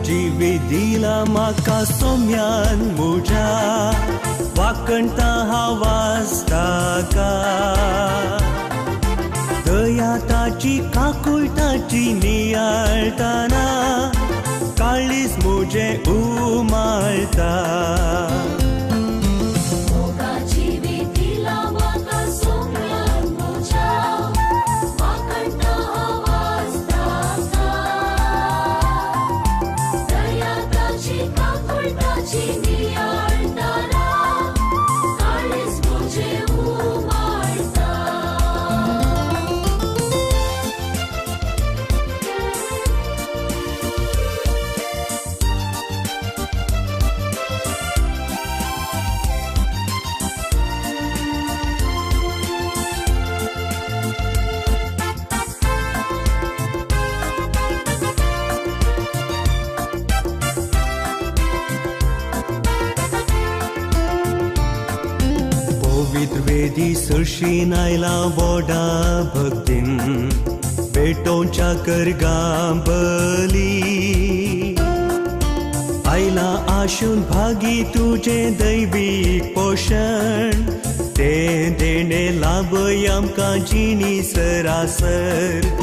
दिला म्हाका सोम्यान म्हज्या वाकणटा वाचताका दया ताची काकुळटाची नियाळटाना काळीज म्हजें उमाळटा वेदी सरशीन आयला बोडा भक्तीन पेटोवच्या करगां बली आयला आशून भागी तुजें दैवीक पोशण तें देणे लाभय आमकां जिणी सरासर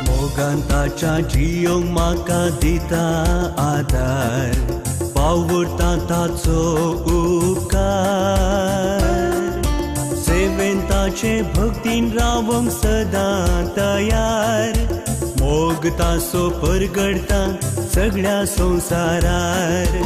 मोगांताच्या जियोंक म्हाका दिता आदार पावरता ताचो उपकार सेवेन ताचे भक्तीन रावंक सदां तयार मोग ताचो परगडता सगळ्या संवसारार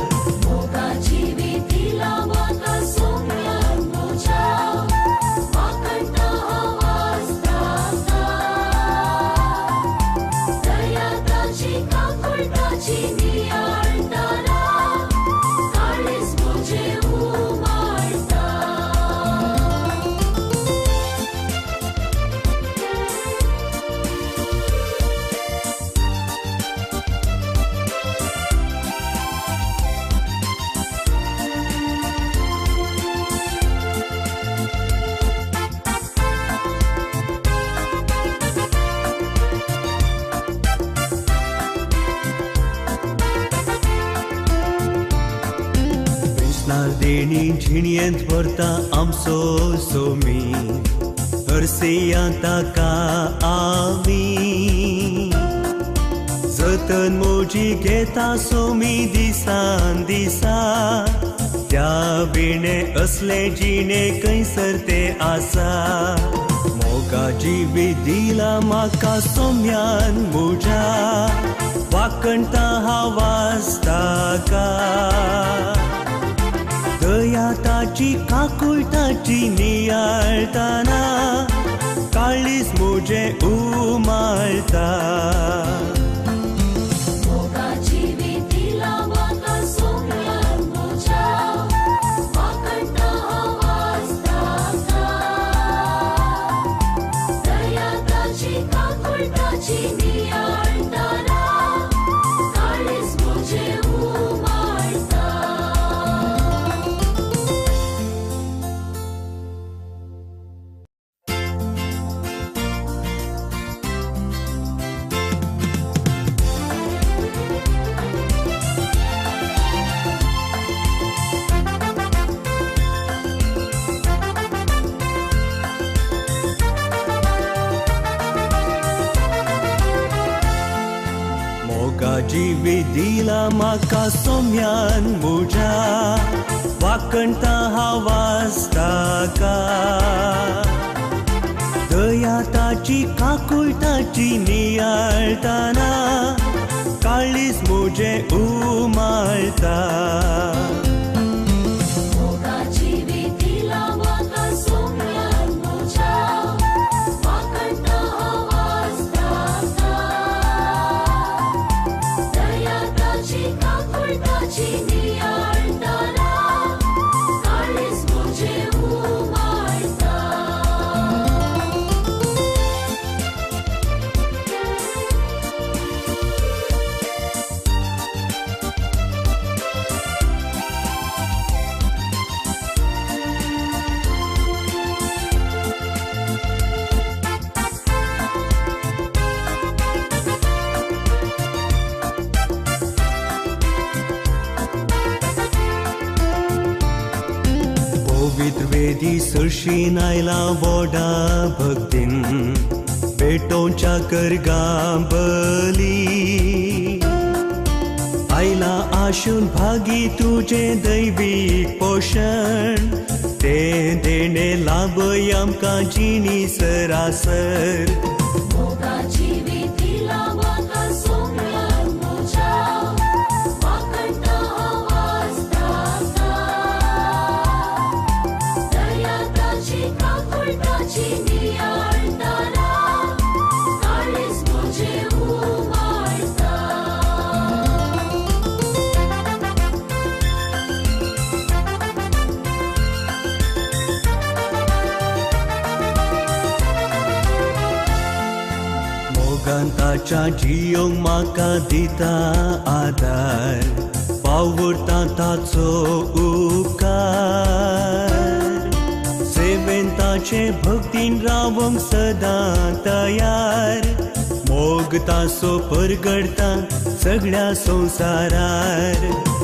देणी झिणयेंत व्हरता आमचो सोमी हरसेया ताका आमी जतन मोजी घेता सोमी दिसान दिसा त्या विणे असले जिणे खंयसर ते आसा मोगा जिवी दिला म्हाका सोम्यान म्हज्या वाकणटा वाचताका दया ताची काकुळटाची नियाळटाना काळीज म्हजें उमाळटा जिवी दिला म्हाका सोम्यान म्हज्या वाकणटा वाचताका दया ताची काकुळटाची नियाळटाना काळीज म्हजें उमाळटा दया पवित्र वेदी सरशीन आयला वोडा भक्तीन पेटोंच्या करगा बली आयला आशून भागी तुझे दैवीक पोषण ते देणे लाभय आमकां जिणी सरासर मोगांताच्या जियोंक म्हाका दिता आदार पावरता ताचो उपकार सेवेन ताचे भक्तीन रावंक सदां तयार मोग ताचो परगडता सगळ्या संवसारार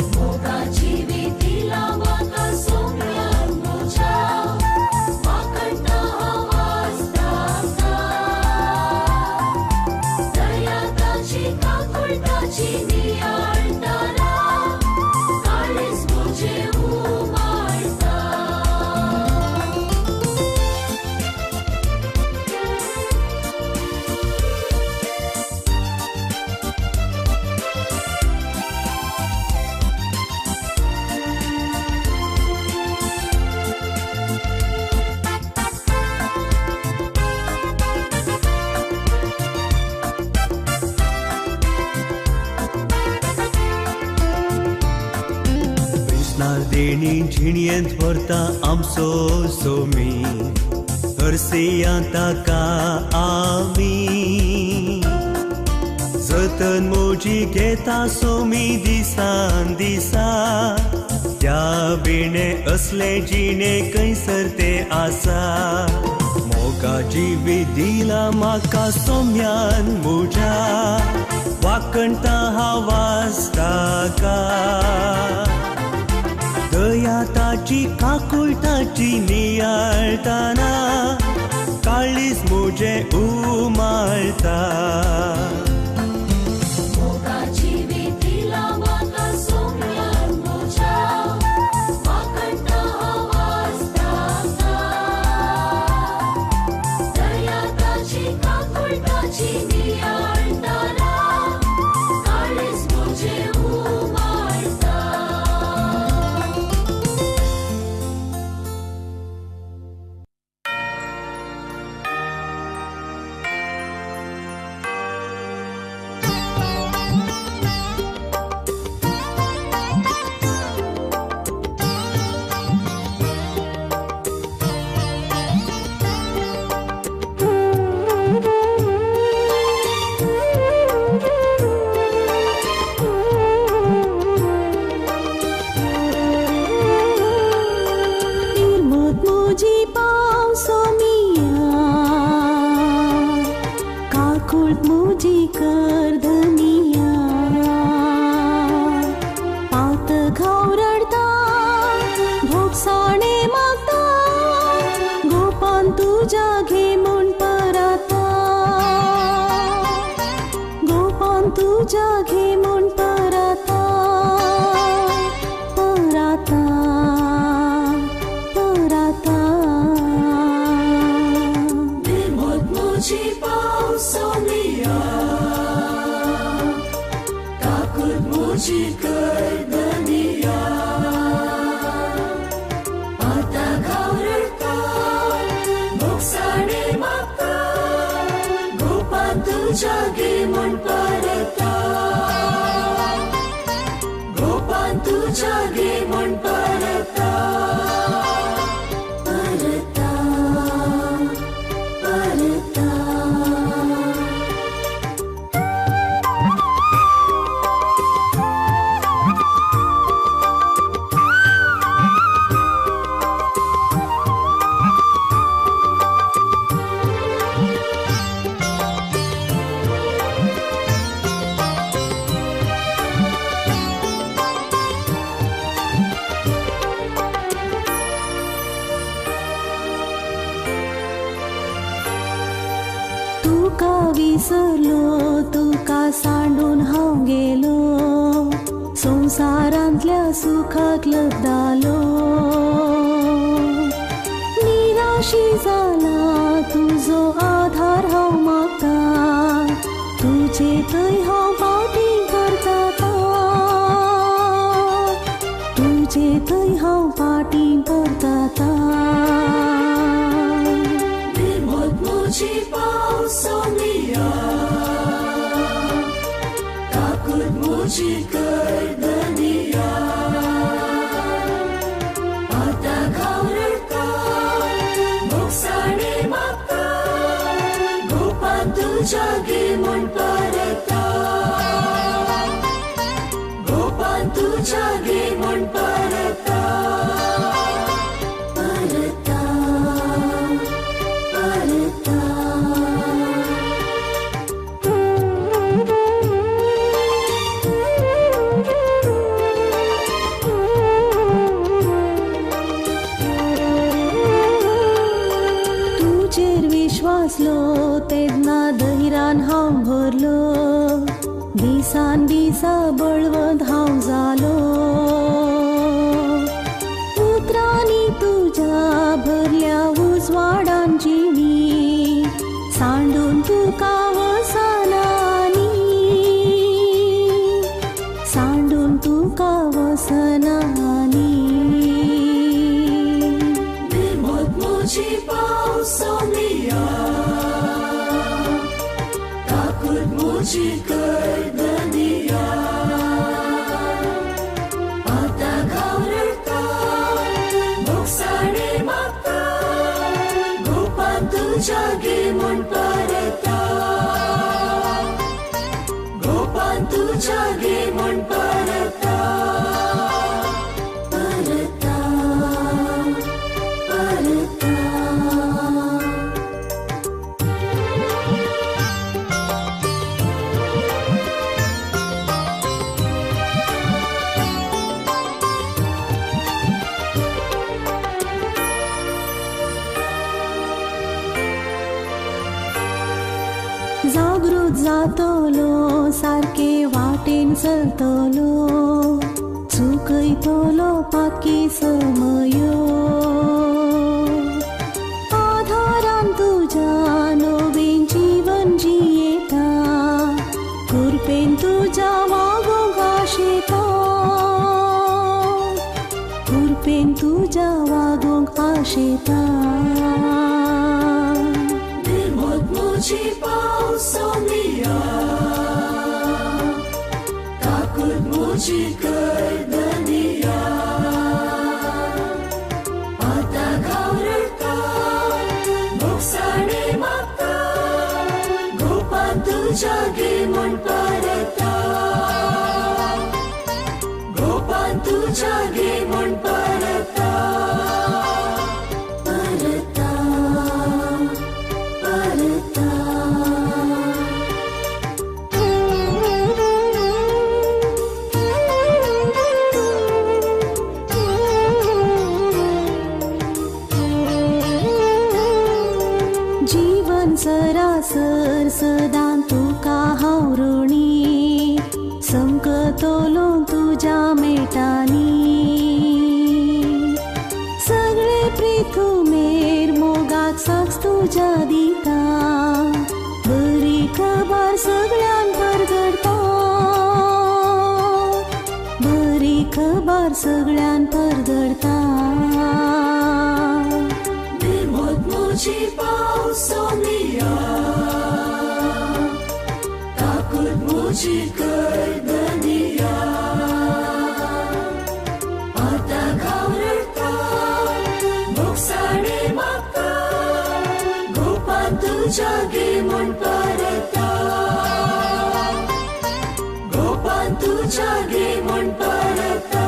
देणी झिणयेंत व्हरता आमचो सोमी हरसिया ताका आमी जतन मोजी घेता सोमी दिसान दिसा त्या विणे असले जिणे खंयसर ते आसा मोगा जिवीत दिला म्हाका सोम्यान म्हज्या वाकणटा हांव ताका दया ताची काकुळटाची नियाळताना काळीज म्हजें उमाळता विसरलो तुका सांडून हांव गेलो संसारांतल्या सुखाक लब्धालो निराशी जाला तुजो आधार हांव मागता तुजे थंय हांव पाटी करता तुजे थंय हांव पाटी करता Muji pausomia takut muji kerdania pada kau rerta moksane mata gopan tu jage mon parata gopan tu jage mon parata वाचलो तेन्ना धैर्यान हांव भरलो दिसान दिसा बळवंत हांव जालो उतरांनी तुज्या भरल्या उजवाडान जिवी सांडून तुका वसनानी सांडून तुका वसनानी निर्मोत मुजी pausomia takut muji kerdania mata kau rerta moksane mata gopan tu jage mon parata gopan tu jage mon parata parata parata जागृत जातलो सारके वाटेन चलतलो चुकयतलो पाकी समयो आधारान तुज्या नवीन जीवन जियेता कृपेन तुज्या वागोंक आशेता कृपेन तुज्या वागोंक आशेता Muji pausomia takut muji kerdania mata kau rerta moksane mata gopan tu jage mon parata gopan tu jage mon parata parata parata जीवन सरासर सदां तुका हांव ऋणी समकतलो तुज्या मेटांनी सगळे पृथुमेर मोगाक साक्ष तुज्या दिता बरी खबर सगळ्यान परगडता बरी खबर सगळ्यान परगडता Muji pausomia takut muji kerdania mata kau rerta moksane mata gopan tu jage mon parata gopan tu jage mon parata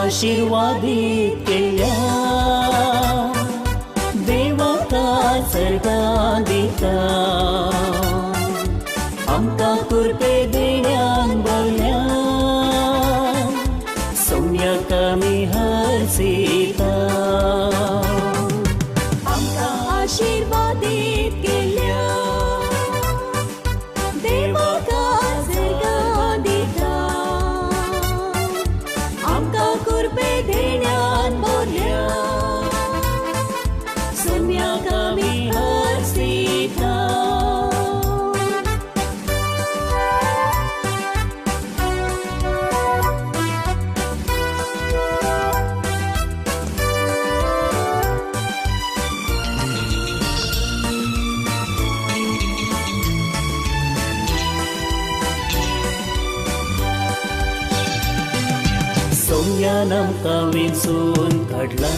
आशीर्वादीत केल्या देवाका सर्गां दिता आमकां कुर्पे देण्यान बोल्या सौम्याक आमी हरसिता आमकां आशीर्वादीत केल्या देवाका सर्गां दिता आमकां कुर्बे देण्यान बोल्या सौम्याक आमी हरसिता सौम्यान आमकां वेंचून काडला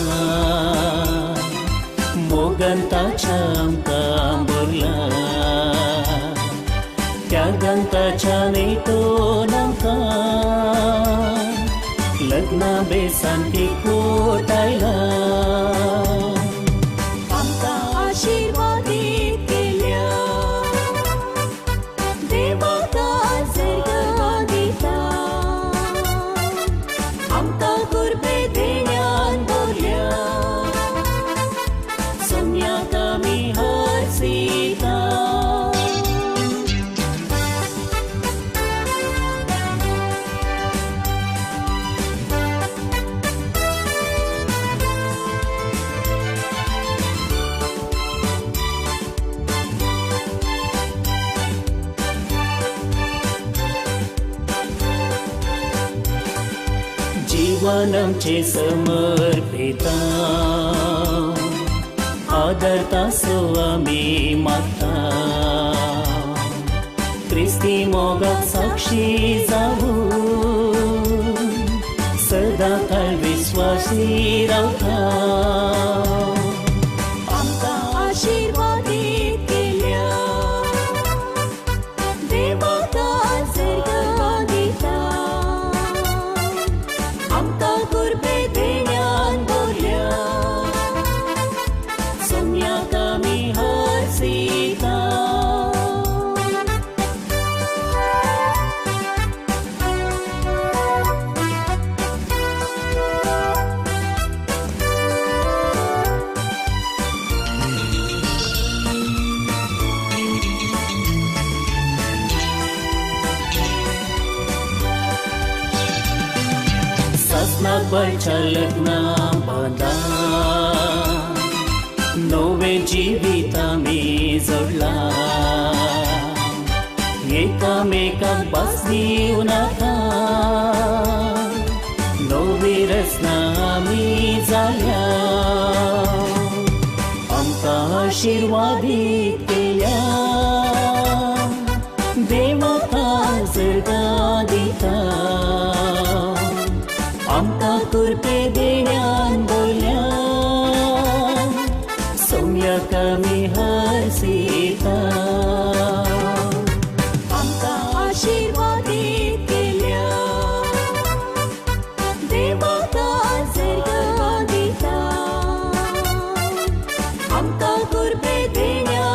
मोगान ताच्या आमकां भरला त्यागान ताच्या नेटोन आमकां लग्ना बेसान एकवट आयला आमकां आशीर्वादीत केल्या देवाका सर्गां दिता आमकां कुर्बे देण्यान बोल्या सौम्याक आमी हरसिता जीवन आमचे समर्पिता आदरता सो आमी मागता क्रिस्ती मोगाक साक्षी जावून सदां काळ विश्वासी रावता आमकां आशीर्वादीत केल्या देवाका सर्गां दिता आमकां कुर्बे देण्यान बोल्या सौम्याक आमी हरसिता सासनाक बायच्या लग्ना बांदा नवे जिवीत आमी जोडला एकामेकाक भास दिवं नाका नवी रचना आमी जाल्या आमकां आशीर्वादीत केल्या देवाका सर्गां दिता आमकां कुर्पे देण्यान बोल्या सौम्याक आमी हरसिता आमकां आशीर्वादीत केल्या देवाका सर्गां दिता आमकां कुर्बे देण्यान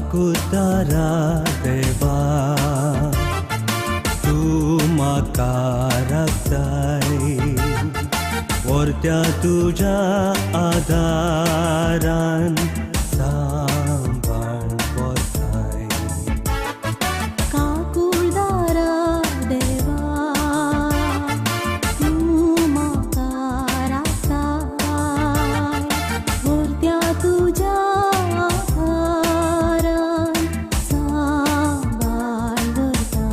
Takut darah dewa, tu maka raktai, वरत्या तुझ्या आधारान सांभाळ पोताय. काकुळदारा देवा तू म्हाका राखताय, वरत्या तुझ्या आधारान सांभाळ दवरताय.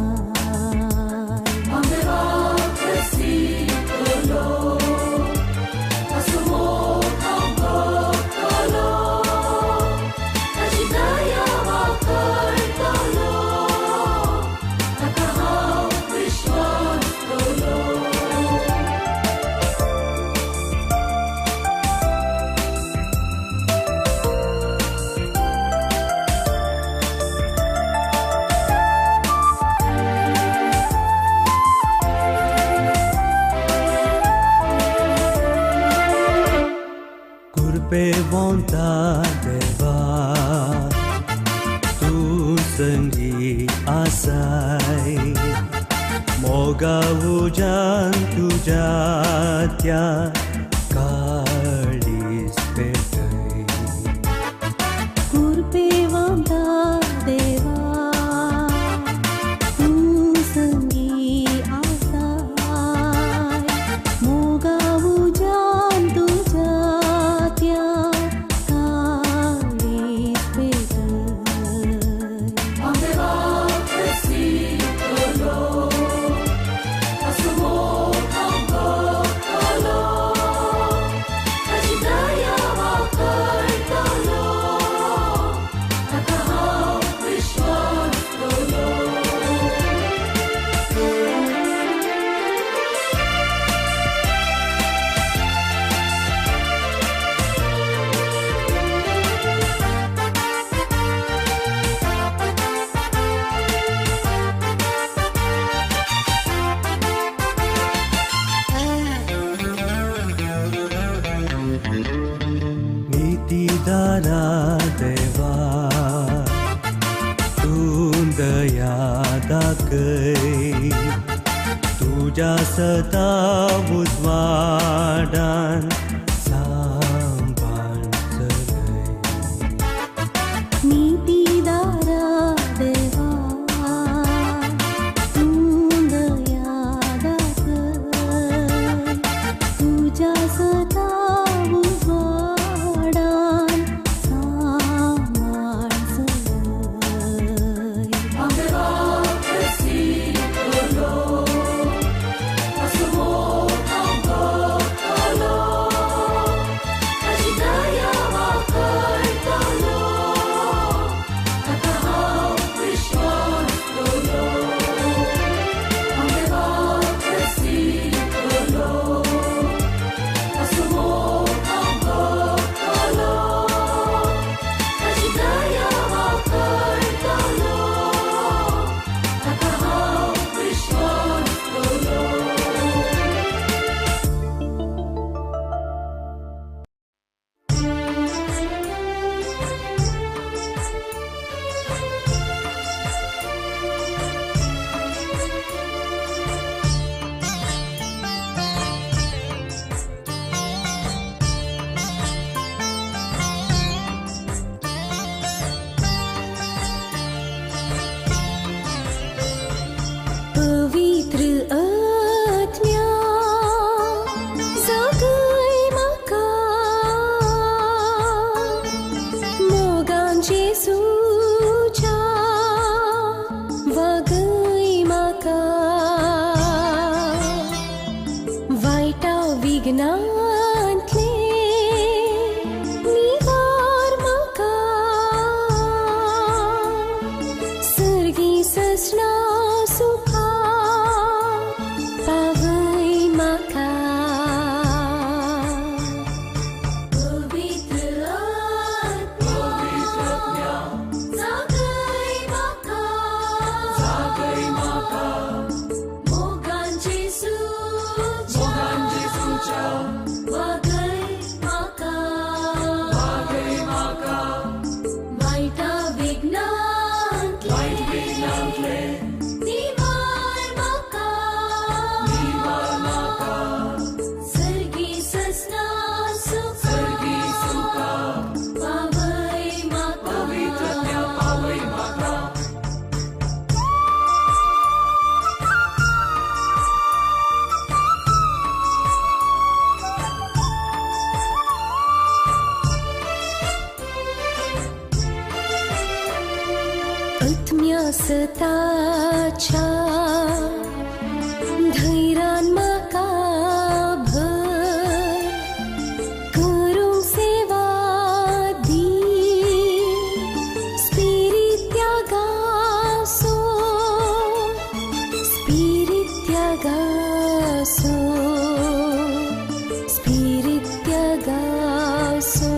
Kurpe vontade deva, tu sanghi asai, moga hujan tuja tya kalis petai. Kurpe vanta deva tu sangi asai, moga hujan tuja Dara deva, tu daya dakai, tuja setabu swadan sambal selai. Niti dara deva, tu daya dakai, tuja setabu swadan sambal selai. Mogan Jesu cha Tiagaso, Spirit Tiagaso.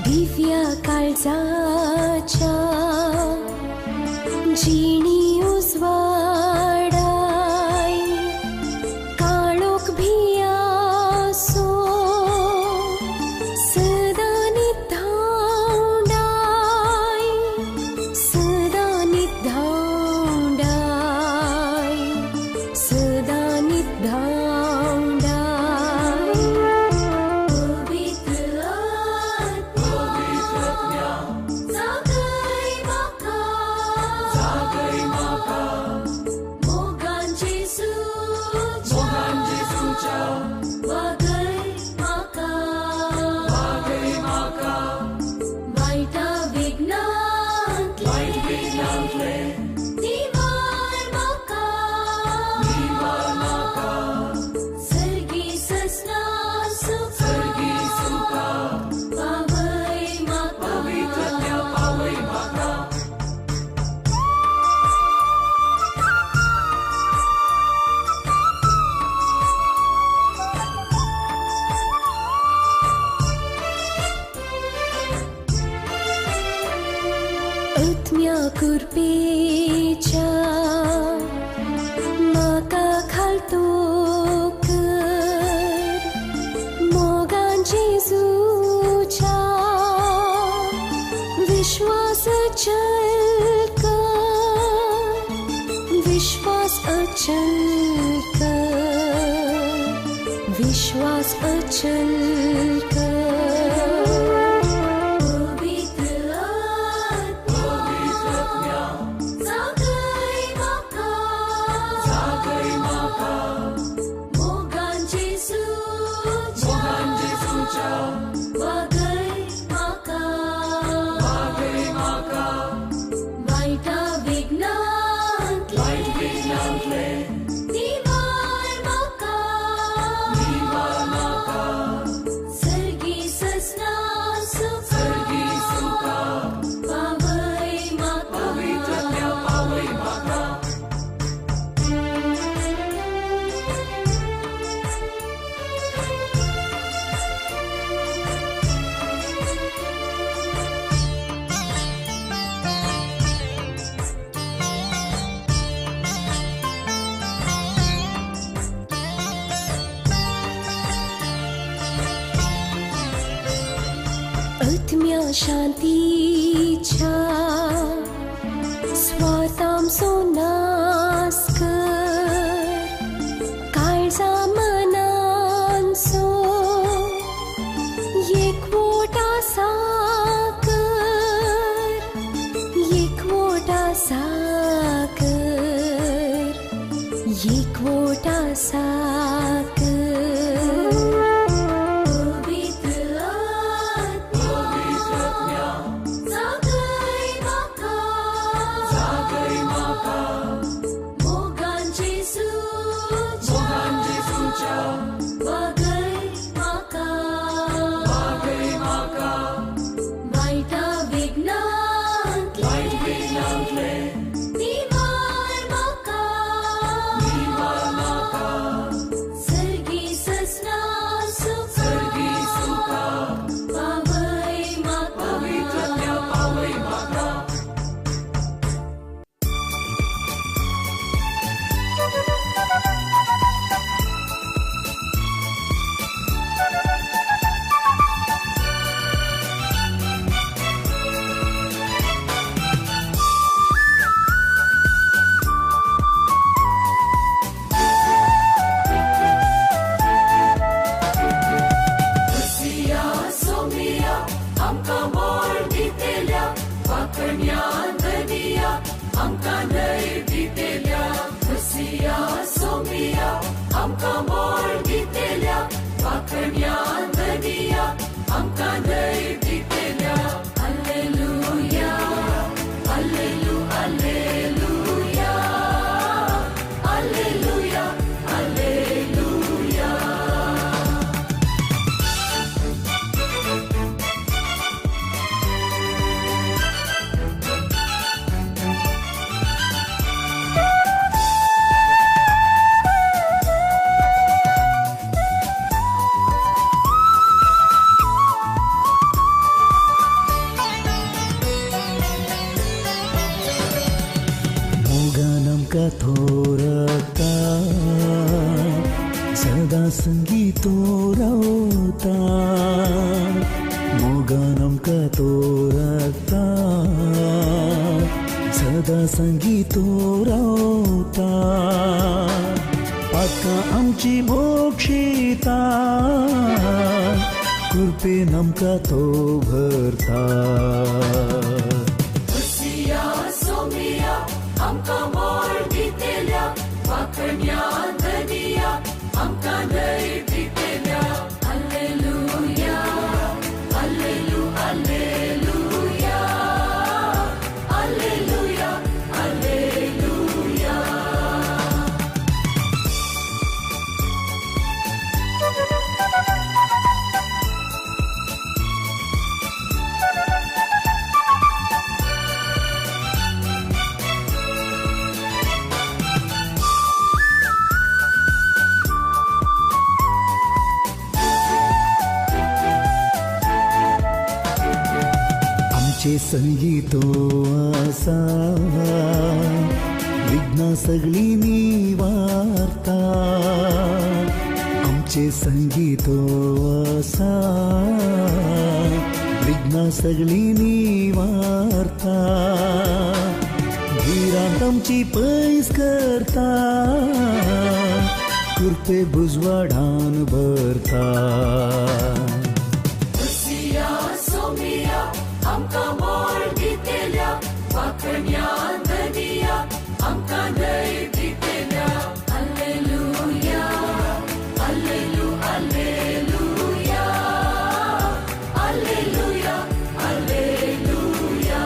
दिव्या काळजाच्या जिणी उजवाडाय काळोख भियासो सदा निधावडाय सदा निधावडाय सदा निधावडाय आत्म्या कुर्पेच्या म्हाका घालतो कर मोगान जेजूच्या विश्वास अचल कर विश्वास अचल कर विश्वास अचल कर आत्म्या शांतीच्या स्वार्थांचो नाश कर काळजा मनांचो एकवोट आसा कर एकवोट आसा कर एकवोट आसा कर Sergi आमकां मोल दितेल्या वाखण्या धनिया आमकां दय दितेल्या हालेलुया हालेलु हालेलुया हालेलुया हालेलुया थोरता सदा संगीतो रावता मोगानम का तोरता सदा संगीतो रावता आका आमची मोक्षिता कृपे नमका तो भरता आमकां मोल दितेल्या वाखण्या धनिया आमकां दय दितेल्या हालेलुया हालेलु हालेलुया हालेलुया हालेलुया आमचे संगीतो आसा विघ्ना सगळी निवारता आमचे संगीतो आसा विघ्ना सगळी निवारता भिरांत आमची पयस करता कृपे बुजवाडान भरता आमकां मोल दितेल्या वाखण्या धनिया आमकां दय दितेल्या हालेलुया हालेलु हालेलुया हालेलुया हालेलुया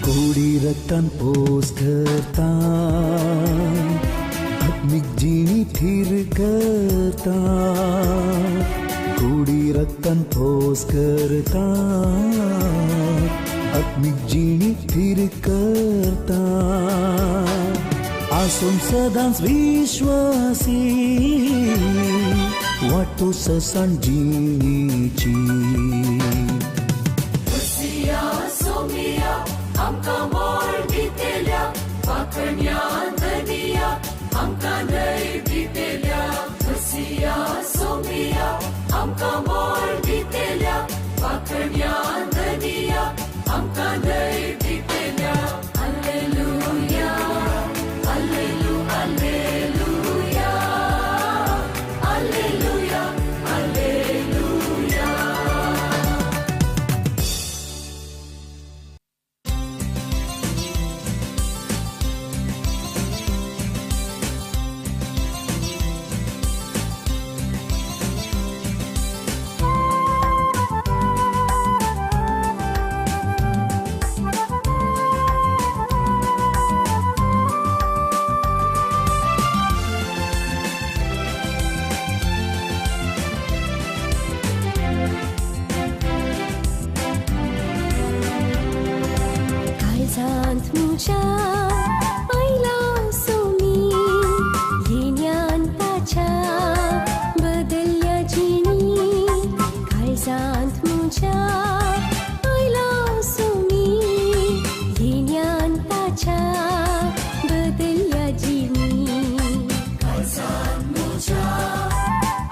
कोडी रक्तान पोस करता आत्मिक जिणी थीर करता कोडी रक्तान पोस करता आत्मिक जिणी थीर करता आसून सदांच विश्वासी वाटो ससाण जिणीची आमकां मोल दितेल्या वाखण्या धनिया आमकां दय दितेल्या मसिया सोमिया आमकां मोल दितेल्या वाखण्या धनिया आमकां दय दितेल्या हालेलुया हालेलु हालेलुया हालेलुया हालेलुया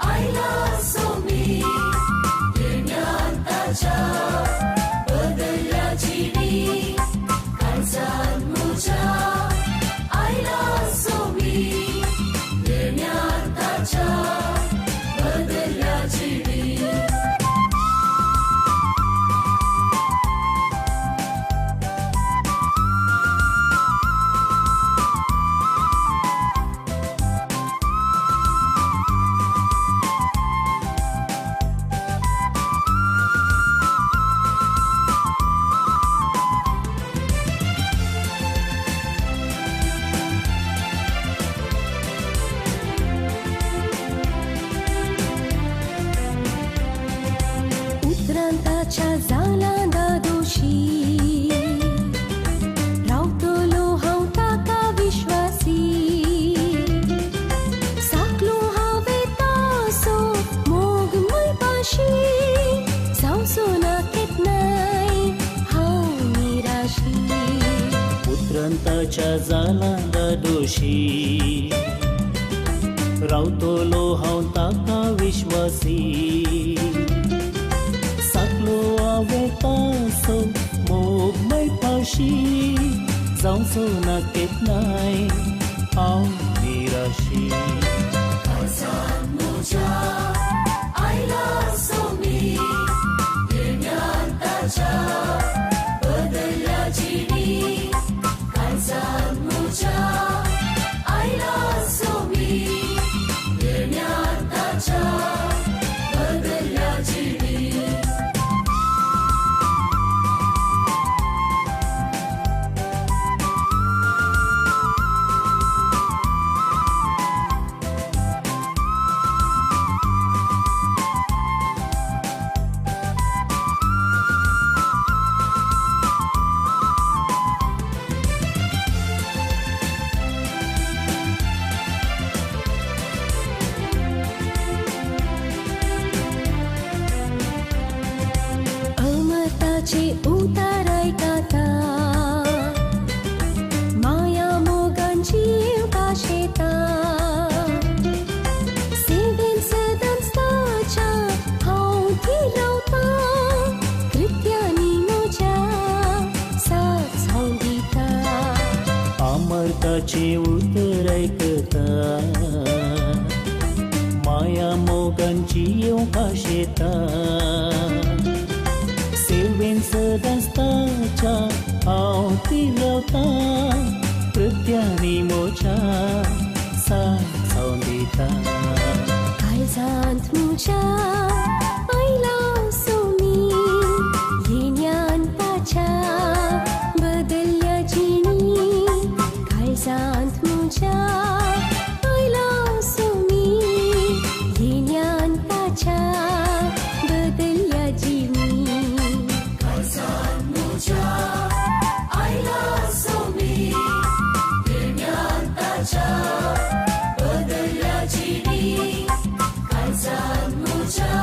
आयला सोमी येण्याताच्या पुत्रांताच्या जालांदा दोशी रावतलो हांव ताका विश्वासी साकलो हांवें तासो मोग मळपाशी जावचो ना केन्नाय हांव निराशी पुत्रांताच्या जालांदा दोशी रावतलो हांव ताका विश्वासी साकलो हांवें तासो मोग मळपाशी जावचो ना केन्नाय हांव निराशी काळजांत म्हज्या आयला सोमी येण्यान ताच्या बदलल्या जिणी काळजांत म्हज्या आयला सोमी येण्यान ताच्या बदलल्या जिणी अमरताचे उतार आयकाता माया मोगांची भाशेता सेवेन सदांच ताच्या हांव थी रावता कृत्यांनी म्हज्या साथ हांव दिता अमर्ताचे उतर आयकता माया मोगांची भाशेता सेवेन सदांच ताच्या हांव ती रावता प्रत्यांनी म्हज्या साथ हांव दिता काळजांत म्हज्या आयला सोमी येण्यान ताच्या बदलल्या जिणी काळजांत म्हज्या आयला सोमी येण्यान ताच्या बदलल्या जिणी काळजांत म्हज्या आयला सोमी येण्यान ताच्या बदलल्या जिणी काळजांत म्हज्या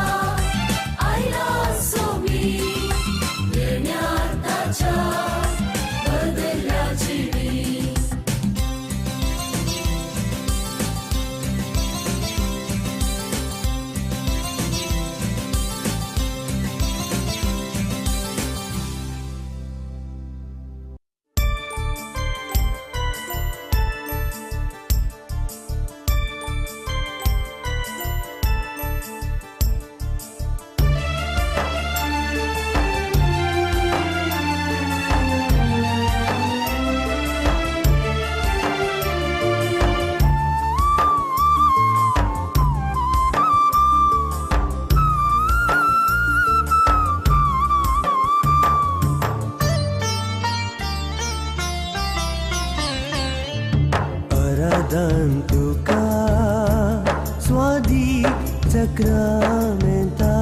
आयला सोमी येण्यान ताच्या बदलल्या जिणी आराधन तुका स्वादी सक्रामेंता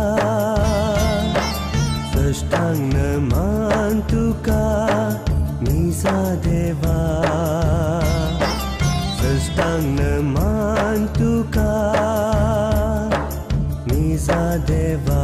साष्टांग नमन तुका मिसा देवा साष्टांग नमन तुका मिसा देवा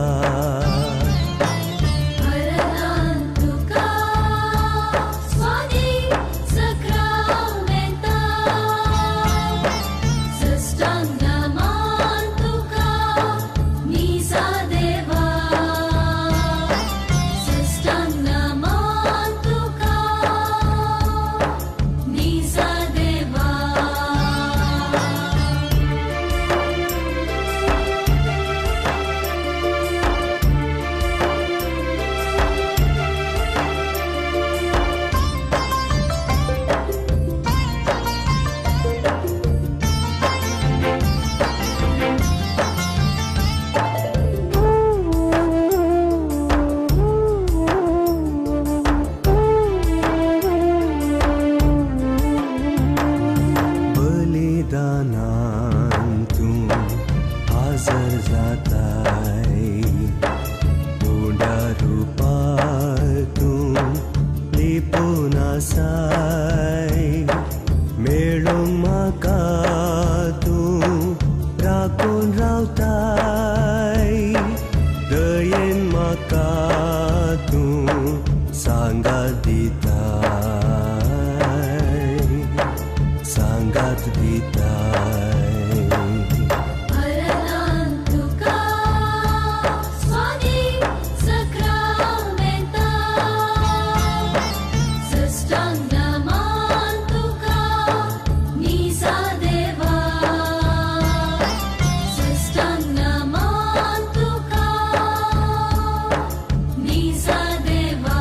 म्हाका तूं सांगात दिताय Aradan tuka swadi sakramenta Sestang naman tuka nisa deva Sestang naman tuka nisa deva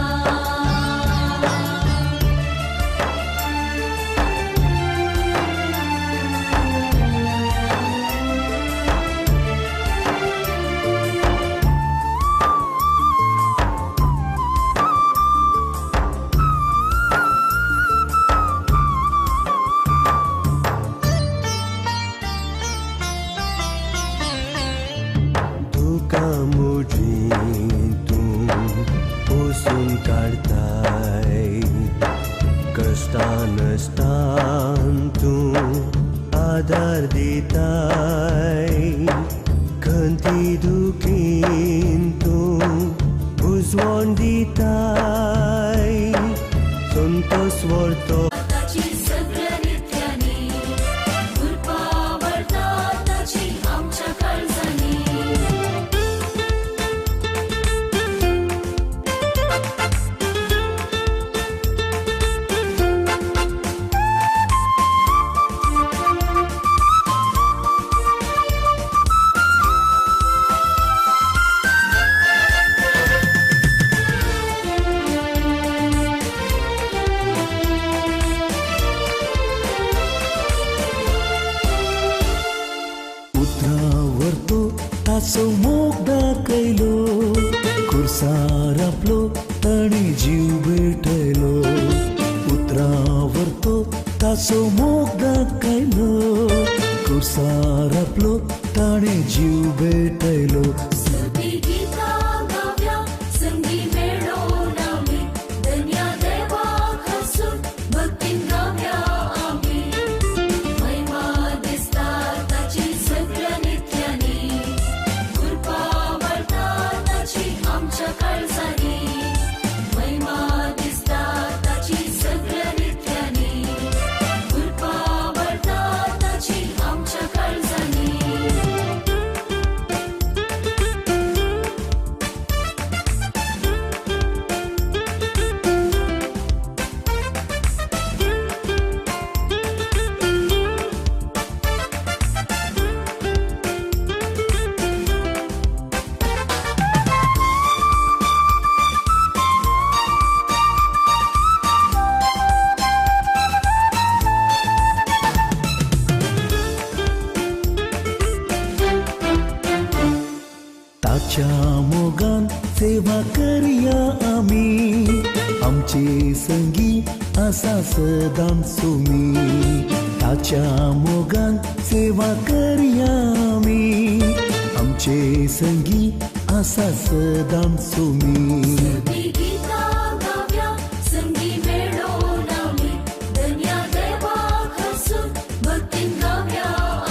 तुका मुजीतूं पुसून काढताय कष्टान तूं आदार दिताय खंती दुखीन तूं उजवण दिताय संतोष व्हरतो ताची सगळ्या नित्यानी कृपा वर्ता ताची आमच्या काळजानी उतरावर तो ताचो मोग दाखयलो खुर्सार आपलो ताणी जीव भेटयलो उतरावर तो ताचो मोग दाखयलो खुर्सार आपलो ताणी जीव भेटयलो स्तुती गीता गाव्या संगी मेळोन आमी धन्य देवाक हसून भक्तीन गाव्या आमी महिमा दिसता ताची सगळ्या नित्यानी कृपा वर्ता ताची आमच्या काळजानी महिमा दिसता ताची सगळ्या नित्यानी कृपा वर्ता ताची आमच्या काळजानी ताच्या मोगान सेवा करया आमी आमचे संगी आसा सदां सोमी ताच्या मोगान सेवा करया आमी आमचे संगी आसा सदां सोमी स्तुती गीता गाव्या संगी मेळोन आमी धन्य देवाक हसून भक्तीन गाव्या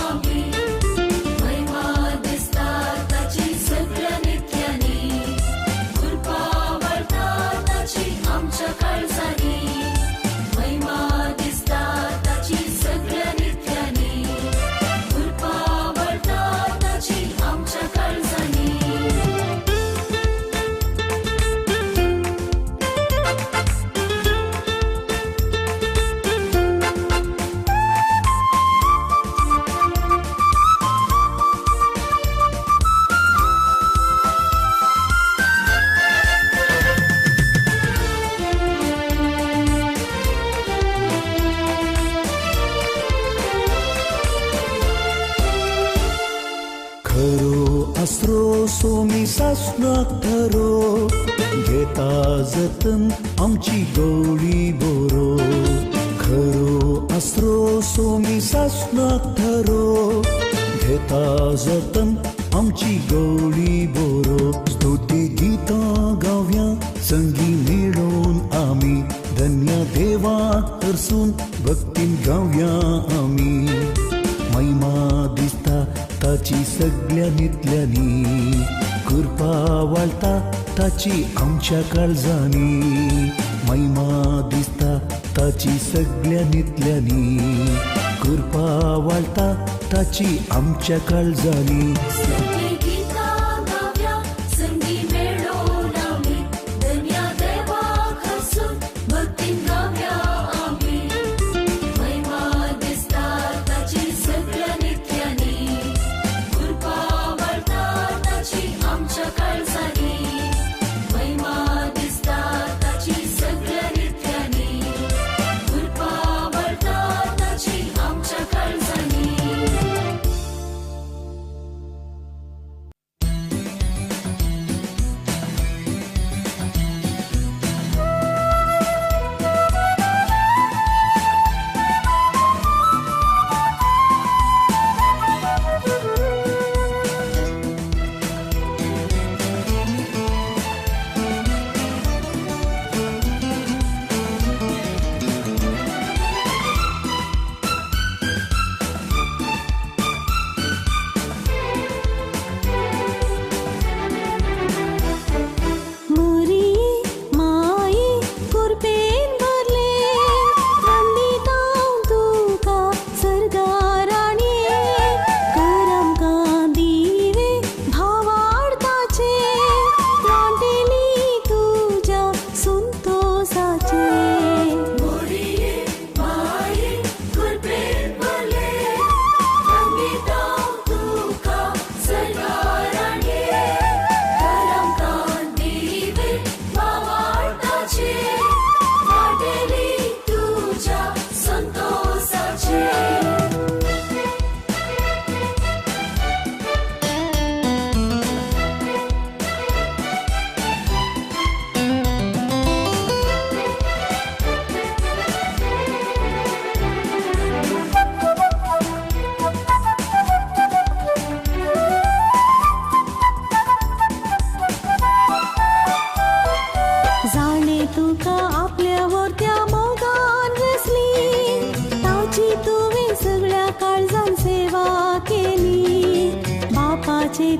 आमी महिमा दिसता ताची सगळ्या नित्यानी कृपा वर्ता ताची आमच्या काळजानी महिमा दिसता ताची सगळ्या नित्यानी कृपा वर्ता ताची आमच्या काळजानी खरो आसरो सोमी सासणाक धरो घेता जतन आमची गवळी बोरो खरो आसरो सोमी सासणाक धरो घेता जतन आमची गवळी बोरो स्तुती गीतां गाव्या संगी मेळोन आमी धन्य देवा हरसून भक्तीन गाव्या आमी महिमा दिसता ताची सगळ्या नितल्यानी कृपा वाळता ताची आमच्या काळजांनी, महिमा दिसता ताची सगळ्या नितल्यांनी. कृपा वाळता ताची आमच्या काळजांनी. स्तुती गीता गाव्या संगी मेळोन आम्ही, धन्या देवाक हसून भक्तीन गाव्या आम्ही. महिमा दिसता ताची सगळ्या नित्यांनी, कृपा वाळता ताची आमच्या काळजांनी. महिमा दिसता ताची सगळ्या नित्यांनी, कृपा वाळता ताची आमच्या काळजांनी.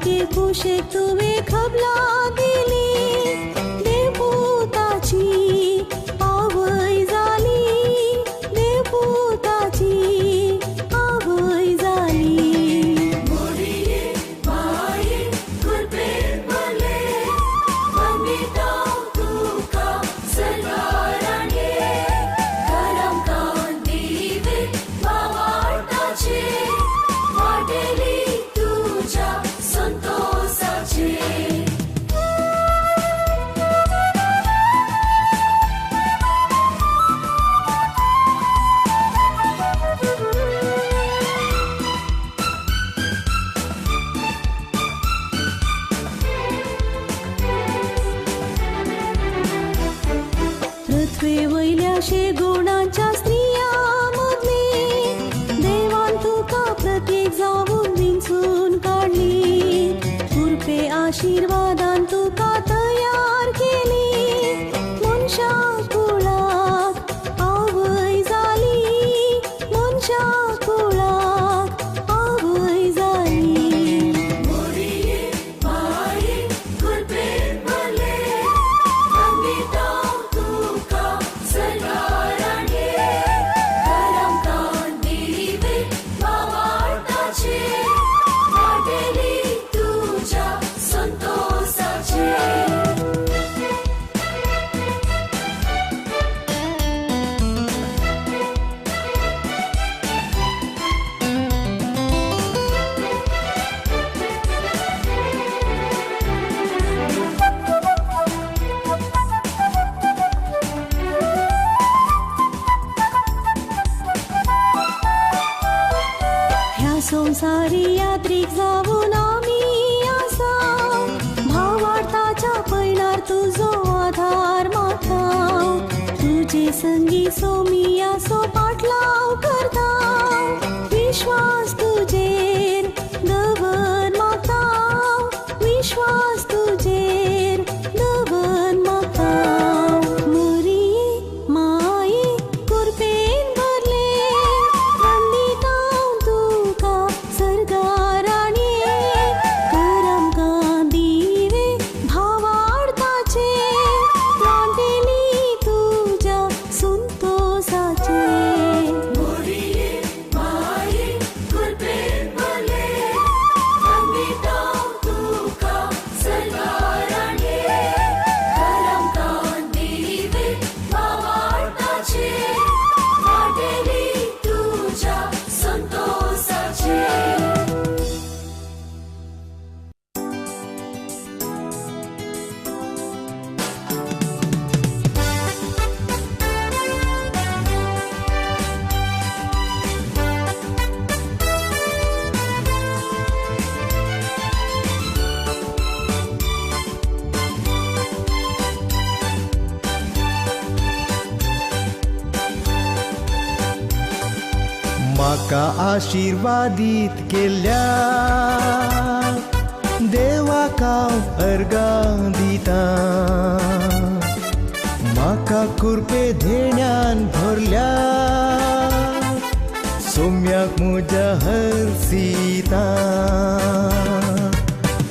ते कुशे तुवे खबला दिली, देवपुताची आवय झाली, देवपुताची आवय झाली. मोरिये माये कृपेन भरले, वंदितां तुका सर्वाराणे. करमकान दिवे वावाळताचे, वाटेली तुझ्या संतोषाचे. पृथ्वी वयल्याशे गुणांच्या स्त्रियांमधली, देवान तुका प्रत्येक जावून विंचून काढली. कृपे आशीर्वादान तुका तयार केली, मनशा कुळाक आवय झाली, मनशा कुळाक आवय झाली. मोरिये माये कृपेन भरले, वंदितां तुका सर्वाराणे. करमकान दिवे वावाळताचे, वाटेली तुझ्या संतोषाचे. ह्या संसारी यात्रेक जावून आमी आसा, भावार्थाच्या पैणार तुजो आधार मागता. तुझे संगी सोमी आसो पाटलाव करता, विश्वास तुजेर दवर मागता, विश्वास तुजेर दवर मागता. मोरिये माये कृपेन भरले, वंदितां तुका सर्गाराणे. करमकान दिवे म्हाका आशिर्वादीत केल्ल्या देवाक हांव अर्गां दिता म्हाका कुरपे धेण्यान भरल्या सोम्याक म्हज्या हरसिता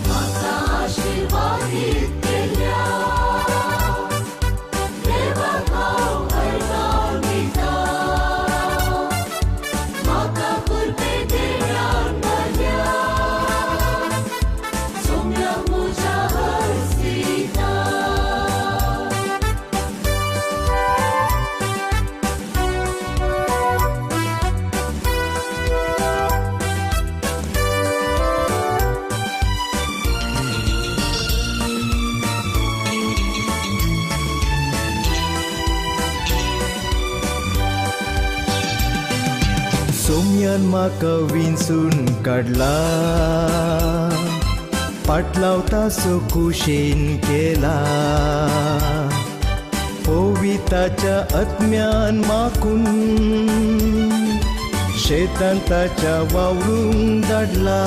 म्हाका आशिर्वादीत केल्ल्या देवाक हांव अर्गां दिता म्हाका कुरपे धेण्यान भरल्या सोम्याक म्हज्या हरसिता सोम्यान म्हाका विंचून काडला पाटलावता सो कुशेन केला पविताच्या आत्म्यान माकून शेतान ताच्या वावरूंक धाडला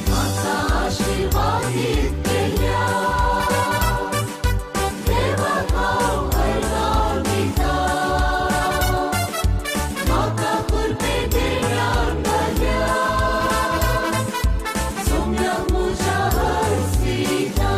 म्हाका आशिर्वादीत केल्ल्या देवाक हांव अर्गां दिता म्हाका कुरपे धेण्यान भरल्या सोम्याक म्हज्या हरसिता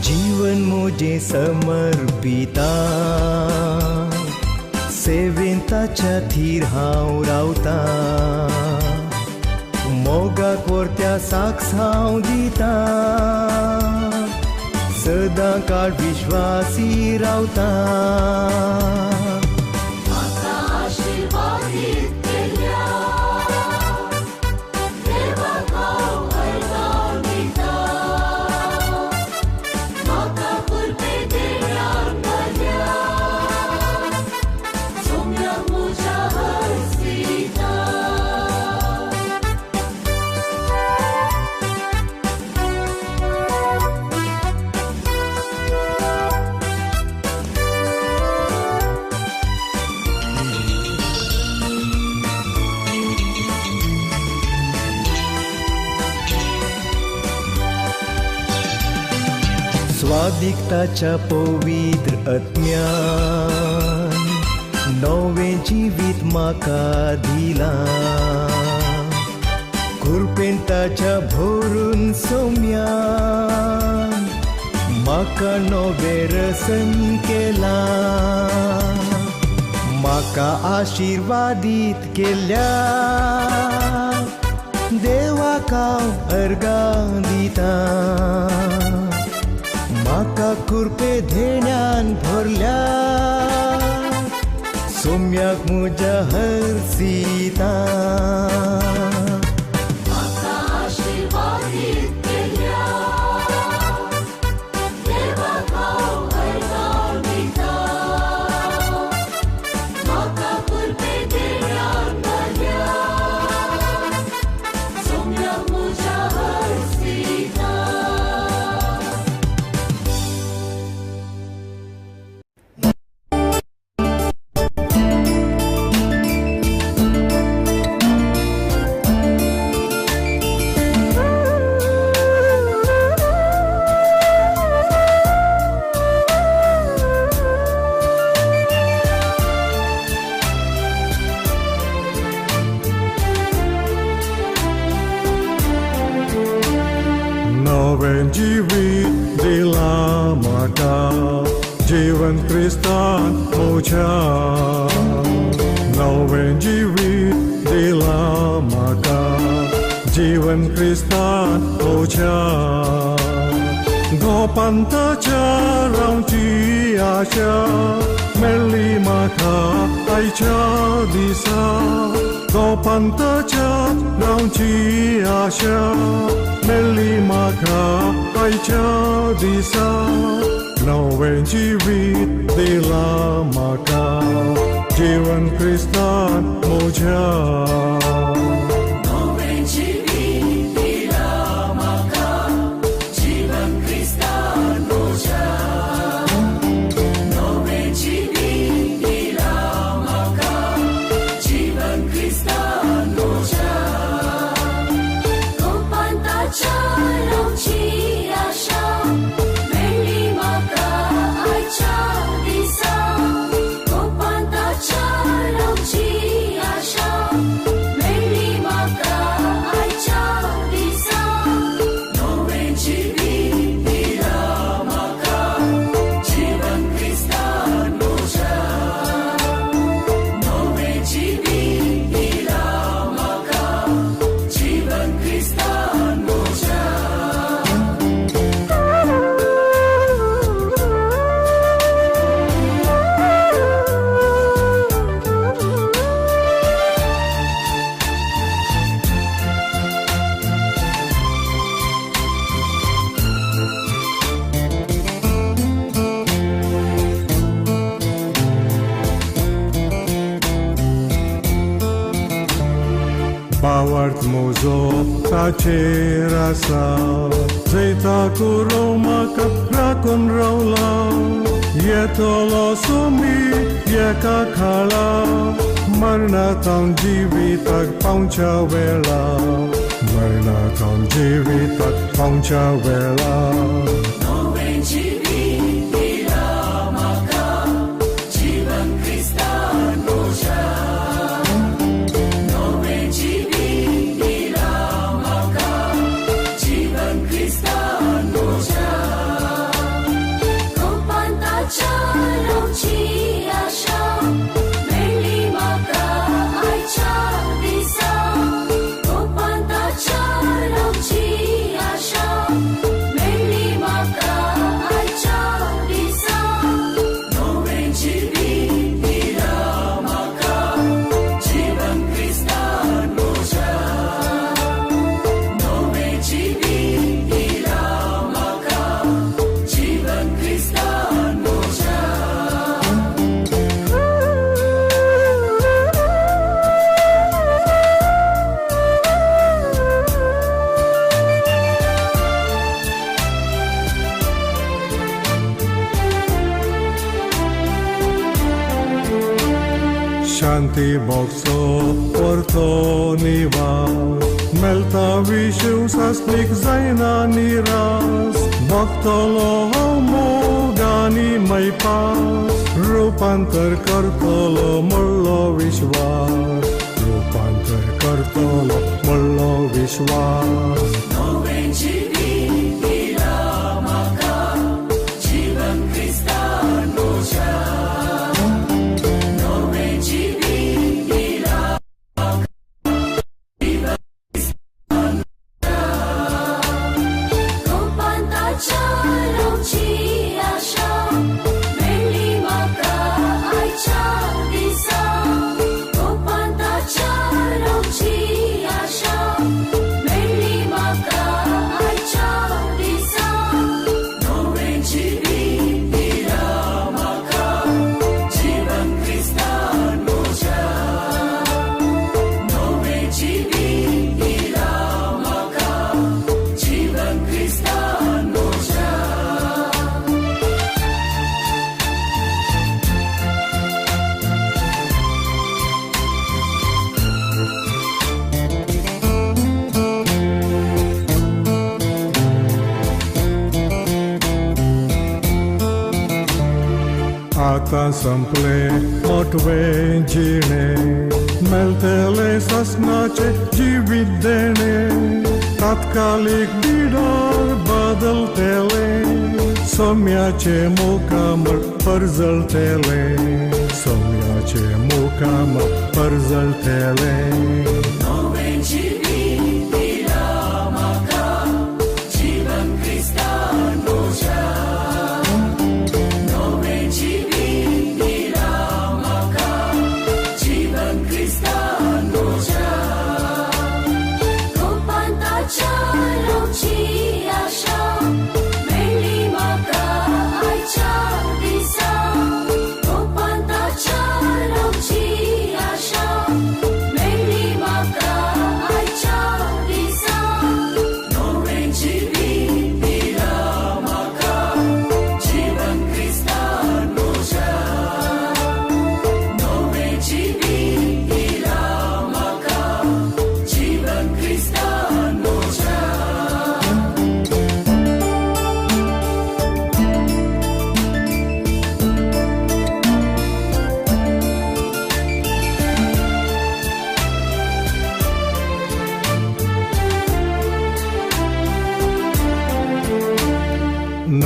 जीवन मोजे समर्पिता सेवेन ताच्या थीर हांव रावता मोगाक व्हरत्या साक्ष हांव दिता सदां काळ विश्वासी रावता म्हाका आशिर्वादीत केल्ल्या देवाक हांव अर्गां दिता म्हाका कुरपे धेण्यान भरल्या सोम्याक म्हज्या हरसिता स्वादिकताच्या पवित्र आत्म्यान नवें जिवीत म्हाका दिला कुरपेन ताच्या भरून सोम्यान म्हाका नवें रसन केला म्हाका आशिर्वादीत केल्ल्या देवाक हांव अर्गां दिता म्हाका कुरपे धेण्यान भरल्या सोम्याक म्हज्या हरसिता म्हाका आशिर्वादीत केल्ल्या देवाक हांव अर्गां दिता म्हाका कुरपे धेण्यान भरल्या सोम्याक म्हज्या हरसिता नवें जिवीत दिला म्हाका जीवन क्रिस्तान म्हज्या नवें जिवीत दिला म्हाका जीवन क्रिस्तान म्हज्या गोपांताच्या रावची आशा melli maka ai cha disa go pantacha raung chi asha melli maka ai cha disa नवें जीवित दिला मका जीवन क्रिस्तान मुझा नवें जीवित दिला मका जीवन क्रिस्तान मुझा नवें जीवित दिला मका जीवन क्रिस्तान मुझा गोपांताचा लोची आशा Bawart mozo tache rasa Zeita kuroma kaprakon raula Yetolo sumi yeka khala Marna tam jivitak pauncha vela Marna tam jivitak pauncha vela नवें जीवित दिला मका जीवन क्रिस्तान मुझा नवें जीवित दिला मका जीवन क्रिस्तान मुझा गोपांताचा लोची आशा मेली मका आयच्या दिसा गोपांताचा लोची आशा Shanti boxo porto nivas Melta vishu sasnik zaina niras Bhaktolo homo gani mai pas Rupantar kartolo mullo vishwas Rupantar kartolo mullo vishwas नवें जीवित दिला मका जीवन क्रिस्तान मुझा नवें जीवित दिला मका जीवन गोपांताचा लोची आशा मेली मका आयच्या दिसा गोपांताचा लोची आशा आता संपले मोठवे जिणे मेलतेले ससनाचे जीवित देणे तात्कालिक बिडोर बदलतेले सौम्याचे मुकामर परजळतेले सौम्याचे मुकामर परजळतेले नवें जीवित दिला मका जीवन क्रिस्तान मुझा नवें जीवित दिला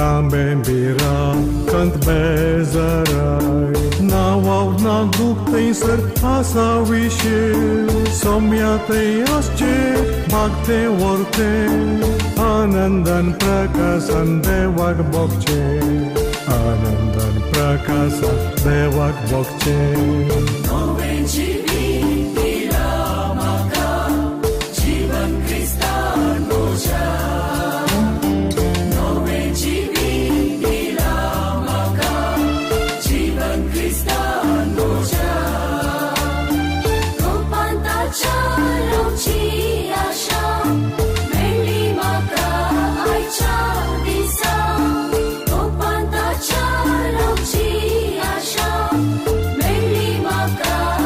Lambembira cânt bezarai Nawaw nagduktay sir asawishin Somyatay asche bhakte worte Anandan prakasan devak bokche Anandan prakasan devak bokche Meli Maka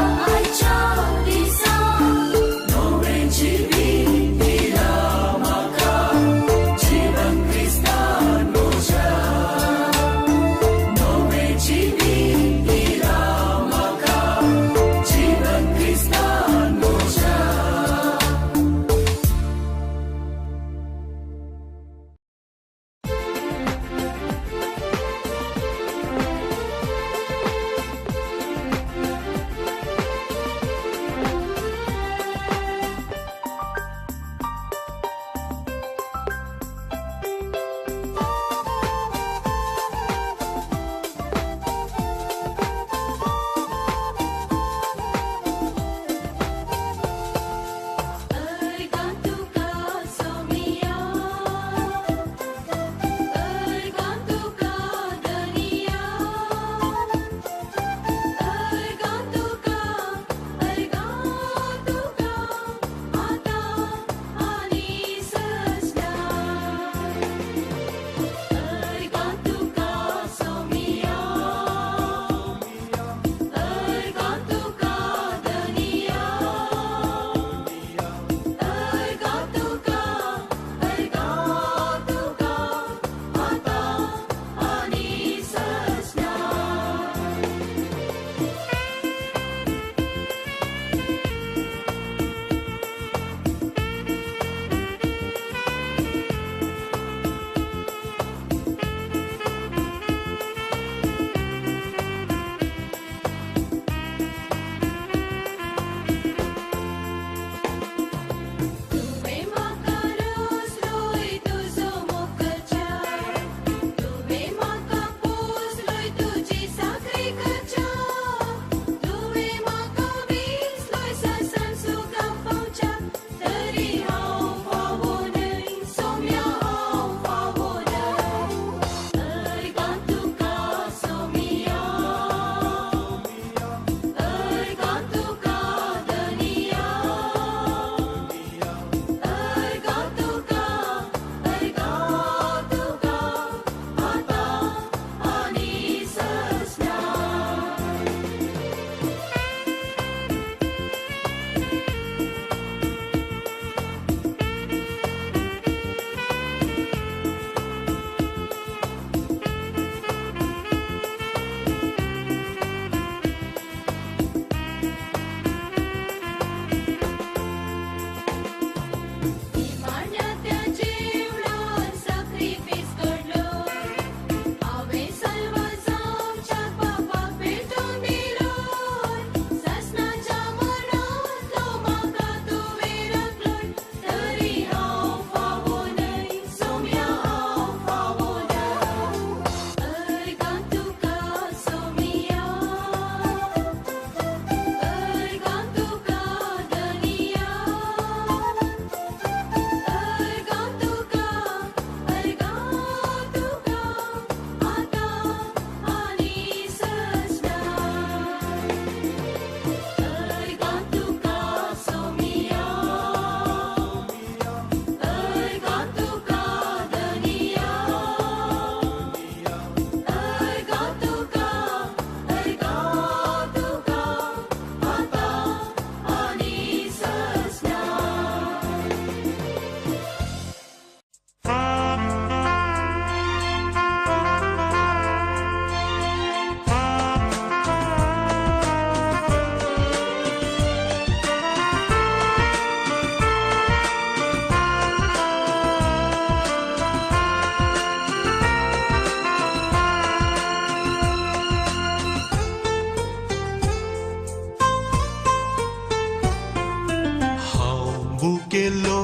बुकेलो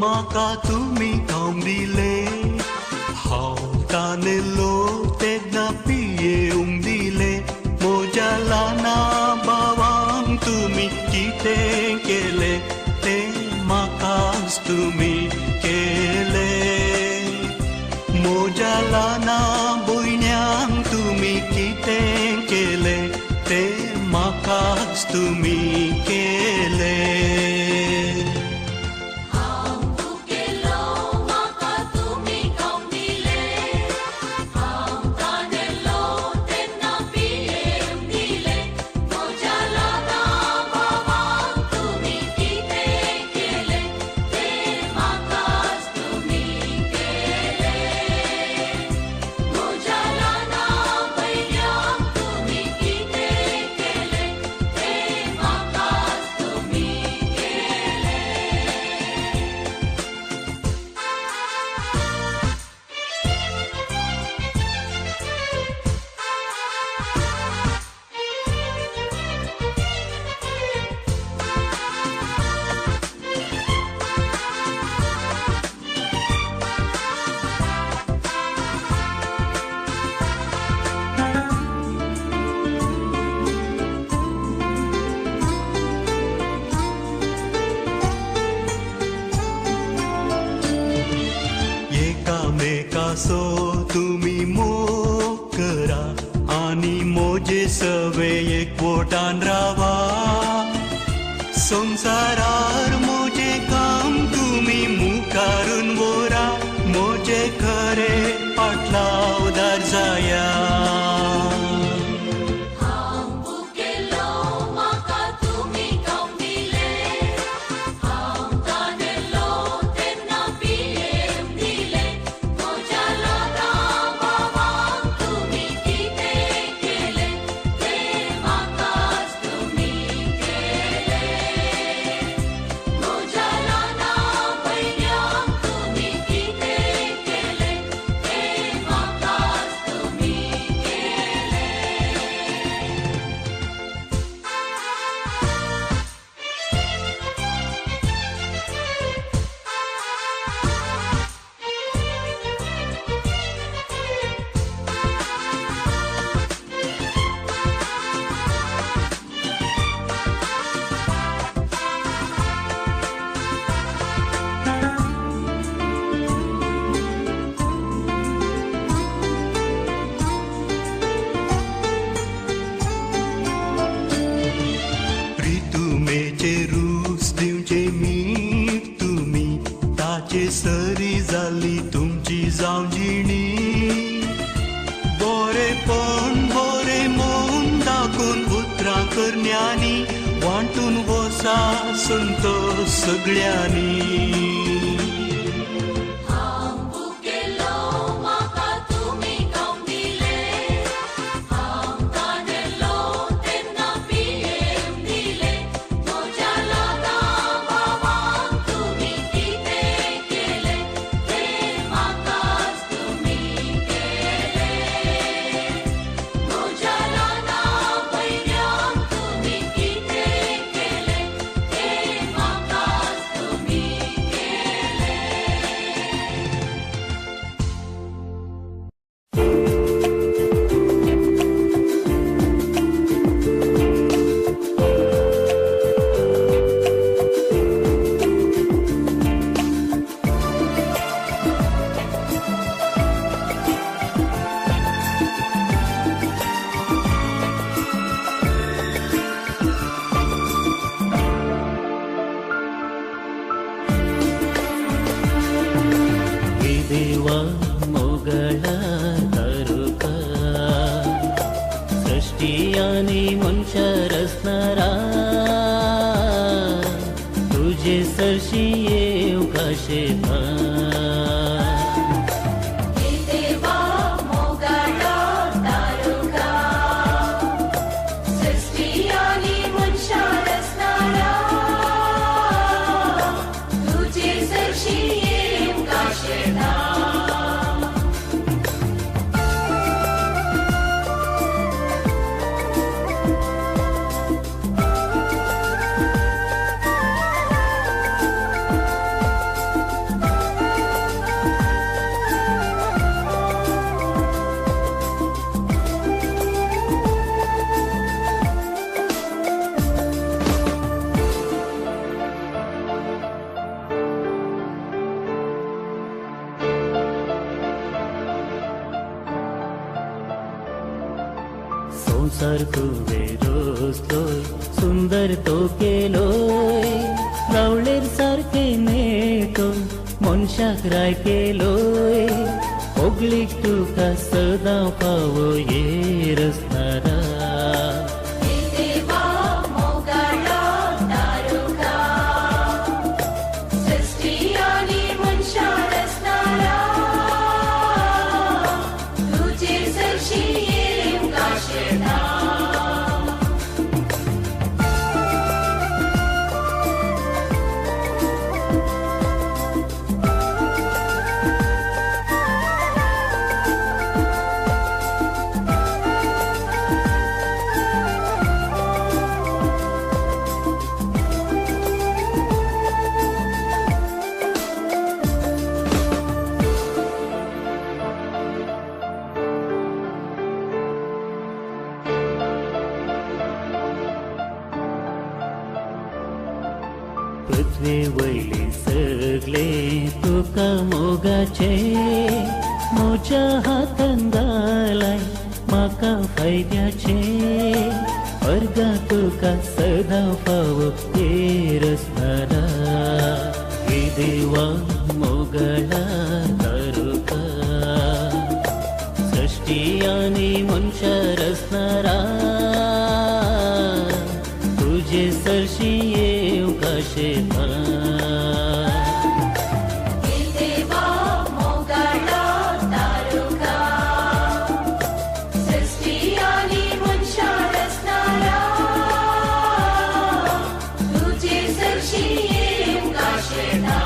म्हाका तुमी खावंक दिले हांव तानेलो तेन्ना पियेवंक दिले म्हज्या ल्हाना भावांक तुमी कितें केलें तें म्हाकाच तुमी केले म्हज्या ल्हाना भयण्यांक तुमी कितें केलें तें म्हाकाच तुमी केले एकामेकासो तुमी मोग करा आनी मोजे सवे एकवटान रावा संवसारार मोजे काम तुमी मुखारून व्हरा मोजे खरें पाटलावदार जाया सरी जाली तुमची जावजिणी बरेपण बरे मोन दाखोवन उतरां करण्यांनी वांटून वसा संतोष सगळ्यांनी देवा मोगळा तारुका सृष्टी आनी मनशा रचणारा तुझे सरशी येव काशेता संसार तुवे रोसलोय सुंदर तो केलोय रावळेर सारके नेतो मनशाक राय केलोय ओगलीक तुका सदां फावो येर असणारा देवा मोगाळा तारुका सृष्टी आणि मनशा रचणारा तुझे सरशी येम काशेता पृथ्वे वयले सगळे तुका मोगाचे म्हज्या हातान घालाय म्हाका फायद्याचे अर्गा तुका सदां फावो येर असणारा हे देवा मोगळा तारुका सृष्टी आनी मनशा रचणारा तुझे सरशी येव काशेता देवा मोगाळा तारुका सृष्टी आणि मनशा रचणारा तुझे सरशी येम काशेता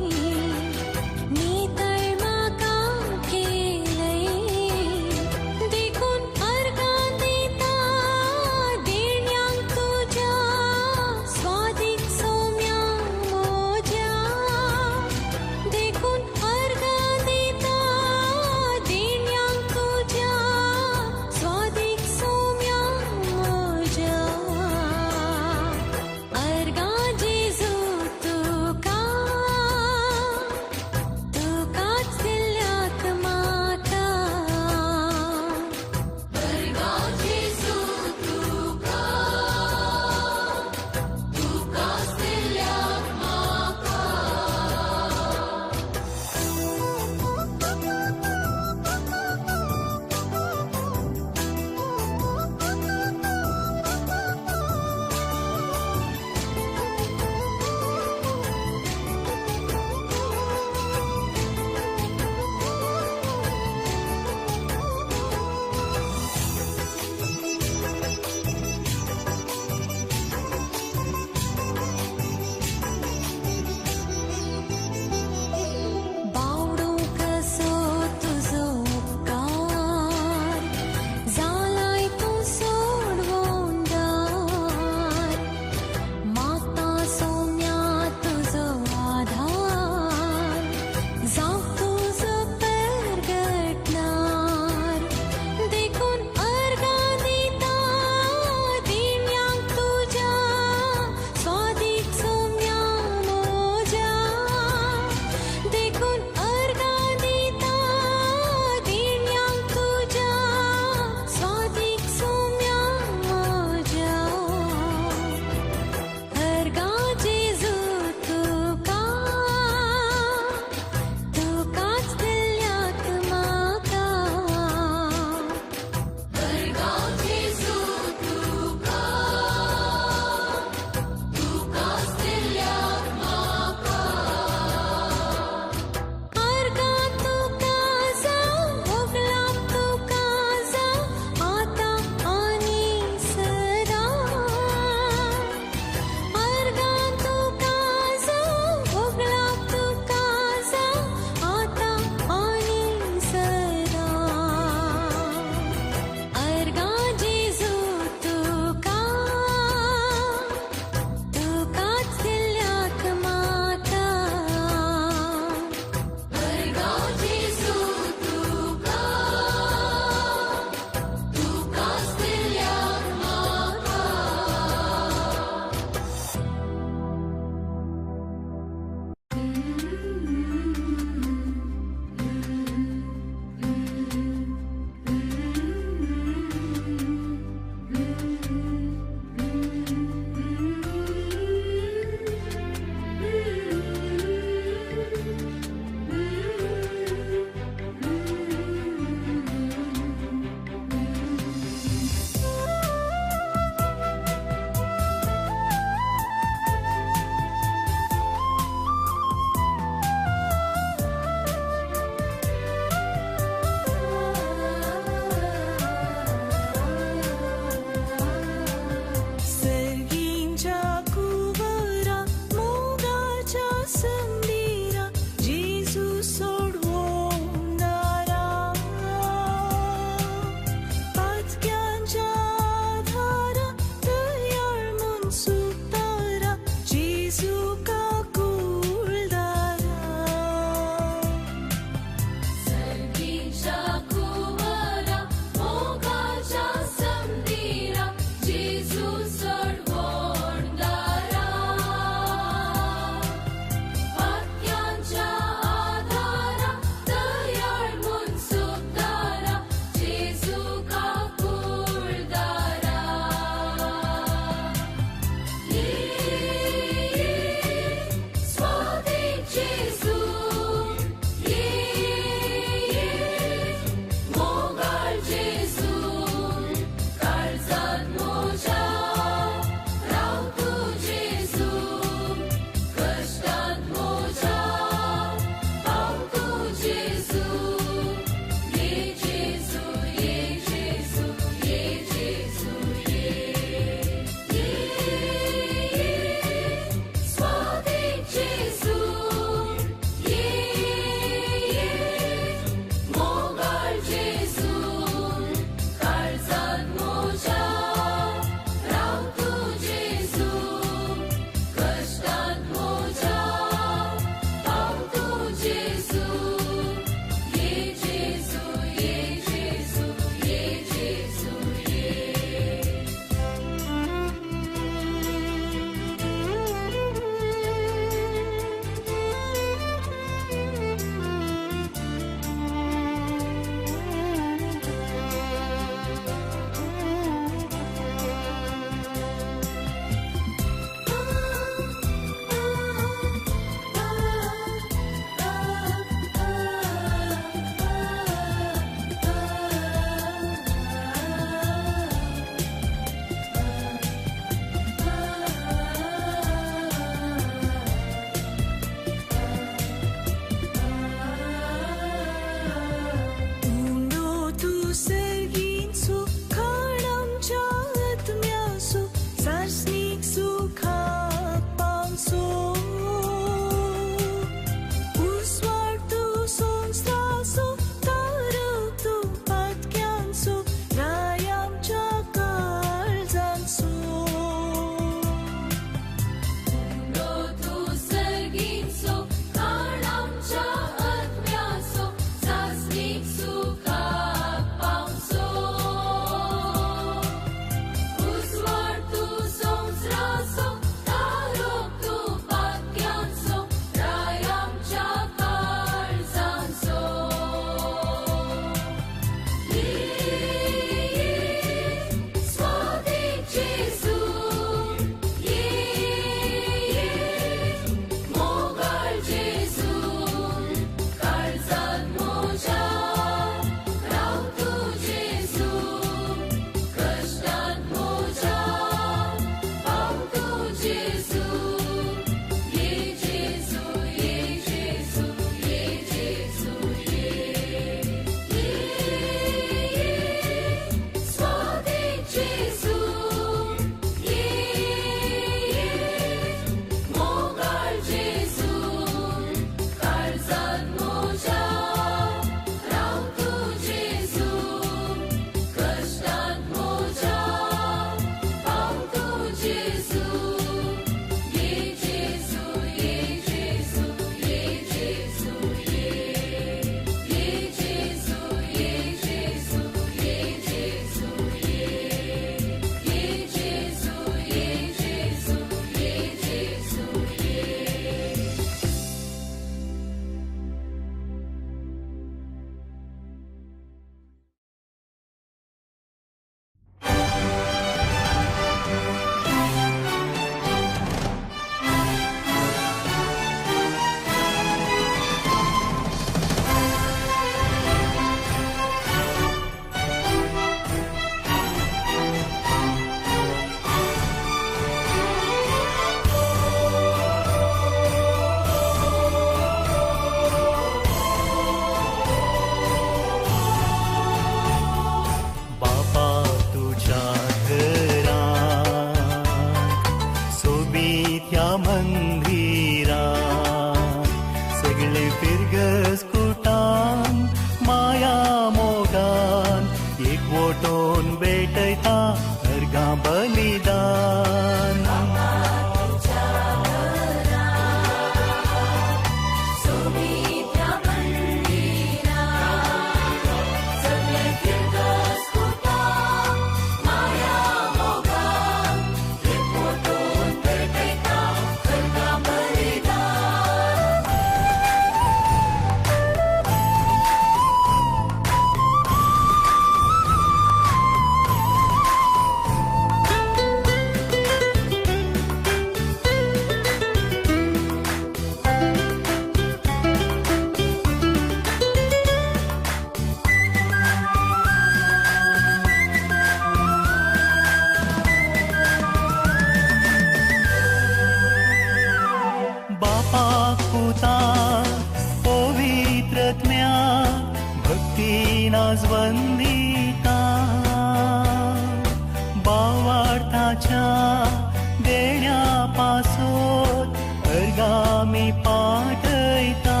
मोगाच्या देण्यापासून अर्गामी पाठयता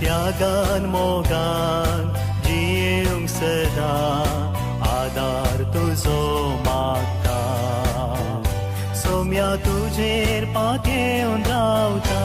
त्यागान मोगान जियेवंक सदा आदार तुजो मागता सोम्या तुजेर पातयेवन रावता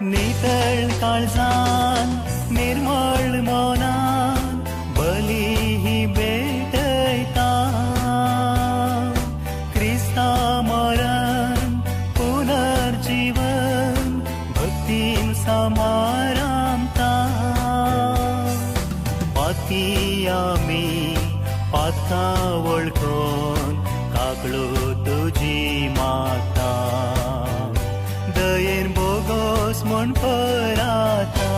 नितळ काळजान निर्मळ मोनान बली ही भेटयता क्रिस्ता मरण पुनर्जीवन भक्तीन समारामता पाती आमी पातका वळखून काकळो तुजी माता दयेन बोगोस म्हण पराता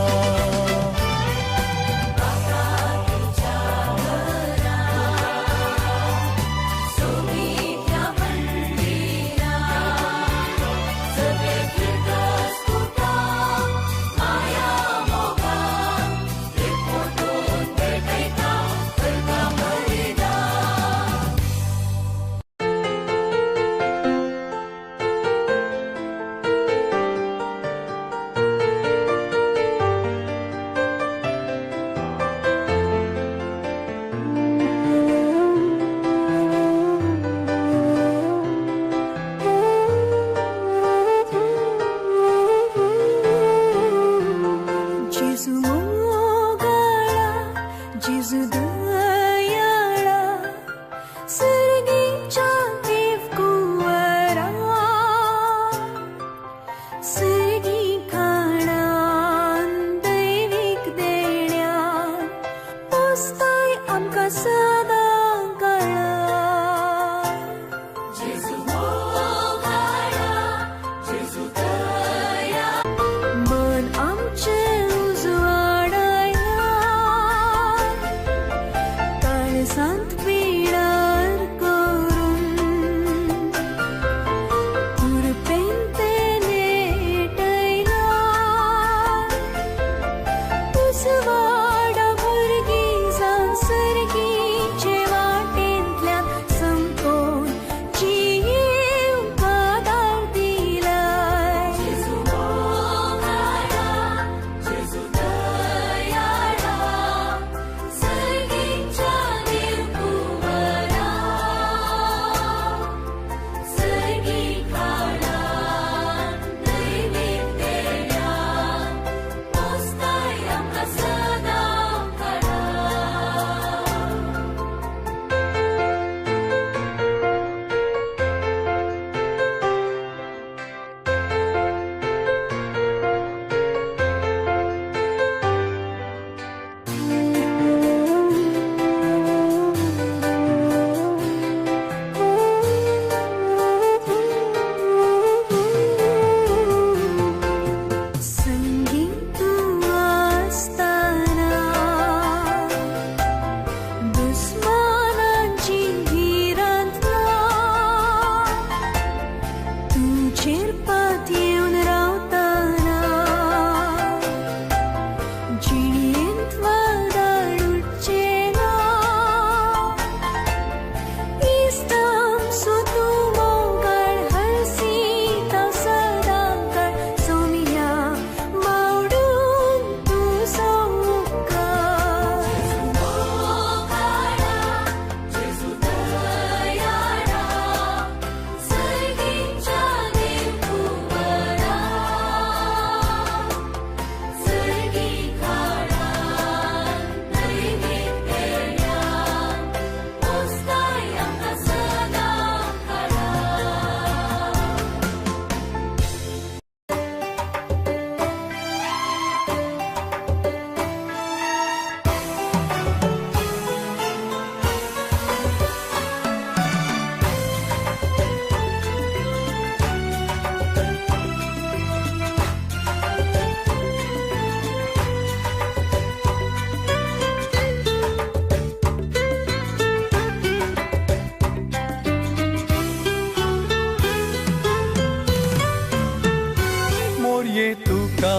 ये तुका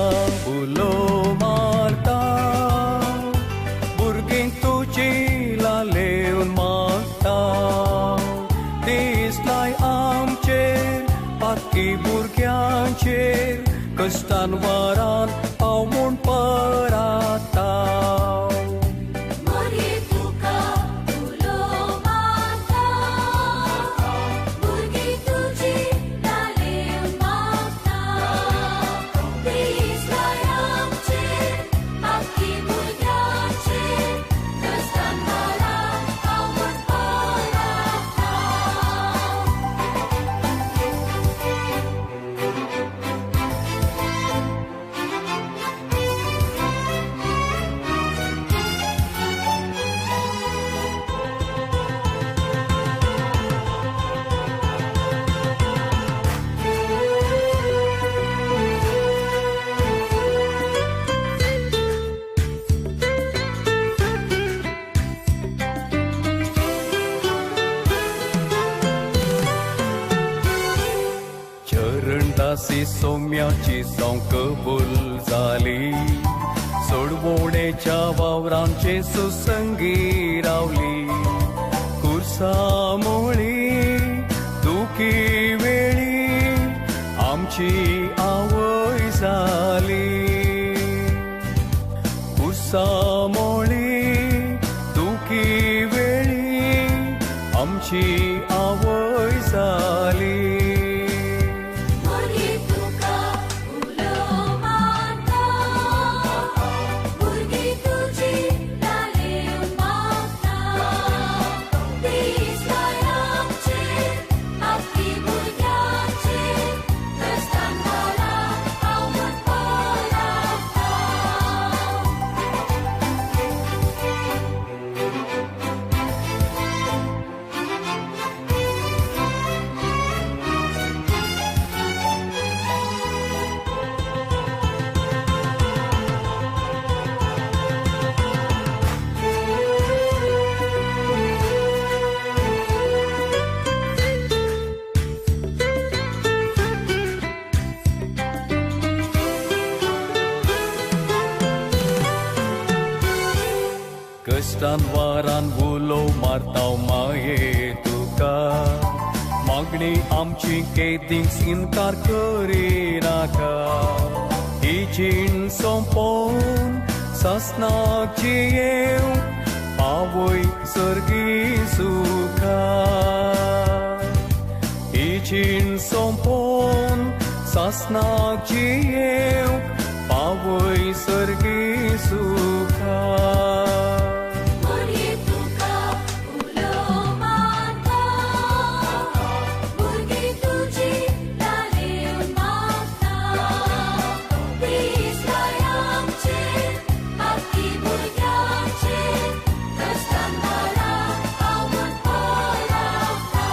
उलो मारता भुरगीं तुजी लालेवन मागता दिसलाय आमचेर बाकी भुरग्यांचेर कश्टान वारान हांव म्हूण पराता मोरये तुका उलो मारता भुरगीं तुजी लालेवन मागता दिसलाय आमचेर बाकी भुरग्यांचेर कश्टान वारान हांव म्हूण पराता चरणदासी सौम्याची जावं कबूल जाली सोडवोडेच्या वावरांचे सुसंगी रावली कुर्सा मोळी दुखी वेळी आमची आवय जाली कुर्सा मोळी दुखी वेळी आमची आवय जाली मोरये तुका उलो मारता भुरगीं तुजी लालेवन मागता दिसलाय आमचेर बाकी भुरग्यांचेर कश्टान वारान हांव म्हूण पराता कश्टान वारान उलो मारताव माये तुका मागणी आमची केदींच इन्कार करिनाका ही जीण सोंपोवन सासणाची येव आवय सर्गी सुखा ही जीण सोंपोवन सासणाची येव आवय सर्गी सुखा मोरये तुका उलो मारता भुरगीं तुजी लालेवन मागता दिसलाय आमचेर बाकी भुरग्यांचेर कश्टान वारान हांव म्हूण पराता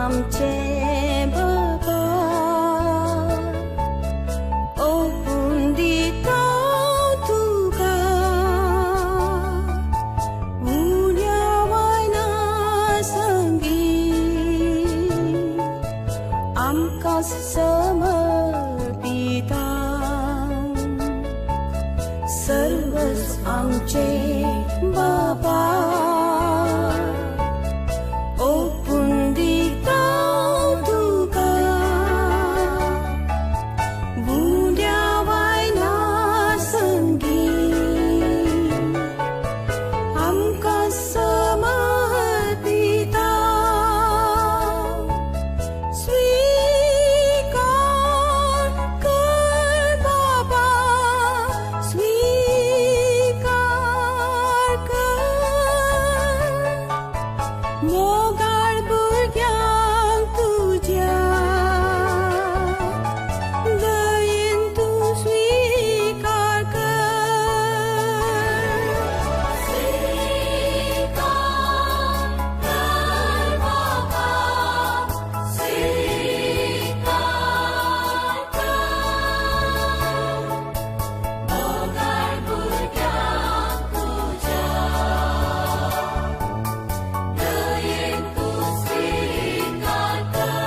आमचे बाबा ओपून दिता तुका उण्या वायना संगी आमकां समर्पिता सर्वस्व आमचे बाबा ओपून दिता तुका बुड्या वायना संगी आमकां समर्पिता स्वीकार कर बाबा स्वीकार कर मोगाळ भुरग्यांक तुज्या दयेन तूं स्वीकार कर स्वीकार कर बाबा स्वीकार कर मोगाळ भुरग्यांक तुज्या दयेन तूं स्वीकार कर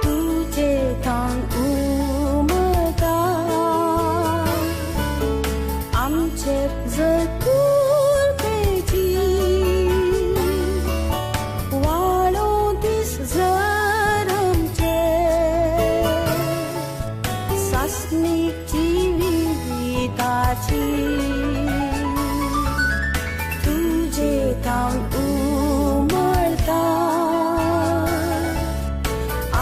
तुजे थान उमळटा आमचेर जर कुर्बेची वाडो दीस जर आमचे सासणीक जिविताची तुजे थान उमळटा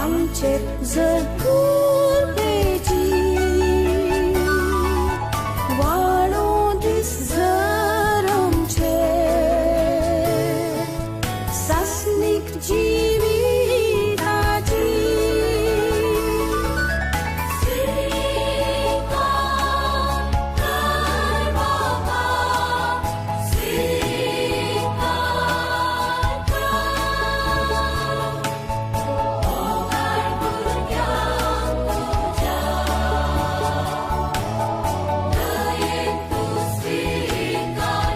आमचेर जर कुर्बेची वाडो दीस जर आमचे सासणीक जिविताची स्वीकार कर बाबा स्वीकार कर मोगाळ भुरग्यांक तुज्या दयेन तूं स्वीकार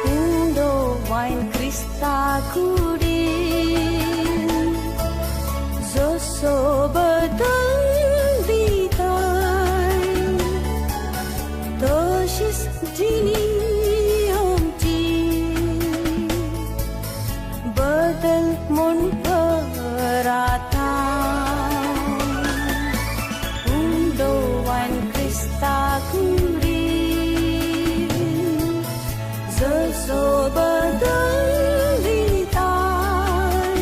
Undo wine Krista kudin Zoso bedang ditai Toshis jini amti Bedal mon perata Undo wine Krista kudin Zoso bedang ditai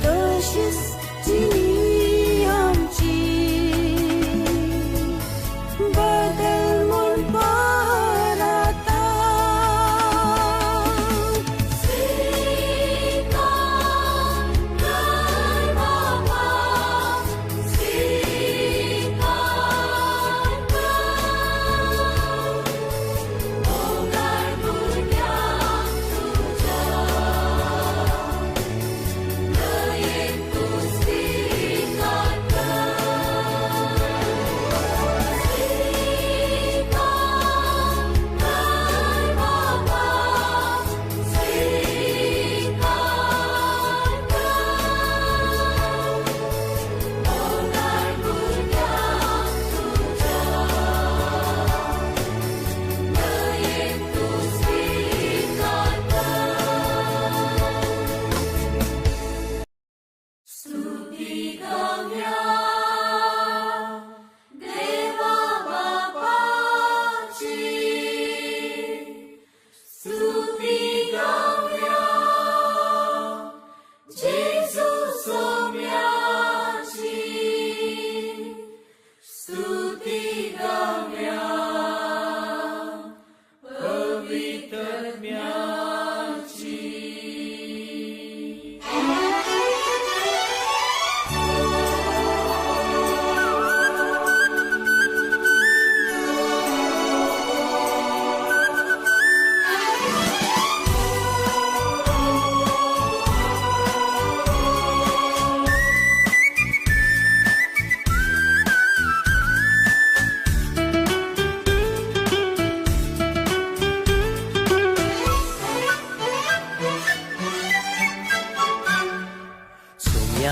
Toshis jini amti Bedal mon perata स्वीकार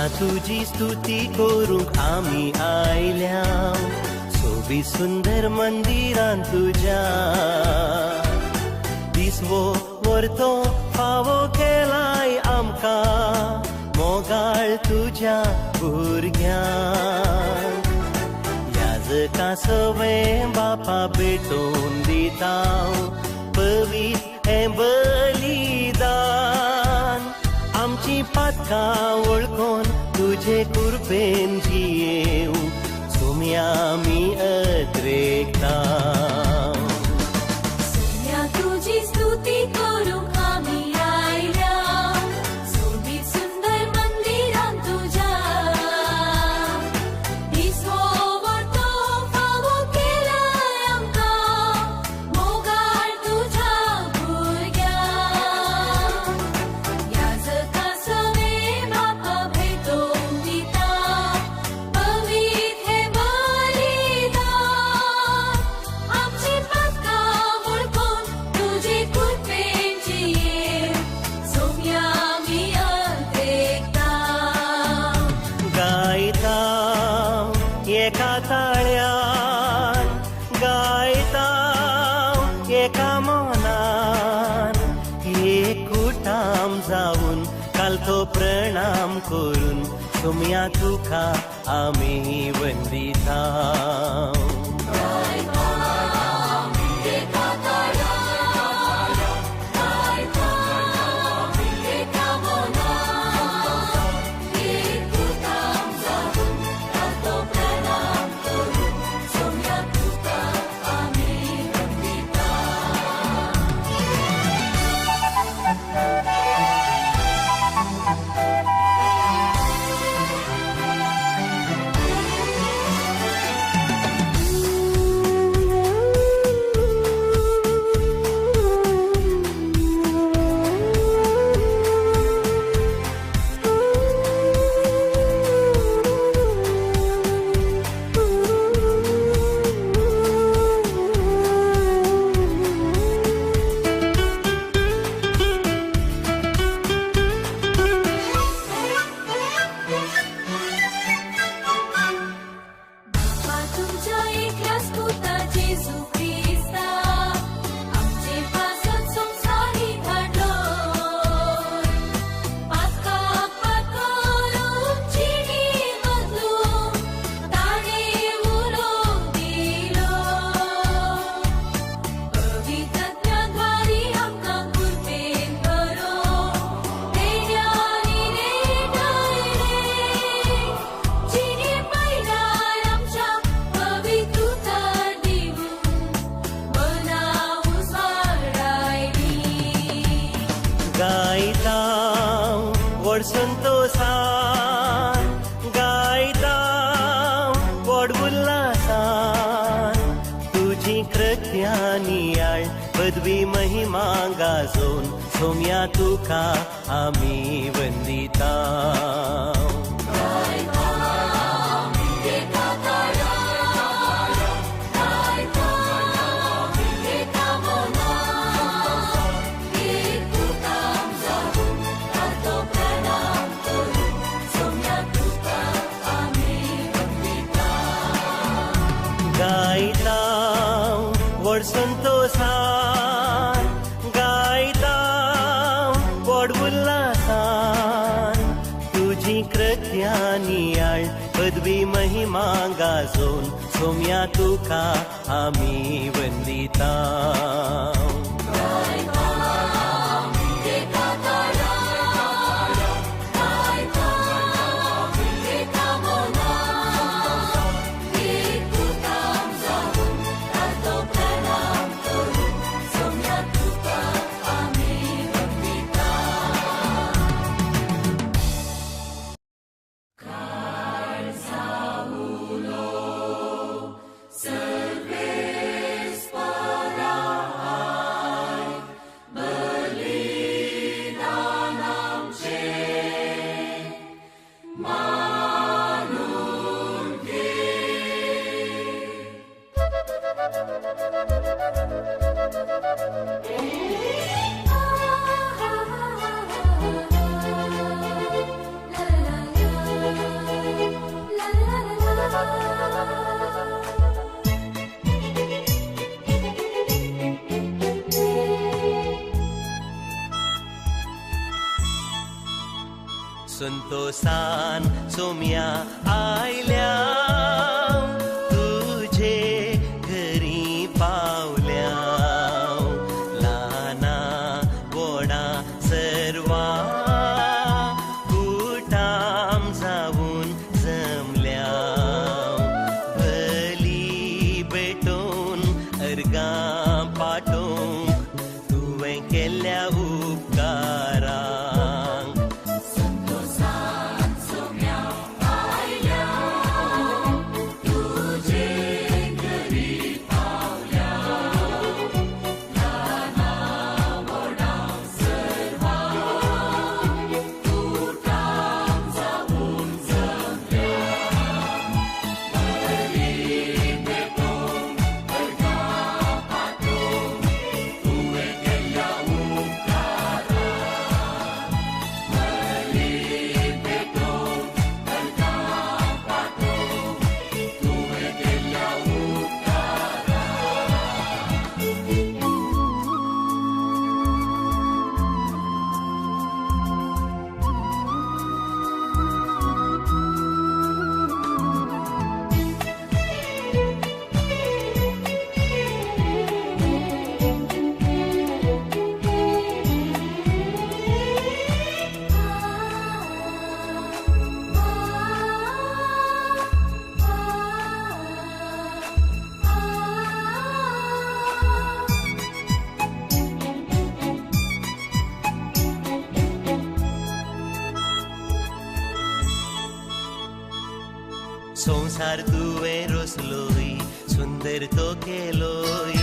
सोम्या तुझी स्तुती करूंक आमी आयल्या सोबी सुंदर मंदिरान तुझ्या दिसवो वर्तो फावो केलाय आमकां मोगाळ तुझ्या भुरग्यांक याजका सवें बापा भेटोवन दिता पवित्र हें बलिदान आमची पातकां वळखोन तुझे कृपेन जियेव सोम्या आमी अद्रेकता सोम्या तुझी स्तुती करूंक आमी आयल्या सोबीत सुंदर मंदिरान तुझ्या दिसवो वर्तो फावो केलाय आमकां मोगाळ तुझ्या भुरग्यांक याजका सवें बापा भेटोवन दिता पवित्र हें बलिदान आमची पातकां वळखोन तुजे कृपेन जियेव सोम्या आमी अद्रेकता गायता एका ताळ्यान गायता एका मनान एकूटाम जावन कालतो प्रणाम करून सोम्या तुका आमी वंदिता बापा तुमच्या एकल्याच पुता जेजू क्रिस्ता आमचे पासत संवसारी धाडलोय पातकां करून जिणी बदलून ताणे उलोवंक दिलो पवित्रत्वाद्वारी आमकां कृपेन भरो तेण्यानी रेटयले जिणे पैडार आमच्या पवित्रता दिवून मनां उसवाडायली गायता व्हड संतोषान गायता व्हड उल्हासान तुझी कृत्यां आळ पदवी महिमा गाजोवन सोम्या तुका आमी वंदिता गायता व्हड संतोषान गायता व्हड उल्हासान तुझी कृत्यां आळ पदवी महिमा गाजोवन सोम्या तुका आमी वंदिता Serves para संतोषान सोम्या आयल्या तुझे घरी पावल्या लाना गोडा सर्वा कुटाम जाऊन जमल्या भली भेटून अर्गा पाठोवंक तुवें केल्ल्या उपकारांक संसार तुवें रोसलोय सुंदर तो केलोय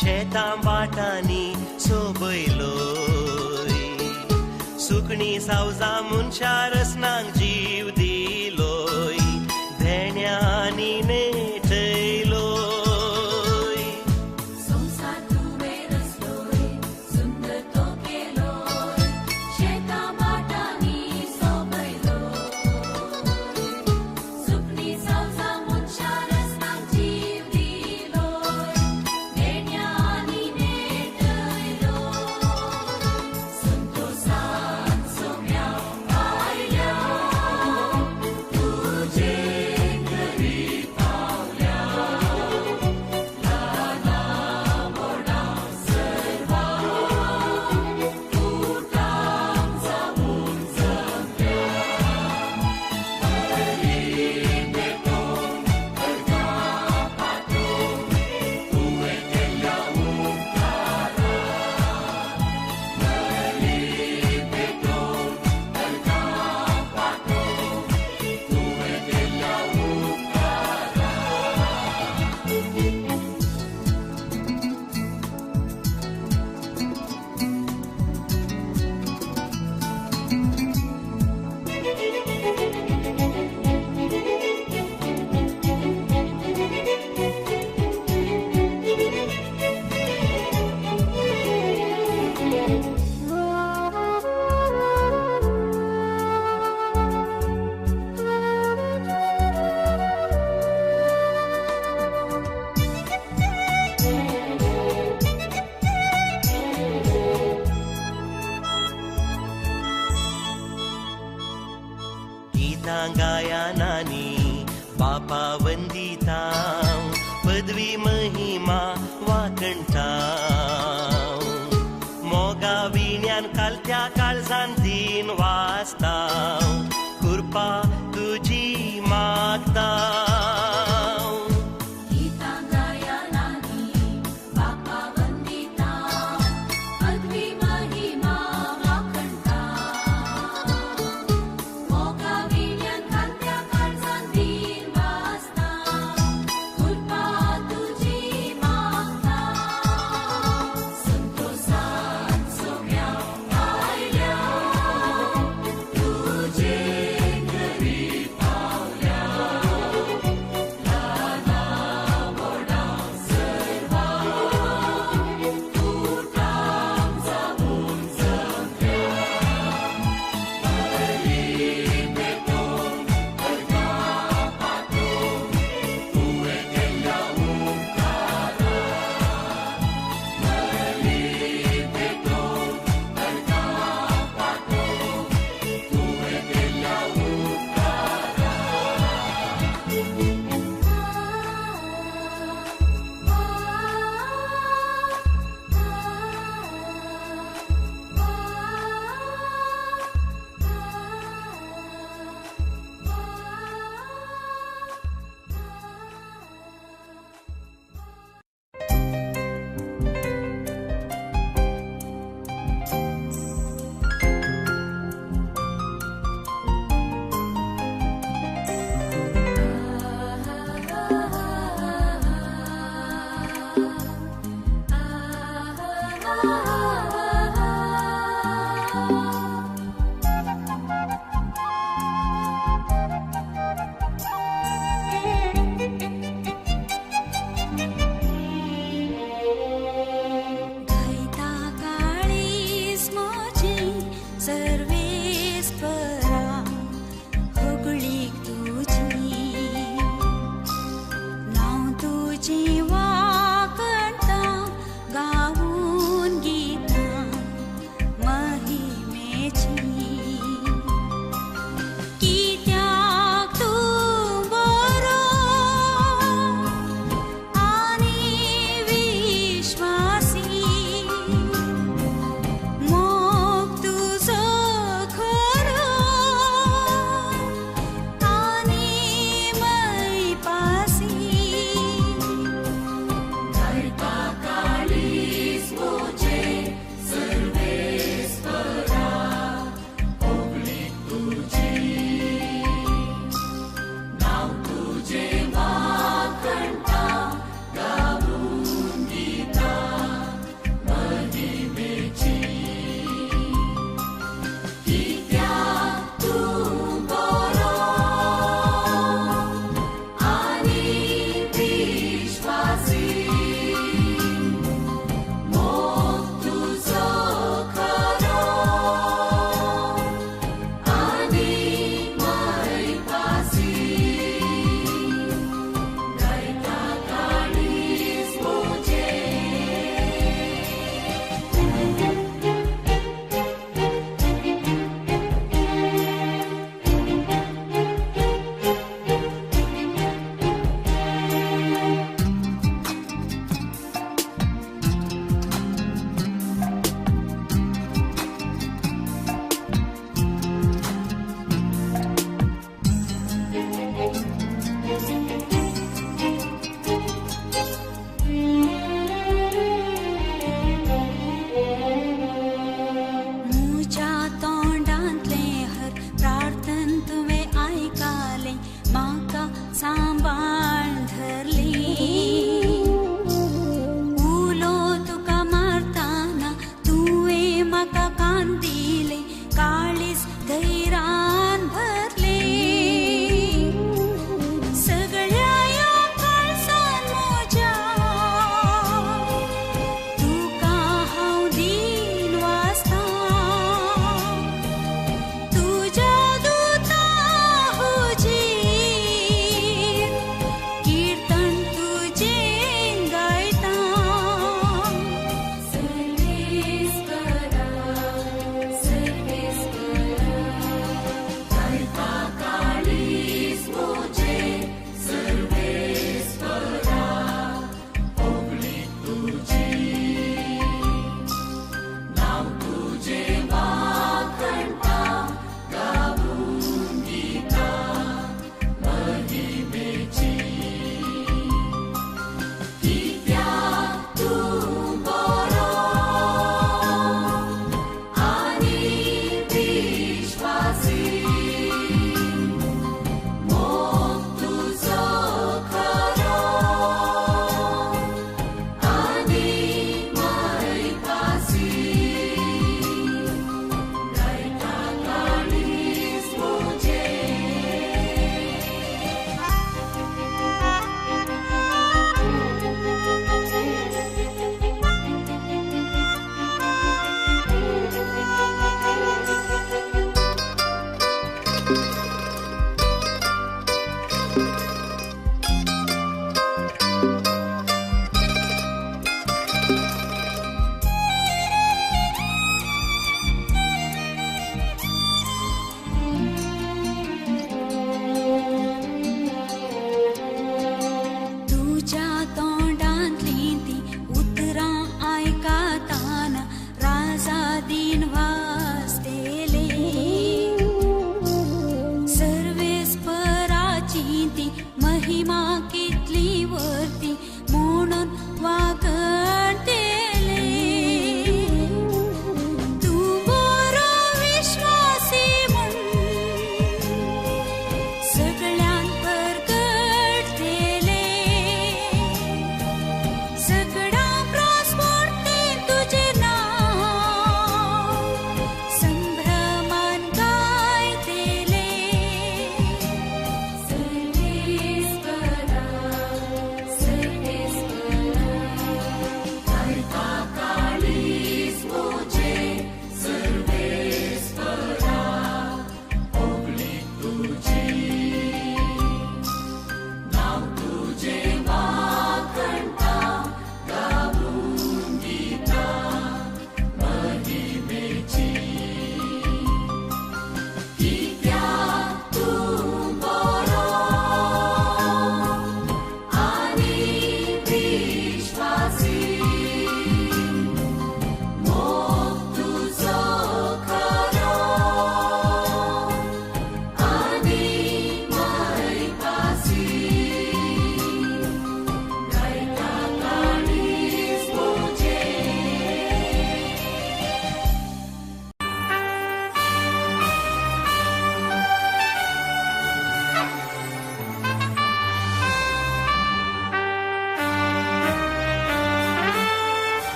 शेतां बाटांनी सोबयलोय सुकणी सावजां मनशां रसनांक जीव दिलोय धेण्यांनी नेटयलोय संसार तुवें रचलोय सुंदर तो केलोय शेतां बाटांनी सोबयलोय सुकणी सावजां मनशां रसनांक जीव दिलोय धेण्यांनी नेटयलोय संतोषान सोम्या आयल्या तुझे घरी पावल्या लाना गोडा सर्वा कुटाम जाऊन जमल्या भली भेटून अर्गा पाठोवंक तुवें केल्ल्या उपकारांक भली भेटून अर्गा पाठोवंक तुवें केल्ल्या उपकारांक गीतां गायनानी बापा वंदितां पदवी महिमा वाकणटां मोगा विण्यान कालत्या काळजान दिन वाचतां कृपा तुजी मागतां गीतां गायनानी बापा वंदितां पदवी महिमा वाकणटां मोगा विण्यान कालत्या काळजान दिन वाचतां कृपा तुजी मागतां संतोषान सोम्या आयल्या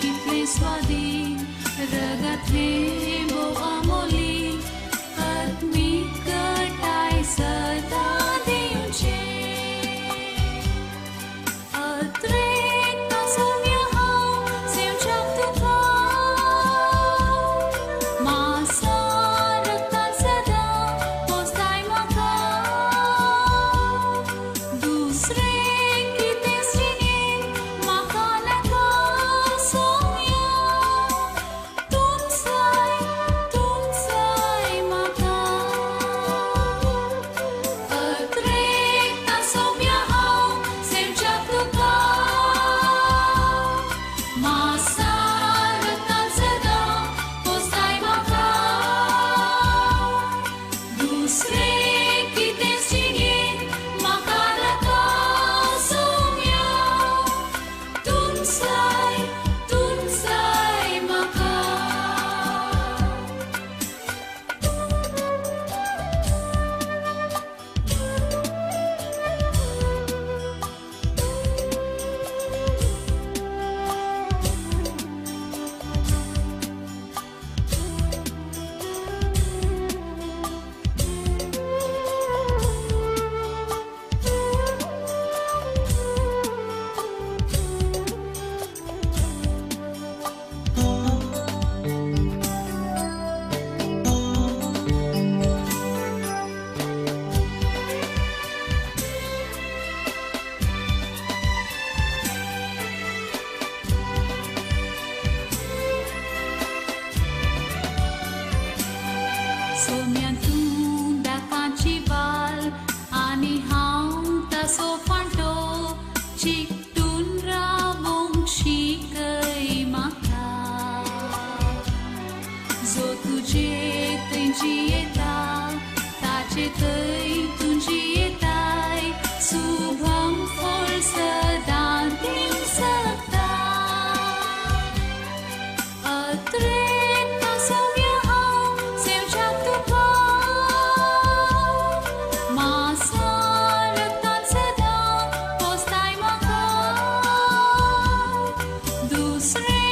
कितले स्वादी रगतले बोआ मोली आत्मिक कटाई सदा देऊचे अत्रेक सौम्य हांव सेवच्याक तुका मासा रक्तान सदा पोसताय म्हाका दुसरे कितें स्त्रीणेन म्हाका नाका सौम्य तुमचाय म्हाका अत्रेक सौम्य हांव सेवच्याक तुका मासा रक्तान सदा पोसताय म्हाका दुसरे कितें स्त्रीणेन म्हाका नाका सौम्य तुमचाय म्हाका सोम्यान तूं दाकांची वाल आनी हांव तासो फांटो चिकटून रावोंक शिकय म्हाका जो तुजे थंय जियेता ताचे थंय तूं जियेताय शुभम फळ सदां दिवंक शकता अत्रेक सौम्य हांव सेवच्याक तुका मासा रक्तान सदा पोसताय म्हाका दुसरे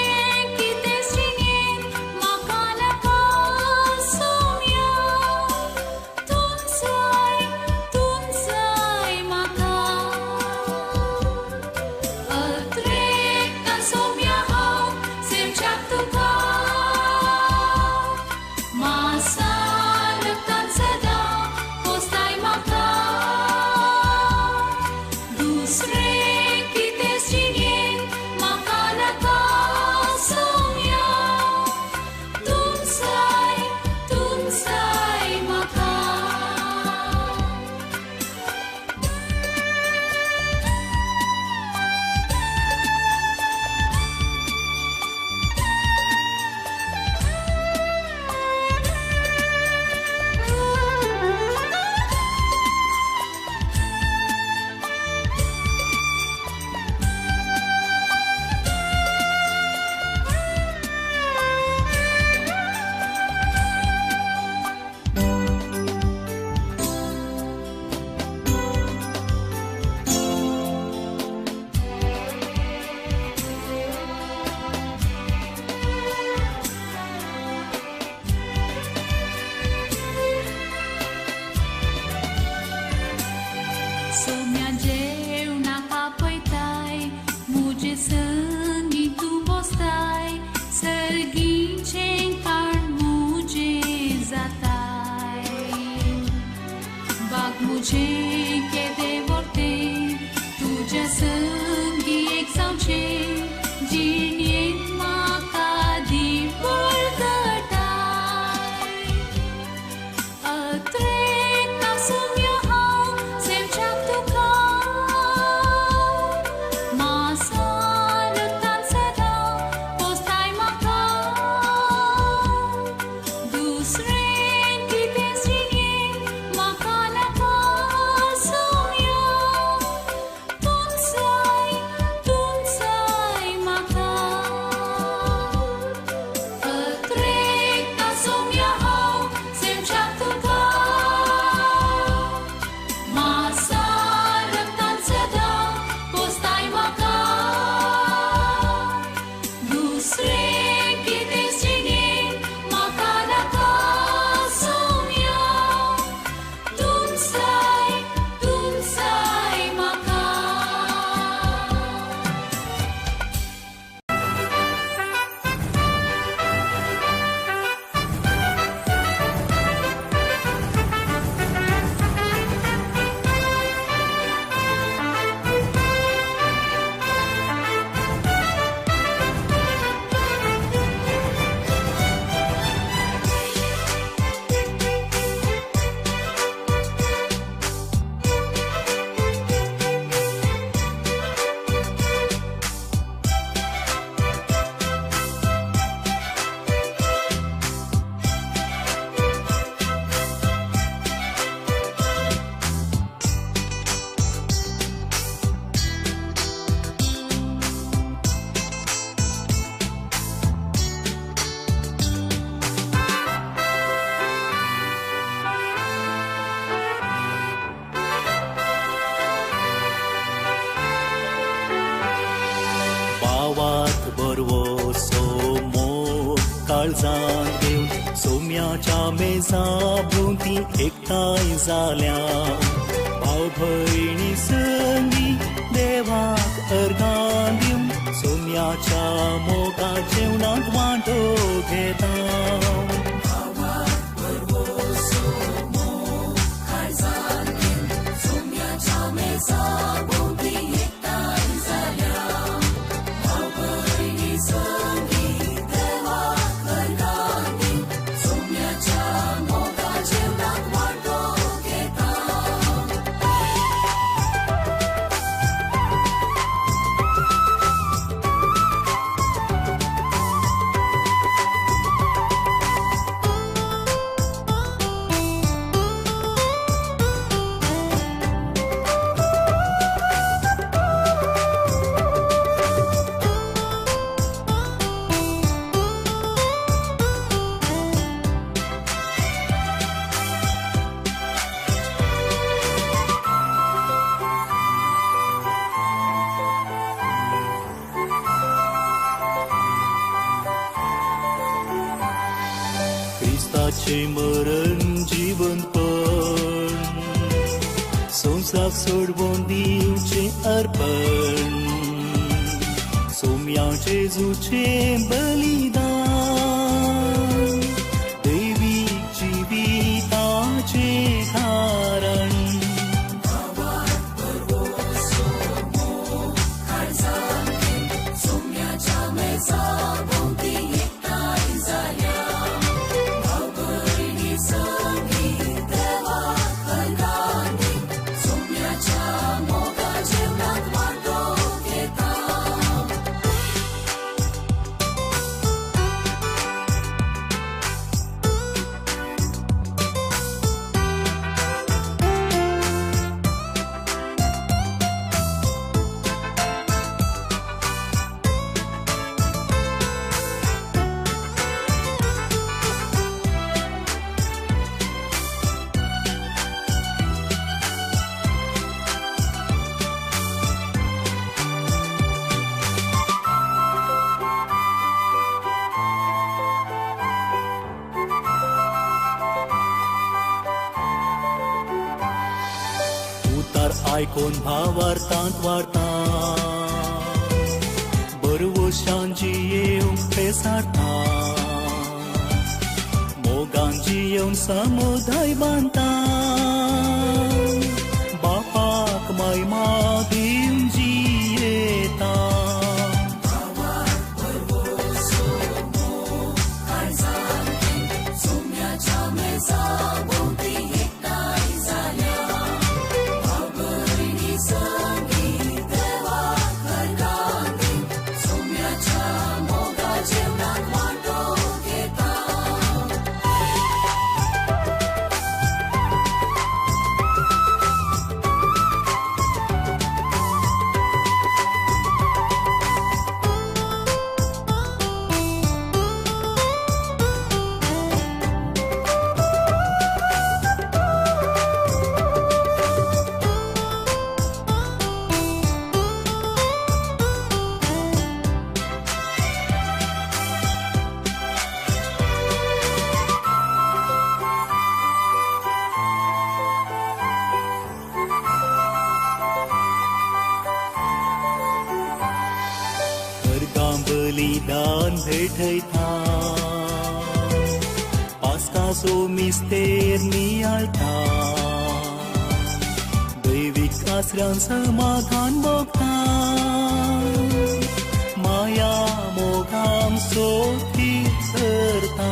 कितें स्त्रीणेन म्हाका नाका सौम्य तुमचाय सोमो काळजान घेवन सोम्याच्या मेजा भोवती एकठांय जाल्या भाव भयणी संगी देवाक अर्घां दिवन सोम्याच्या मोगा जेवणाक वांटो घेता ख्रिस्ताचे मरण जीवनपण संसाक सोडवून दिवचे अर्पण सोम्या जेजूचे बलिदान दैवीक जिविताचे कारण आयकोन भावार्थांत वार्ता बरवशांची येवन पेसाडटा मोगांची येवन समुदाय बांदता बापाक महिमा दिवन जियेता बलिदान भेटयता पास्काचो मिस्तेर नियाळटा दैवीक आसऱ्यान समाधान भोगता माया मोगाम सोती करता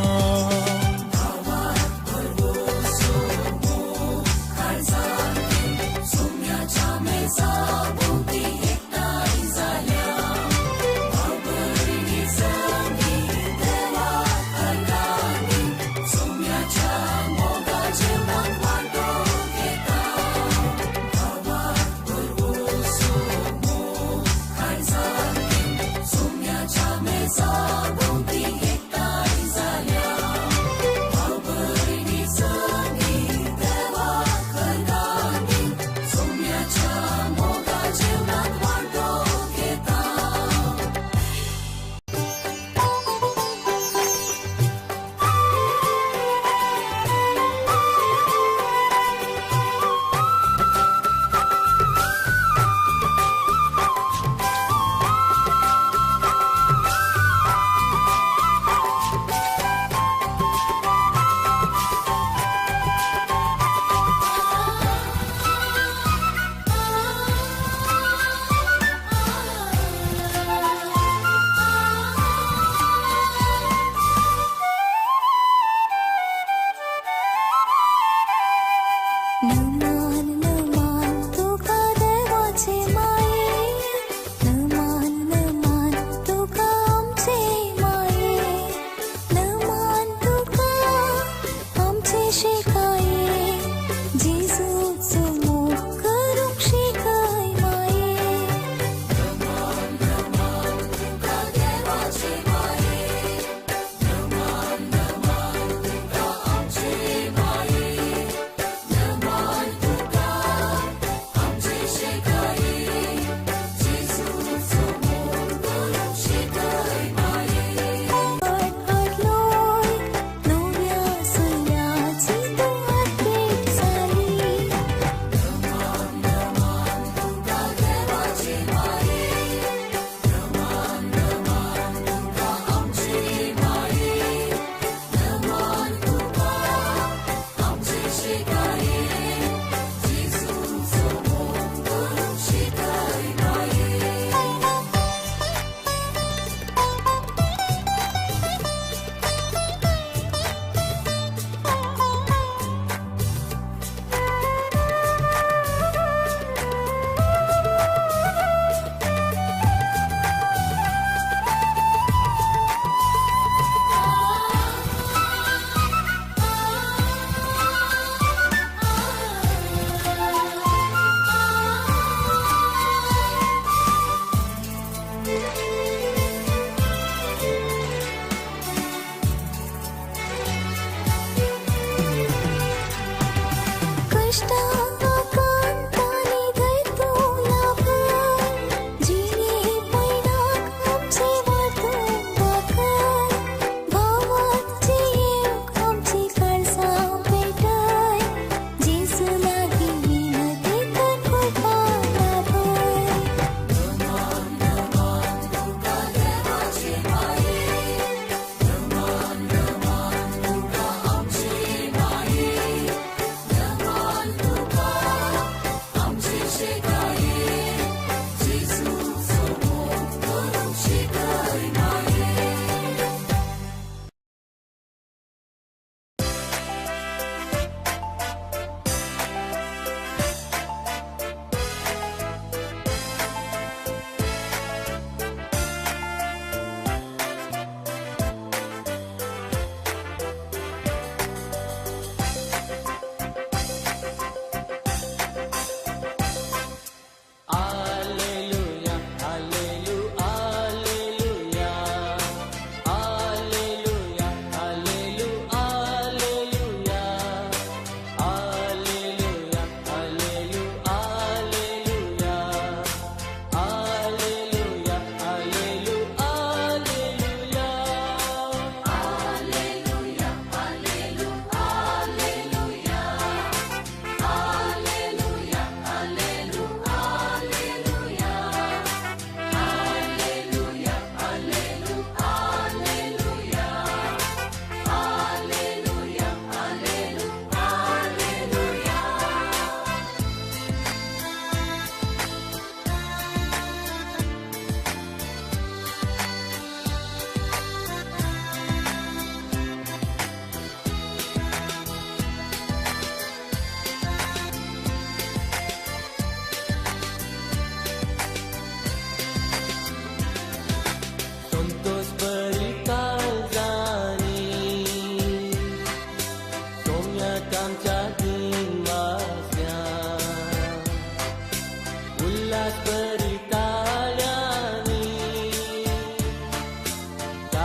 Sabon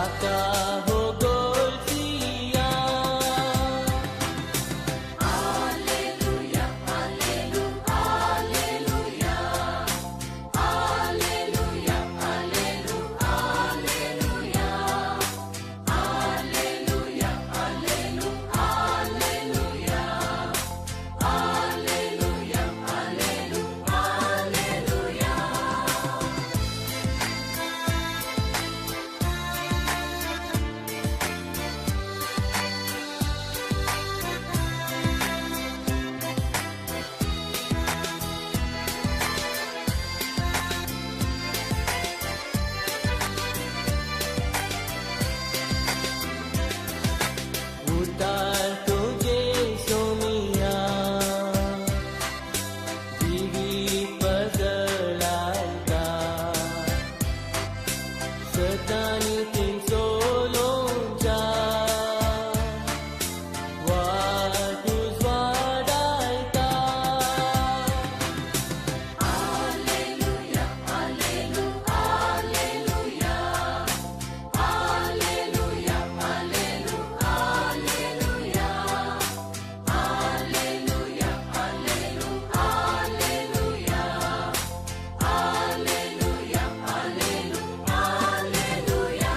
Raka ho goltia. Alleluia, alleluia, alleluia. Alleluia, alleluia, alleluia. Alleluia, alleluia, alleluia. Alleluia, alleluia, alleluia. Utar tujhe somia, diri padalalta, setani tin solonja, waktu swadaita. Alleluia, alleluia, alleluia. Alleluia, alleluia, alleluia. Alleluia, alleluia, alleluia. Alleluia, alleluia, alleluia.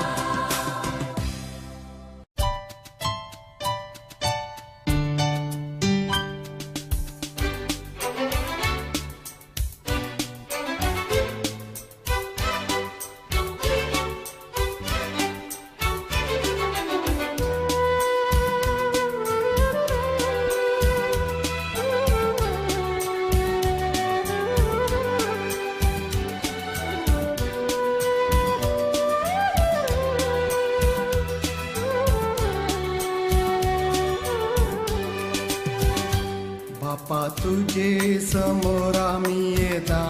बापा तुझे समोर आम्ही येता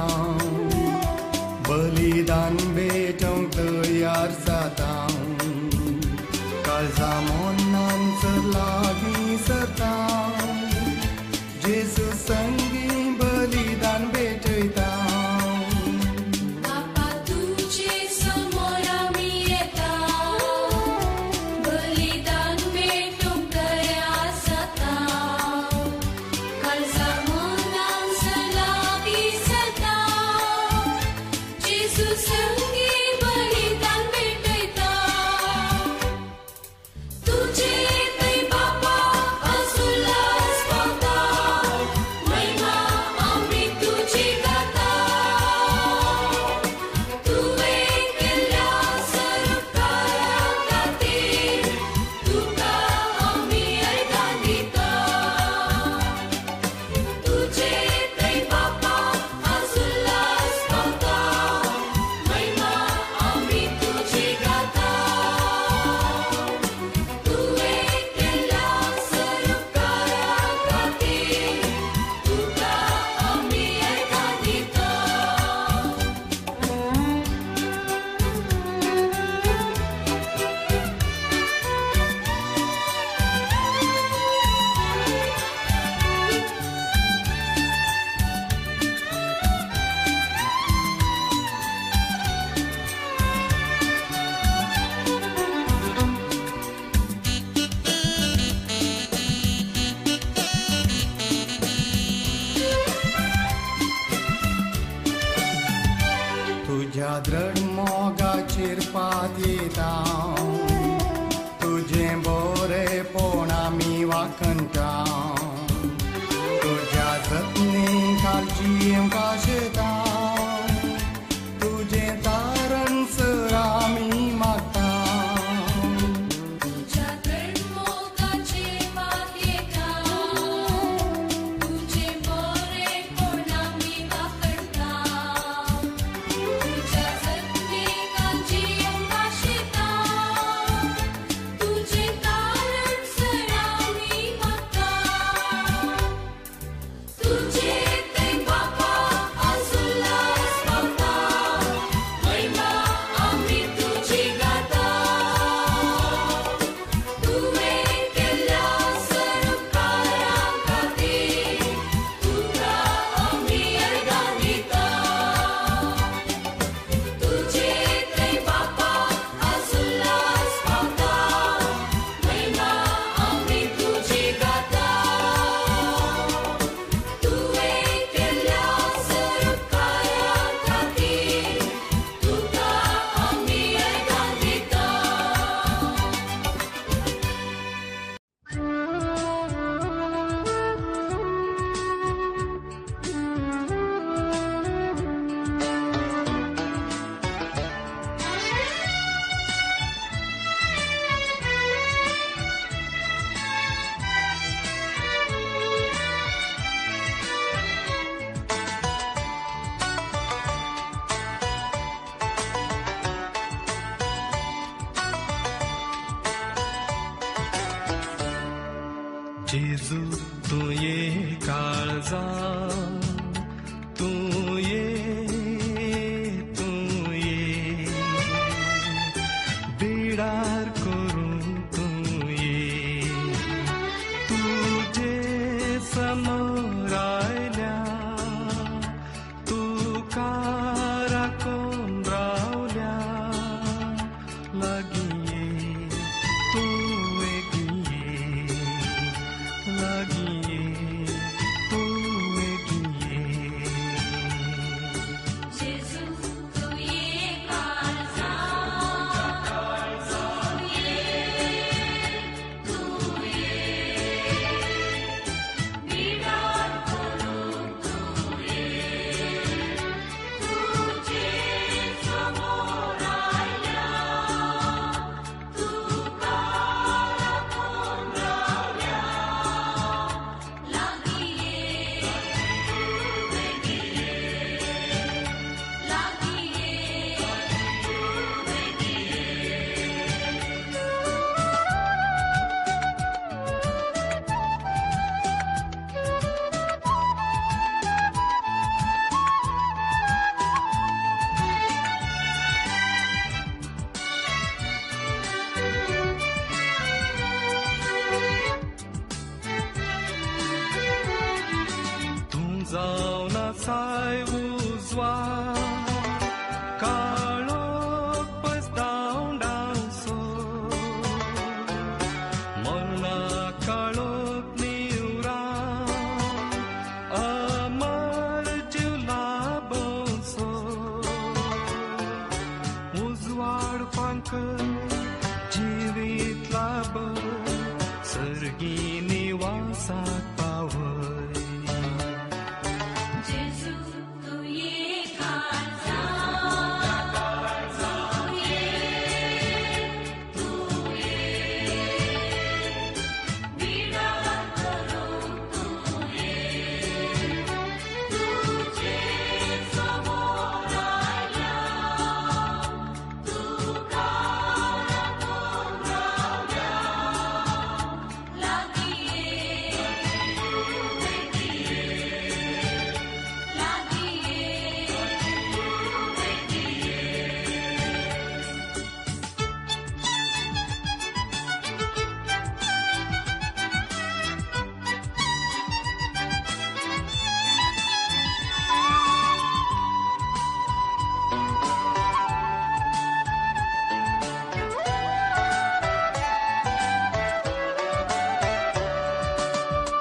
बलिदान भेटूंक तयार जाता काळजा मोन्नांचं लागीं सरता जेजू संगी बलिदान भेटयता बापा तुझे समोर आम्ही येता बलिदान भेटूंक तयार जाता काळजा मोन्नांचं लागीं सरता जेजू संगी बलिदान भेटयता तुझे थंय बापा उल्हास पावता जेजू तू ये काळजा तू ये बिडार करून तू ये तुझे समोर आयल्या तू राखून रावल्या लागी ये तू वेगळी ये लागी ये तू वेगळी ये जेजू तू ये काळजा बिडार करून तू ये तुझे समोर आयल्या तू राखून रावल्या लागी ये तू वेगळी ये लागी ये तू तू जावन साय उजवा काळोख पसदावडावसो मरणा काळोख निवरा अमर जीव लाभसो उजवाड पंख जिवीत लाभ सर्गी निवासात पावय जेजू तू ये काळजा तू ये बिडार करून तू ये तुझे समोर आयल्या तू राखून रावल्या लागी ये तू वेगळी ये लागी ये तू वेगळी ये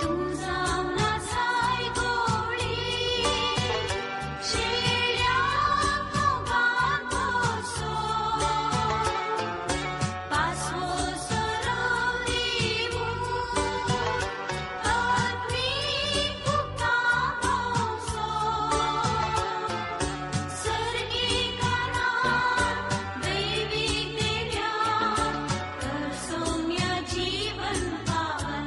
तू जावना साय गोळी शेळ्या मोगान बसो पासो सरवली अग्नी फुका बसो सर्गी कानात दैविक देव्या कर सौम्य जीवन पावन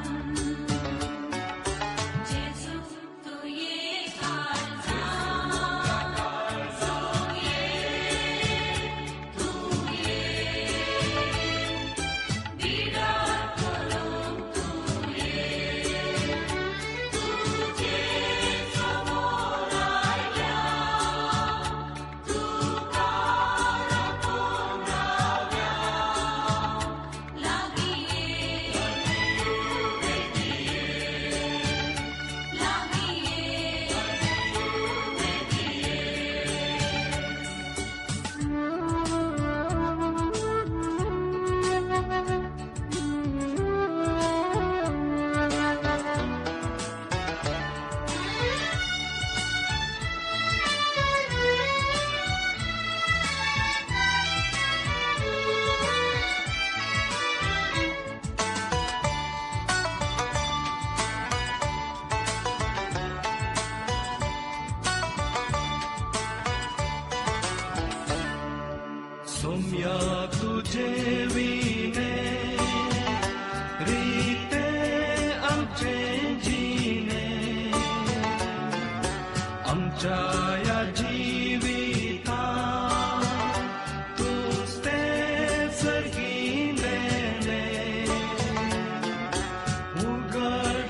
जेजू तू ये काळजा तू ये बिडार करून तू ये तुझे समोर आयल्या तू राखून रावल्या लागी ये तू वेगळी ये लागी ये तू वेगळी सौम्या तुझे विने रीते आमचे जीने आमच्या या जीविता तूच ते सर्गी देणे उघड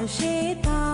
आशेता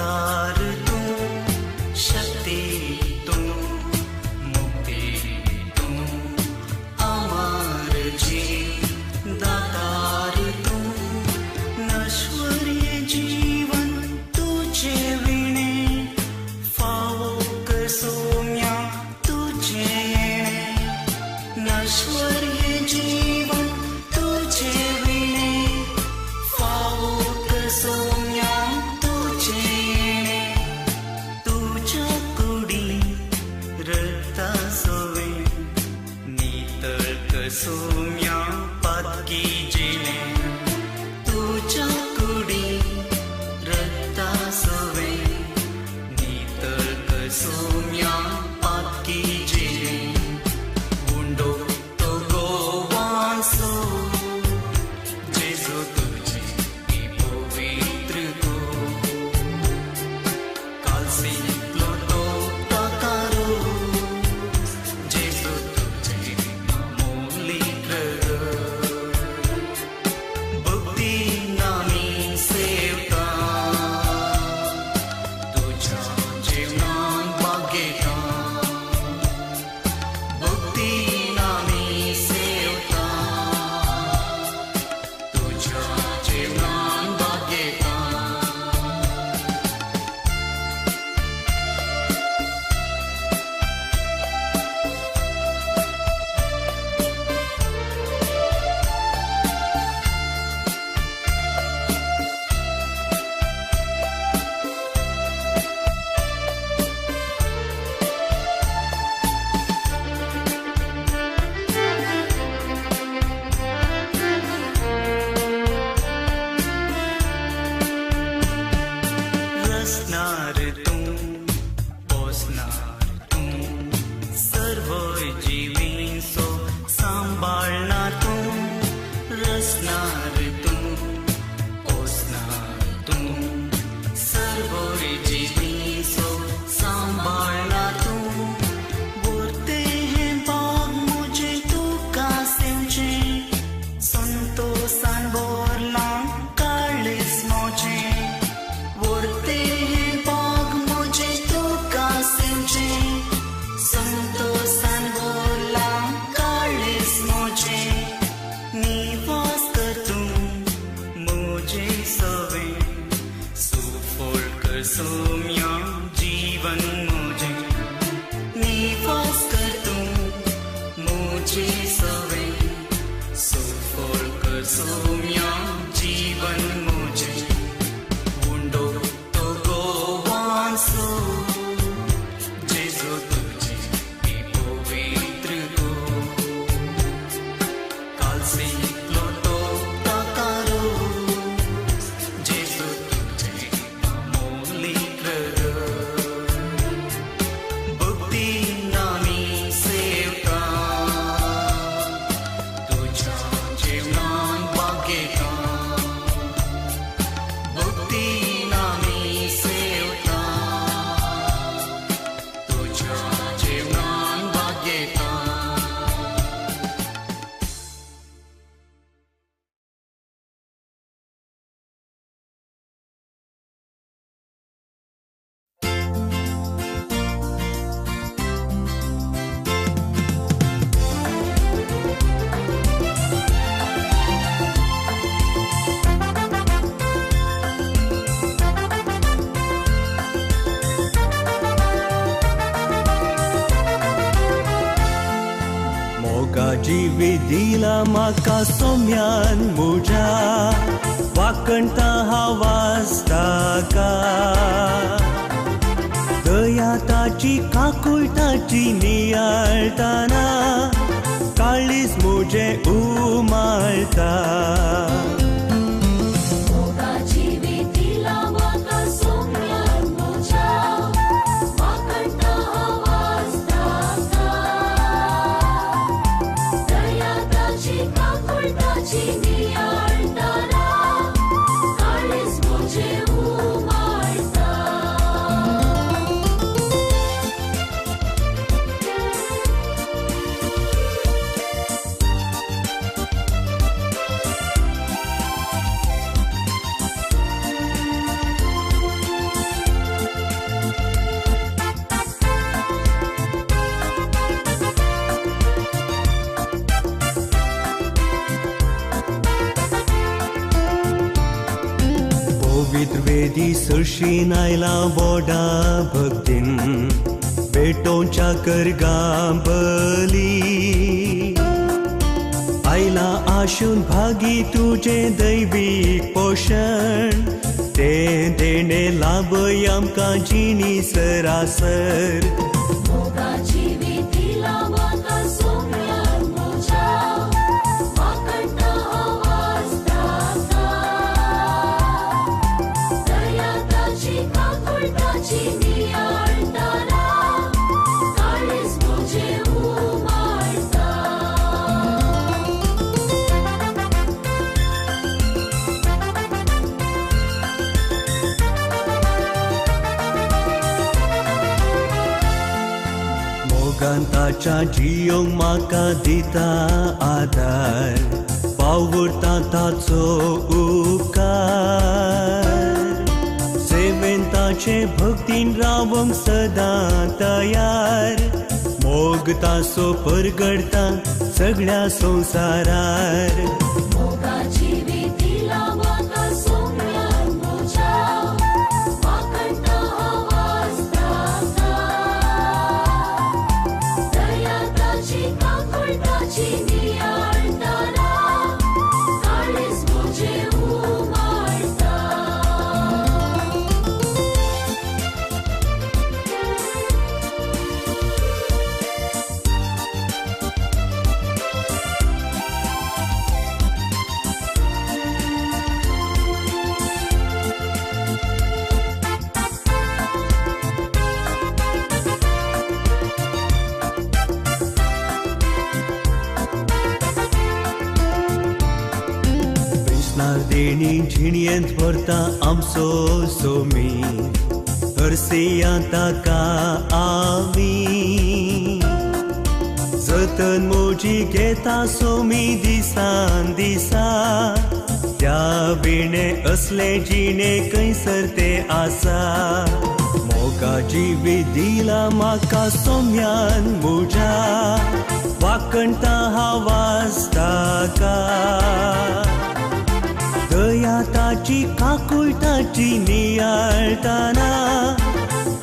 आधार तू, शक्ति तू, मुक्ति तू, अमर दातार तू, नश्वरीय जीवन तुझे विणे, फावो कसोम्या तुझे येणे, नश्वरीय जीवन तुझे विणे, फावो कसोम्या तुझे येणे, तुझ्या कुडी रक्ता सोवे, नितळ कसोम्या पातकी जिणे, तुझ्या कुडी रक्ता सोवे, नितळ कसोम्या पातकी जिणे, उंडो तो गोवांसो, जेजू तुझे ही पवित्र गो, कालसी प्लोटो ताकारो, जेजू तुझे अमोलिक भक्ती नामी सेवता, तुझ्या जीवनान भाग्यता, भक्ती नामी सेवता, तुझ्या जीवनान भाग्यता. रचणार तू, पोसणार तू, सर्व जीवींचो सांभाळणार तू, रचणार तू, पोसणार तू, सर्व जीवींचो सांभाळणार तू, बोरते हे बाग मुझे तुका सेवचे, संतोषान बोरला काळीस मोचे, बोरते हे बाग मुझे तुका सेवचे, संतोषान बोरला काळीस मोचे, निवास कर तू मुझे सवे, सुफल कर सोम्या जीवन मुझे, निवास कर तू मुझे सवे, सुफल कर सोम्या जीवन मुझे, उंडो तो गोवांसो, जेजू तुझे ही पवित्र गो, कालसी प्लोटो ताकारो, जेजू तुझे अमोलिक भक्ती नामी सेवता, तुझ्या जीवनान भाग्यता, भक्ती नामी सेवता, तुझ्या जीवनान भाग्यता. मोगा जीवी दिला म्हाका सोम्यान मुझ्या, वाकणटा हावास ताका, दया ताची काकुळटाची नियाळटाना, काळीज मुझे उमाळता. मोगा जीवी दिला म्हाका सोम्यान मुझ्या, वाकणटा हावास ताका, दया ताची काकुळटाची नियाळटाना, काळीज मुझे उमाळता. पवित्र वेदी सरशीन आयला बोडा भक्तीन बेटोंच्या करगा बली आयला आशून भागी तुझे दैवीक पोषण ते देणे लाभ आमकां जिणी सरासर मोगाची विधीला म्हाका सोम्यान म्हज्या वाकणटा आवाज ताका दया ताची काकुळटाची नियाळटाना काळीज म्हजें उमाळटा मोगांताच्या जियोंक म्हाका दिता आदार पावुरता ताचो उपकार सेवेन ताचे भक्तीन रावंक सदां तयार मोग ताचो परगडता सगळ्या संवसारार मोगाची विधीला म्हाका सोम्यान म्हज्या वाकणटा आवाज ताका दया ताची काकुळटाची नियाळटाना काळीज म्हजें उमाळटा कृष्णार देणी झिणयेंत व्हरता आमचो सोमी हरसिया ताका आमी जतन मोजी घेता सोमी दिसान दिसा त्या विणे असले जिणे खंयसर ते आसा मोगाची विधीला म्हाका सोम्यान म्हज्या वाकणटा आवाज ताका दया ताची काकुळटाची नियाळटाना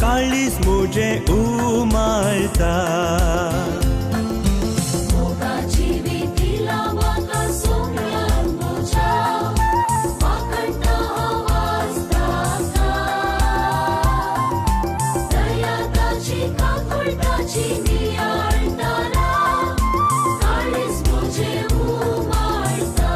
काळीज म्हजें उमाळटा मोगाची विधीला म्हाका सोम्यान म्हज्या वाकणटा आवाज ताका दया ताची काकुळटाची नियाळटाना काळीज म्हजें उमाळटा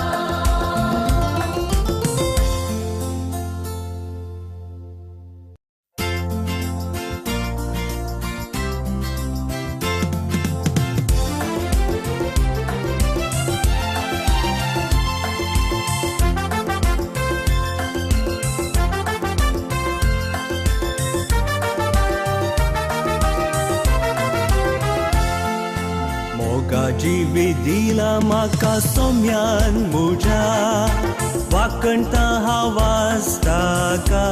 मोगाची विधीला म्हाका सोम्यान म्हज्या वाकणटा आवाज ताका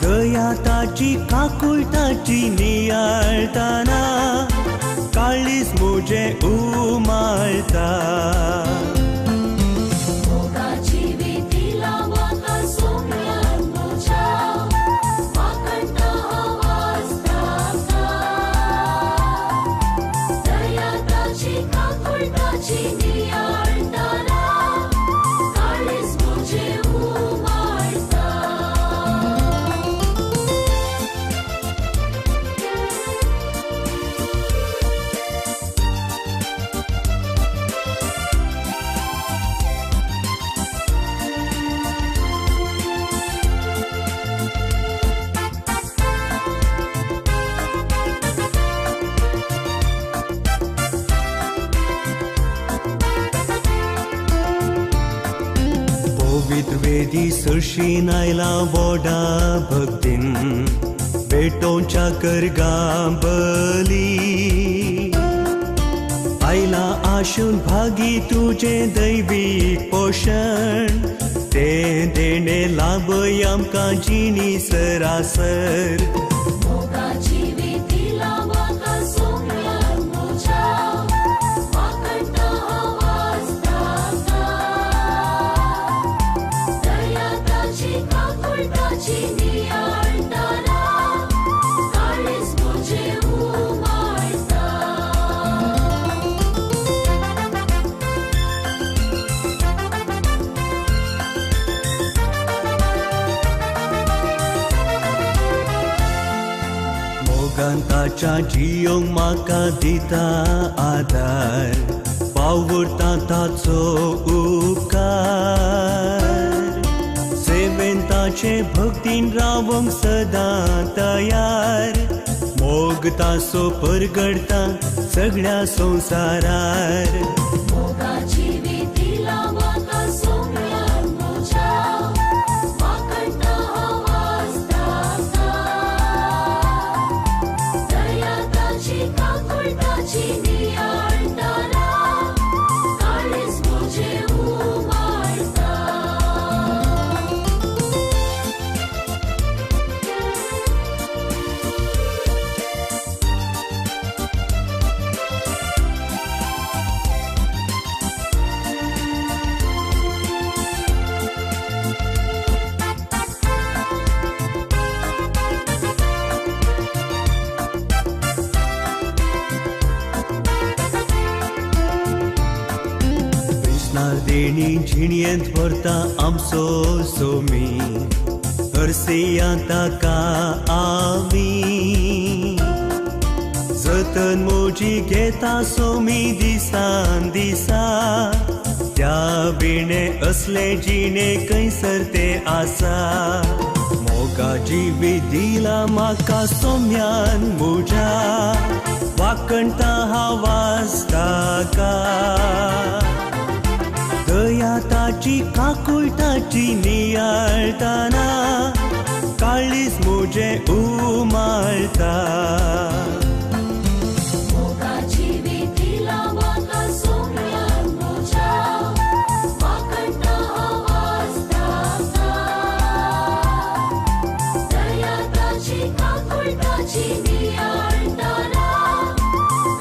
दया ताची काकुळटाची नियाळटाना काळीज म्हजें उमाळटा मोगाची विधीला म्हाका सोम्यान म्हज्या वाकणटा आवाज ताका दया ताची काकुळटाची नियाळटाना काळीज म्हजें उमाळटा पवित्र वेदी सरशीन आयला बोडा भक्तीन बेटोंच्या करगा बली आयला आशून भागी तुझे दैवीक पोषण ते देणे लाभ आमकां जिणी सरासर मोगाची विधीला म्हाका सोम्यान म्हज्या वाकणटा आवाज ताका दया शांताच्या जियोंक म्हाका दिता आदार पावता ताचो उपकार सेवेन ताचे भक्तीन रावंक सदां तयार मोग तासो परगडता सगळ्या संवसारार मोगाची विधीला म्हाका सोम्यान म्हज्या वाकणटा आवाज ताका दया ताची काकुळटाची नियाळटाना काळीज म्हजें उमाळटा देणी झिणयेंत व्हरता आमचो सोमी हरसिया ताका आमी जतन मोजी घेता सोमी दिसान दिसा त्या विणे असले जिणे खंयसर ते आसा मोगाची विधीला म्हाका सोम्यान म्हज्या वाकणटा आवाज ताका दया ताची काकुळटाची नियाळटाना काळीज म्हजें उमाळटा मोगाची विधीला म्हाका सोम्यान म्हज्या वाकणटा आवाज ताका दया ताची काकुळटाची नियाळटाना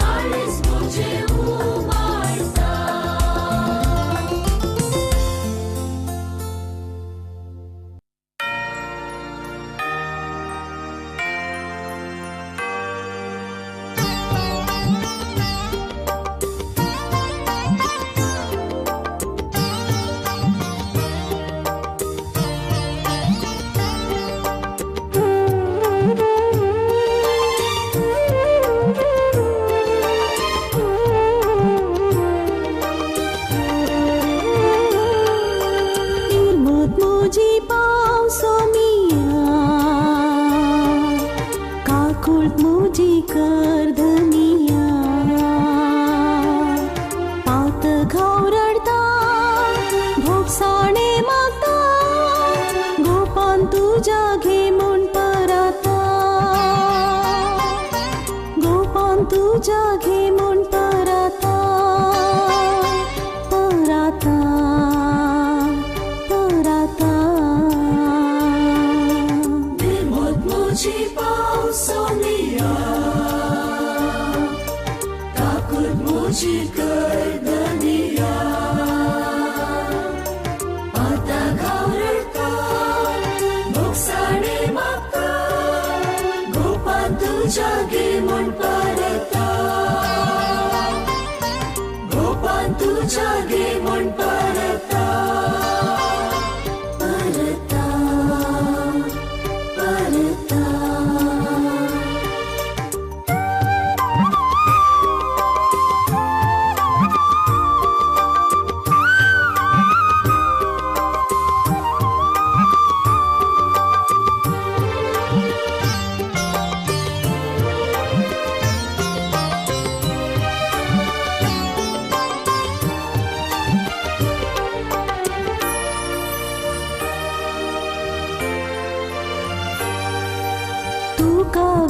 काळीज म्हजें उमाळटा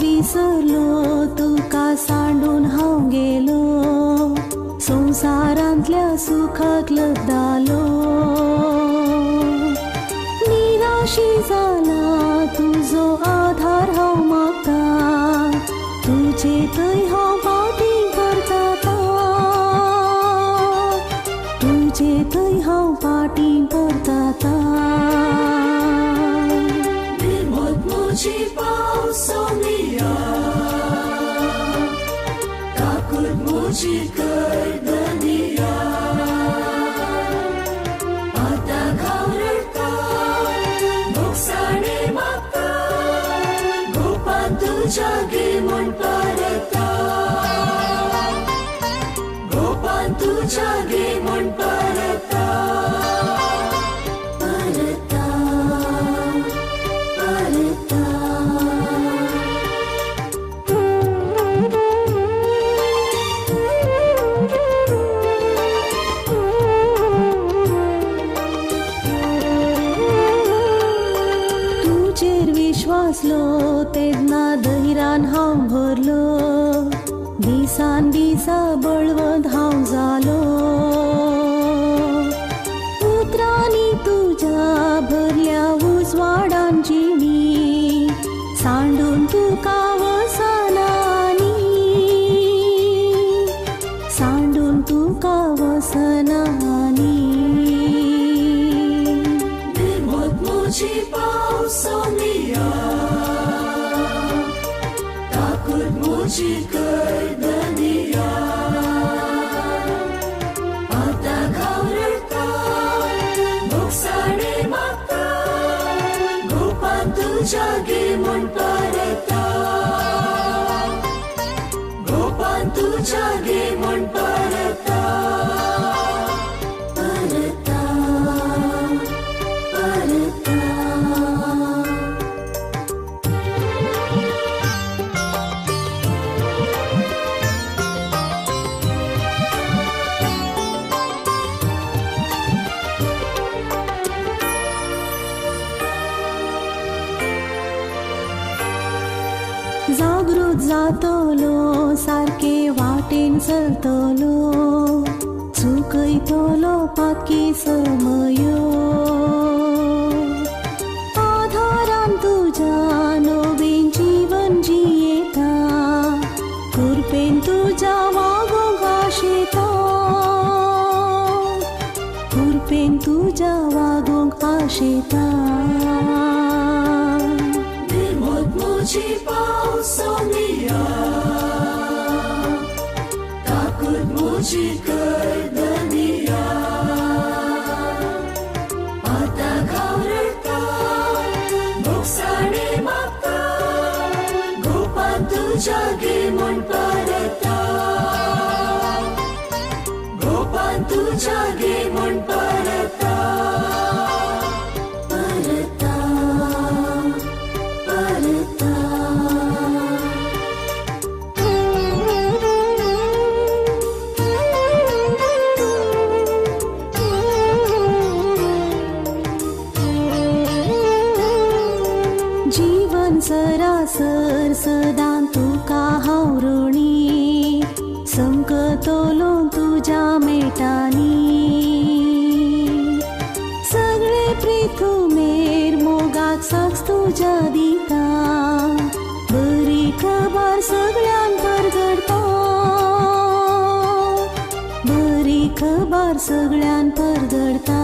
विसरलो तुका सांडून हांव गेलो संवसारांतल्या सुखाक लग्दालो निराशी जाला तुजो आधार हांव म्हाका तुजे थंय हांव फाटी करता तुजे थंय हांव फाटी करता Moji pausomia takut moji kerdania mata kau reta boksane mata gopan tu jage mon नासलो तेन्ना धैर्यान हांव भरलो दिसान दिसा बळवंत हांव जालो उतरांनी तुज्या भरल्या उजवाडांची मी सांडून तुका वसनानी सांडून तुका वसनानी निर्मोची पावसोमिया ताकूर मोची कर्दनिया आता घावरता मोक्षाडे मागता गोपान तुझ्या गे म्हण परता गोपान तुझ्या गे म्हण परता परता परता जागृत जातलो सारके वाटेन चलतलो चुकयतलो पातकी समयो आधारान तुज्या नवीन जीवन जियेता कृपेन तुज्या वागोंक आशेता कृपेन तुज्या वागोंक आशेता निर्मोची पावसोमिया ताकूर मोची कर्दनिया आता घावरता मोक्षाडे मागता गोपान तुझ्या गे म्हण परता गोपान तुझ्या गे म्हण परता परता परता जीवन सरासर सदां तुका हांव ऋणी संकतलो तुज्या मेटांनी सगळे पृथुमेर मोगाक साक्ष तुज्या दिता बरी खबर सगळ्यांक परगडता बरी खबर सगळ्यांक परगडता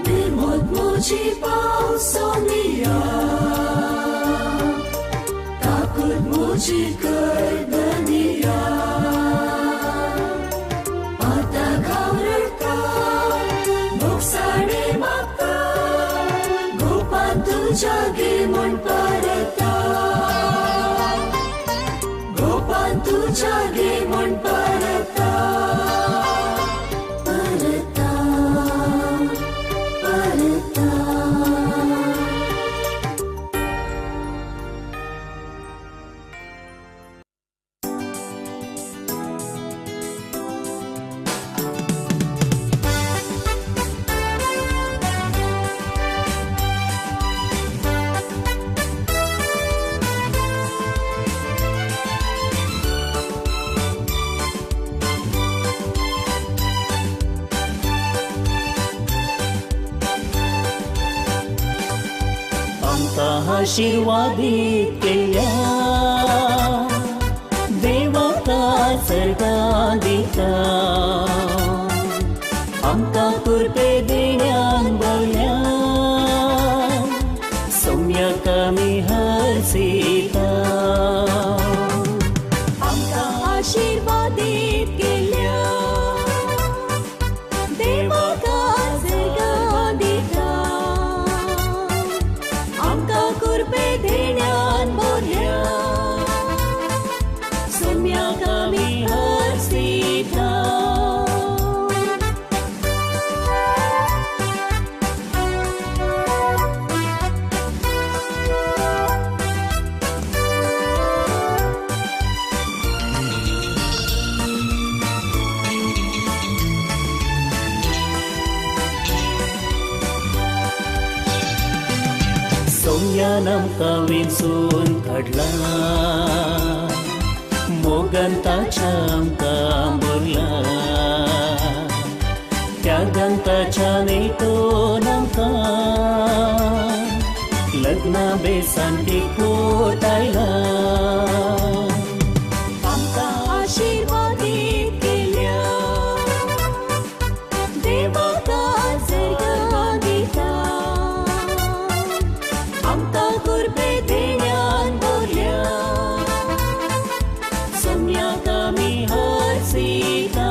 निर्मोची पावसोमिया ताकूर मोची कर्दनिया आता घावरता मोक्षाडे मागता गोपान तुझ्या गे म्हण परता गोपान तुझ्या गे म्हण परता परता परता आशीर्वादीत केल्या देवाका सर्गां दिता आमकां कृपे देण्यान बळ्या सम्यक आमी हरसिता आमकां आशीर्वादीत केल्या देवाका सर्गां दिता आमकां कृपे देण्यान बळ्या सम्यक आमी हरसिता सोम्यान आमकां विंचून काडला मोगान ताच्या आमकां भरला त्यागान ताच्या नेटोन आमकां लग्ना बेसान एकवट आयला आमकां आशिर्वादीत केल्या देवाका सर्गां दिता आमकां कुर्बे देण्यान भरल्या सोम्याक आमी हरसिता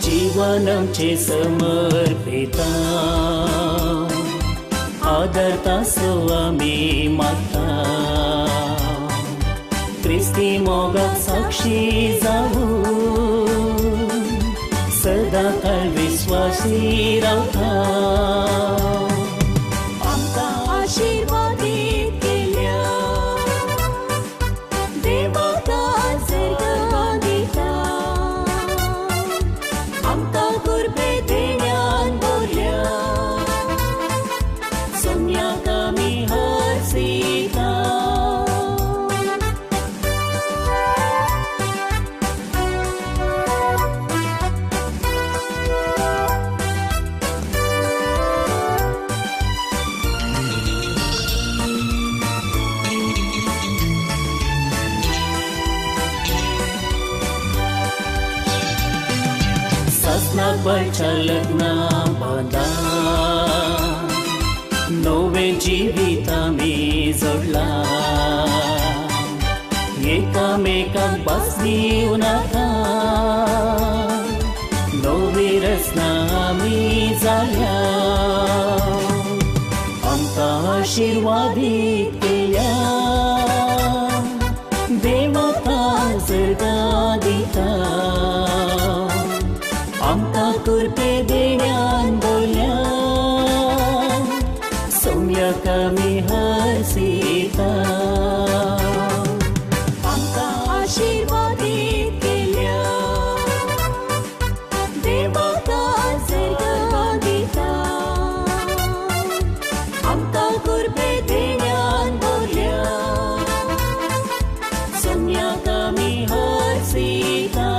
जीवन आमचे समर्पिता आदरता सो आमी मागता क्रिस्ती मोगाक साक्षी जावून सदां काळ विश्वासी रावता आमकां आशिर्वादीत केल्या देवाका सर्गां दिता आमकां कुर्बे देण्यान भरल्या सोम्याक आमी हरसिता सासनाक बायच्या लग्ना बांदा नवे जिवीत आमी जोडला एकामेकाक भास दिवं नाका नवी रचना आमी जाल्या आमकां आशिर्वादीत केल्या देवाका सर्गां दिता आमकां कुर्बे देण्यान भरल्या सोम्याक आमी हरसिता आमकां आशिर्वादीत केल्या देवाका सर्गां दिता आमकां कुर्बे देण्यान भरल्या सोम्याक आमी हरसिता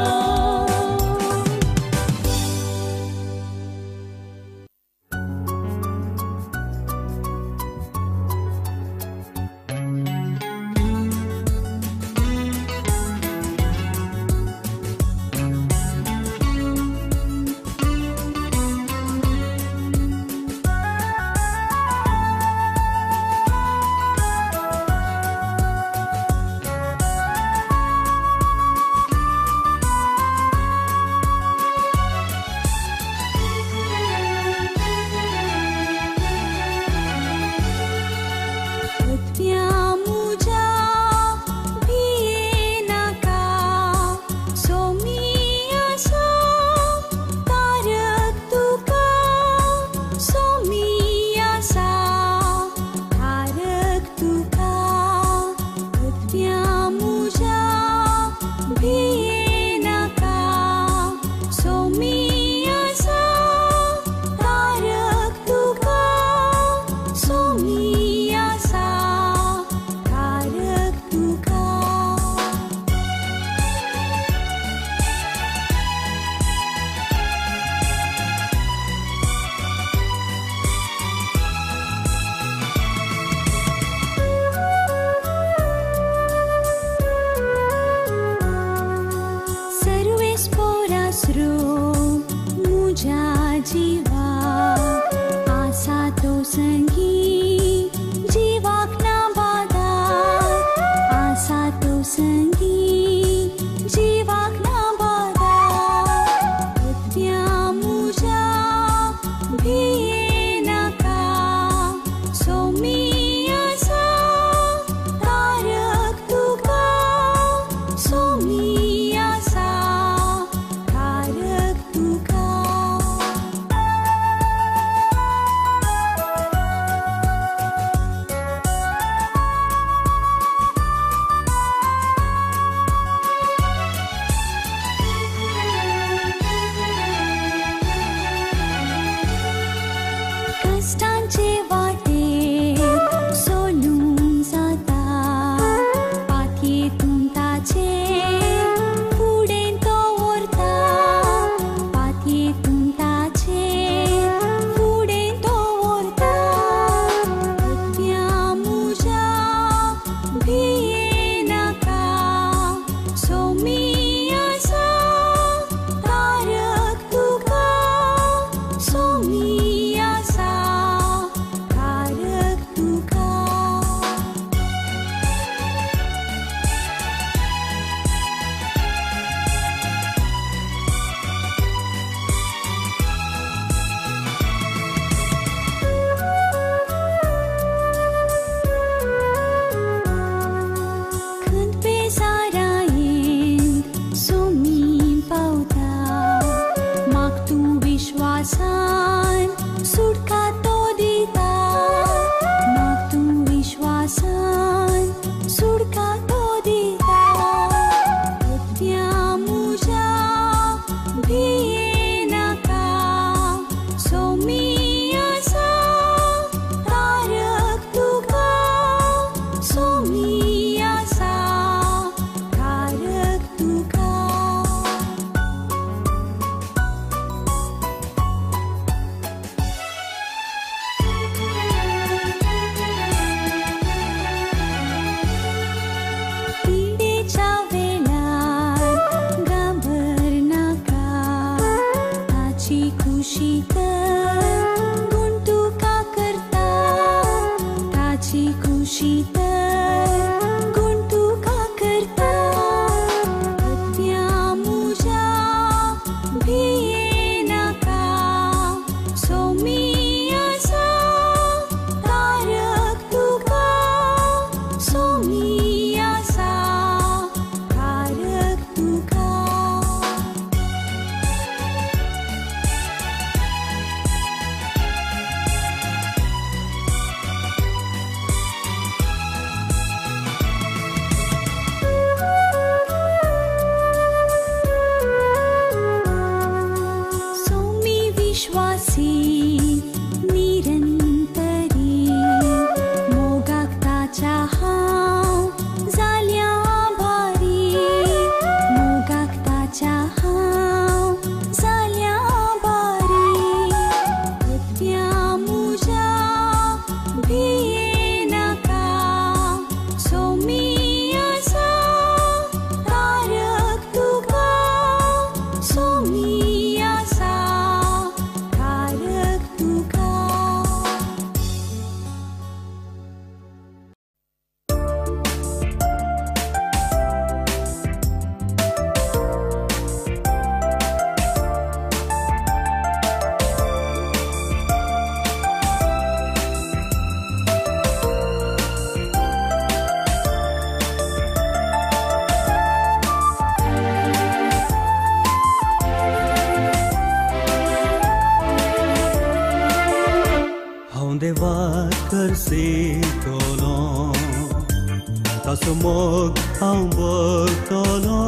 हांव बगतलो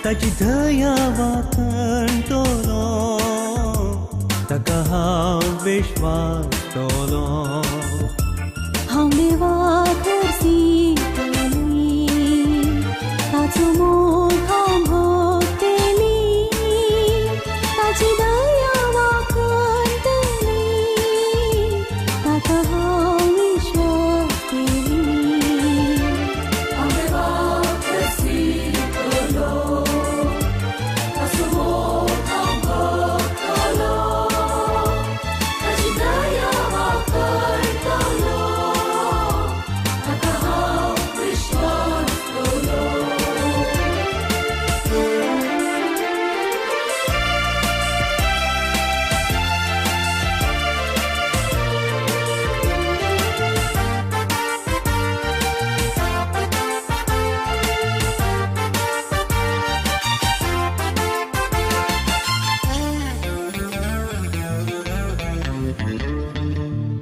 ताची दया वाखणटलो ताका हांव विश्वासतलो हांव देवाक हरसीतली ताचो मोग हांव भोगतली ताची दया वाखणटली ताका हांव विश्वासतली हांव देवाक हरसीतलो ताचो मोग हांव भोगतलो ताची दया वाखणटलो ताका हांव विश्वासतलो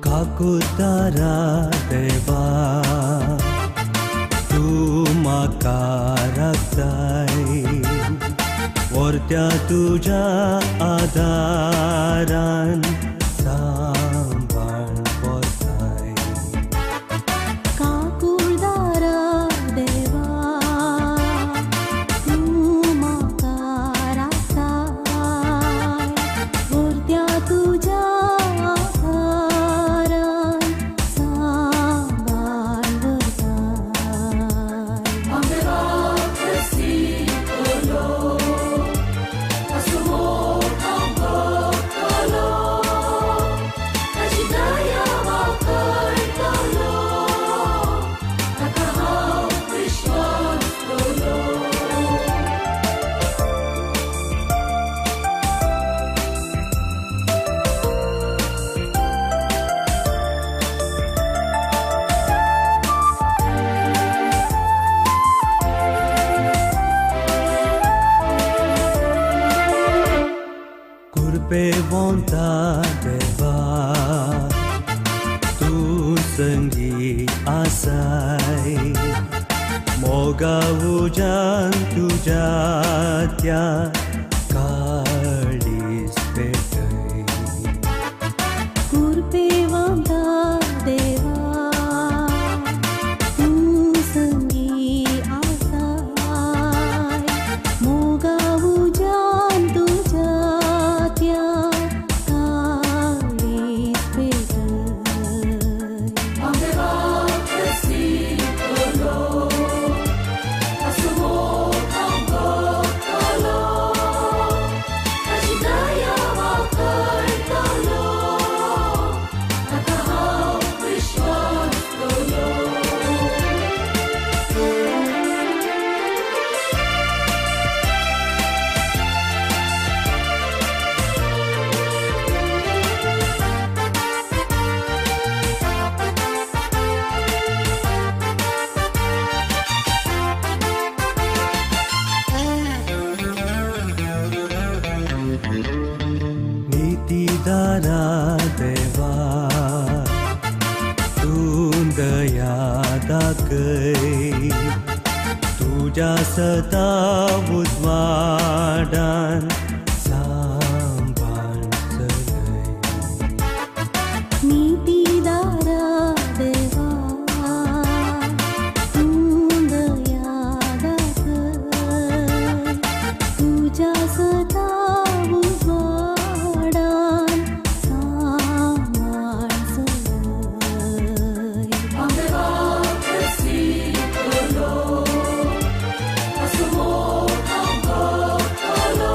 काकुतारा देवा तूं म्हाका राखताय वर्त्या तुज्या आदारान सांबाळ व्हरताय काकुळदारा देवा तूं म्हाका राखताय वर्त्या तुज्या आदारान सांबाळ व्हरताय हांव देवाक हरसीतलो ताचो मोग हांव भोगतलो ताची दया वाखणटलो ताका हांव विश्वासतलो कुर्पेवंता देवा तूं संगी आसाय मोगा उजान तुज्या त्या काळीज पेटय कुर्पेवंता देवा तूं संगी आसाय मोगा उजान तुज्या त्या काळीज पेटय हांव देवाक हरसीतलो ताचो मोग हांव भोगतलो ताची दया वाखणटलो ताका हांव विश्वासतलो नीतिदारा देवा तूं दया दाखय तुज्या सता उजवाडान सांबाळ चलय नीतिदारा देवा तूं दया दाखय तुज्या सता उजवाडान सांबाळ चलय हांव देवाक हरसीतलो ताचो मोग हांव भोगतलो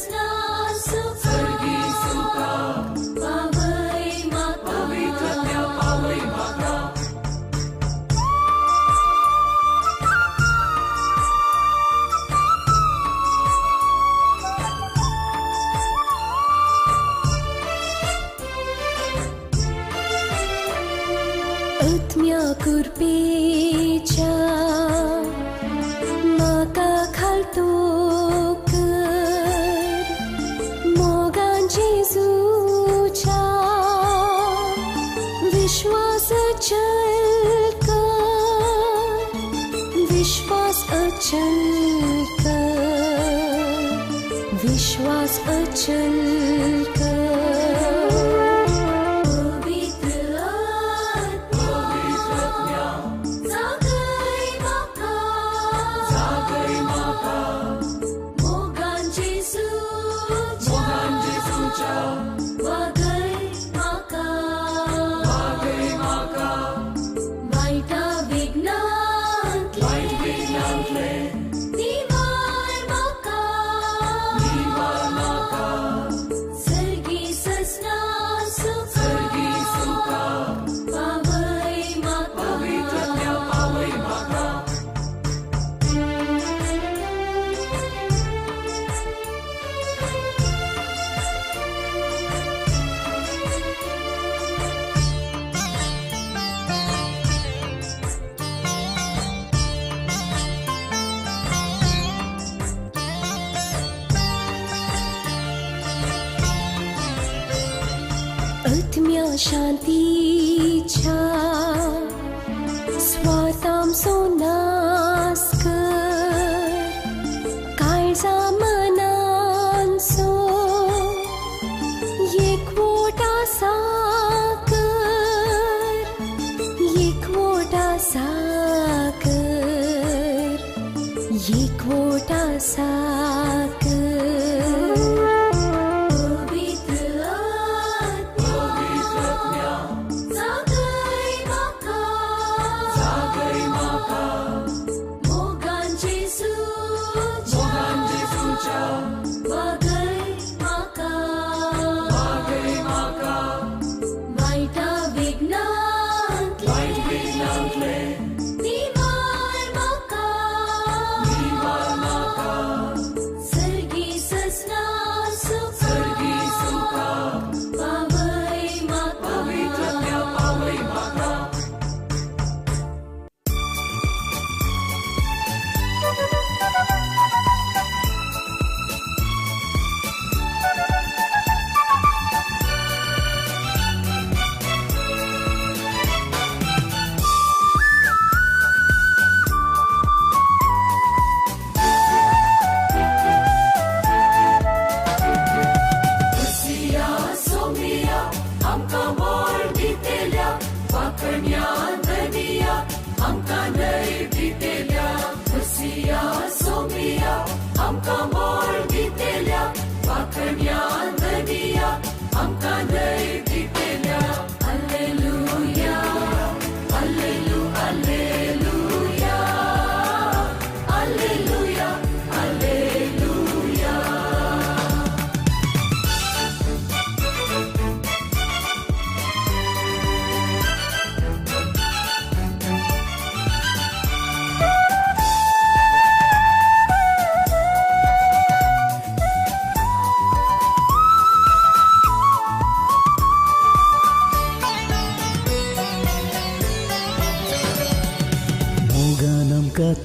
रसना सुका पावई माका आत्म्या कुर्पेच्या म्हाका खालतो कर मोगान जेजूच्या विश्वास अचल कर विश्वास अचल कर विश्वास अचल कर Sergi शांतीच्या स्वार्थांचो नाश कर काळजा मनांचो एकवोट आसा कर एकवोट आसा कर एकवोट आसा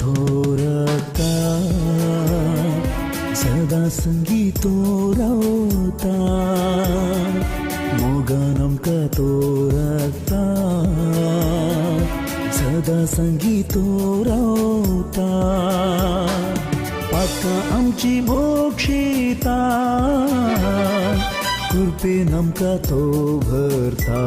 थोरता सदा संगीतो रावता मोगन आमकां तोरता सदा संगीतो रावता पाकां आमची मोक्षिता कृपेन आमकां तो भरता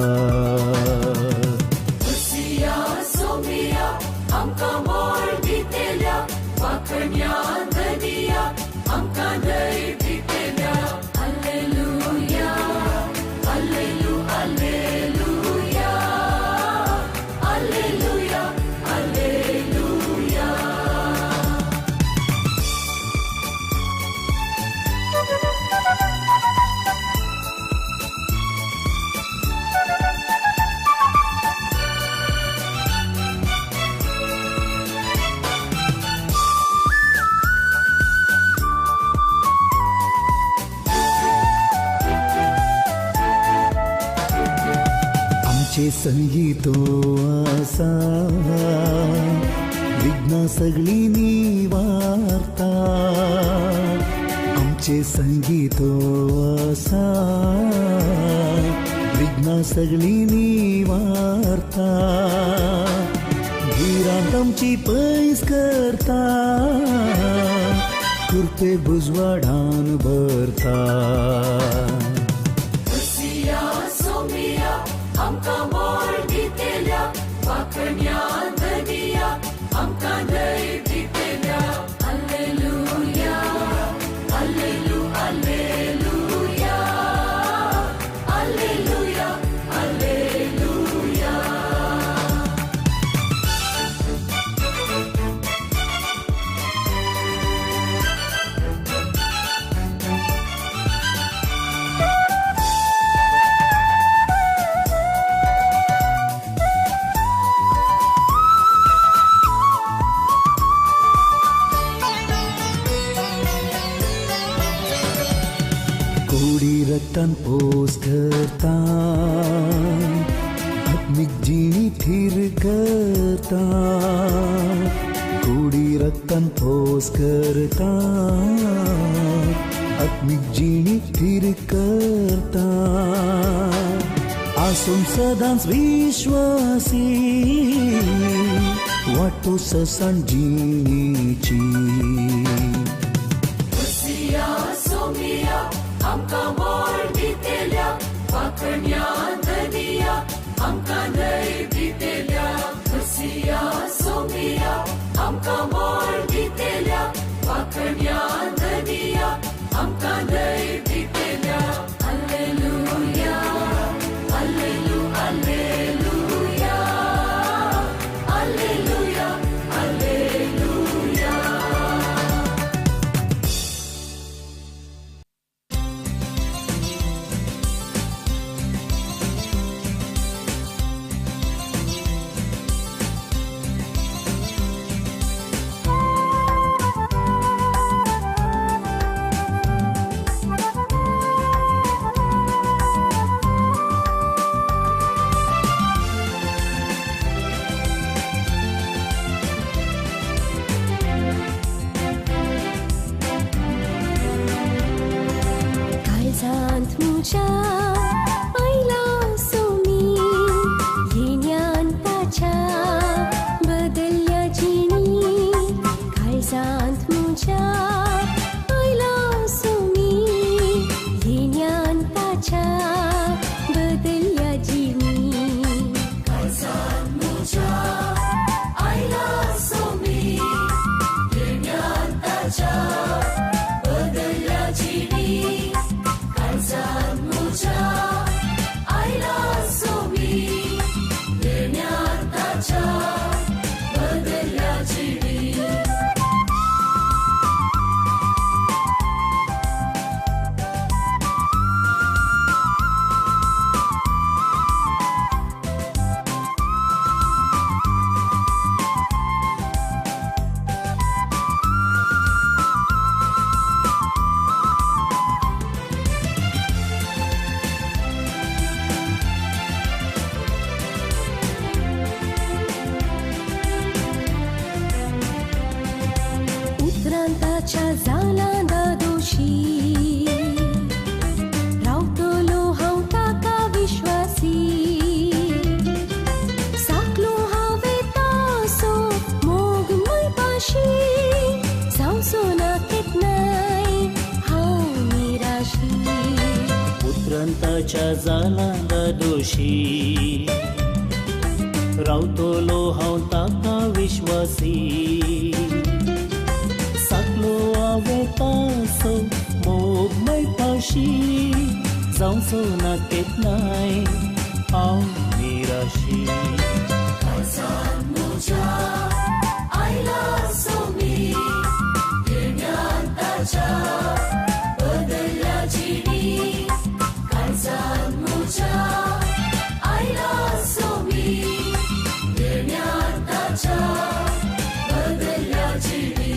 संगीतो आसा विघ्ना सगळी निवारता आमचे संगीतो आसा विघ्ना सगळी निवारता गिरांत आमची पयस करता कृपे बुजवाडान भरता कोडी रक्तान पोस करता आत्मिक जिणी थीर करता कोडी रक्तान पोस करता आत्मिक जिणी थीर करता असून सदांच विश्वासी वाटो ससांजीची Usia somia amka mor bitelia paknya dania amka dai bitelia Usia somia amka mor bitelia paknya dania amka dai bitelia Hallelujah Hallelujah Hallelujah Hallelujah काळजांत म्हज्या आयला सोमी येण्यान ताच्या बदलल्या जिणी काळजांत म्हज्या आयला सोमी येण्यान ताच्या बदलल्या जिणी काळजांत म्हज्या आयला सोमी येण्यान ताच्या बदलल्या जिणी काळजांत म्हज्या आयला सोमी येण्यान ताच्या बदलल्या जिणी उतरांताच्या जालांदा दोशी रावतलो हांव ताका विश्वासी साकलो हांवें तासो मोग मैपाशी जावचो ना केन्नाय हांव निराशी उतरांताच्या जालांदा दोशी रावतलो हांव ताका विश्वासी साकलो हांवें तासो मोग मैपाशी जावचो ना केन्नाय हांव निराशी काळजांत म्हज्या आयला सोमी येण्यान ताच्या बदलल्या जिणी काळजांत म्हज्या आयला सोमी येण्यान ताच्या बदलल्या जिणी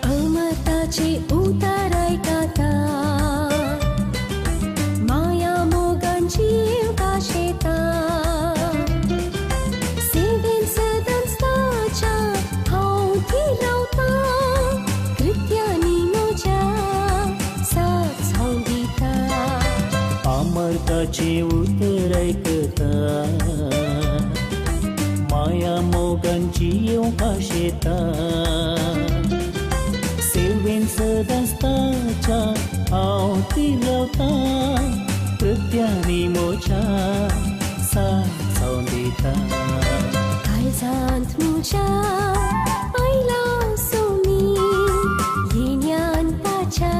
अमरताचे उतार आयकाता माया मोगान जीव काशेता सेवेन सदांच ताच्या हांव ती रावता कृत्यांनी म्हज्या साथ हांव दिता अमरताची उतर ऐकता माया मोगान जीव काशेता सेवेन सदांच ताच्या हांव ती रावता कृत्यांनी म्हज्या साथ हांव दिता काळजांत म्हज्या आयला सोमी येण्यान ताच्या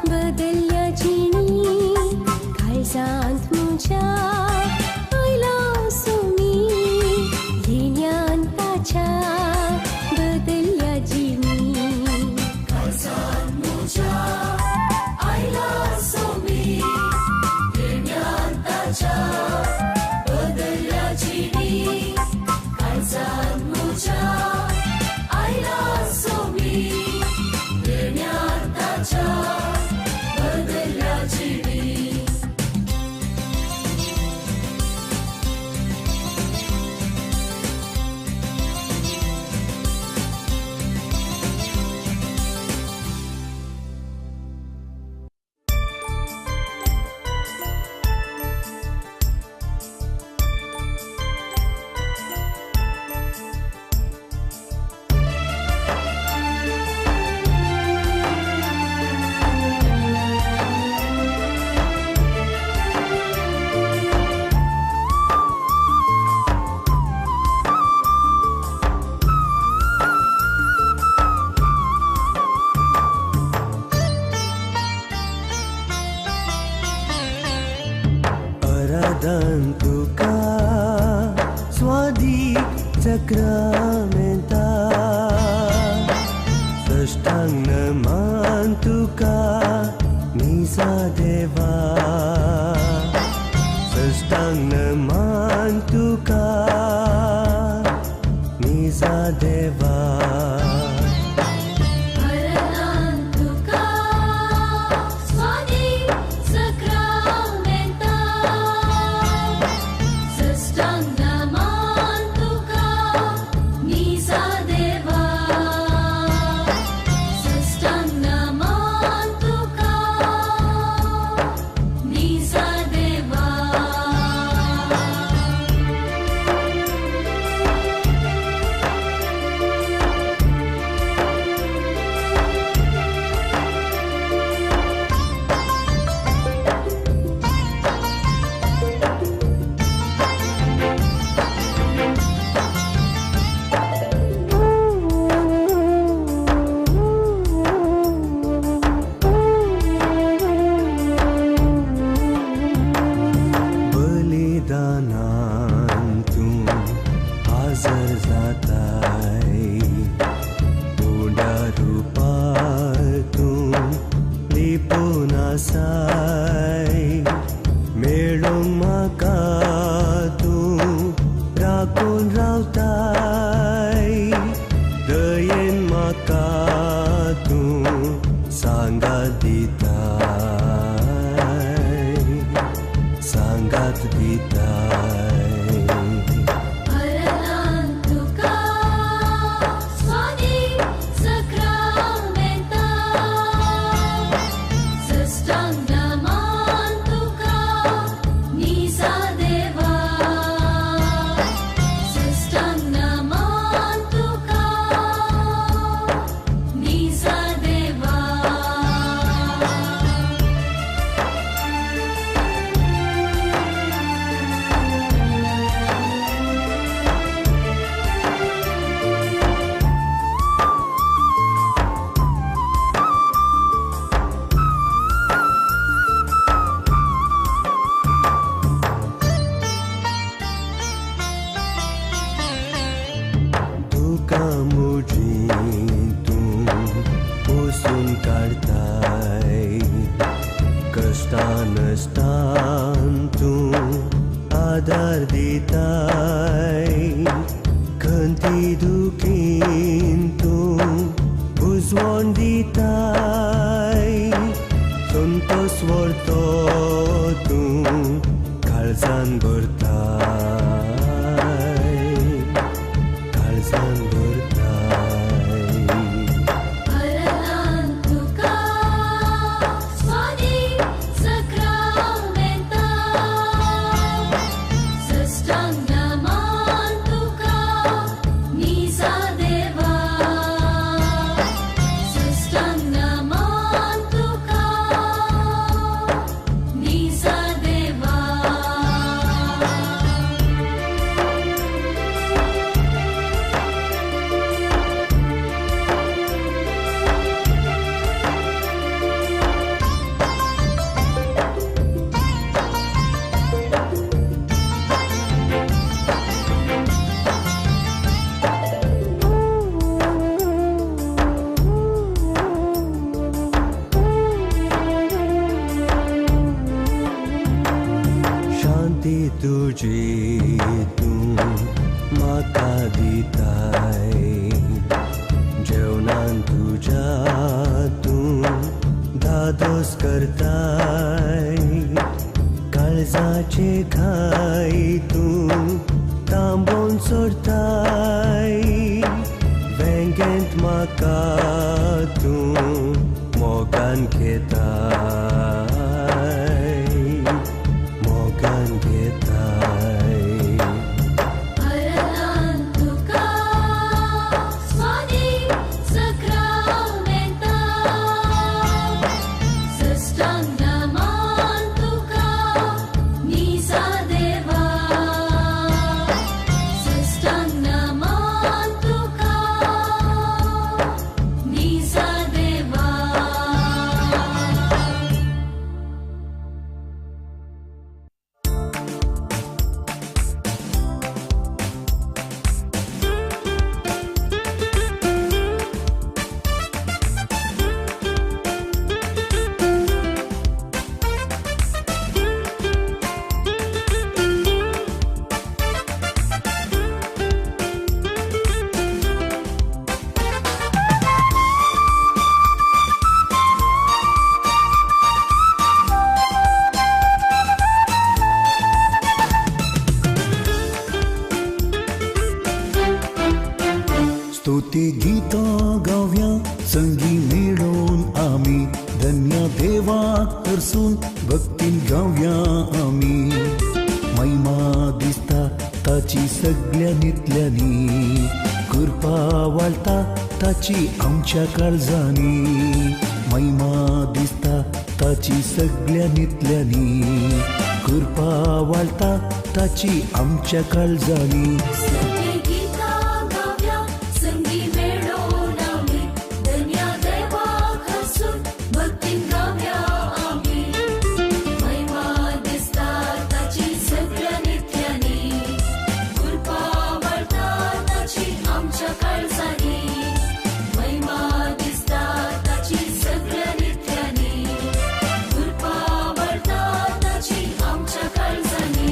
बदलल्या जिणी काळजांत म्हज्या आयला सोमी येण्यान ताच्या बदलल्या जिणी काळजांत म्हज्या आयला सोमी येण्यान ताच्या साष्टांग नमन तुका निजा देवा साष्टांग नमन तुका निजा देवा Aranantuka Swadi Sakramenta Sastangamantuka Nisa Deva Sastangamantuka Nisa Deva बलिदानांतू हजर जाताय उड्या रूपातून लिपून आसाय मेळूंक म्हाका तूं राखून रावताय दयेन म्हाका तूं सांगात दिताय सांगात दिताय Aranantuka Swadi Sakramenta Sastangamantuka Nisa Deva Sastangamantuka Nisa Deva तुका मुजीतून पुसून काढताय कष्टा नष्टान तूं आदार दिताय खंती दुखीन तूं उजवण दिताय संतोष व्हरतो तूं काळजान भरताय काळजान भरताय Aranantuka Swadi Sakramenta Sastangamantuka Nisa Deva Sastangamantuka Nisa Deva शांती तुझी तूं म्हाका दिताय जेवणान तुज्या तूं धादोस करताय काळजाचे खाय तूं तांबोवन सोडताय वेंगेंत म्हाका तूं मोगान घेताय मोगान घेताय Aranantuka Swadi Sakramenta Sastangamantuka Nisa Deva Sastangamantuka Nisa Deva गीतां गावया संगी मेळून आमी धन्य देवाक हरसून भक्तीन गावया आमी महिमा दिसता ताची सगळ्या नितल्यांनी कृपा वाळटा ताची आमच्या काळजांनी महिमा दिसता ताची सगळ्या नितल्यांनी कृपा वाळटा ताची आमच्या काळजांनी सगळी गीतां गावया संगी मेळून आमी धन्य देवाक हरसून भक्तीन गावया आमी महिमा दिसता ताची सगळ्या नित्यांनी कृपा वाळटा ताची आमच्या काळजांनी महिमा दिसता ताची सगळ्या नित्यांनी कृपा वाळटा ताची आमच्या काळजांनी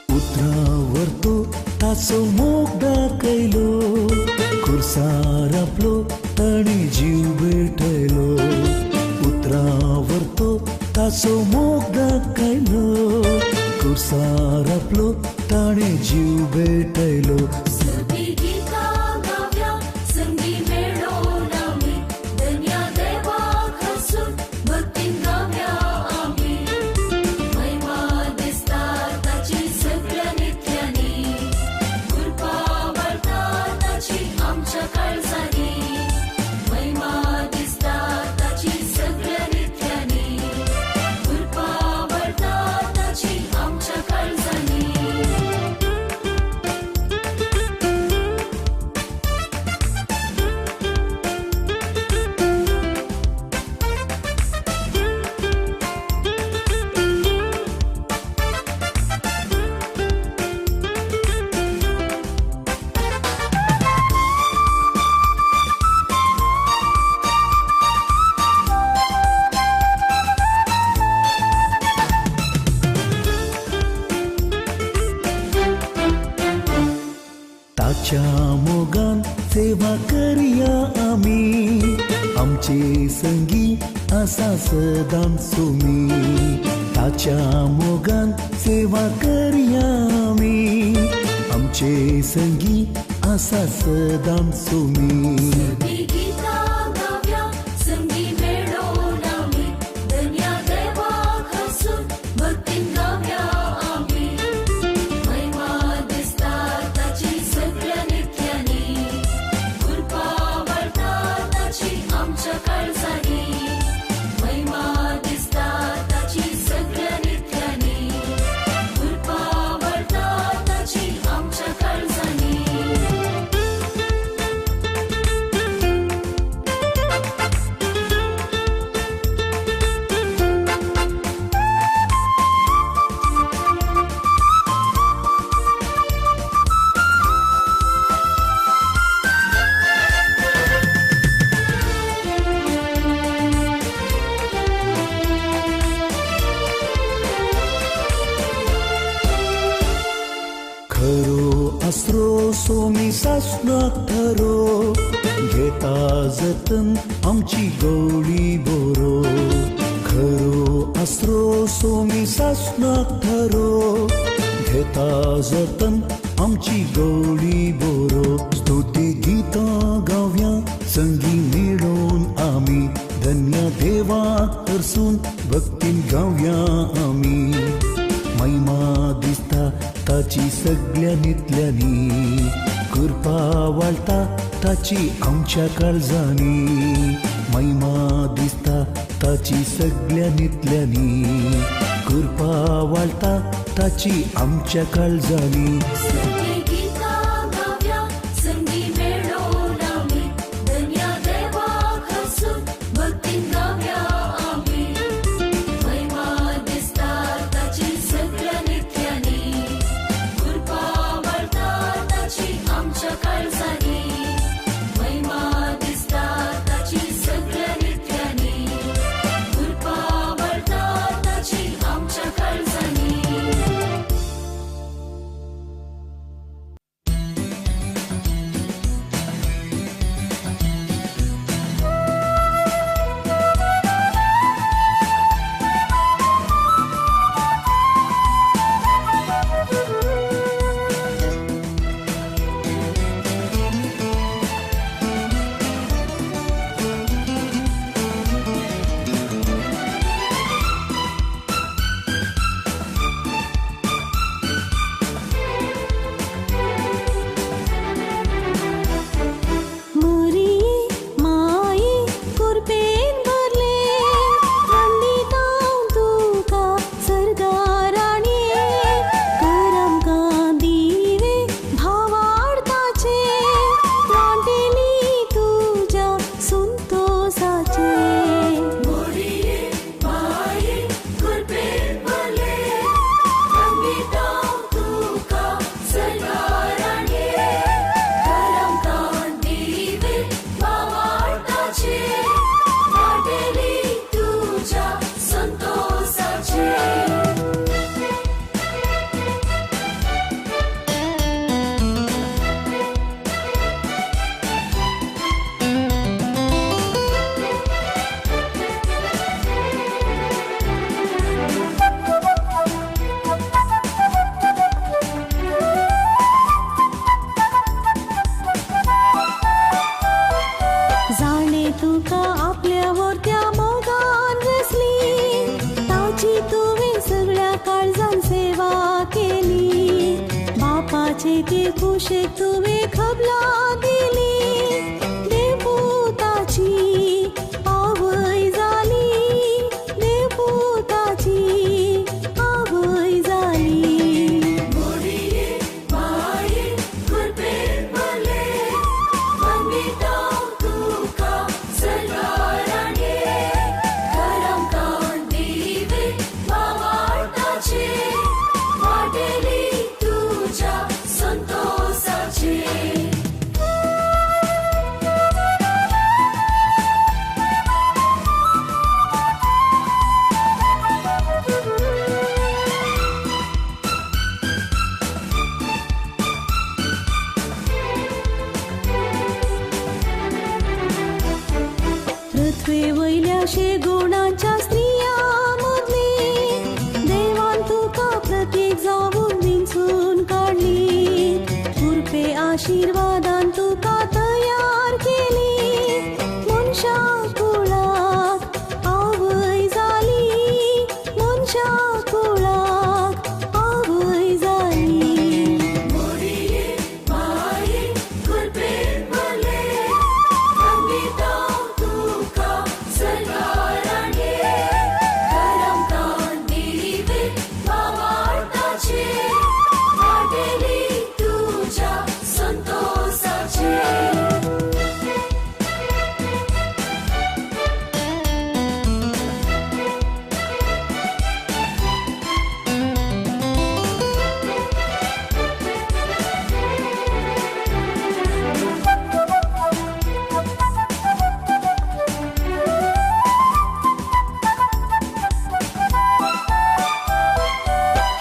उतरावर तो ताचो मोग दाखयलो खुर्सार आपलो ताणी जीव भेटयलो उतरावर तो ताचो मोग दाखयलो खुर्सार आपलो ताणे जीव भेटयलो सगळी गीतां गावया संगी मेळून आमी धन्य देवाक हरसून भक्तीन गावया आमी महिमा दिसता ताची सगळ्या नित्यांनी कृपा वाळटा ताची आमच्या काळजांनी महिमा दिसता ताची सगळ्या नित्यांनी कृपा वाळटा ताची आमच्या काळजांनी ताच्या मोगान सेवा करया आमी आमचे संगी आसा सदां सोमी ताच्या मोगान सेवा करया आमी आमचे संगी आसा सदां सोमी सगळी गीतां गावया संगी मेळून आमी धन्य देवाक हरसून भक्तीन गावया आमी महिमा दिसता ताची सगळ्या नित्यांनी कृपा वाळटा ताची आमच्या काळजांनी महिमा दिसता ताची सगळ्या नित्यांनी कृपा वाळटा ताची आमच्या काळजांनी खरो आसरो सोमी सासणाक थरो घेता जतन आमची गवळी बोरो खरो आसरो सोमी सासणाक थरो घेता जतन आमची गवळी बोरो स्तुती गीतां गावया संगी मेळून आमी धन्य देवाक हरसून भक्तीन गावया आमी महिमा दिसता ताची सगळ्या नितल्यांनी कृपा वाळटा ताची आमच्या काळजांनी महिमा दिसता ताची सगळ्या नितल्यांनी कृपा वाळटा ताची आमच्या काळजांनी सगळी गीतां गावया संगी मेळून आमी धन्य देवाक हरसून भक्तीन गावया आमी महिमा दिसता ताची सगळ्या नित्यांनी कृपा वाळटा ताची आमच्या काळजांनी महिमा दिसता ताची सगळ्या नित्यांनी बापाची तुवें सगळ्या काळजान सेवा केली, बापाचे ते कुशेक तुवें खबला दिली, देवपुताची आवय जाली, देवपुताची आवय जाली. मोरये माये कृपेन भरले, वंदिता तुका सदाराणे, करमकान दिवे भावार्थाचे, वाटेली तुझ्या संतोषाचे. पृथ्वे वयल्याशे गुणांच्या स्त्रिया मदली, देवान तुका प्रत्येक जावून विंचून काढली, कृपे आशीर्वादान तुका तयार केली, मनशा कुळाक आवय जाली, मनशा कुळाक आवय जाली. मोरये माये कृपेन भरले, वंदिता तुका सदाराणे, करमकान दिवे भावार्थाचे, वाटेली तुझ्या संतोषाचे.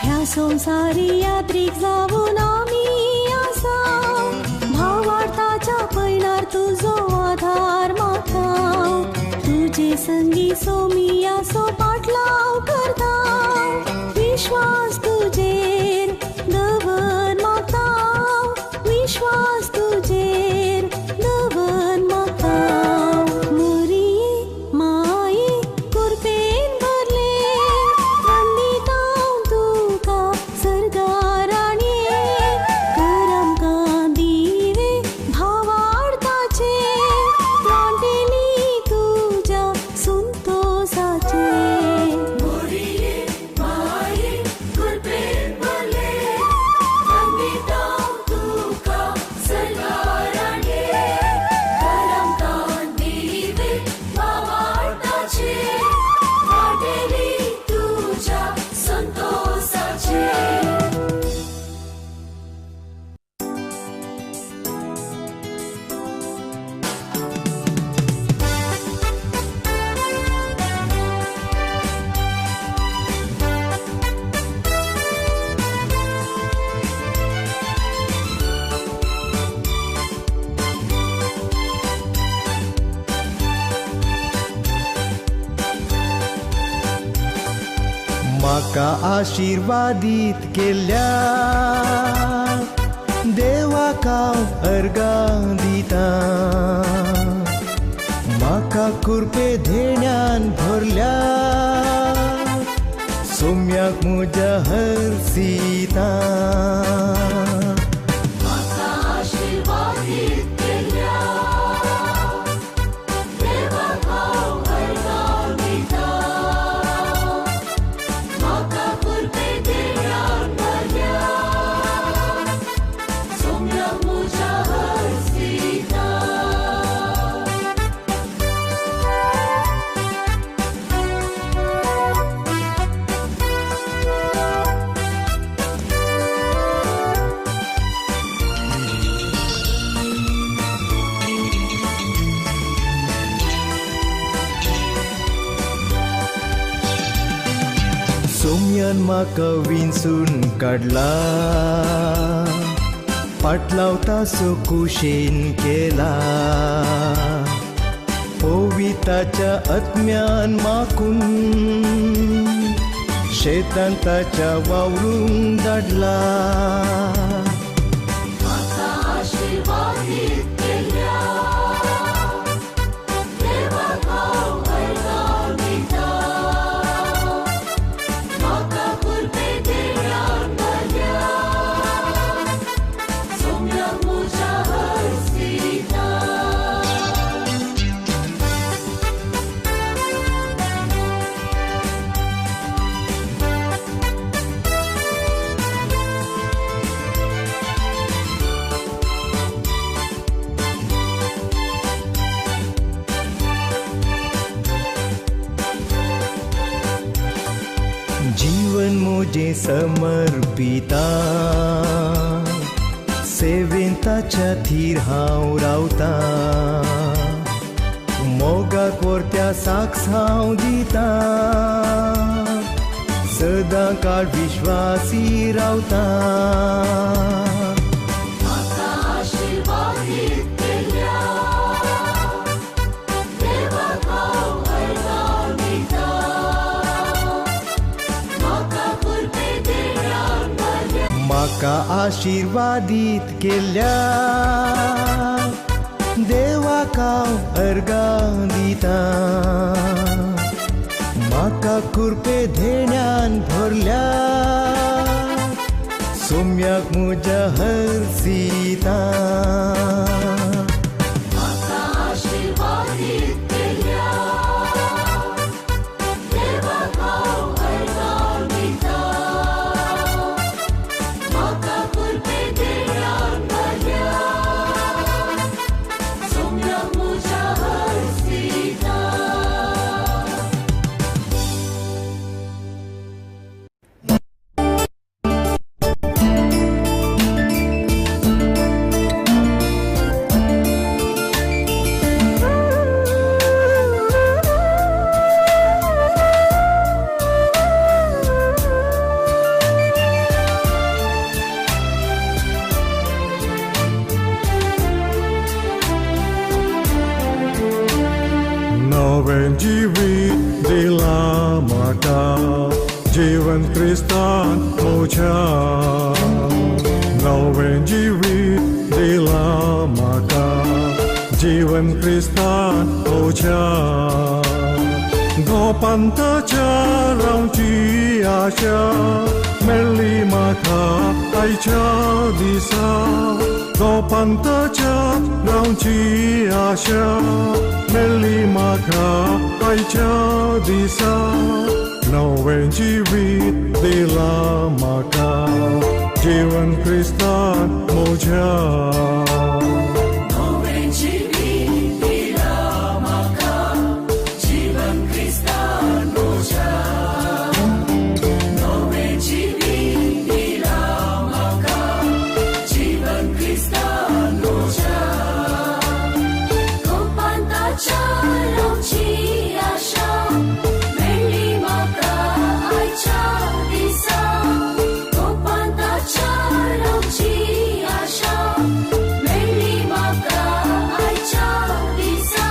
ह्या संसारी यात्रेक जावून आमी आसा, भावार्थाच्या पैनार तुजो आधार मागता, तुजे संगी सोमी आसो पाटलाव करता, विश्वास तुजेर दवर मागता, विश्वास तुजेर दवर मागता. मोरये माये कृपेन भरले, वंदिता तुका सर्गाराणे, करमकान दिवे भावार्थाचे, वाटेली तुझ्या संतोषाचे. मोरये माये कृपेन भरले, वंदिता तुका सदाराणे, करमकान दिवे भावार्थाचे, वाटेली तुझ्या संतोषाचे. म्हाका आशीर्वादीत केल्या, देवाक हांव अर्गां दिता, म्हाका कृपे धेण्यान भरल्या, सोम्याक म्हज्या हरसिता. म्हाका आशीर्वादीत केल्या, देवाक हांव अर्गां दिता, म्हाका कृपे धेण्यान भरल्या, सोम्याक म्हज्या हरसिता. सोम्यान म्हाका विंचून काडला, पाटलावता सो कुशेन केला, पविताच्या आत्म्यान माकून शेतान ताच्या वावरूंक धाडला. म्हाका आशीर्वादीत केल्या, देवाक हांव अर्गां दिता, जीवन मुझे समर्पिता सेवेन ताच्या थीर हांव रावता मोगा कोरत्या साक्ष हांव दिता सदां काळ विश्वासी रावता म्हाका आशिर्वादीत केल्या देवाक हांव अर्गां दिता म्हाका कृपे देण्यान भरल्या म्हाका आशिर्वादीत केल्या देवाक हांव अर्गां दिता म्हाका कृपे धेण्यान भरल्या सोम्याक म्हज्या हरसिता म्हाका आशिर्वादीत केल्या देवाक हांव अर्गां दिता म्हाका कृपे देण्यान भरल्या सोम्याक म्हज्या हरसिता नवें जिवीत दिला म्हाका जीवन क्रिस्तान म्हज्या नवें जिवीत दिला म्हाका जीवन क्रिस्तान म्हज्या गोपांताच्या रावची आशा मेळ्ळी म्हाका आयच्या दिसा गोपांताच्या रावची आशा मेळ्ळी म्हाका आयच्या दिसा नवें जिवीत दिला म्हाका जीवन क्रिस्तान म्हज्या नवें जिवीत दिला म्हाका जीवन क्रिस्तान म्हज्या नवें जिवीत दिला म्हाका जीवन क्रिस्तान म्हज्या गोपांताच्या रावची आशा मेळ्ळी म्हाका आयच्या दिसा गोपांताच्या रावची आशा मेळ्ळी म्हाका आयच्या दिसा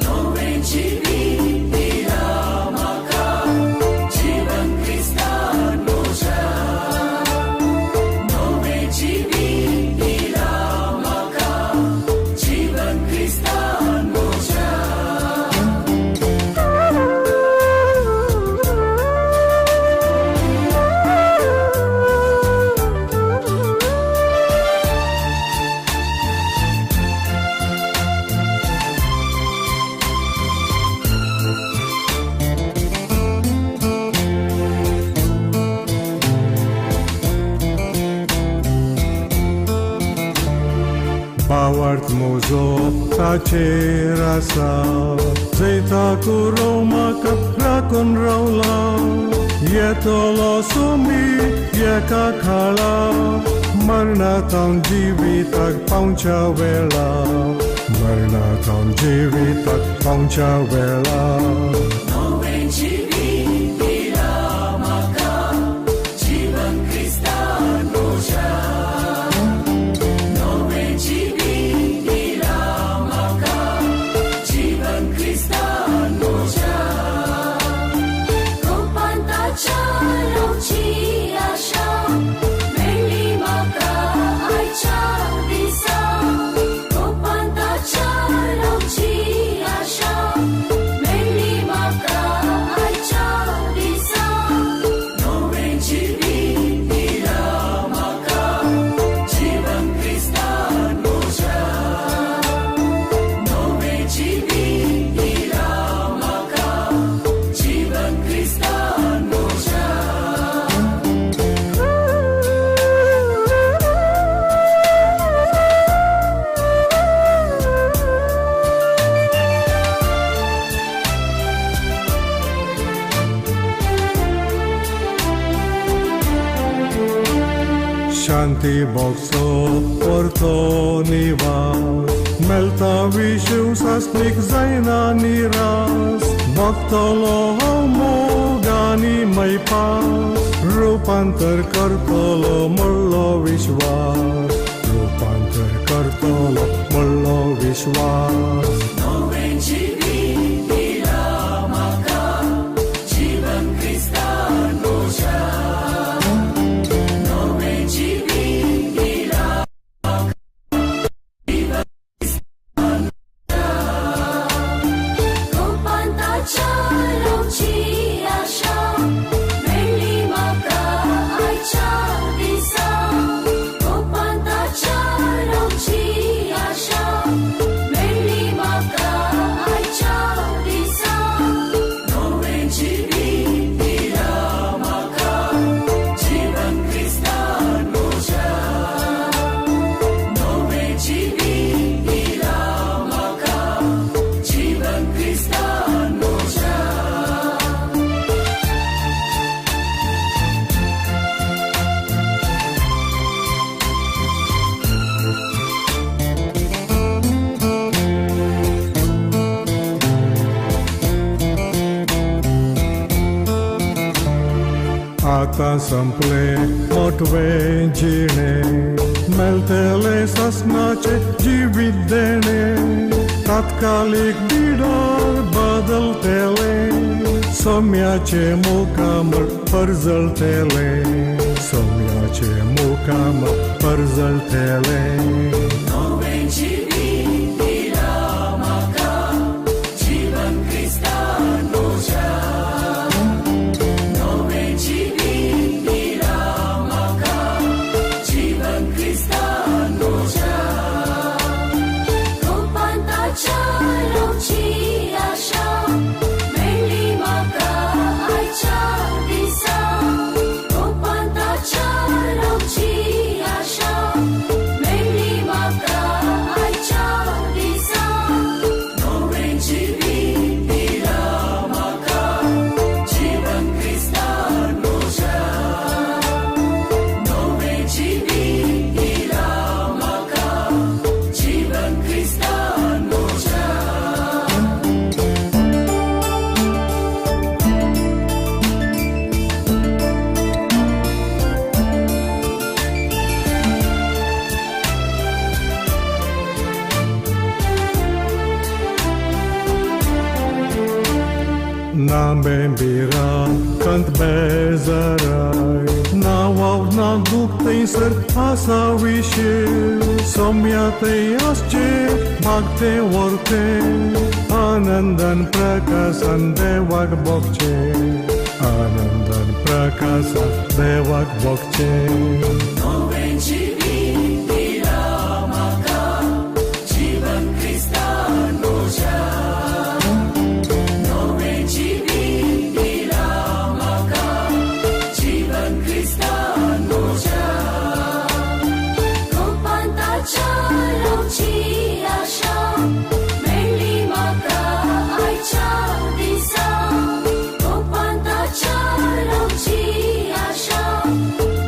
नवें जिवीत दिला म्हाका जीवन क्रिस्तान म्हज्या नवें जिवीत दिला म्हाका जीवन क्रिस्तान म्हज्या पावार्थ म्हजो ताचेर आसा जैता करूं म्हाका राखून रावला येतलो सोमी एका खाला मरणांत हांव जिविताक पावच्या वेळा मरणांत हांव जिविताक पावच्या वेळा नवें जिवीत दिला म्हाका जीवन क्रिस्तान म्हज्या नवें जिवीत दिला म्हाका जीवन क्रिस्तान म्हज्या गोपांताच्या रावची आशा मेळ्ळी म्हाका आयच्या दिसा गोपांताच्या रावची आशा मेळ्ळी म्हाका शांती बॉक्सो परतो निवास मेलता विश्वासनिक जायना निराश भक्तलो मोगानी मैपास रूपांतर करतलो मल्लो विश्वास रूपांतर करतलो मल्लो विश्वास आता संपले मोठवे जिणे मेलतेले ससनाचे जीवित देणे तात्कालिक Bidar बदलतेले सौम्याचे मुकामर परजळतेले सौम्याचे मुकामर परजळतेले Bembira, cânt bezarai N-au n-aguptei săr asa vișil Somyatei asce bhakte orte Anandan prakasan devak bokche Anandan prakasan devak bokche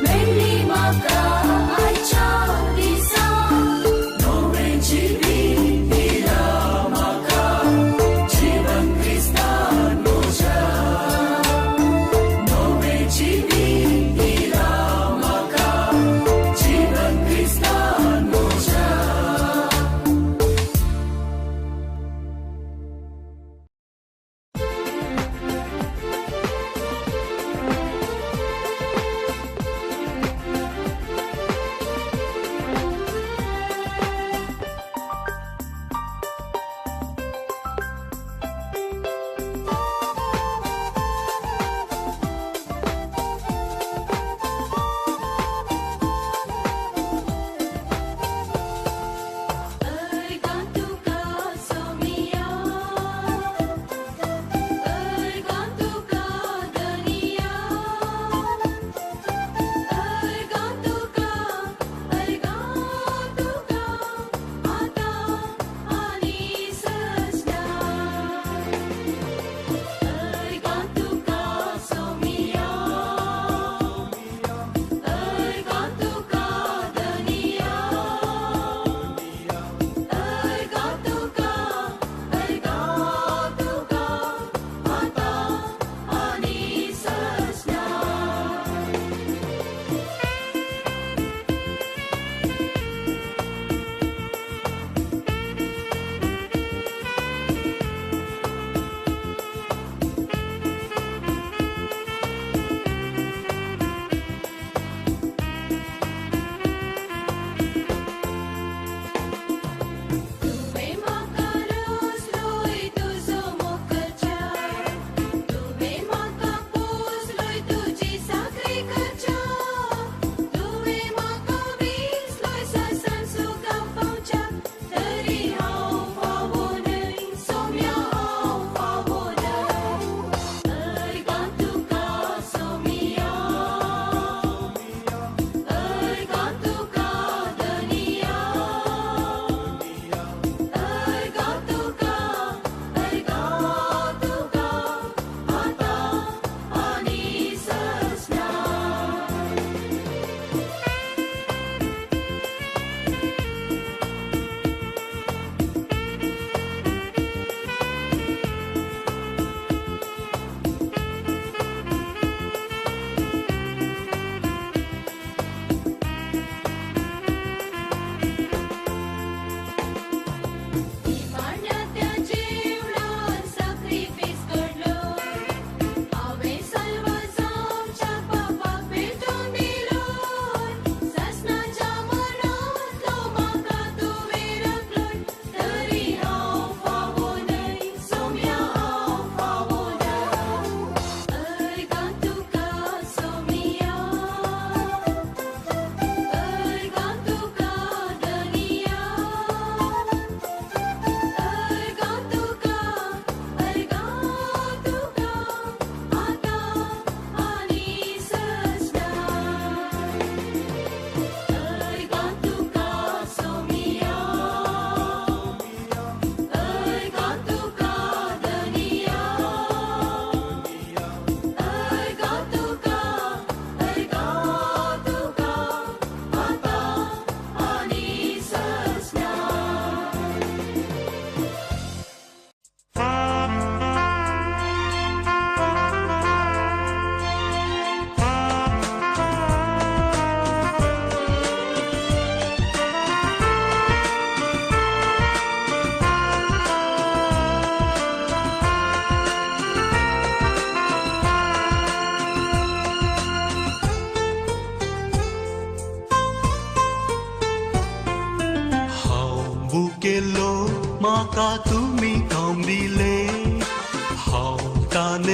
Meli Maka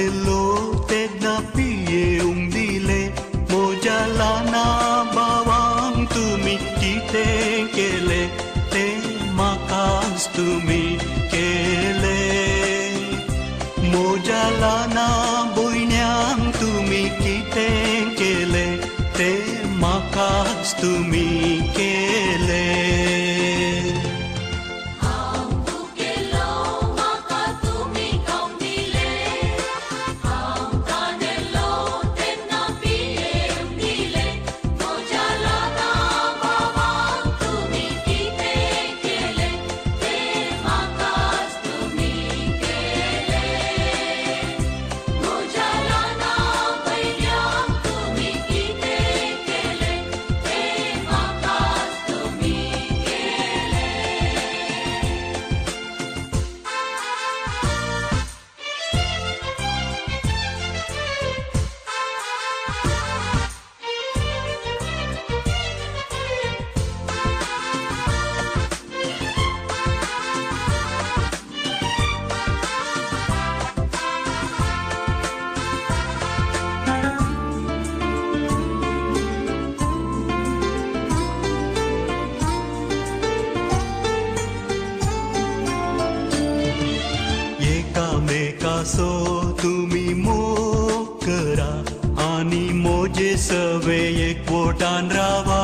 गेलो तेन्ना पियेवंक दिले म्हज्या ल्हाना भावांक तुमी कितें केले तें म्हाकाच तुमी केले म्हज्या ल्हाना भयण्यांक तुमी कितें केले तें म्हाकाच तुमी केले एकामेकाचो तुमी मोग करा आनी मोजे सवे एकवटान रावा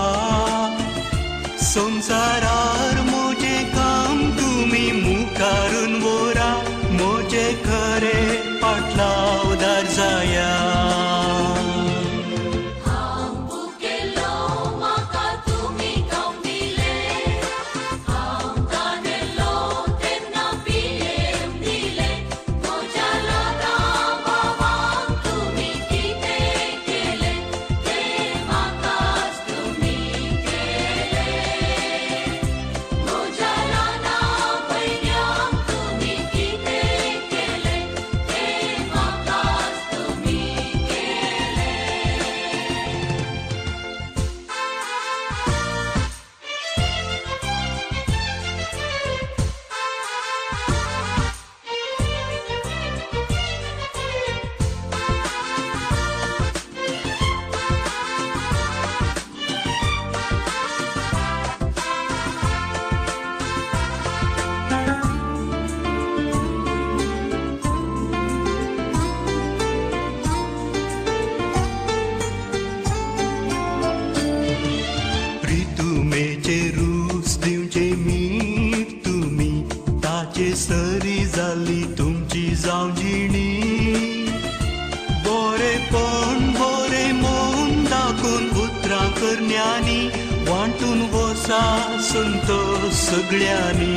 संवसारार मोजे काम तुमी मुखारून व्हरा मोजे खरे पाटलावदार जाया तुमेचे रूच दिवचे मीठ तुमी ताचे सरी जाली तुमची जावजिणी बरेपण बरे मन दाखोवन उतरां करण्यांनी वांटून वसा संतोष सगळ्यांनी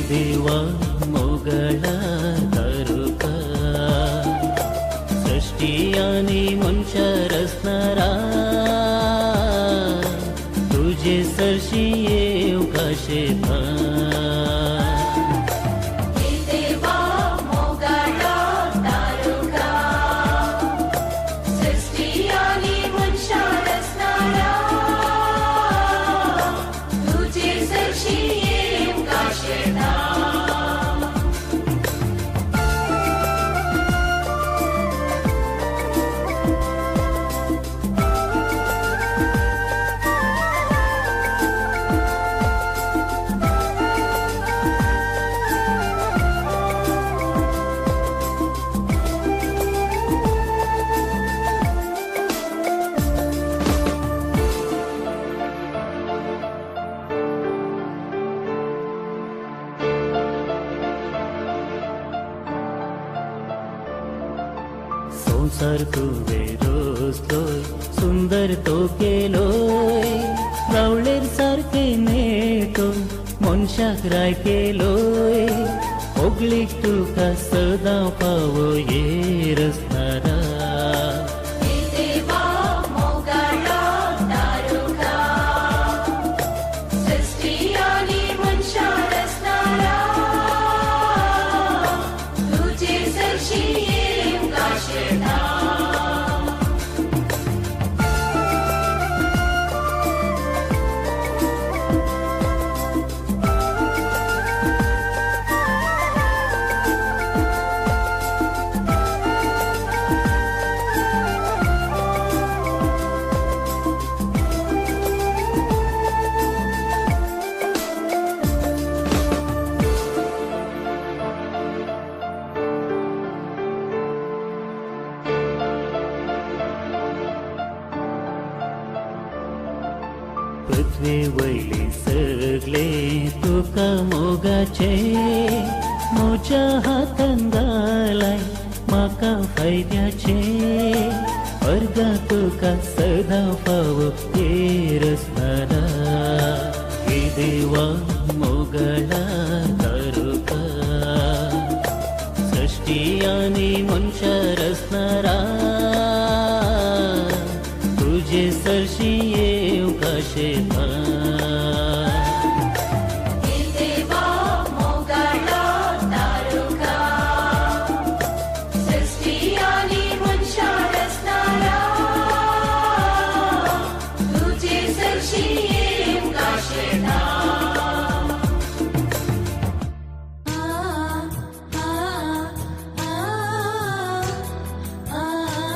देवा मोगळ तरुक सृष्टी आणि मनशा रचणारा तुझे सरशी येव कशे संसार तुवे रचलोय सुंदर तो केलोय रावळेर सारके नेटोन मनशाक राय केलोय ओगळीक तुका सदां पावो येर असणारा देवा मोगाळा तारुका सृष्टी आणि मनशार असणारा तुझे सरशी येव काशेता पृथ्वी वयले सगळे तुका मोगाचे म्हज्या हातान घालाय म्हाका फायद्याचे अर्गा तुका सदां फावो येर असणारा हे देवा मोगळा तारुका सृष्टी आनी मनशार असणारा तुझे सरशी येव काशेता देवा मोगाळा तारुका सृष्टी आणि मनशार असणारा तुझे सरशी येव काशेता आ आ आ आ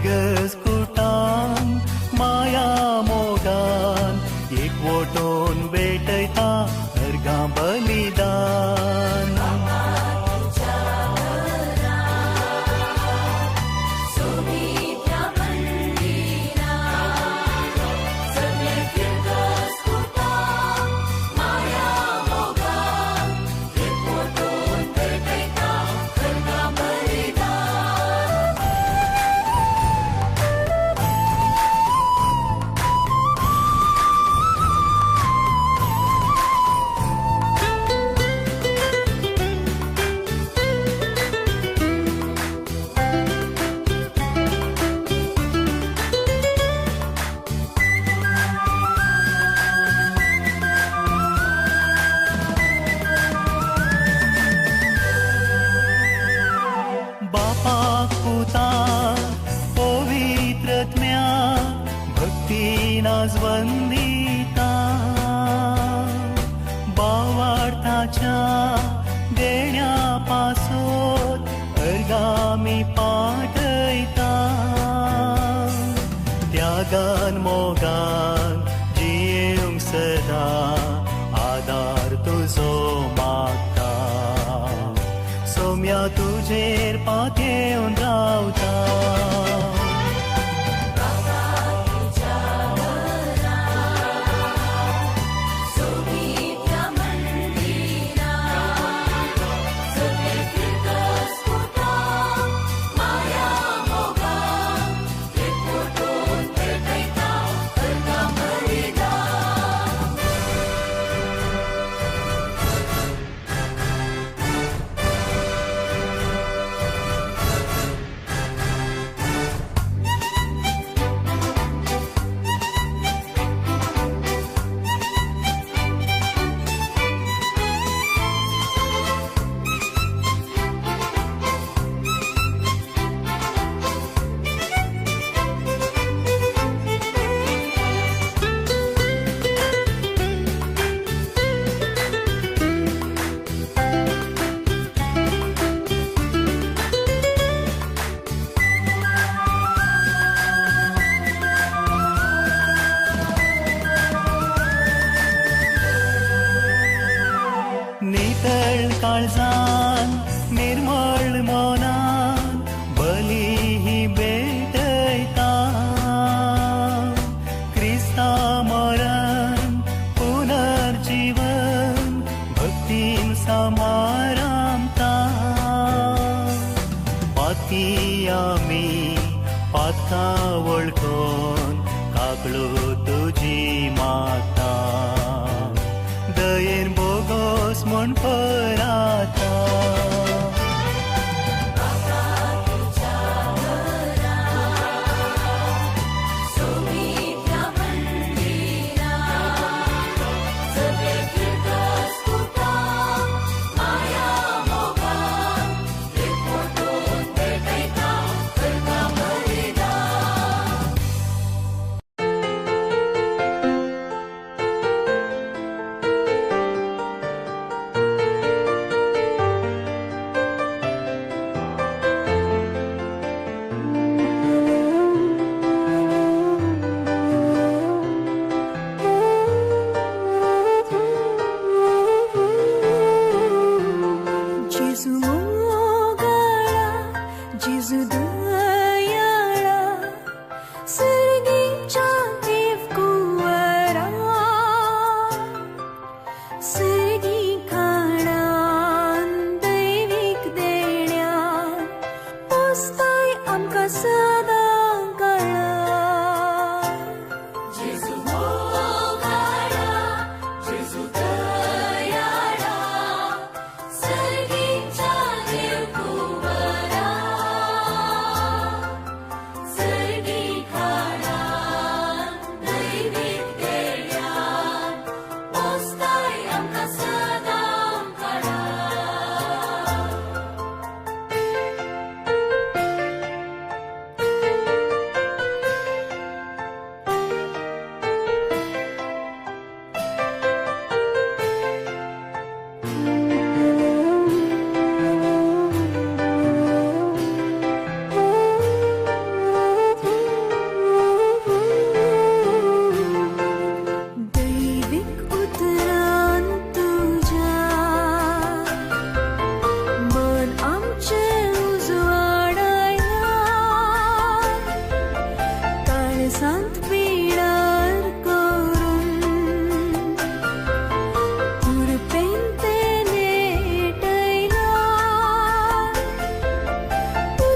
घसकुटान माया मोगान एकवटून भेटयता अर्गां बलिदान बापाक पुताक पवित्रत्म्या भक्तीनाज वंदिता भावार्थाच्या देण्या पासोत अर्गामी पाठयता त्यागान मोगान जियेवंक सदा आदार तुजो मागता सोम्या तुजेर पातयेवन रावता नितळ काळजान निर्मळ मोनान बली ही भेटयता क्रिस्ता मरण पुनर्जीवन भक्तीन समारामता पाती आमी पातका वळखून काकळू तुजी माता दयेन बोगोस म्हण पराता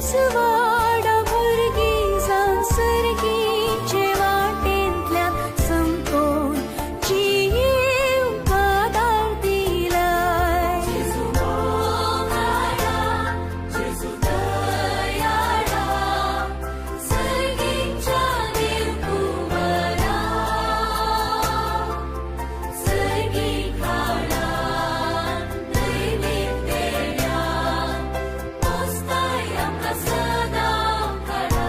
बसवाडा भुरगी संसर्गीचे वाटेंतल्या समतोल जीव पदार दिलाय जेजू मोगाडा जेजू दयाळा सर्गीच्या देव कुमारा सर्गी खाडा नैवेद्या पोस्ताय आमकां सदां काडा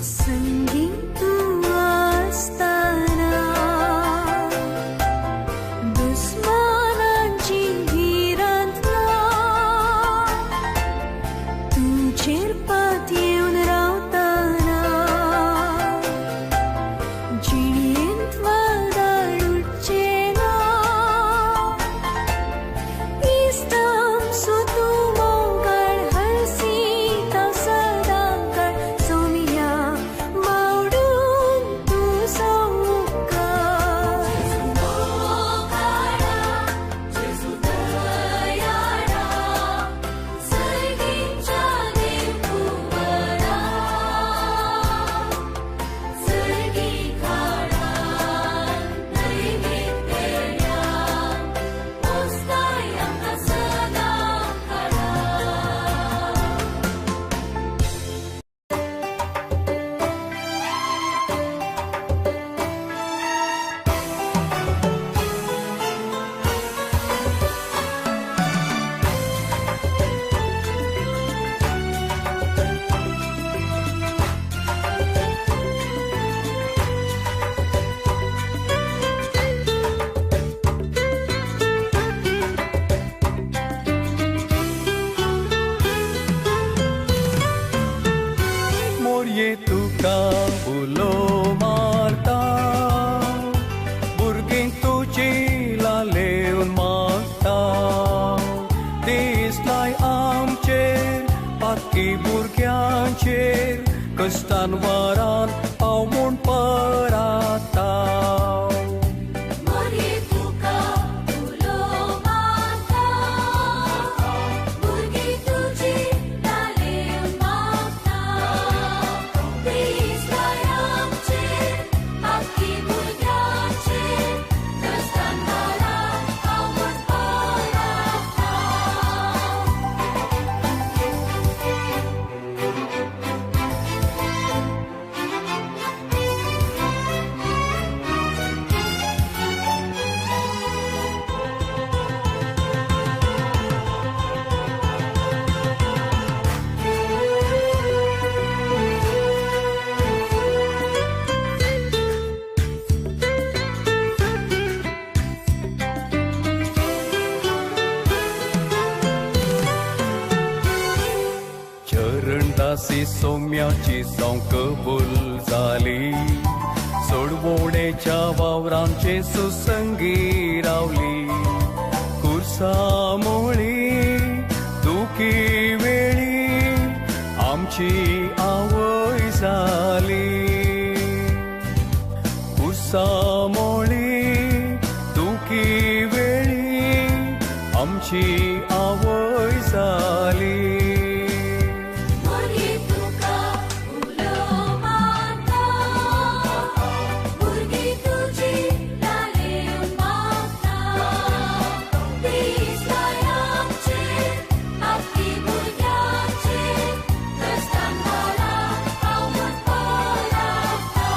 संगीत तू असताना दुस्मानांची भिरांतला तुझेर पात येवन रावताना जिणेंत वादळ उठचें ना इस्ताम सो तूं मोगाळ हलसीता सदां काळ सोमिया मावडून तूं सौकार मोगाडा जेजू दयाळा सर्गीच्या देव कुमारा सर्गी खाडा नैवेद्या पोस्ताय आमकां सदां काडा मोरये तुका उलो मारता भुरगीं तुजी लालेवन मागता दिसलाय आमचेर बाकी भुरग्यांचेर कश्टान वारान हांव म्हूण पराता मोरये तुका उलो मारता भुरगीं तुजी लालेवन मागता दिसलाय आमचेर बाकी भुरग्यांचेर कश्टान वारान हांव म्हूण पराता चरणदासी सौम्याची जावं कबूल जाली सोडवोडेच्या वावरांचे सुसंगी रावली कुर्सा मोळी दुखी वेळी आमची आवय जाली कुर्सा मोळी दुखी वेळी आमची आवय जाली मोरये तुका उलो मारता भुरगीं तुजी लालेवन मागता दिसलाय आमचेर बाकी भुरग्यांचेर कश्टान वारान हांव म्हूण पराता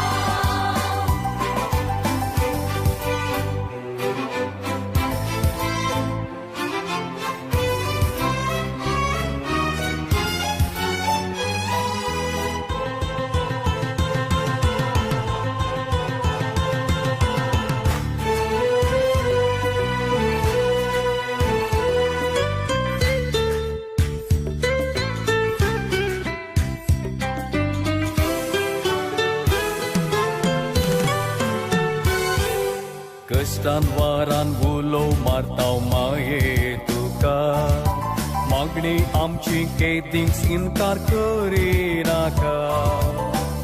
कष्टान वारान उलो मारताव माये तुका मागणी आमची केदींच इन्कार करिनाका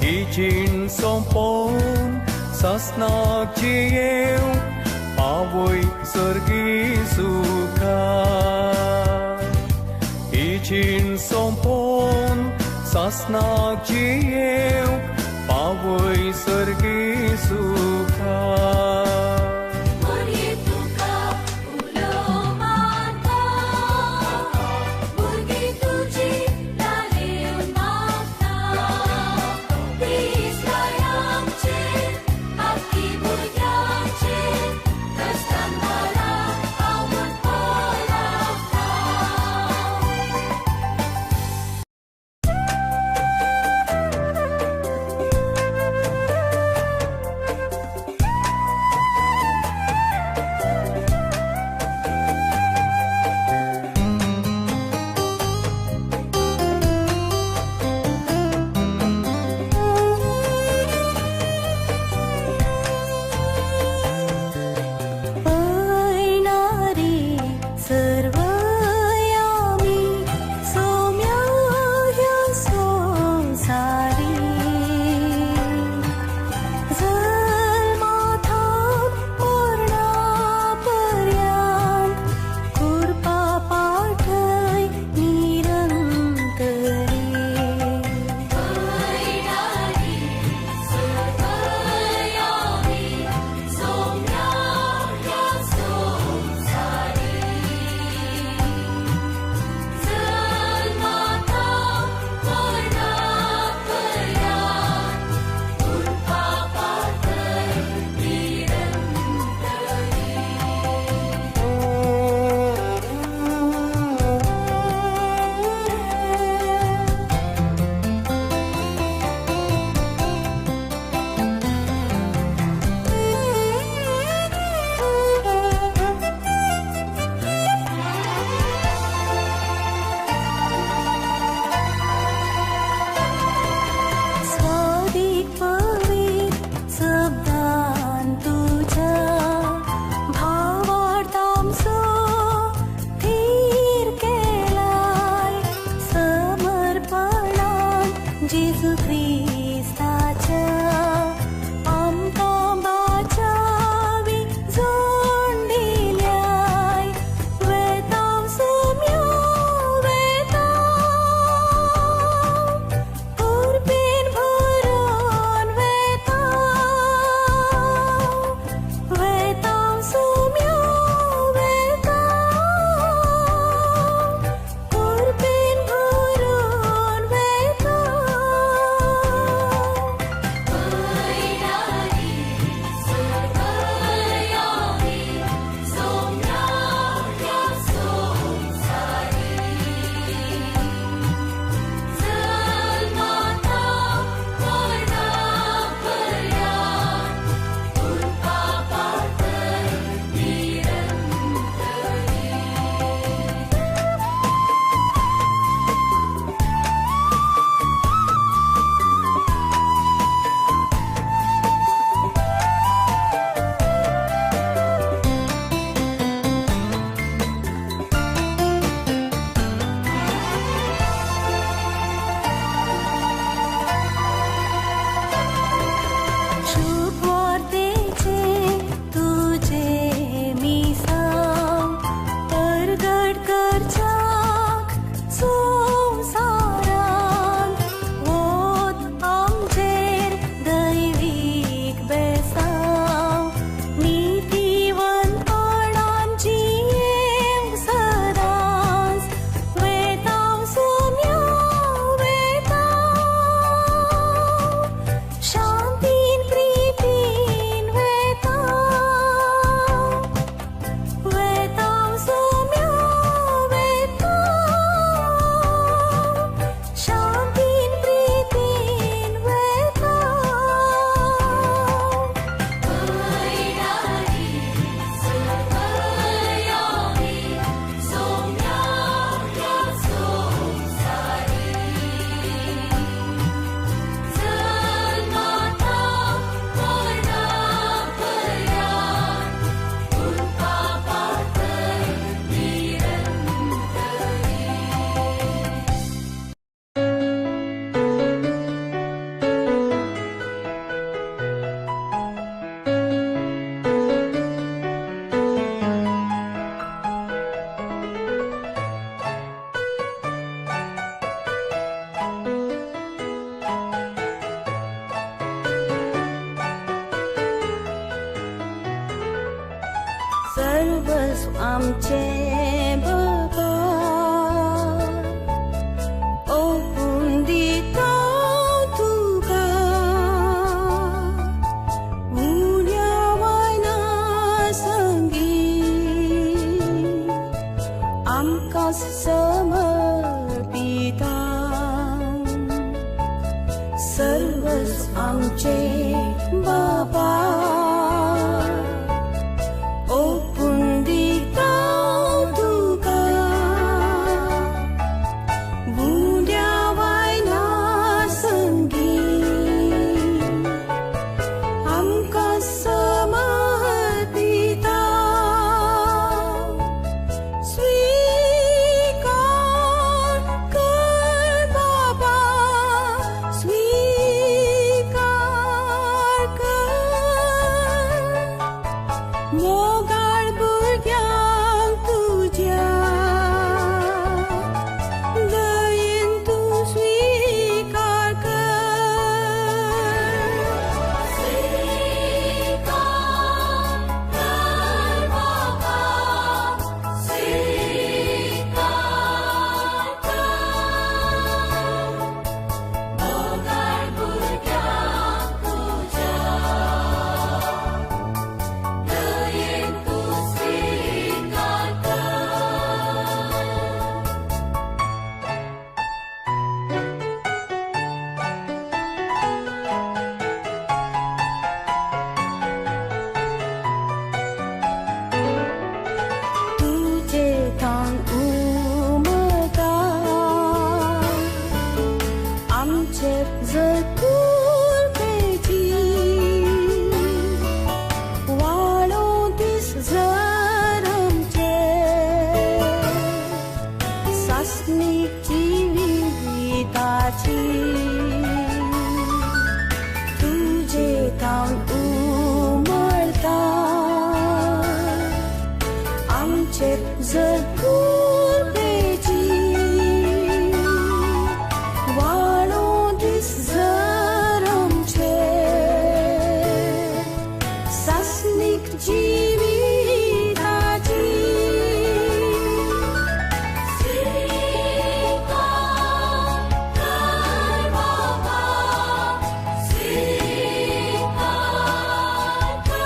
ही जीण सोंपोवन सासणाची येव पावय सर्गी सुखा ही जीण सोंपोवन सासणाची येव पावय सर्गी सुखा Murgi tuka ulo mata Murgi tuji laleun magta Israel amche Apki murgyache Kastan mara Aumut polakta सर्वस्व आमचे बाबा ओपून दिता तुका उण्या वायना संगी आमकां समर्पिता सर्वस्व आमचे बाबा ओपून दिता तुका उण्या वायना संगी आमकां समर्पिता स्वीकार कर बाबा स्वीकार कर मोगाळ भुरग्यांक तुज्या दयेन तूं स्वीकार कर स्वीकार कर बाबा स्वीकार कर मोगाळ भुरग्यांक तुज्या दयेन तूं स्वीकार कर तुजे थान उमळटा आमचेर जर कुर्बेची वाडो दीस जर आमचे सासणीक जिविताची तुजे थान उमळटा आमचेर जर कुर्बेची वाडो दीस जर आमचे सासणीक जिविताची स्वीकार कर बाबा स्वीकार कर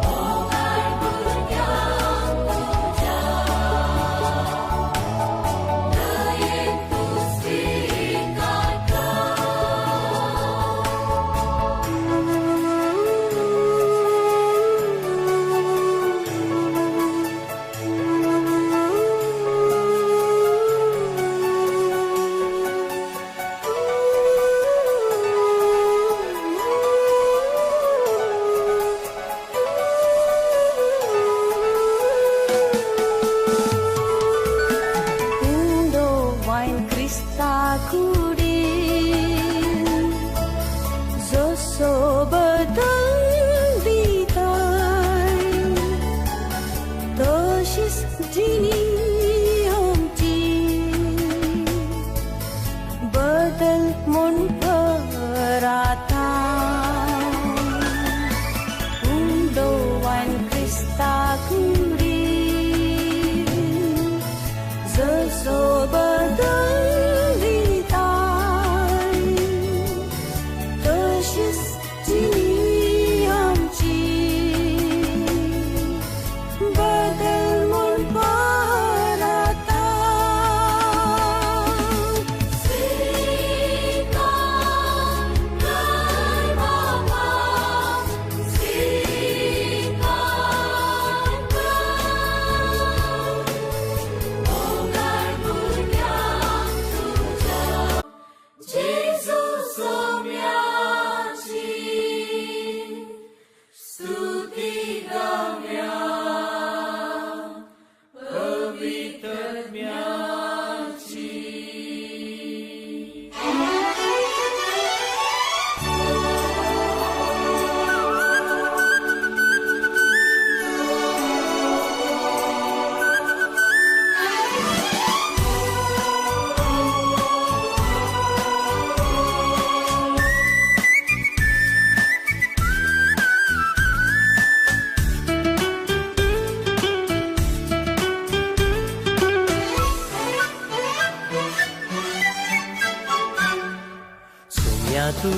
मोगाळ भुरग्यांक तुज्या दयेन तूं स्वीकार कर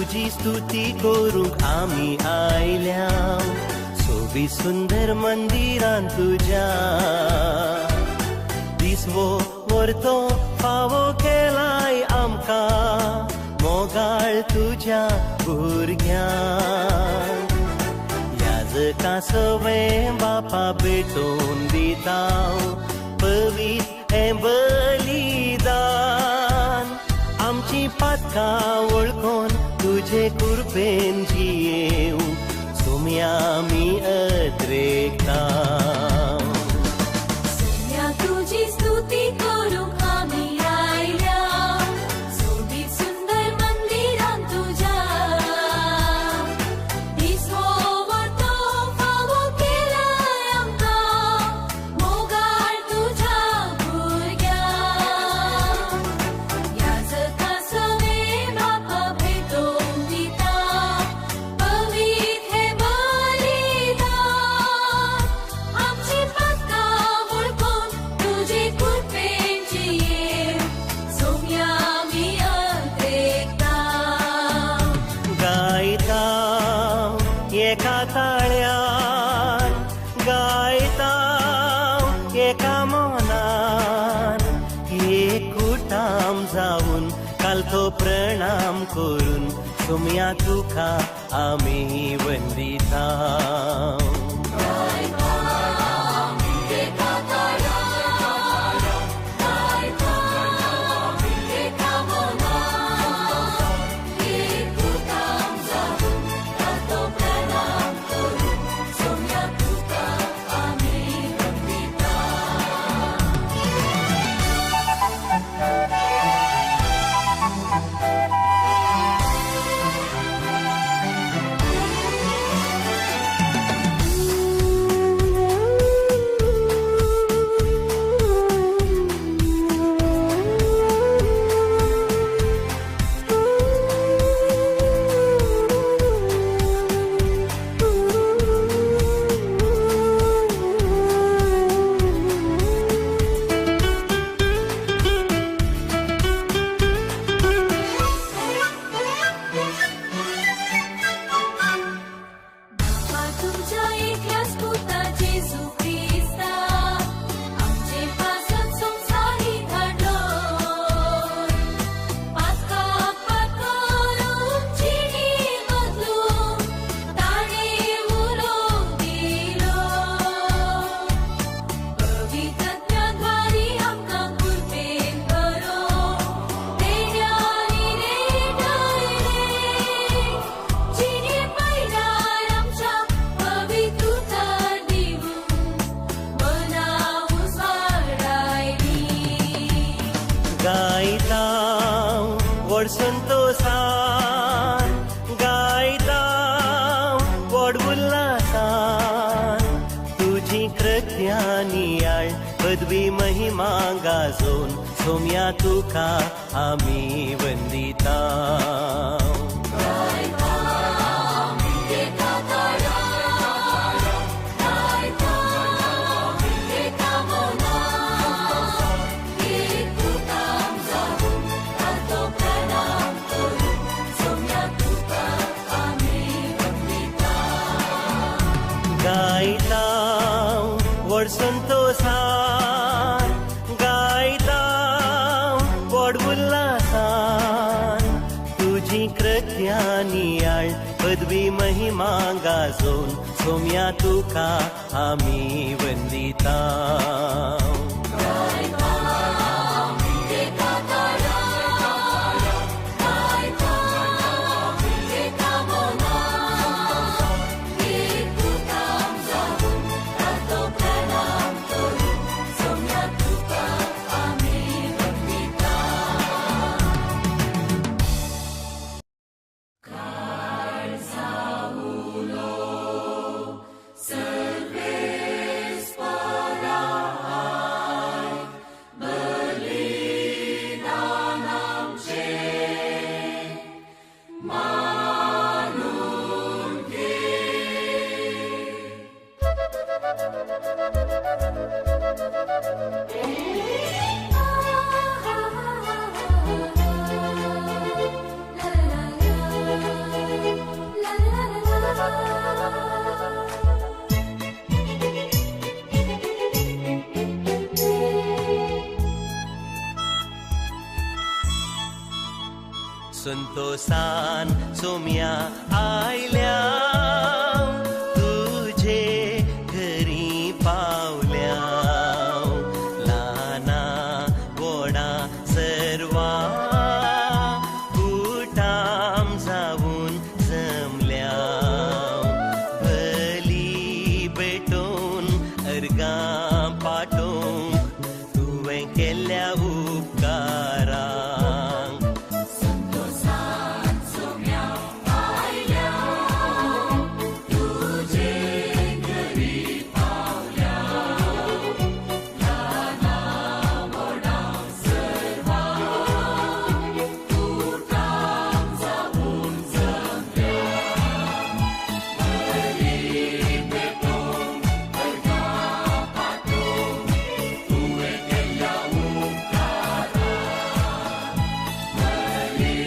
तुझी स्तुती करूंक आम्ही आयल्या सोबी सुंदर मंदिरान तुझ्या दिसवो वर्तो फावो केलाय आमकां मोगाळ तुझ्या भुरग्यांक याजका सवें बापा भेटोवन दिता पवित्र हें बलिदान आमची पातकां वळखोन तुझे कृपेन जियेव सोम्या आमी अद्रेकता सोम्या तुझी स्तुती करूंक आमी आयल्या सोबीत सुंदर मंदिरान तुझ्या दिसवो वर्तो फावो केलाय आमकां मोगाळ तुझ्या भुरग्यांक याजका सवें बापा भेटोवन दिता पवित्र हें बलिदान आमची पातकां वळखोन तुजे कृपेन जियेव सोम्या आमी अद्रेकता गायता एका ताळ्यान गायता एका मोनान एकूटाम जावन कालतो प्रणाम करून सोम्या तुका आमी वंदिता बापा तुमच्या एकल्याच पुता जेजू ख्रिस्ता आमचे पासत संवसारी धाडलो पातकां करून जिणी बदलून ताणें उलोवंक दिलो पवित्रत्वाद्वारी आमकां कृपेन बरो तेण्यानी रेटयले जिणे पैडार आमच्या पवित्रता दिवून मनावूस वाडायली गायता व्हड संतोषान गायता व्हड उल्हासान तुझी कृत्यानी आळ पदवी महिमा गाजोवन सोम्या तुका आमी वंदिता गायता व्हड संतोषान गायता व्हड उल्हासान तुझी कृत्यानी आळ पदवी महिमा गाजोवन सोम्या तुका आमी वंदिता सर्वेस पराय संतोषान सोम्या आयल्या तुझे घरी पावल्या लहाना गोडा सर्वा कुटाम जाऊन जमल्या भली भेटून अर्गां पाठोवंक तुवें केल्ल्या उपकारांक संतोषान सोम्या आयल्या तुझे घरी पावल्या ल्हाना व्हडा सर्वा कुटाम जाऊन जमल्या भली भेटून अर्गां पाठोवंक तुवें केल्ल्या उपकारांक भली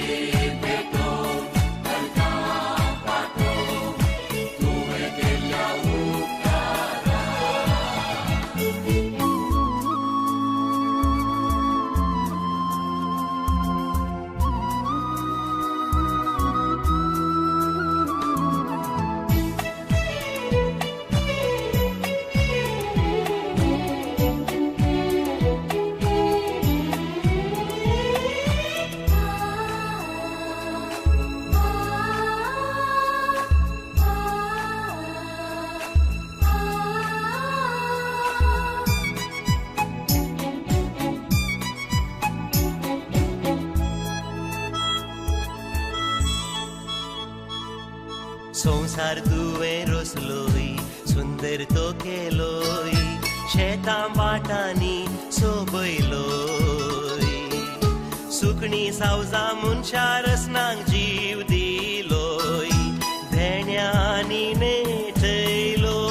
भेटून अर्गां पाठोवंक तुवें केल्ल्या उपकारांक संसार तुवें रोसलोय सुंदर तो केलोय शेतां वाटांनी सोबयलोय सुकणी सावजां मनशां रसनांक जीव दिलोय धेण्यांनी नेटयलोय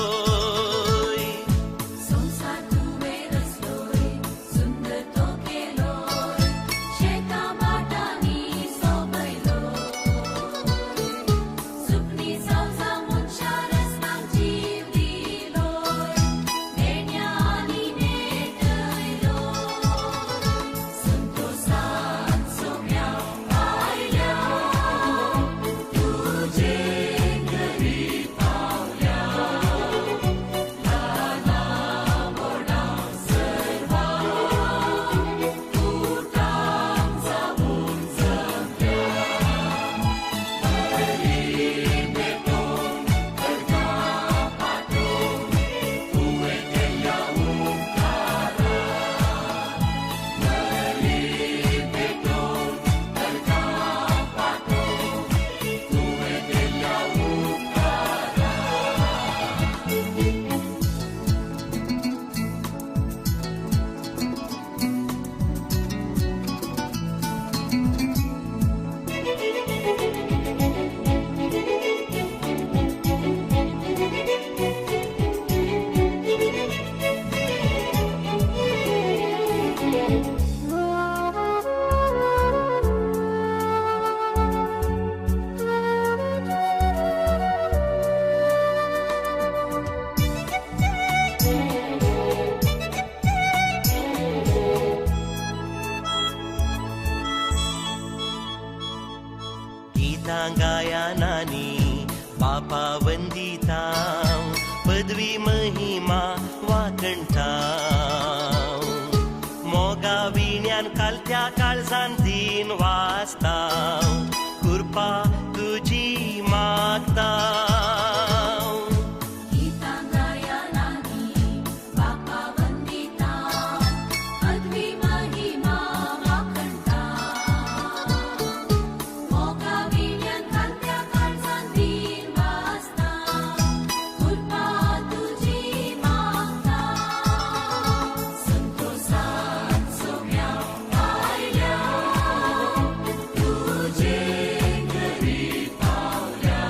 संसार तुवें रचलोय सुंदर तो केलोय शेतां वाटांनी सोबयलोय सुकणी सावजां मनशां रचनांक जीव दिलोय धेण्यांनी नेटयलोय संतोषान सोम्या आयल्या तुझे घरी पावल्या ल्हाना व्हडा सर्वा कुटाम जाऊन जमल्या भली भेटून अर्गां पाठोवंक तुवें केल्ल्या उपकारांक भली भेटून अर्गां पाठोवंक तुवें केल्ल्या गीतां गायनांनी बापा वंदितां पदवी महिमा वाकणटां मोगा विण्यान कालत्या काळजान दिन वाचतां कृपा तुजी मागतां गीतां गायनांनी बापा वंदितां पदवी महिमा वाकणटां मोगा विण्यान कालत्या काळजान दिन वाचतां कृपा तुजी मागतां संतोषान सोम्या आयल्या तुझे घरी पावल्या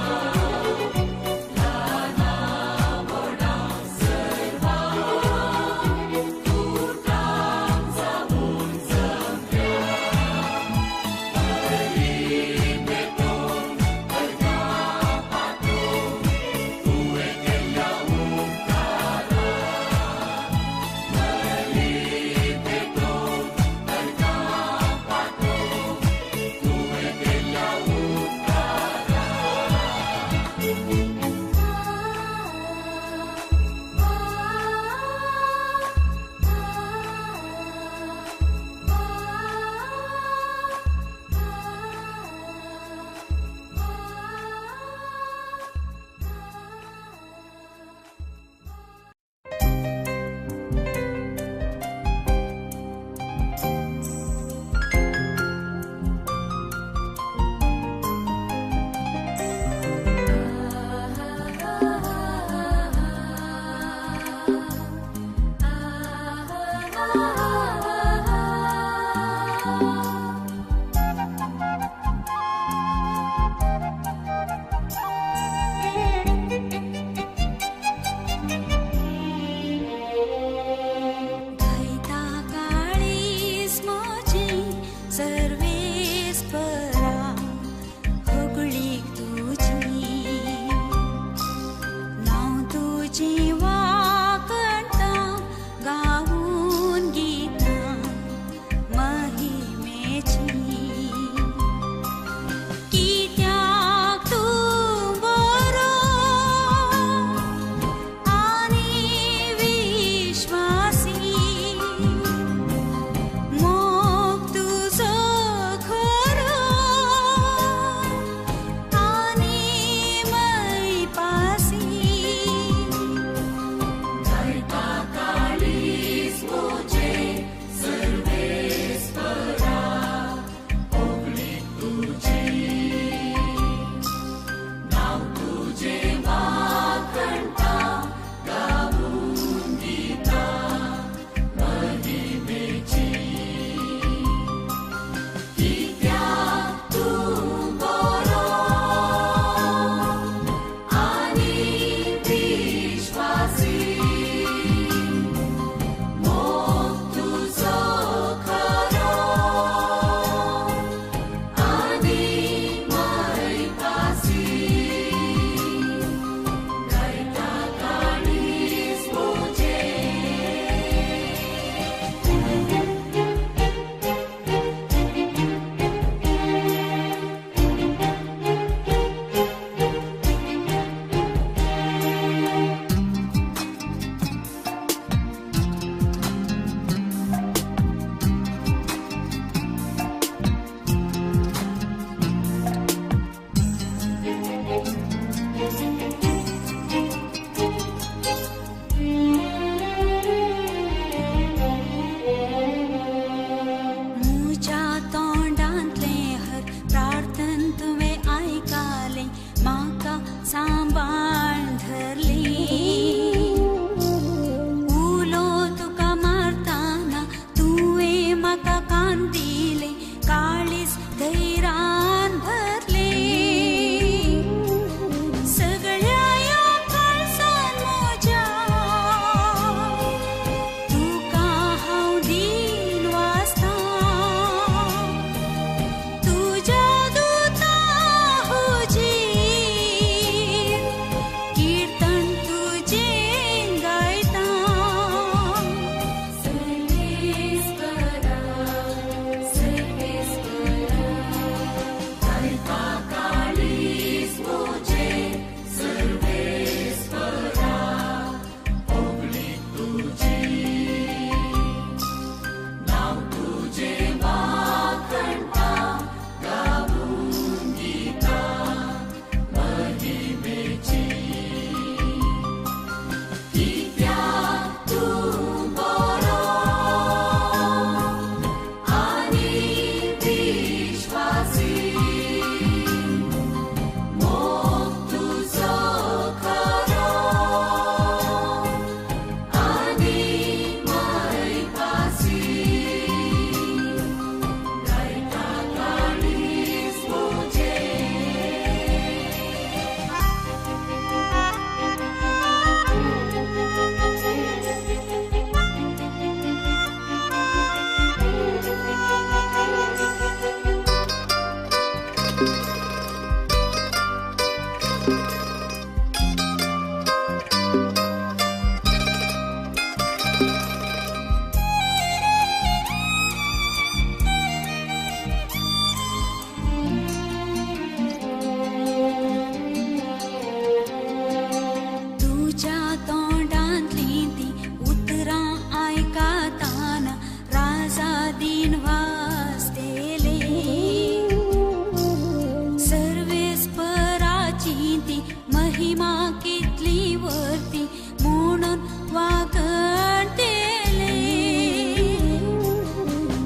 कितली वरती म्हणून वागणतेले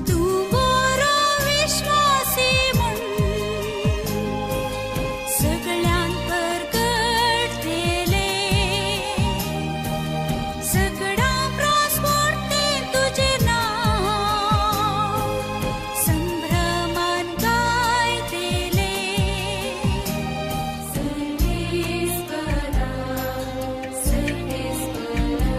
तू बरो विश्वासी म्हण सगळ्यान परगटतेले सगळा त्रास पडते तुझे नाव संभ्रमान गायतेले सर्वेस्परा सर्वेस्परा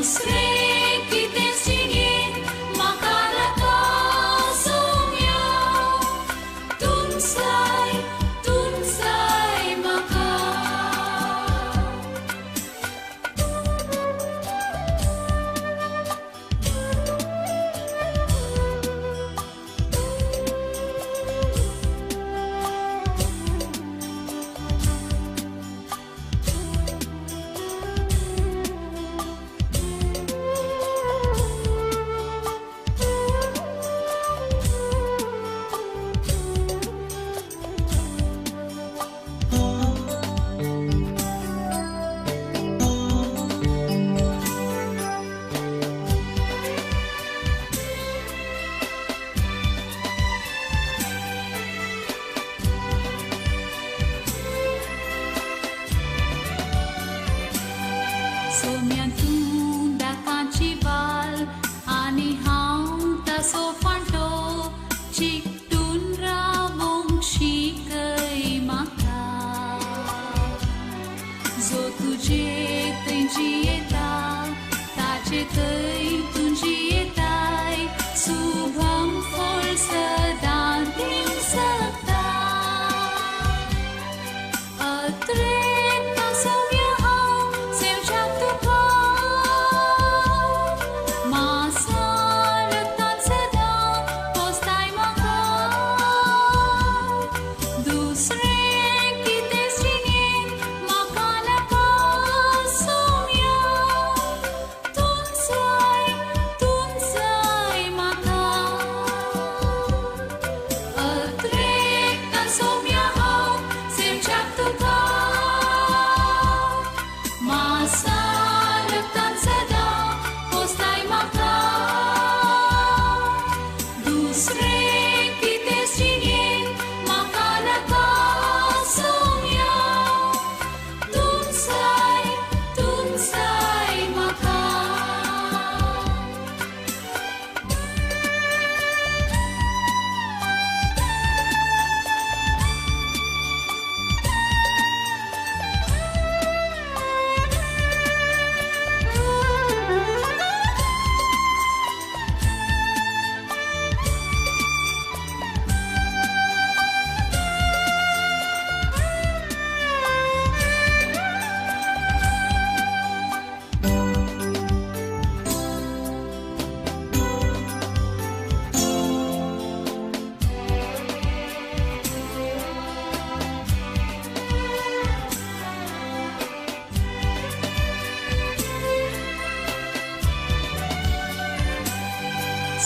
दुसरे कितें सिणयेन म्हाका नाका सोम्या तुमसाय म्हाका सोम्या तूं दाकांची वाल आनी हांव तासो फांटो चिकटून रावोंक शिकय म्हाका जो तुजे थंय जियेता ताचे थंय तूं जियेताय शुभम फळ सदां दिसता अत्रेता सोम्या हांव सेवच्याक तुका मासारतान सदां पोसताय म्हाका दुसरें कितें सिणयेन म्हाका नाका सोम्या तुमसाय म्हाका अत्रेता सोम्या हांव सेवच्याक तुका मासारतान सदां पोसताय म्हाका दुसरें कितें सिणयेन म्हाका नाका सोम्या तुमसाय म्हाका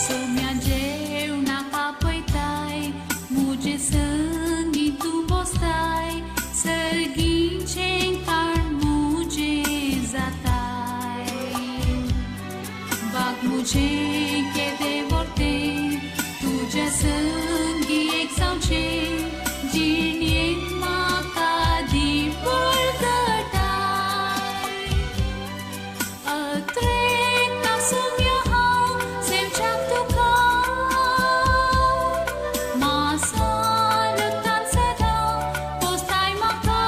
सोम्या जेवणाक आपयताय मुजे संगी तूं बसताय सर्गीचें काण मुजे जाताय बाग मुजें केदें व्हरतें तुज्या संगी एक जावचें जिणयेन म्हाका दिवळ घटाय अत्रेता सोम्या हांव सेवच्याक तुका मासारतान सदां पोसताय म्हाका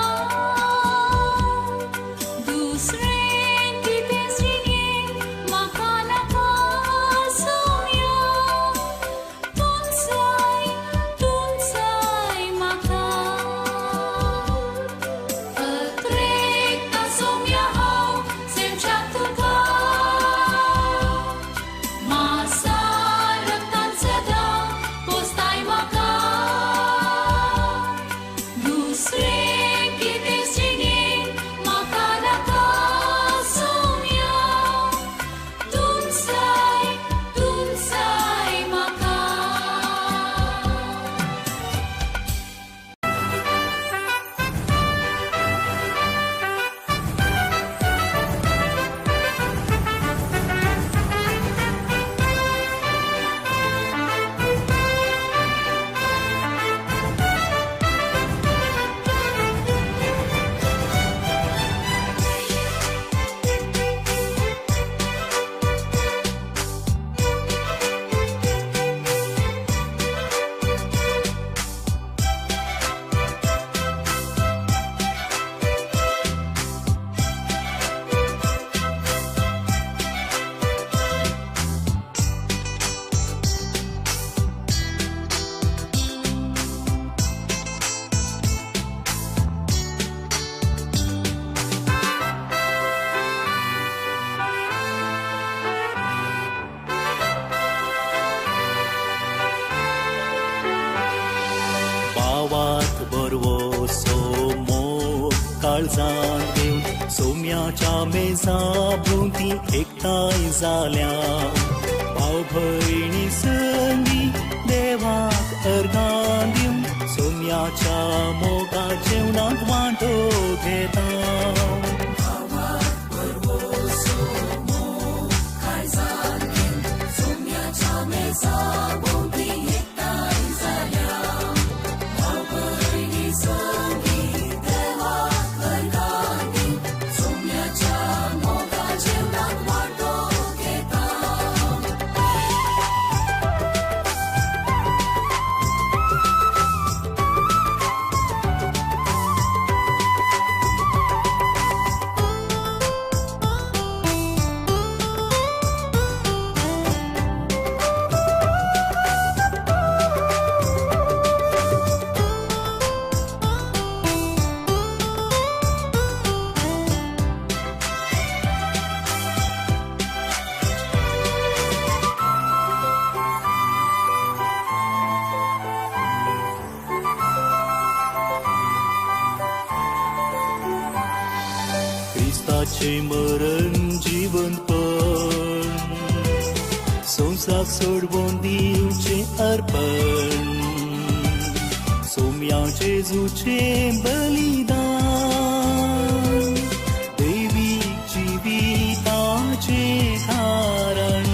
दुसरें कितें सिणयेन म्हाका नाका सोमो काळजान घेवन सोम्याच्या मेजा भोवती एकठांय जाल्या भाव भयणी संगी देवाक अर्गां दिवन सोम्याच्या मोगा जेवणाक वांटो घेता क्रिस्ताचे मरण जीवनपण संसार सोडवून दिवचे अर्पण सोम्या जेजूचे बलिदान दैवीक जिविताचे कारण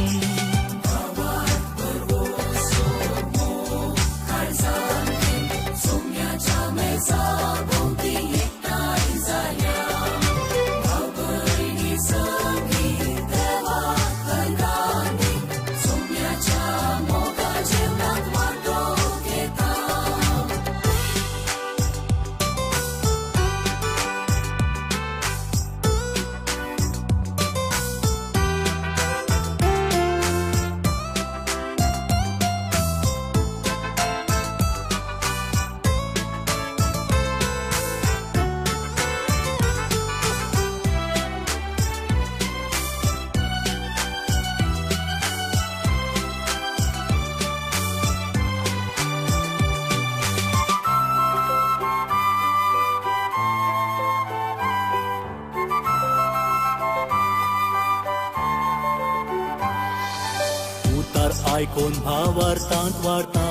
आयकोन भावार्थांत वार्ता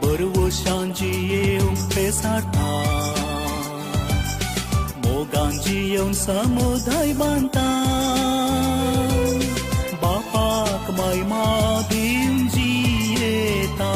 बरवशांची येवंक पेसारता मोगांची येवन समुदाय बांदता बापाक महिमा दिवन जियेता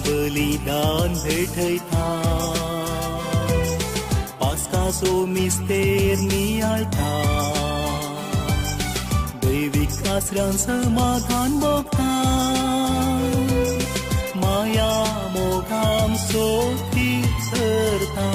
बलिदान भेटयता पास्काचो मिस्तेर नियाळता दैवीक आसऱ्यान समाधान भोगता माया मोगाम सोती सरता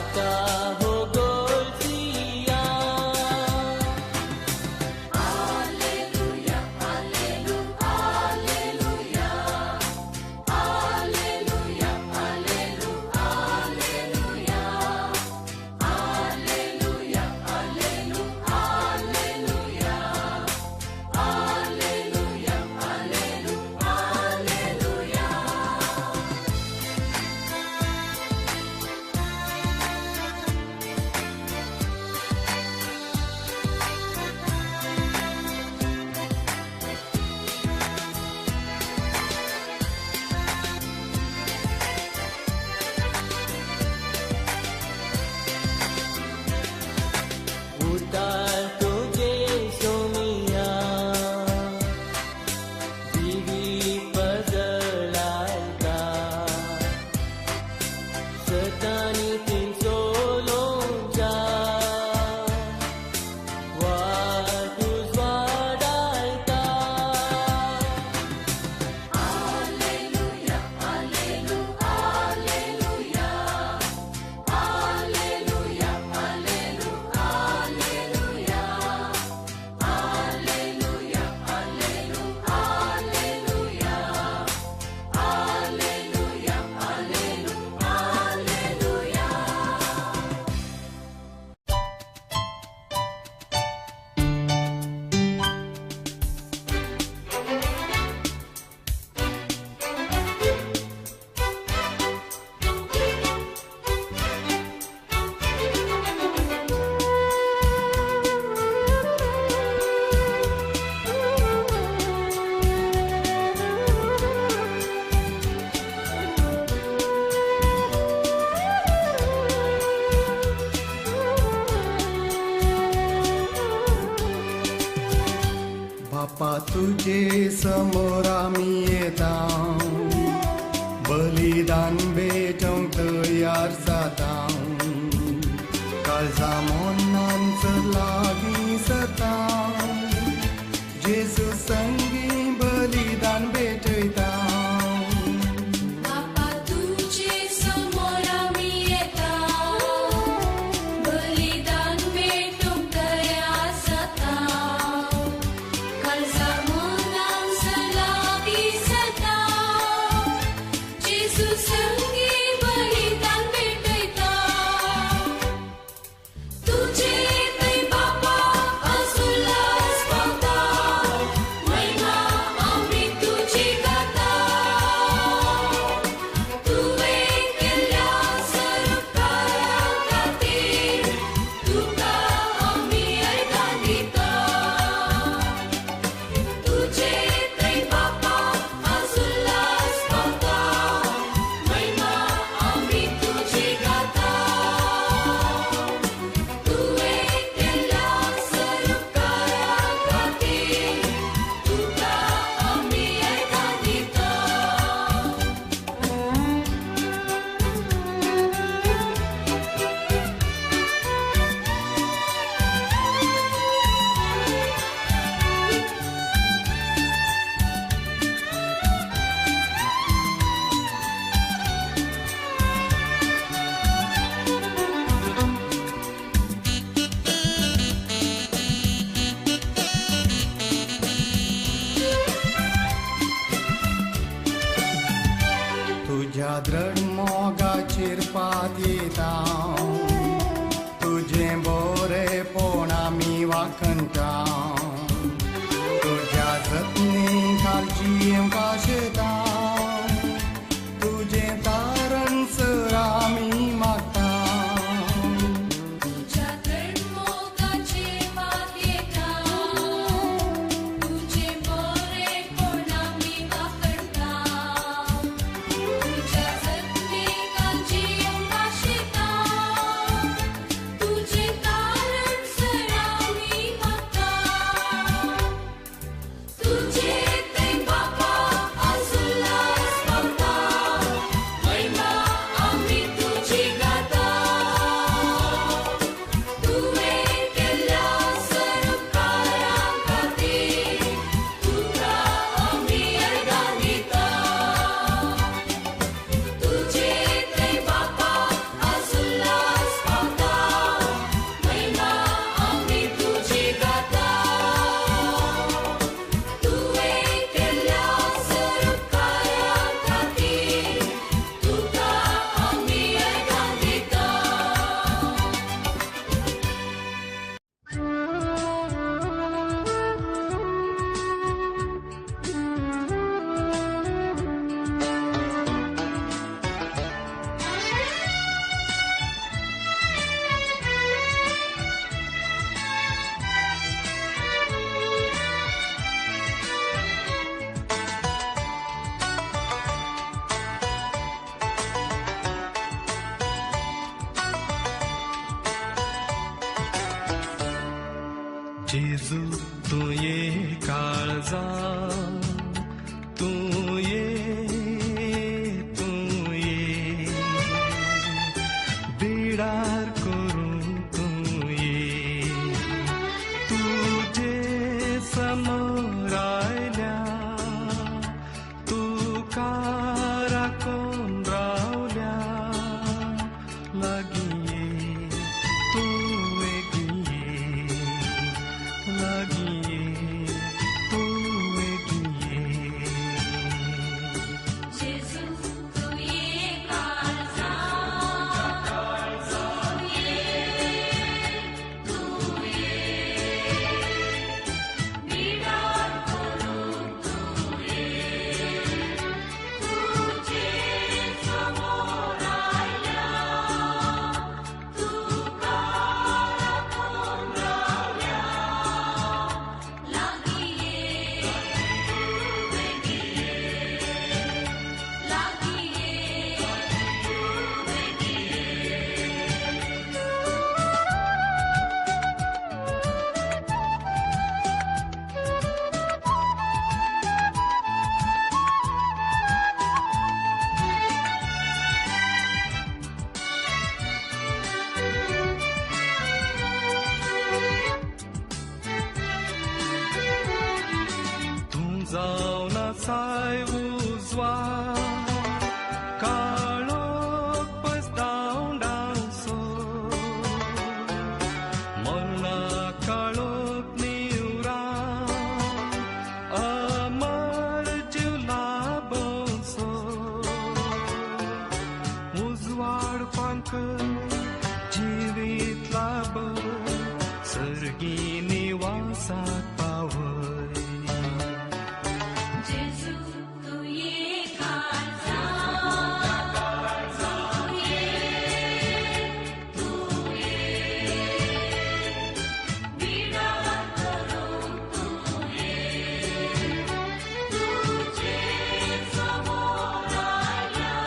ताका हो गोलसिया बापा तुझे समोर आम्ही येता बलिदान भेटूंक तयार जाता काळजा मोनांचं लागीं जाता जेजू संगी बलिदान भेटयता बापा तुझे समोर आम्ही येता बलिदान भेटूंक तयार जाता काळजा मोनांचं लागीं जाता जेजू संगी बलिदान भेटयता तुझे थंय बापा आसुलास पावता महिमा आमी तुजी गाता तुवें केल्ल्या सरकारा खातीर तुका आमी आयदान दिता तुझे थंय बापा आसुलास पावता महिमा आमी तुजी गाता तुवें केल्ल्या सरकारा खातीर तुका आमी आयदान दिता तुझ्या दृढ मोगाचेर पात येता तुझे बरेपण आमी वाखणटा तुझ्या जतनी कालची काशेता तुझे तारण सर आमी मागता तुझ्या दृढ मोगाचेर पात येता तुझे बरेपण आमी वाखणटा तुझ्या जतनी काळजी आशिता जेजू तू ये काळजा तू ये बिडार करून तू ये तुझे समोर आयल्या तू कारा कोण रावल्या लागी ये तू वेगळी ये लागी ये तू वेगळी ये जेजू तू ये काळजा जाऊन साय उजवा काळोख पसतावून डावसो मरणा काळोख निवरा अमर जीव लाभोसो उजवाड पंख जिवीत लाभ सर्गी निवासात पावय जेजू तू ये काळजा तू ये बिडार करून तू ये तुझे समोर आयल्या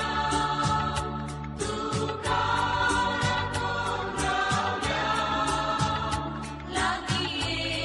तू कारा कोण रावल्या लागी ये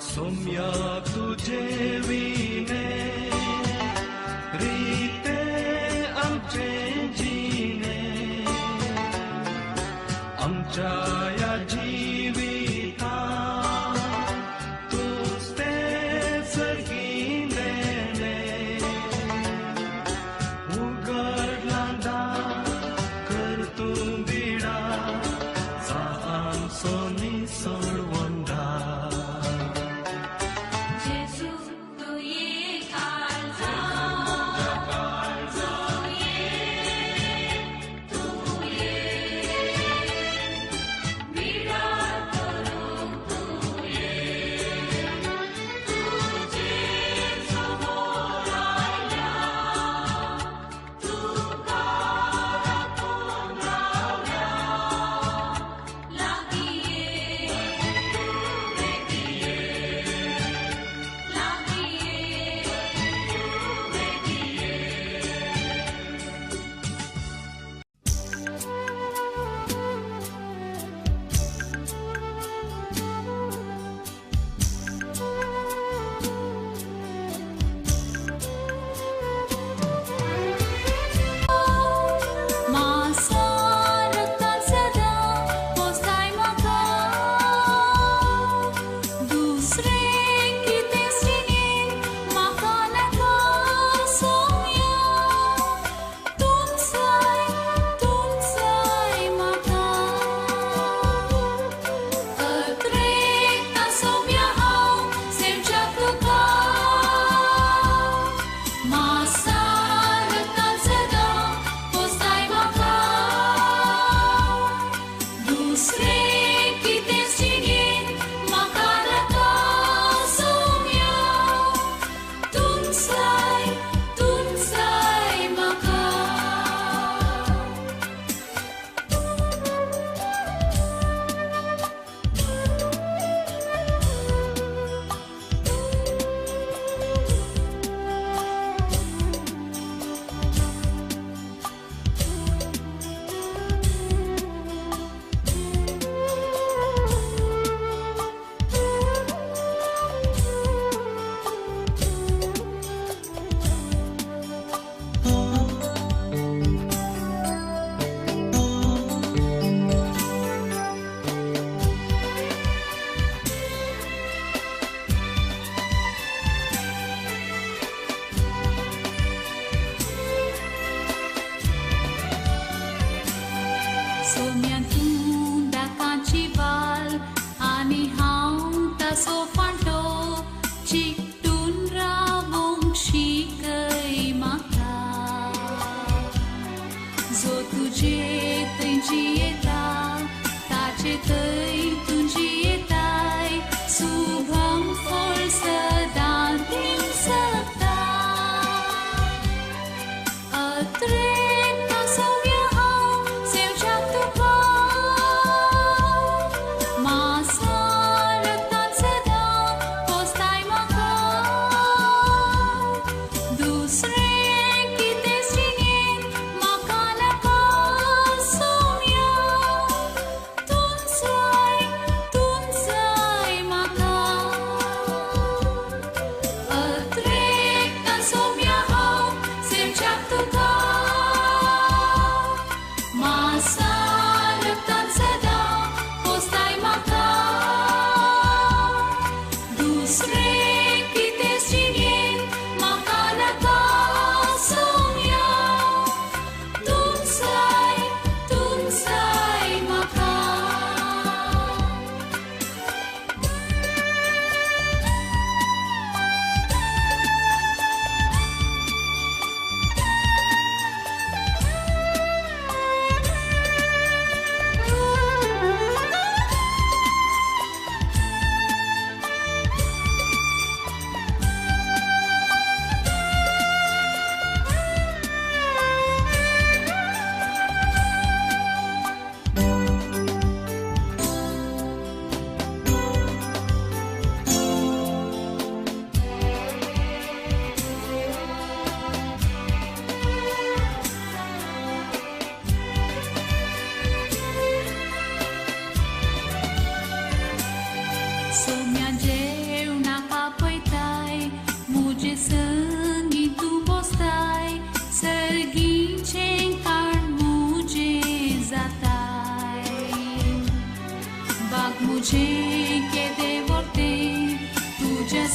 सौम्या तुझे विने रीते आमचे जीने आमच्या या जीविता तूच ते सर्गी देणे उघड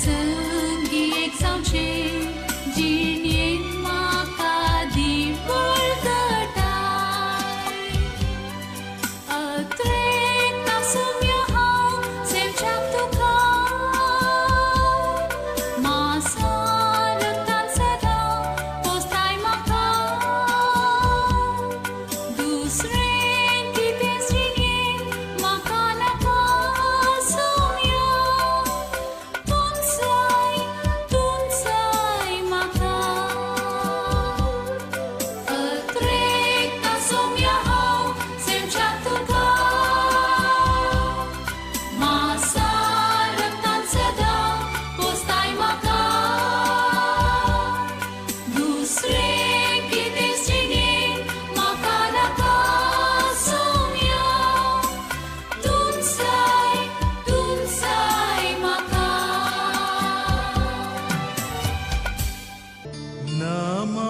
संगी एक सांचे जिणेन म्हाका दिवळ दटाय अत्रेक नासुम्य हांव सेवच्याक तुका मासा रक्तान सदां पोसताय म्हाका दुसरें कितें जिणेन म्हाका नाका सोम्या तुमचाय म्हाका अत्रेक नासुम्य हांव सेवच्याक तुका मासा रक्तान सदां पोसताय म्हाका दुसरें कितें जिणेन म्हाका नाका सोम्या तुमचाय म्हाका नामा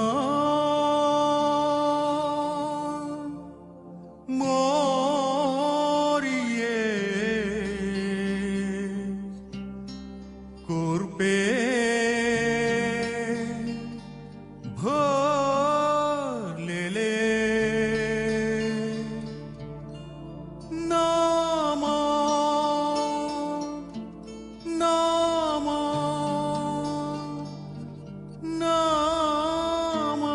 मोरिये कुर्पे भरलेले नामा नामा नामा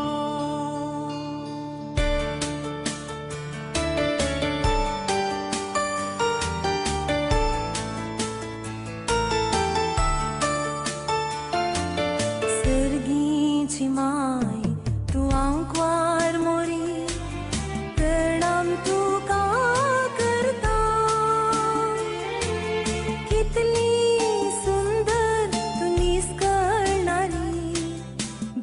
सर्गीची माय तूं आंकवार मोरी प्रणाम तुका करता कितली सुंदर तूं निस्कळणारी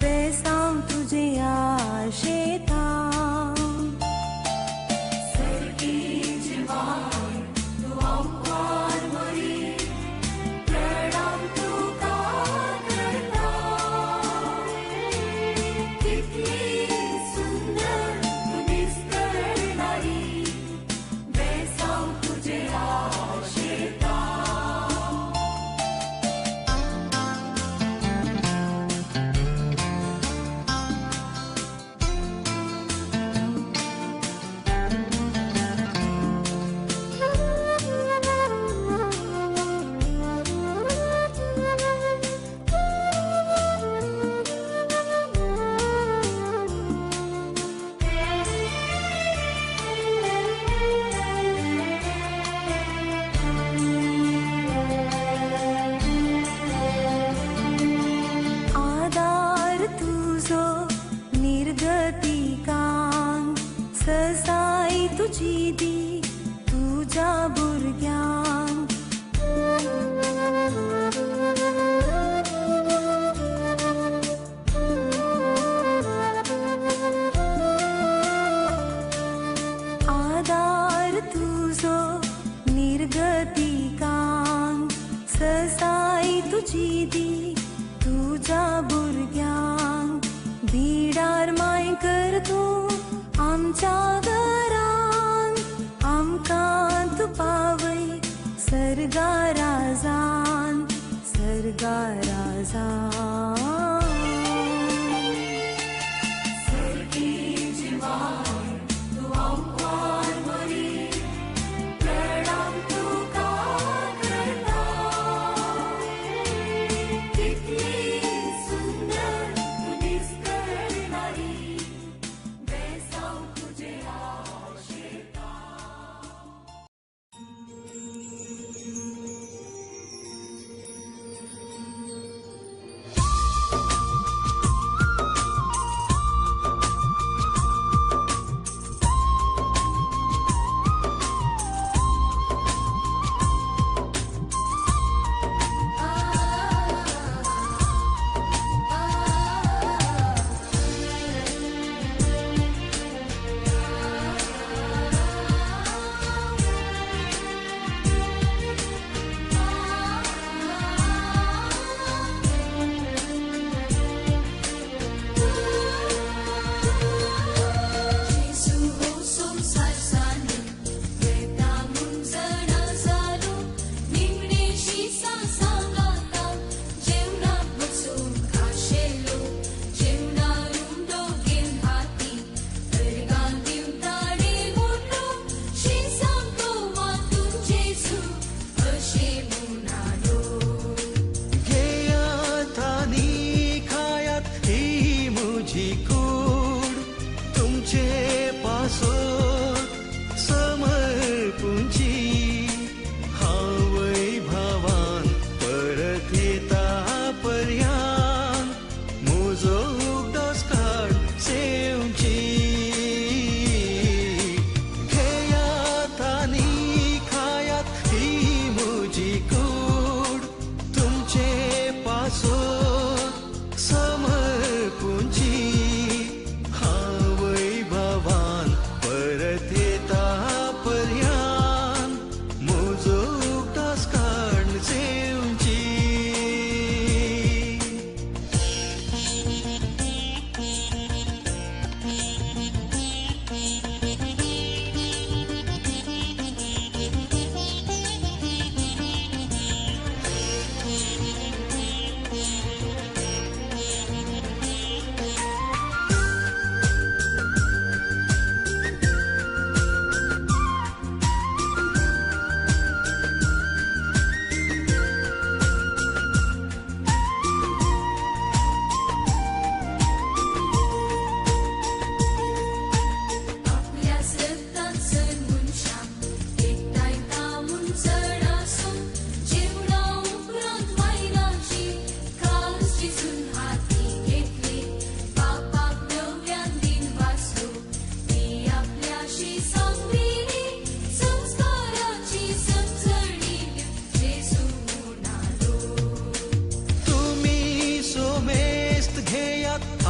बेसांव तुजे आशेता सर्गीची माय तूं आंकवार मोरी प्रणाम तुका करता कितली सुंदर तूं दिसकळणारी बेसांव तुजे आशेता आदार तुझो निर्गतिकांक ससाय तुजी दी तुझ्या भुरग्यांक आदार तुझो निर्गतिकांक ससाय तुजी दी तुझ्या भुरग्यांक बिडार माय कर तूं आमच्या घरांत आमकां तूं पावय सर्गा राजान सर्गीची माय तूं आंकवार मोरी प्रणाम तुका करता कितली सुंदर तूं दिसकळणारी बेसांव तुजे आशेता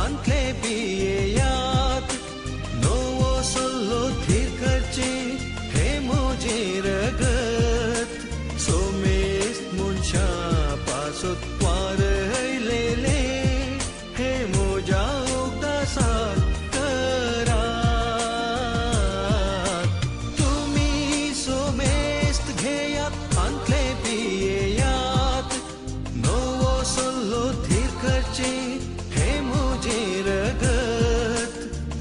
antले pieyat novo solo thir karche he moje ragat somes muncha pasot lele he moja ugdasat karat tumi somest gheyat antle pieyat novo solo thir karche he moje ragat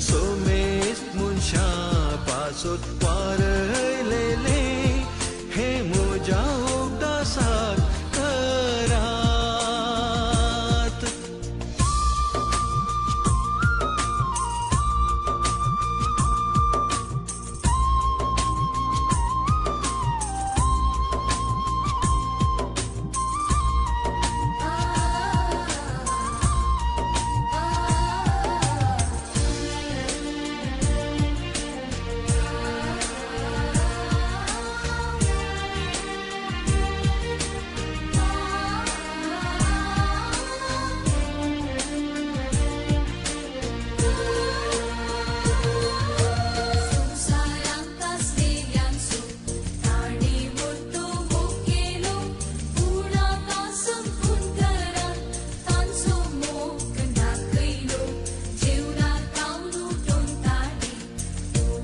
somest muncha pasot lele he moja ugdasat karat Sarang kastilyan su tani murtu mukelo pura kasam pundara tanso mo kanakailo jeuna taunu don tadi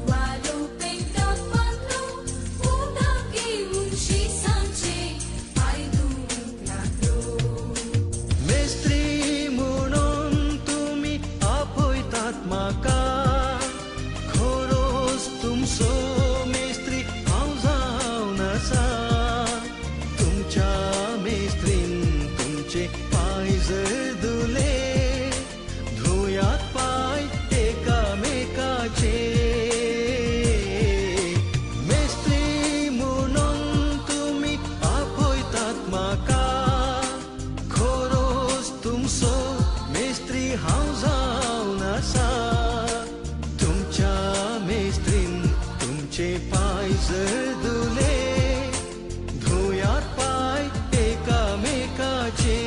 walo pengkat panlo udagi unshi sanche aidu laklo Mestri munon tumi apoitat maka khoros tumso mestri auzau nasa tumcha mestrin tumche paiz dule dhuyat pai ekamekache mestri munon tumi apoitat maka khoros tumso mestri hauzau nasa tumcha mestrin tumche paiz dule dhuyat pai ekamekache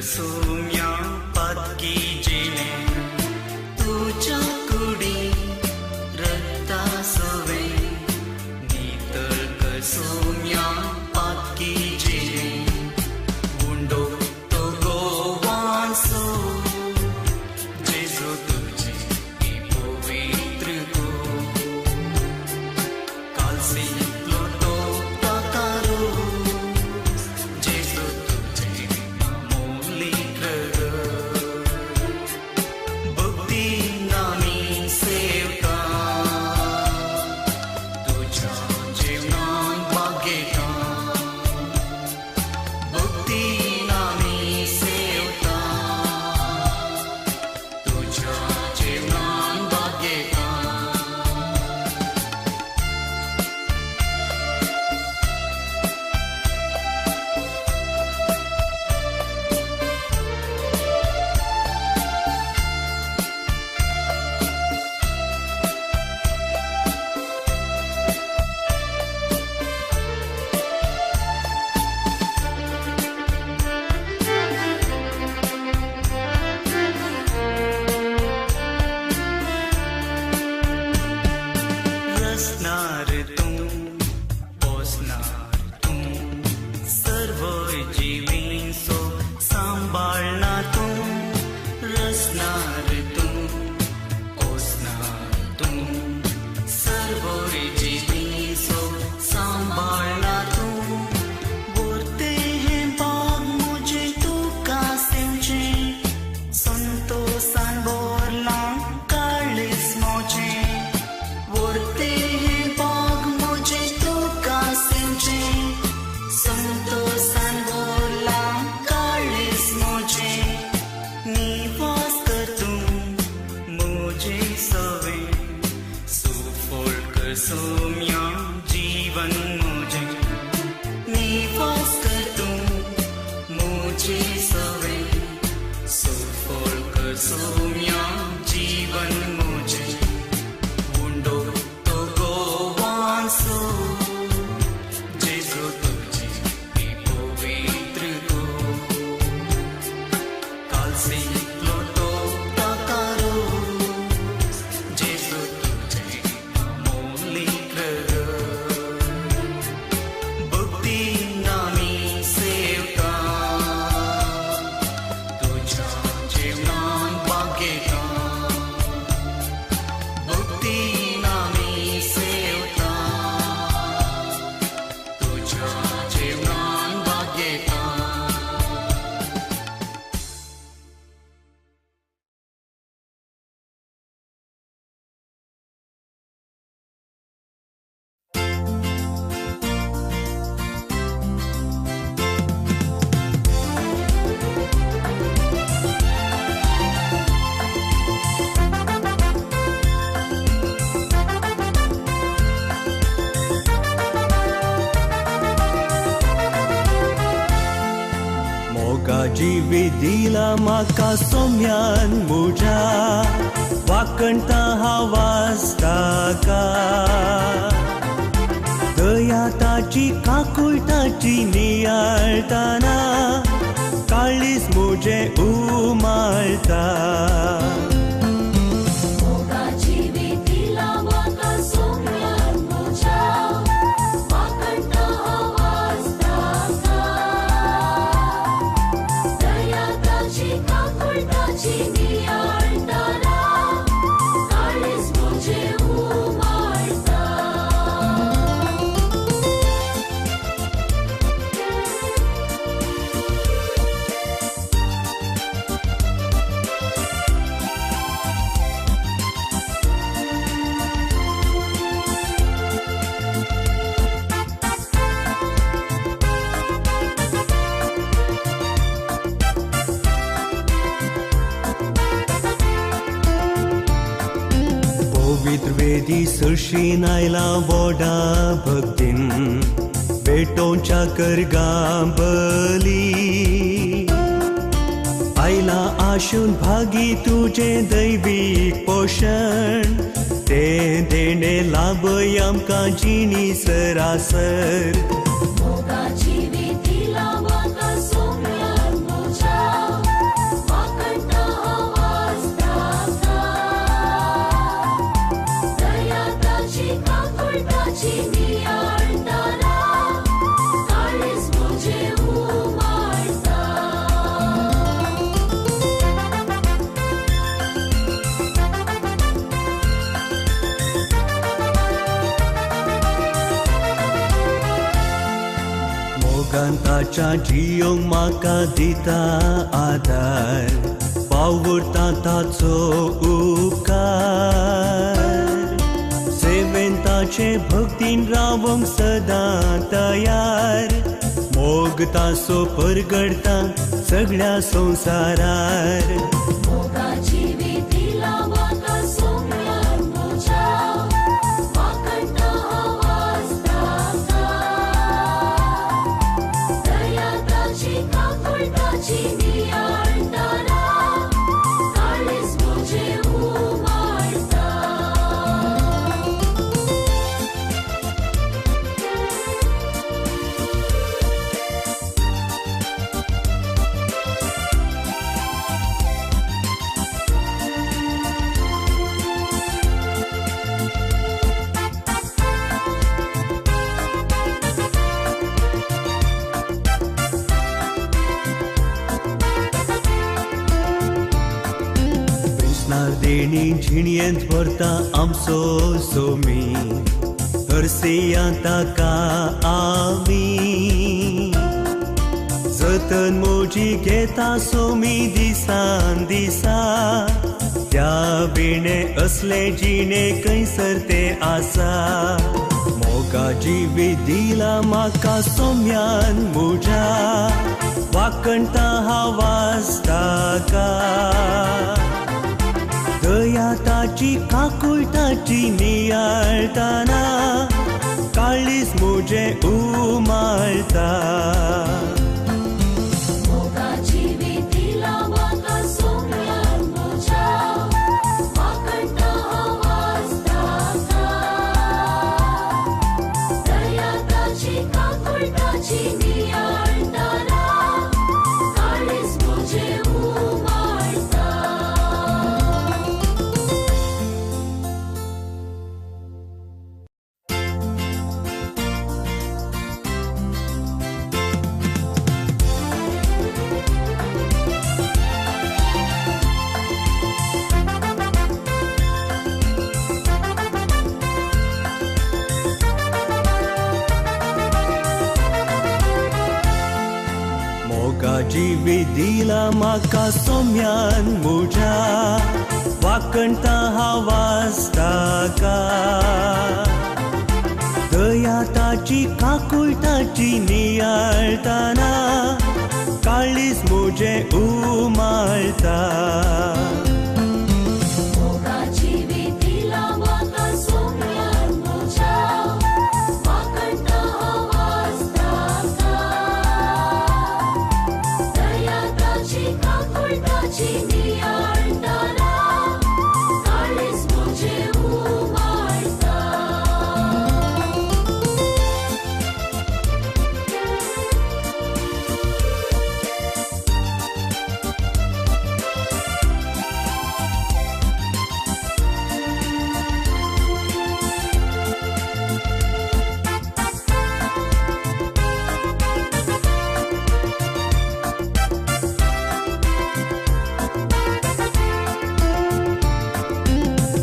Saumya पातकी जिणे तुझ्या कुडी रक्ता सवे नितळ कर सोम्या पातकी जिणे बुंडो तो गोवांसो जेजो तुझे ही पवित्र गो कालसी लोटो ताकारो जेजो तुझे मामोली कर भक्ती नामी सेवका तुझ्या जीवनान भाग्यता भक्ती नामी सेवका तुझ्या जीवनान भाग्यता रसनार तू पोसनार तू सर्व जीवींचो सांभाळणार तू रसनार तू पोसनार तू सर्व जीवींचो सांभाळणार तू बोरते हे बाग मुझे तुका सेवचे संतोषान बोरला काळीस मोचे बोरते हे बाग मुझे तुका सेवचे संतोषान बोरला काळीस मोचे निवास कर तू मुझे सवे सुफल कर सोम्या जीवन मुझे निवास कर तू मुझे सवे सुफल कर सोम्या जीवन मुझे बुंडो तो गोवांसो जेजो तुझे ही पवित्र गो कालसी लोटो ताकारो जेजो तुझे मामोली कर भक्ती नामी सेवका तुझ्या जीवनान भाग्यता भक्ती नामी सेवका तुझ्या जीवनान भाग्यता मोगा जिवी दिला म्हाका सोम्यान मुझ्या वाकणटा हावास ताका दया ताची काकुळटाची नियाळटाना काळीस मुझे उमाळटा मोगा जिवी दिला म्हाका सोम्यान मुझ्या वाकणटा हावास ताका दया ताची काकुळटाची नियाळटाना काळीस मुझे उमाळटा पवित्र वेदी सरशीन आयला वोडा भक्तीन बेटोंच्या करगा बली आयला आशून भागी तुझे दैवीक पोषण ते देणे लाभय आमकां जिणी सरासर मोगा जिवी दिला म्हाका सोम्यान मुझ्या मोगांताच्या जियोंक म्हाका दिता आदार पावुरता ताचो उपकार सेवेन ताचे भक्तीन रावंक सदां तयार मोग ताचो परगडता सगळ्या संवसारार मोगाची विधीला म्हाका सोम्यान म्हज्या वाकणटा आवाज ताका दया ताची काकूळ ताची नियाळटना काळीज म्हजें उमाळटा देणी झिणयेंत व्हरता आमचो सोमी हरसिया ताका आमी जतन मोजी घेता सोमी दिसान दिसा त्या विणे असले जिणे खंयसर ते आसा मोगाची विधीला म्हाका सोम्यान म्हज्या वाकणटा आवाज ताका दया ताची काकूळ ताची नियाळटना काळीज म्हजें उमाळटा मोगाची विधीला म्हाका सोम्यान म्हज्या वाकणटा आवाज ताका दया ताची काकूळ ताची नियाळटना काळीज म्हजें उमाळटा मोगाची विधीला म्हाका सोम्यान म्हज्या वाकणटा आवाज ताका दया ताची काकूळ ताची नियाळटना काळीज म्हजें उमाळटा मोगाची विधीला म्हाका सोम्यान म्हज्या वाकणटा आवाज ताका दया ताची काकूळ ताची नियाळटना काळीज म्हजें उमाळटा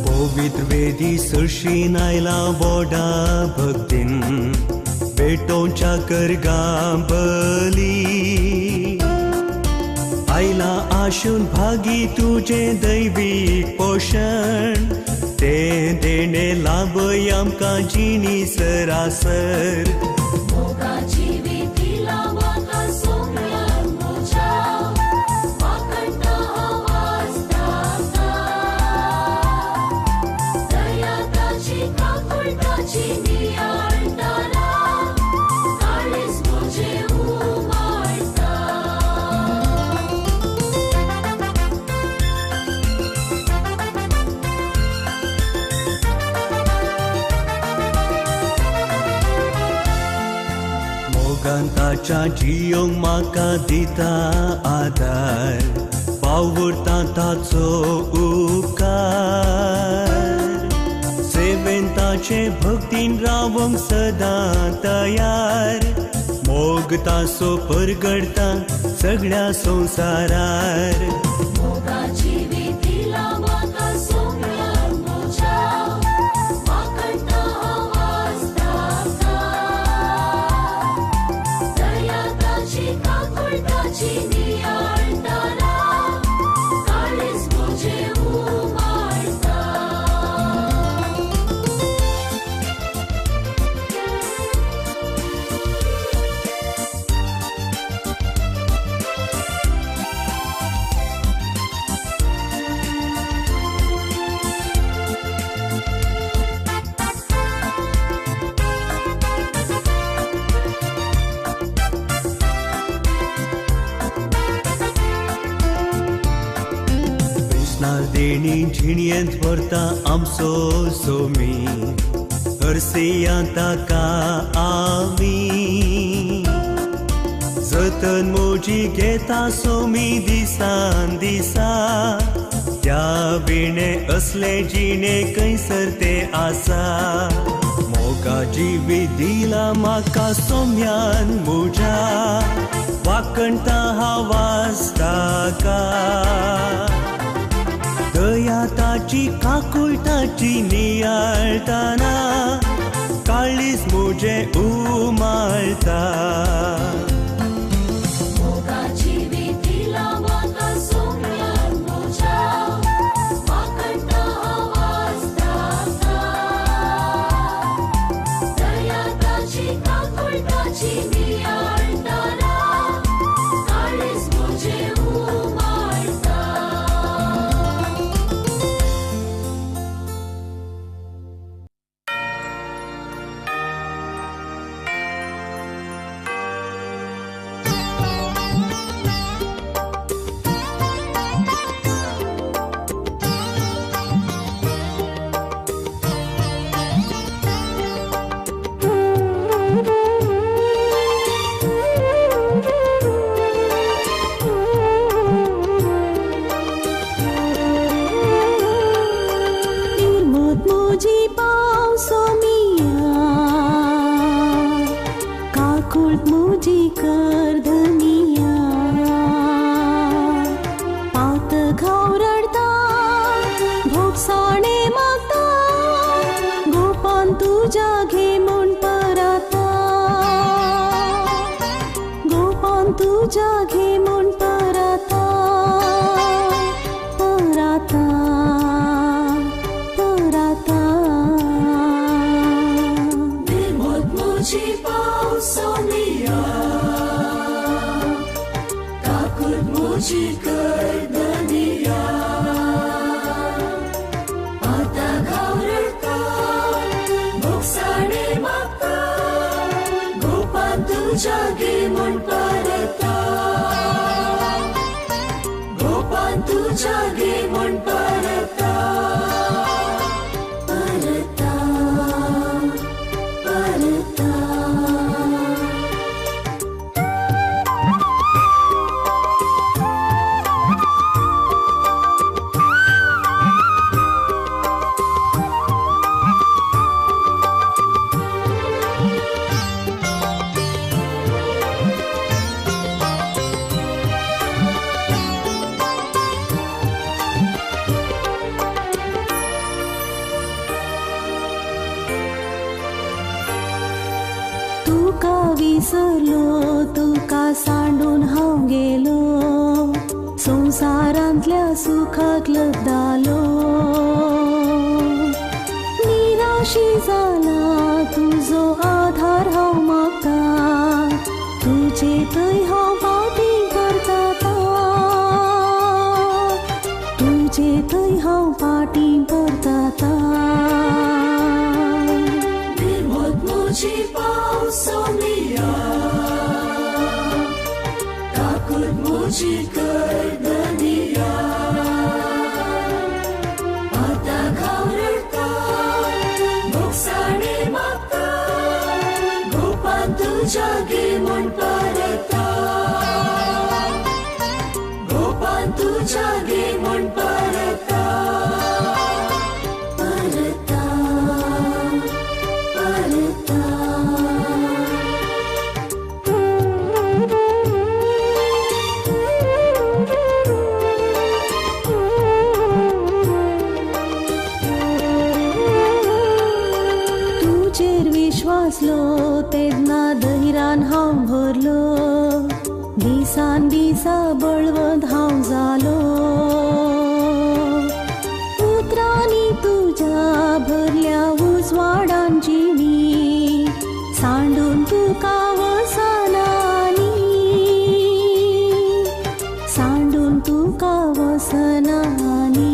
पवित्र वेदी सरशीन आयला बोडा भक्तीन बेटोंच्या करगा बली आयला आशून भागी तुझे दैवीक पोषण ते देणे लाभय आमकां जिणी सरासर मोगाची विधीला म्हाका सोम्यान म्हज्या वाकणटा आवाज ताका दया ताची काकूळ ताची नियाळटना काळीज म्हजें उमाळटा मोगांताच्या जियोंक म्हाका दिता आदार पावुरता ताचो उपकार सेवेन ताचे भक्तीन रावंक सदां तयार मोग ताचो परगडता सगळ्या संवसारार मोगाची विधीला म्हाका सोम्यान म्हज्या वाकणटा आवाज ताका दया जिणी झिणयेंत व्हरता आमचो सोमी हरसिया ताका आमी जतन मोजी घेता सोमी दिसान दिसा त्या विणे असले जिणे खंयसर ते आसा मोगा जिवी दिला म्हाका सोम्यान म्हज्या वाकणटा हांव वाचताका दया ताची काकूय ताची नियाळटाना काळीज म्हजें उमाळटा विसरलो तुका सांडून हांव गेलो संसारांतल्या सुखाक लब्धालो निराशी जाला तुजो आधार हांव मागता तुजे थंय हांव फाटी करता तुजे थंय हांव फाटी करता मुझी गर्दनिया आता घावरता मोक्षाने मागता गोपान तुझ्या गे म्हण परता गोपान तुझ्या गे म्हण परता परता परता वाचलो तेन्ना धैर्यान हांव भरलो दिसान दिसा बळवंत हांव जालो उतरांनी तुज्या भरल्या उजवाडान जिवी सांडून तुका वसनानी सांडून तुका वसनानी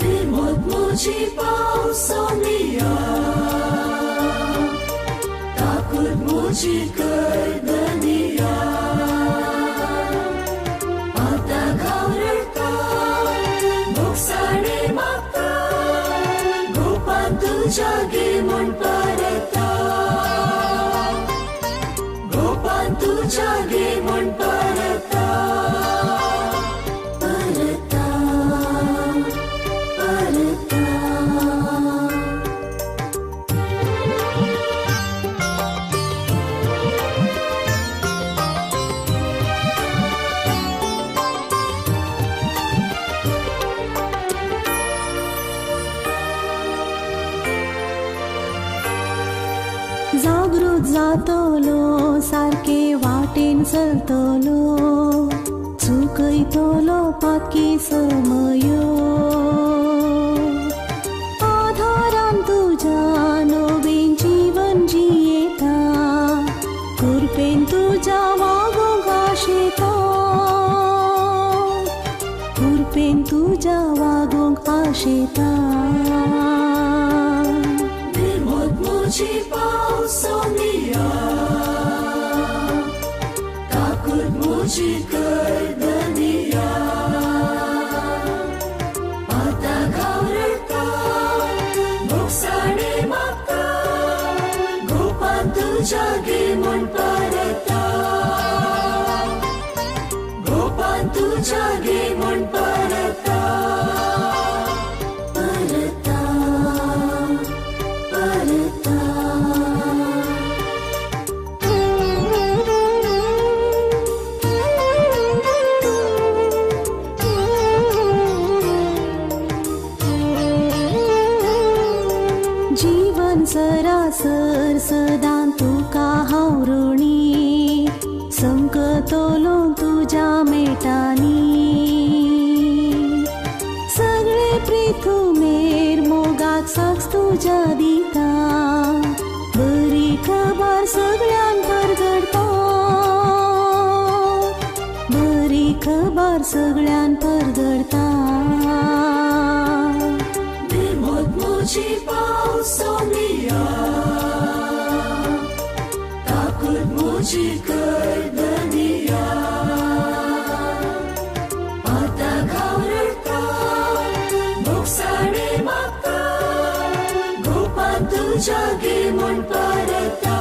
निर्मोत मुझी पावसानिया ताकूर मुझी गर्दनिया तुझ्या गे म्हण परता गोपान तुझ्या गे म्हण परता परता परता जागृत जातलो सारके वाटेन चलतलो चुकयतलो पातकी समयो आधारान तुझ्या नवीन जीवन जियेता कृपेन तुझ्या वागोंक आशेता कृपेन तुझ्या वागोंक आशेता मुझे पावसानिया ताकत मुझे गर्दनिया आता घावरता मोक्षाने मागता गोपान तुझ्या गे म्हण परता गोपान तुझ्या गे म्हण परता परता परता जीवन सरासर सदां तुका हांव ऋणी संकतलो तुझ्या मेटांनी सगळे पृथ्वीर मोगाक साक्ष तुझ्या दिता बरी खबर सगळ्यांक परगडता बरी खबर सगळ्यांक परगडता मुझे पावसानिया ताकत मुझे गर्दनिया आता घावरता मोक्षाने मागता गोपान तुझ्या गे म्हण परता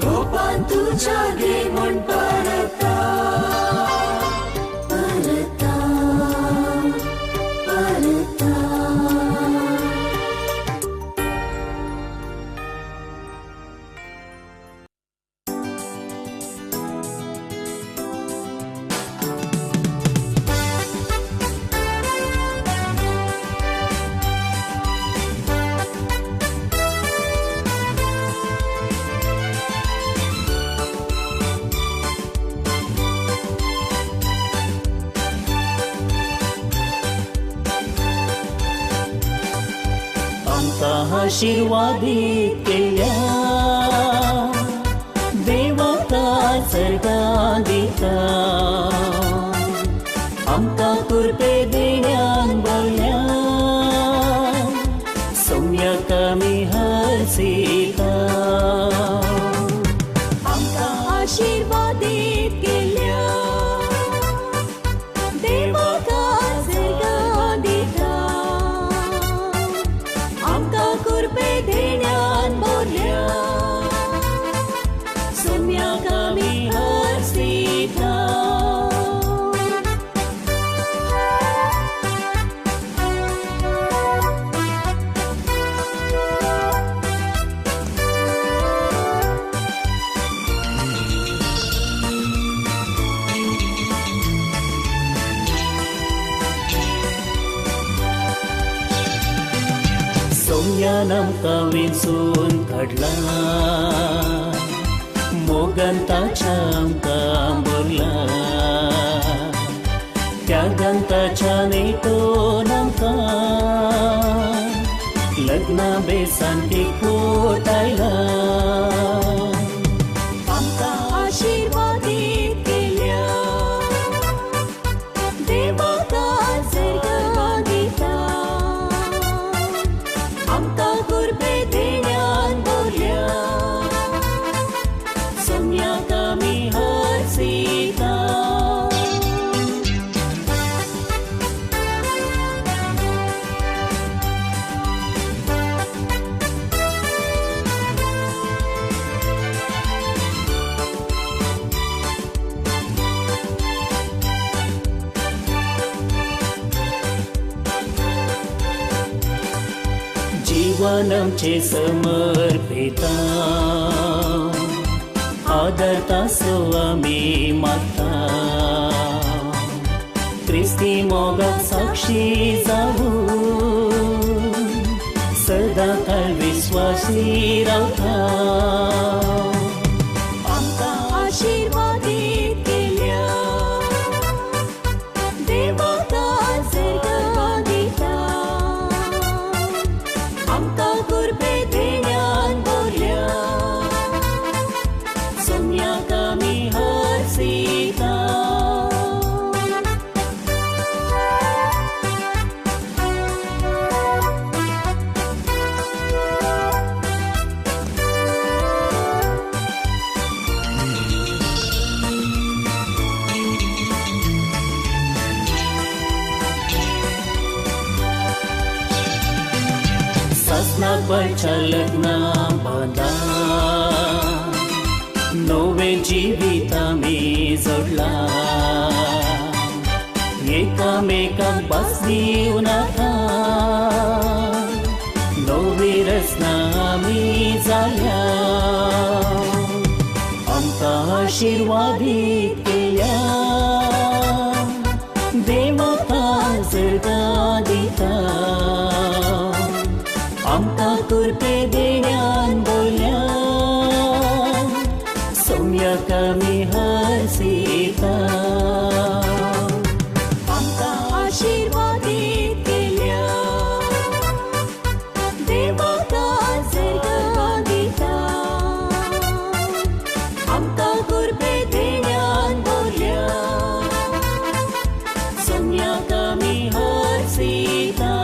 गोपान तुझ्या गे म्हण परता परता परता आशीर्वादीत केल्या देवाचा सर्गा दिता आमकां कृपे देण्यान बळ्या सौम्याक आमी हरसिता आमकां आशीर्वादीत केल्या देवाका सर्गा दिता आमकां कृपे देण्यान भरल्या सौम्याक आमी हरसिता सौम्यान आमकां वेंचून काडला मोगान ताच्या आमकां भरला त्यागान ताच्या नेटोन आमकां लग्ना बेसान एकवट आयला आमकां आशीर्वादीत केल्या देवाका सर्गा दिता आमकां कृपे देण्यान भरल्या सौम्याक आमी हरसिता जीवनंचे समर्पिता आदरता सो आमी मागता क्रिस्ती मोगाक साक्षी जाऊ सदा काळ विश्वासी रावता आमकां आशीर्वादीत केल्या देवाका सर्ग दिता आमकां कुर्बे देण्यान भरल्या सोम्याक आमी हरसिता सासनापच्या लग्ना बांदा नवे जिवीत आमी जोडला एकामेकाक बास दिवं नाका नवी रचना आमी जाल्या आमकां आशिर्वादीत केल्या देवाका सर्गा दिता आमकां कुर्बे देण्यान बोल्या सोम्याक आमी हरसिता आमकां आशीर्वादीत केल्या देवाका सर्ग दिता आमकां कुर्बे देण्यान भरल्या सोम्याक आमी हरसिता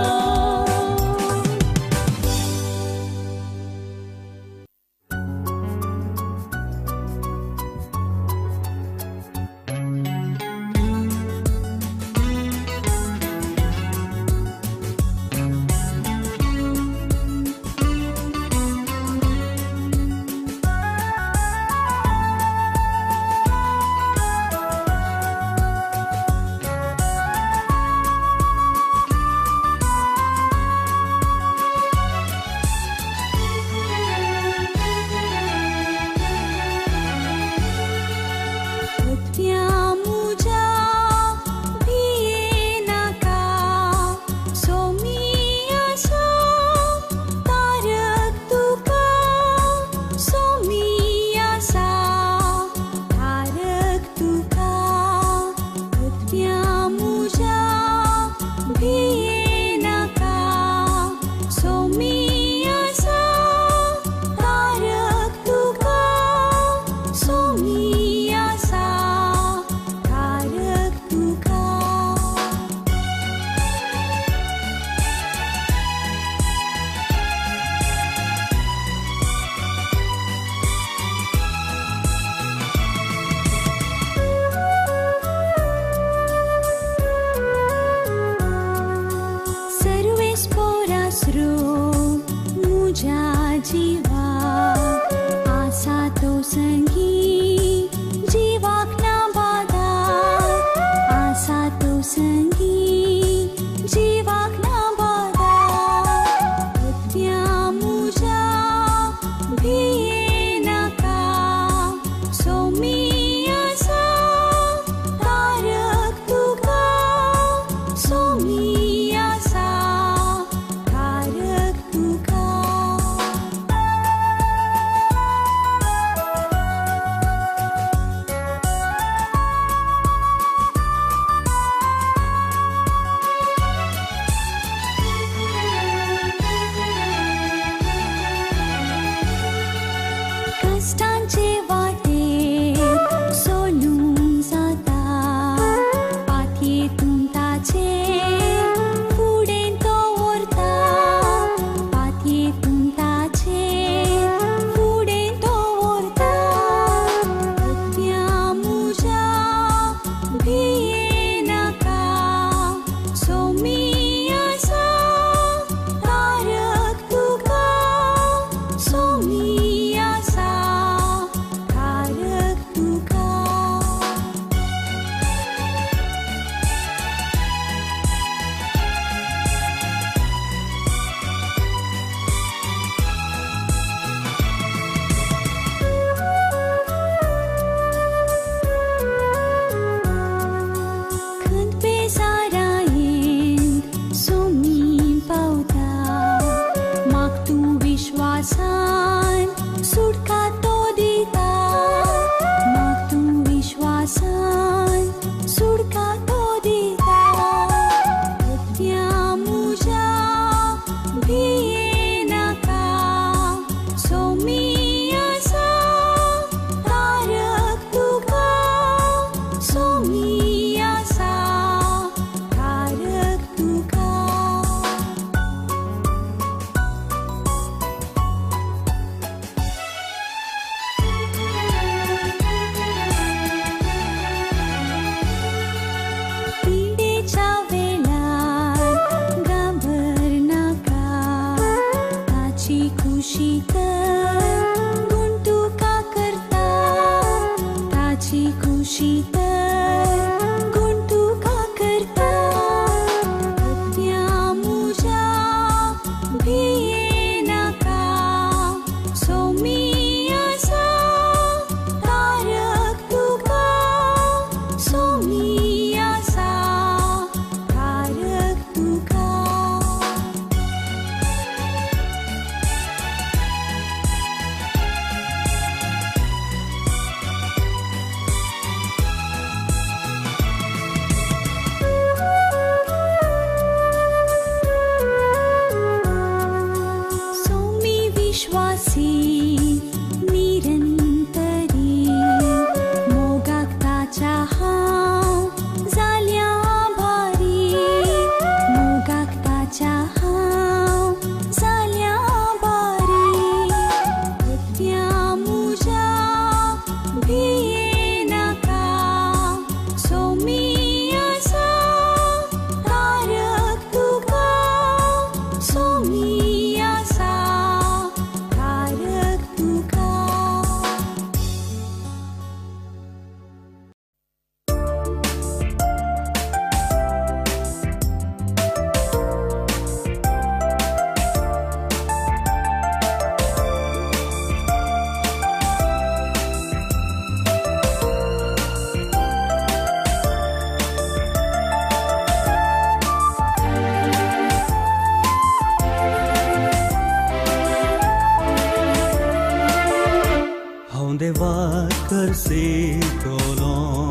करसे tolong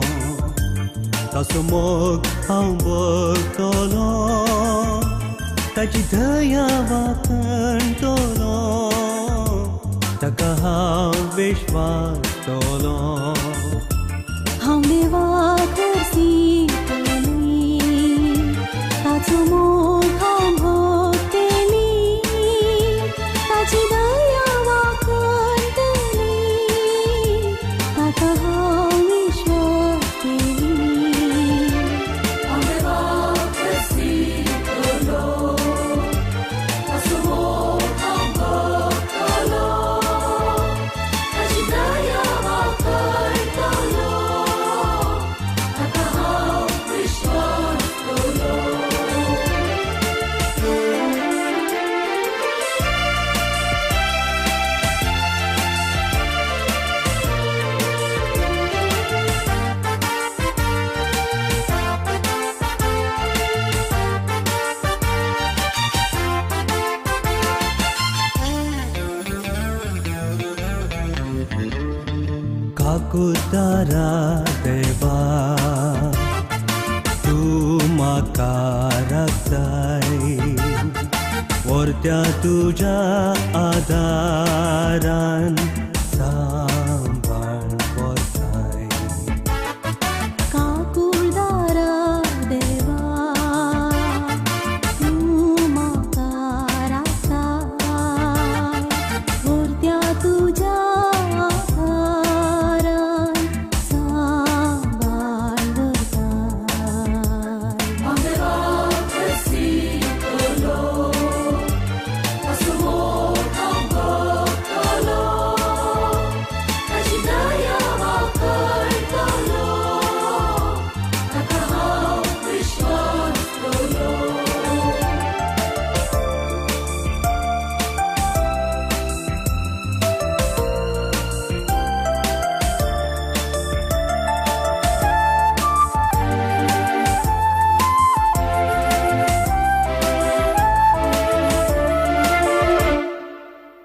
Tasumog ang bertolong Taji daya wakan tolong Takahang vishwas tolong Hang dewa kursi toli Tatsumo hang hoteli Taji daya wakan toli Takahang vishwas teli Hang dewa kursi tolong Tatsumo hang bertolong Taji daya wakan tolong Takahang vishwas tolong Kakutara deva Tu makaraktai Wartya tuja adaran Samban wartai Kakuldara deva Tumakaratai Murtya tuja aharan Samban vartai Hang dewa kursi tolong Tatsumo hang bertolong Taji daya wakan tolong Takahang vishwas tolong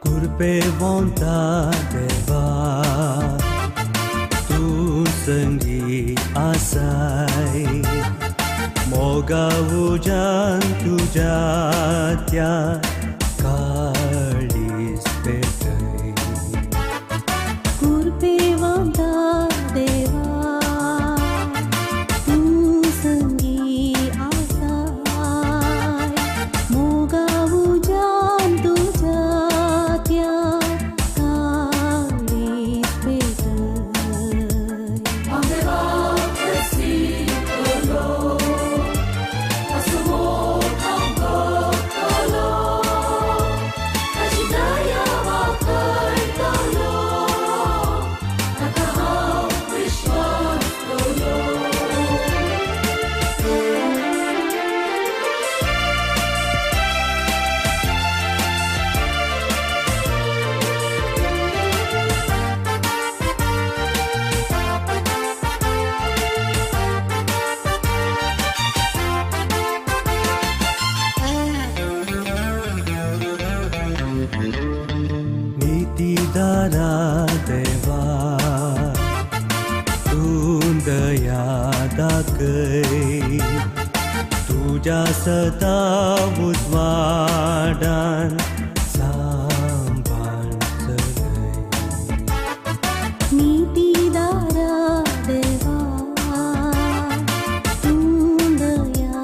Kurpe vonta deva Tu sendiri asai Moga hujan tujatya Kalis petai Kurpe vanta deva Tu sendiri asai Moga hujan tu jatya Kalis petai Hang dewa kursi tolong Tatsumo hang bertolong Taji daya wakan tolong Takahang vishwas tolong Niti dara deva Tundaya dakai Tuja seta udvadan Samban selai Niti dara deva Tundaya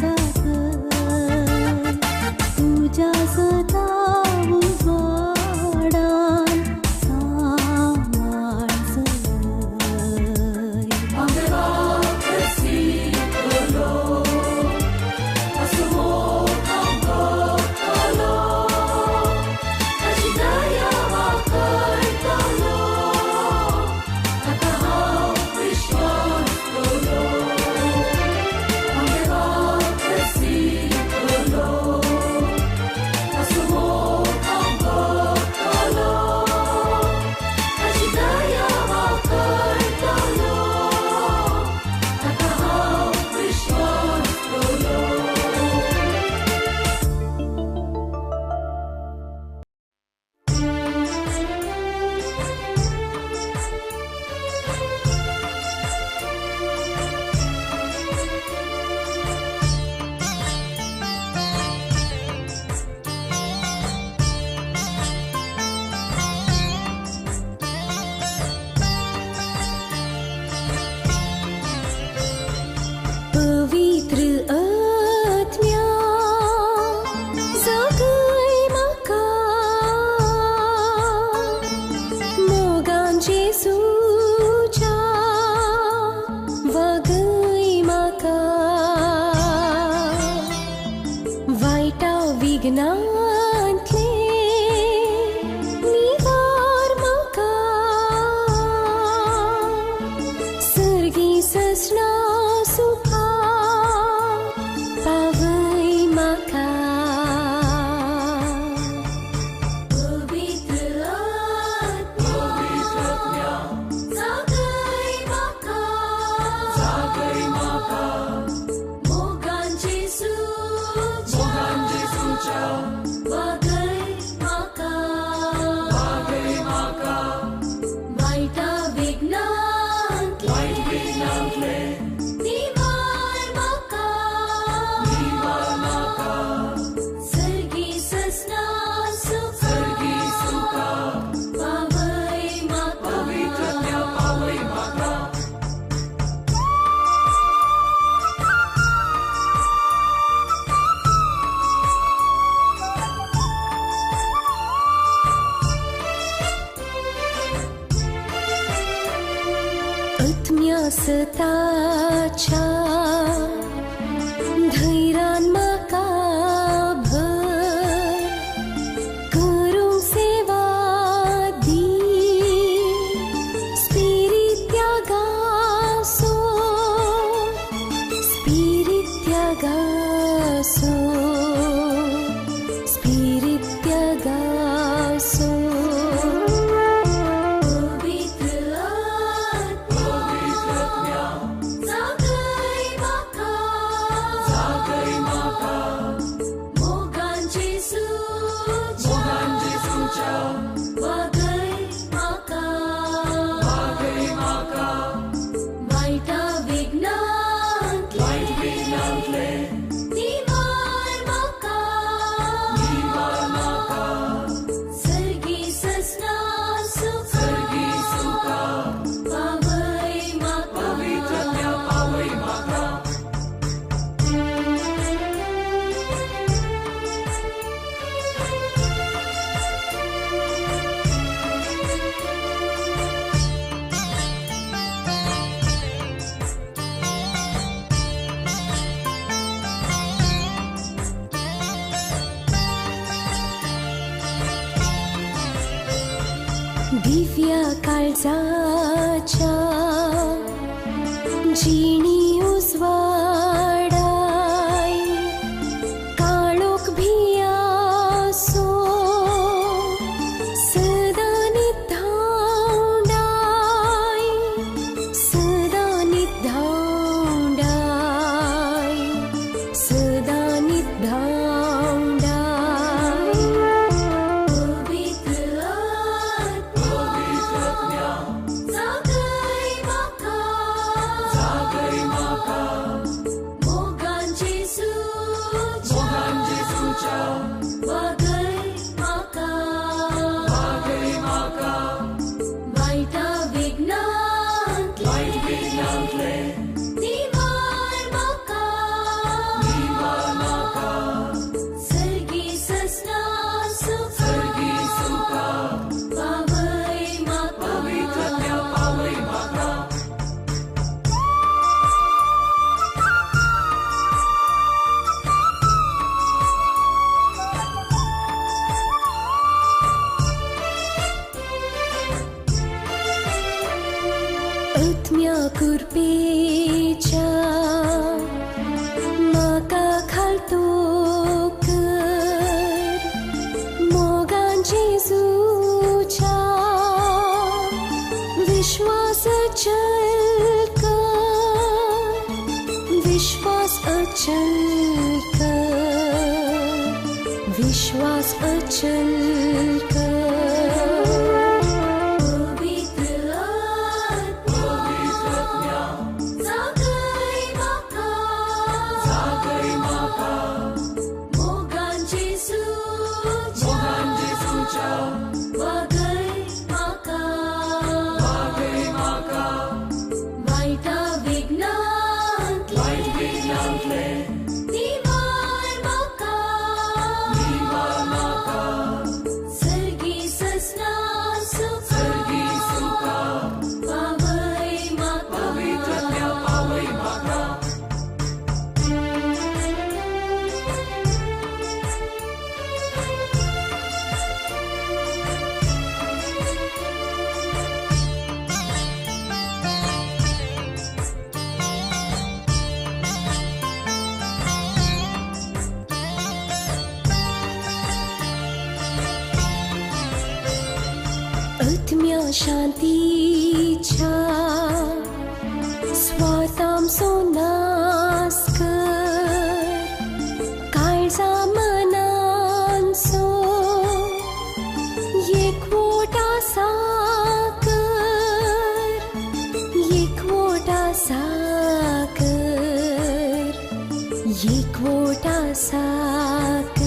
dakai Tuja setahu badan Samar selai Hang dewa kursi tolong Tatsumo hang bertolong विज्ञानले निवार म्हाका सर्गी ससना सुखा पावय म्हाका सताच्या धैर्यान म्हाका भर करूंक सेवा दी spirit त्यागासो दिव्या काळजाच्या जिणी उजवाडाय काळोख भियासो सदा निधावडाय आत्म्या कुर्पेच्या म्हाका खालतो कर मोगान जेजूच्या विश्वास अचल कर विश्वास अचल कर आत्म्या शांतीच्या स्वार्थाम सोनास कर काळजा मनांचो एकवोट आसा कर एकवटा साक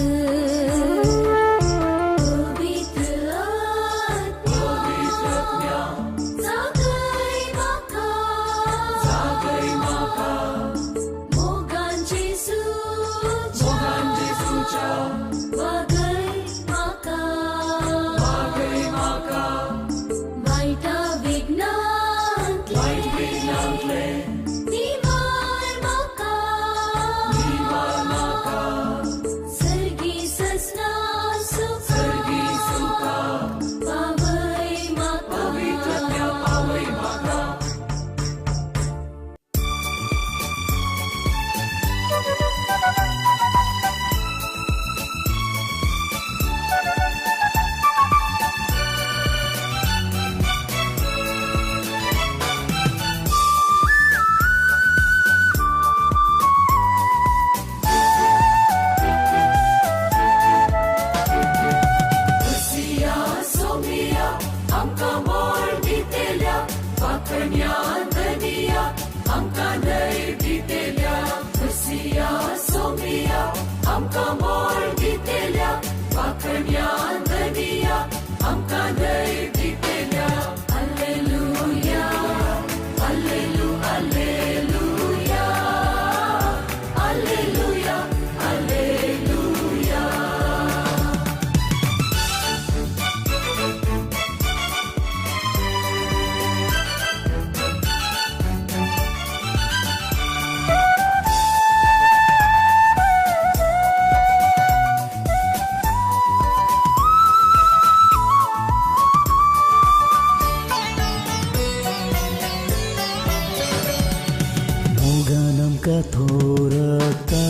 कथोरता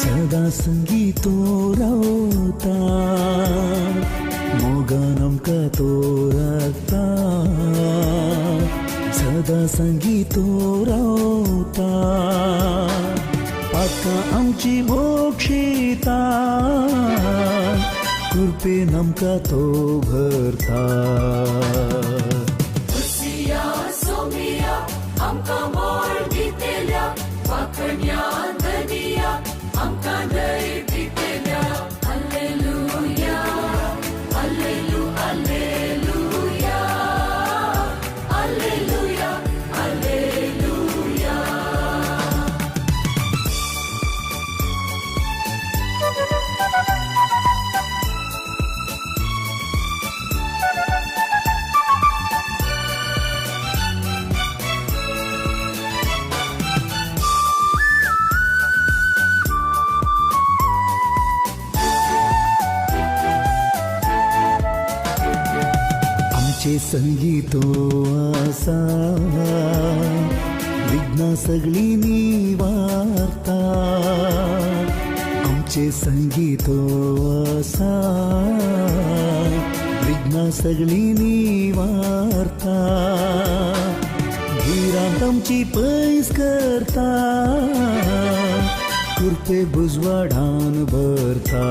सदा संगीतो रौता मोगनम कथोरता सदा संगीतो रौता पाका आमची मोक्षिता कृपे नमका तो भरता संगीतो आसा विघ्न सगळी निवारता आमचे संगीतो आसा विघ्न सगळी निवारता गिरांत आमची पयस करता कृपे बुजवाडान भरता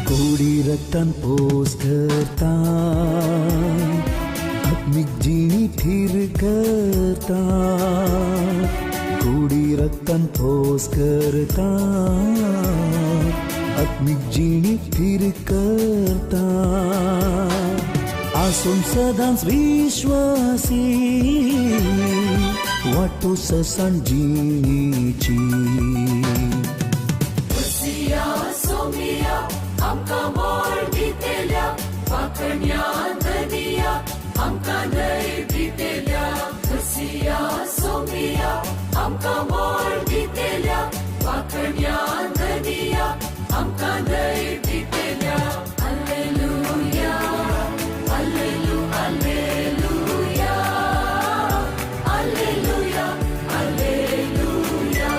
कोडी रक्तन पोस करता आत्मिक जीनी फिर करता कोडी रक्तन पोस करता आत्मिक जीनी फिर करता आसून सदांच विश्वासी वाटो ससन जीनीची आमकां मोल दितेल्या सगळ्यान दिया आमकां दय दितेल्या hallelujah hallelujah hallelujah hallelujah hallelujah.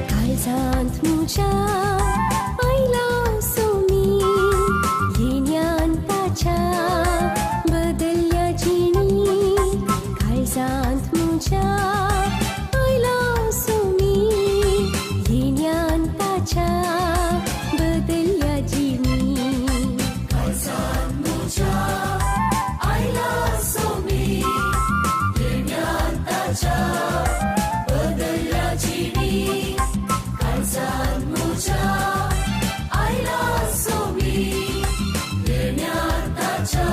काळजांत म्हज्या आयला सोमी येण्यान ताच्या बदलल्या जिणी. काळजांत म्हज्या आयला सोमी येण्यान ताच्या बदलल्या जिणी. काळजांत म्हज्या आयला सोमी येण्यान ताच्या बदलल्या जिणी. काळजांत म्हज्या आयला सोमी येण्यान ताच्या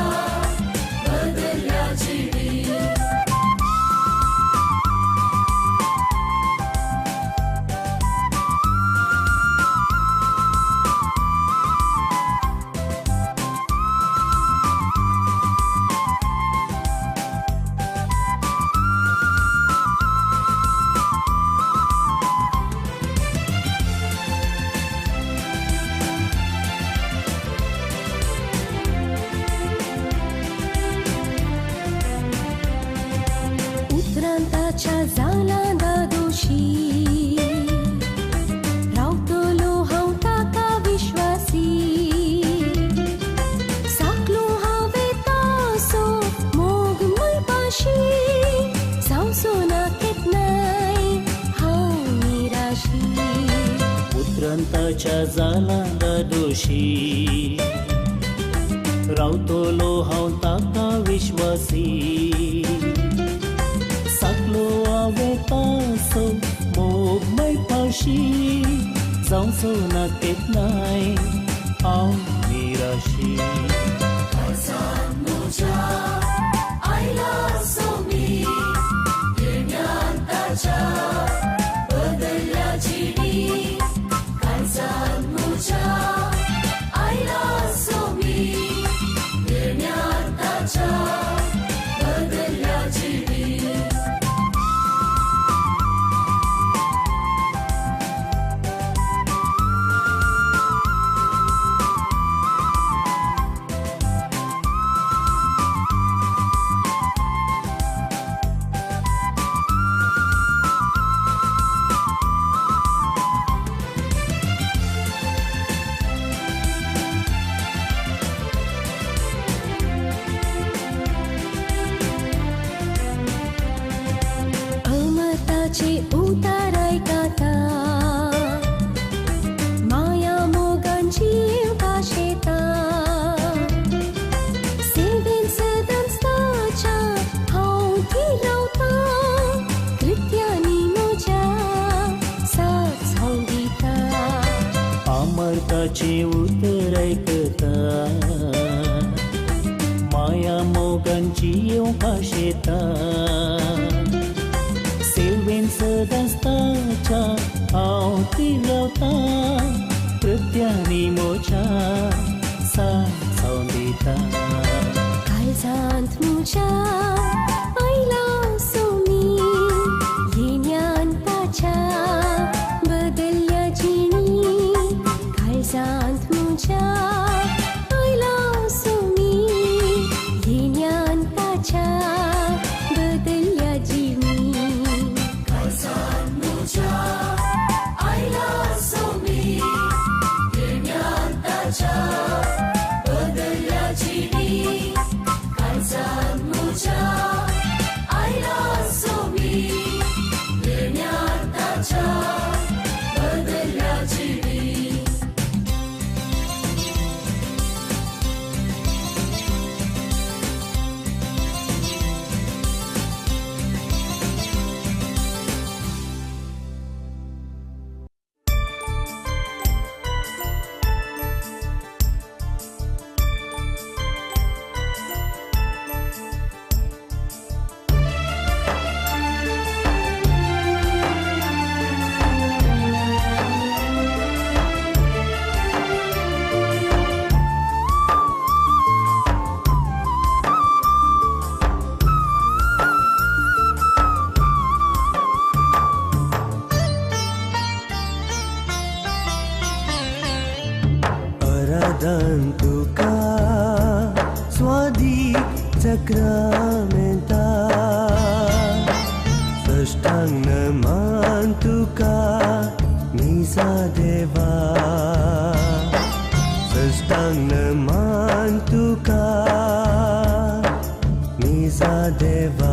बदलल्या जिणी. उतरांताच्या जालांदा दोशी रावतलो हांव ताका विश्वासी. साकलो हांवें तासो मोग मळपाशी जावचो ना केन्नाय हांव निराशी. उतरांताच्या जालांदा दोशी रावतलो हांव ताका विश्वासी. साकलो हांवें तासो मोग मळपाशी जावचो ना केन्नाय हांव निराशी. काळजांत म्हज्या आयला सोमी येण्यान ताच्या बदलल्या जिणी. काळजांत म्हज्या आयला सोमी येण्यान ताच्या बदलल्या जिणी. अमर्ताचे उतार आयकाता माया मोगांची भाशेता. सेवेन सदांच ताच्या हांव थी रावता. कृत्यांनी म्हज्या साथ हांव दिता. अमर्ताचे उतर आयकता माया मोगांची भाशेता. सेवेन सदांच ताच्या हांव ती रावता. कृत्यांनी म्हज्या साथ हांव दिता. काळजांत म्हज्या आयला सोमी येण्यान ताच्या बदलल्या जिणी. काळजांत म्हज्या आयला सोमी येण्यान ताच्या बदलल्या जिणी. काळजांत म्हज्या आयला सोमी येण्यान ताच्या बदलल्या जिणी. काळजांत म्हज्या sakramenta sastangaman tuka misa deva sastangaman tuka misa deva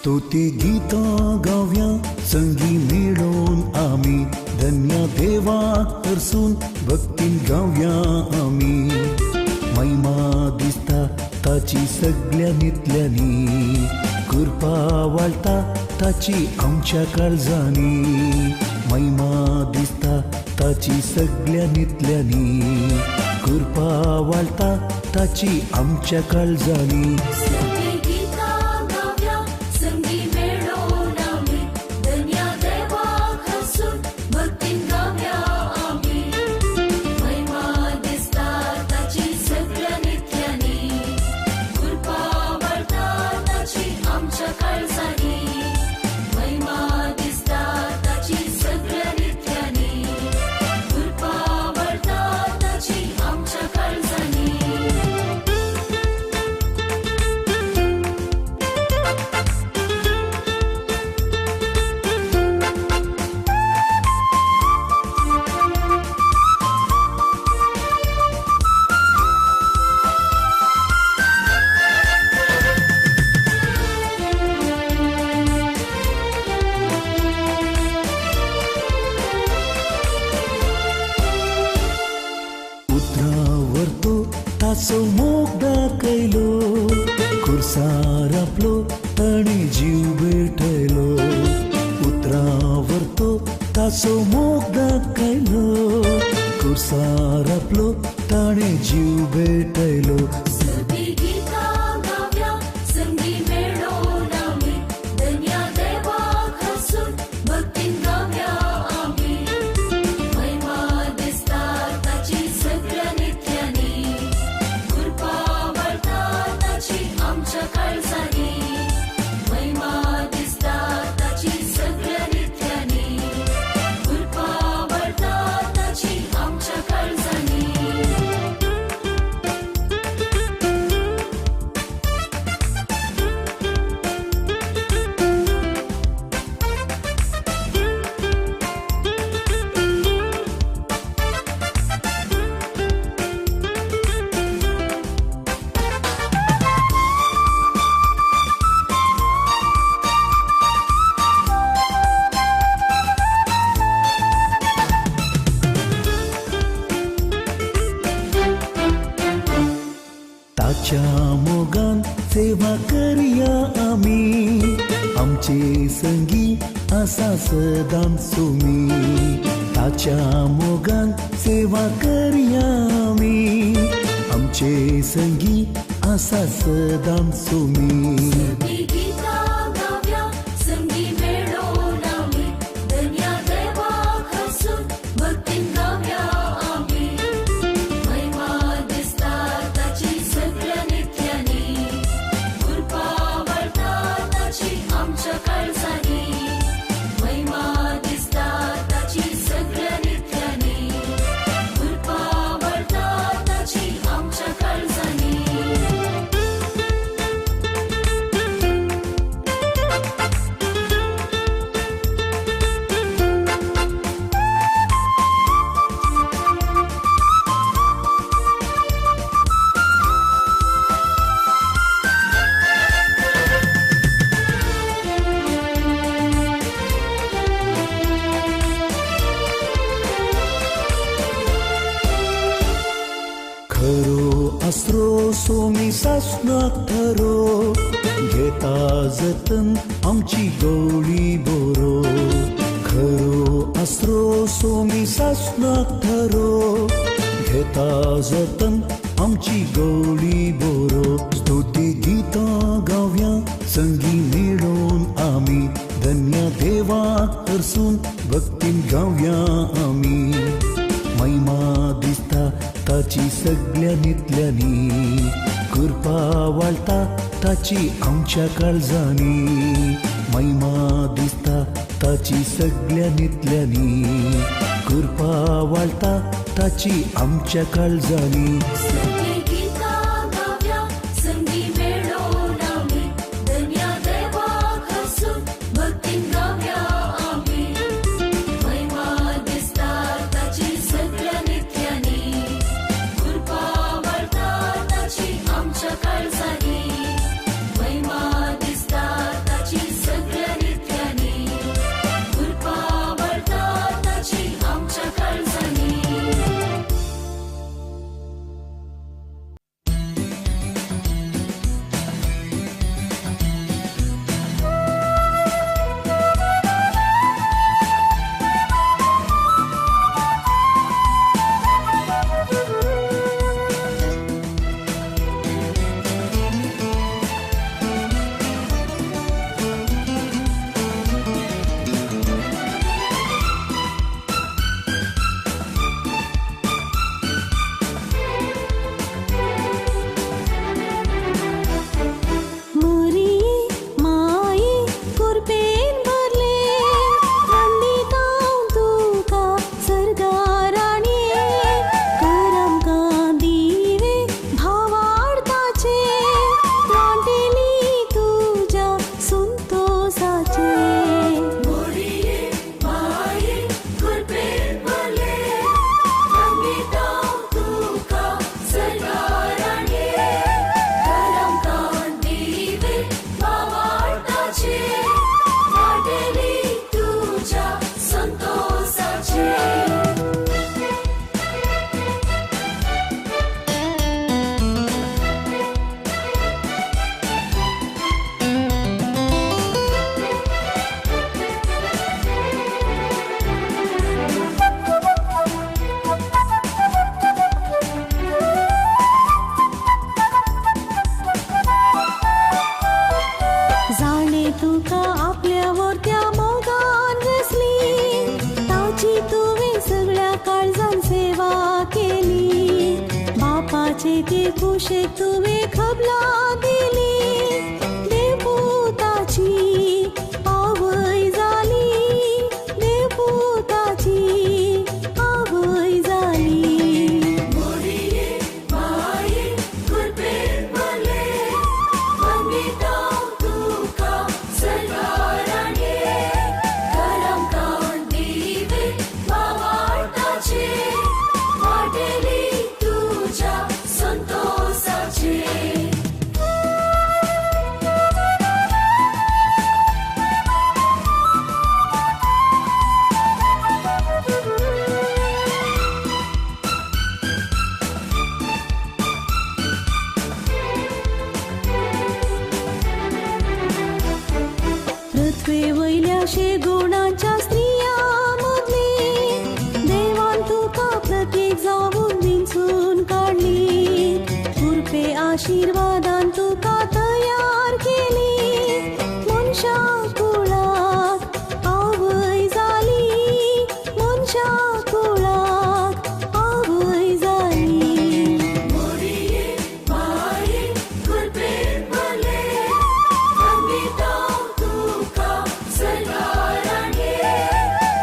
स्तुती गीतां गावया संगी मेळून आमी धन्य देवा हरसून भक्तीन गावया आमी महिमा दिसता ताची सगळ्या नितल्यांनी कृपा वाळटा ताची आमच्या काळजांनी महिमा दिसता ताची सगळ्या नितल्यांनी कृपा वाळटा ताची आमच्या काळजांनी ताचो मोग दाखयलो खुर्सार आपलो ताणे जीव भेटयलो उतरावर तो ताचो मोग दाखयलो खुर्सार आपलो ताणे जीव भेटयलो मोगान सेवा करया आमी आमचे संगी आसा सदां सुमी ताच्या मोगान सेवा करया आमी आमचे संगी आसा सदां सुमी आसरो सोमी सासनाक थरो घेता जतन आमची गवळी बोरो खरो आसरो सोमी सासनाक थरो घेता जतन आमची गवळी बोरो स्तुती गीतां गावया संगी मेळून आमी धन्य देवा हरसून भक्तीन गावया आमी महिमा दिसता ताची सगळ्या नितल्यांनी कृपा वाळटा ताची आमच्या काळजांनी महिमा दिसता ताची सगळ्या नितल्यांनी कृपा वाळटा ताची आमच्या काळजांनी आमच्या काळजांनी महिमा दिसता ताची कुशे तुवें खबला दिली देवपुताची आवय जाली देवपुताची आवय जाली मोरिये माये कुर्बेन भले वंदिता तुका सरकाराने करम कांड दिवे भावार्थाचे वाटेली तुझ्या संतोषाचे पृथ्वे वयल्या गुणांच्या स्त्रिया मदली देवान तुका प्रत्येक जावून विंचून काढली कृपे आशीर्वादान तुका तयार केली मनशा कुळाक आवय जाली मनशा कुळाक आवय जाली मोरिये माये कुर्बेन भले वंदिता तुका सरकाराने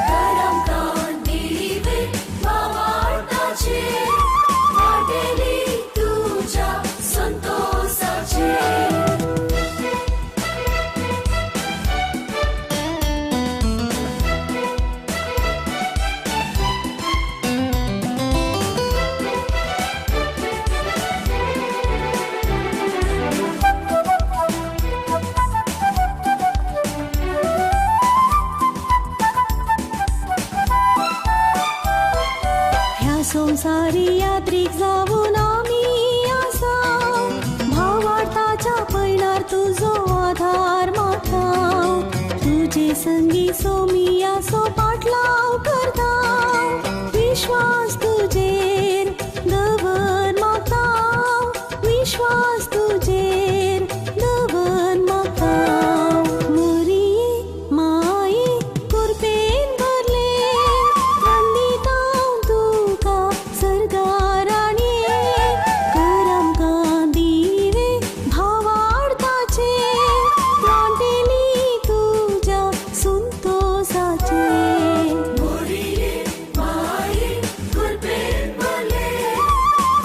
करम कांड दिवे भावार्थाचे वाटेली तुझ्या संतोषाचे ह्या संसारी यात्रेक जावून आमी आसा भावार्थाच्या पैणार तुजो आधार मागता तुजे संगी सोमी आसो पाटलाव करता विश्वास तुजेर दवर मागता विश्वास तुजेर दवर मागता मोरिये माये कुर्बेन भरले वंदिता तुका सरकाराने करम कांड दिवे भावार्थाचे वाटेली तुझ्या संतोषाचे मोरिये माये कुर्बेन भले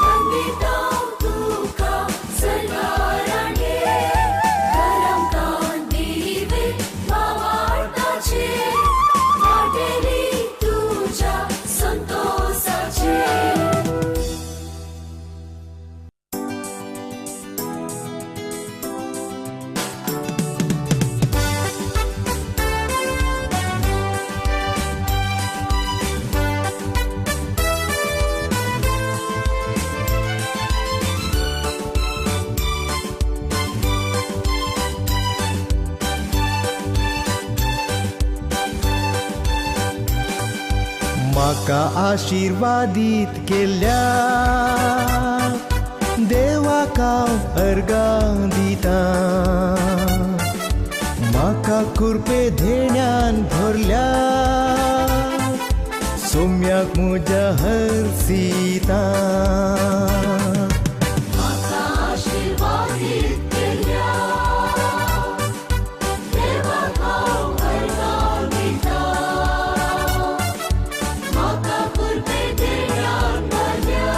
वंदिता तुका सरकाराने करम कांड दिवे भावार्थाचे वाटेली तुझ्या संतोषाचे म्हाका आशीर्वादीत केल्या देवाक हांव अर्गां दिता म्हाका कृपे धेण्यान भरल्या सोम्याक म्हज्या हरसिता म्हाका आशीर्वादीत केल्या देवाक हांव अर्गां दिता म्हाका कृपे धेण्यान भरल्या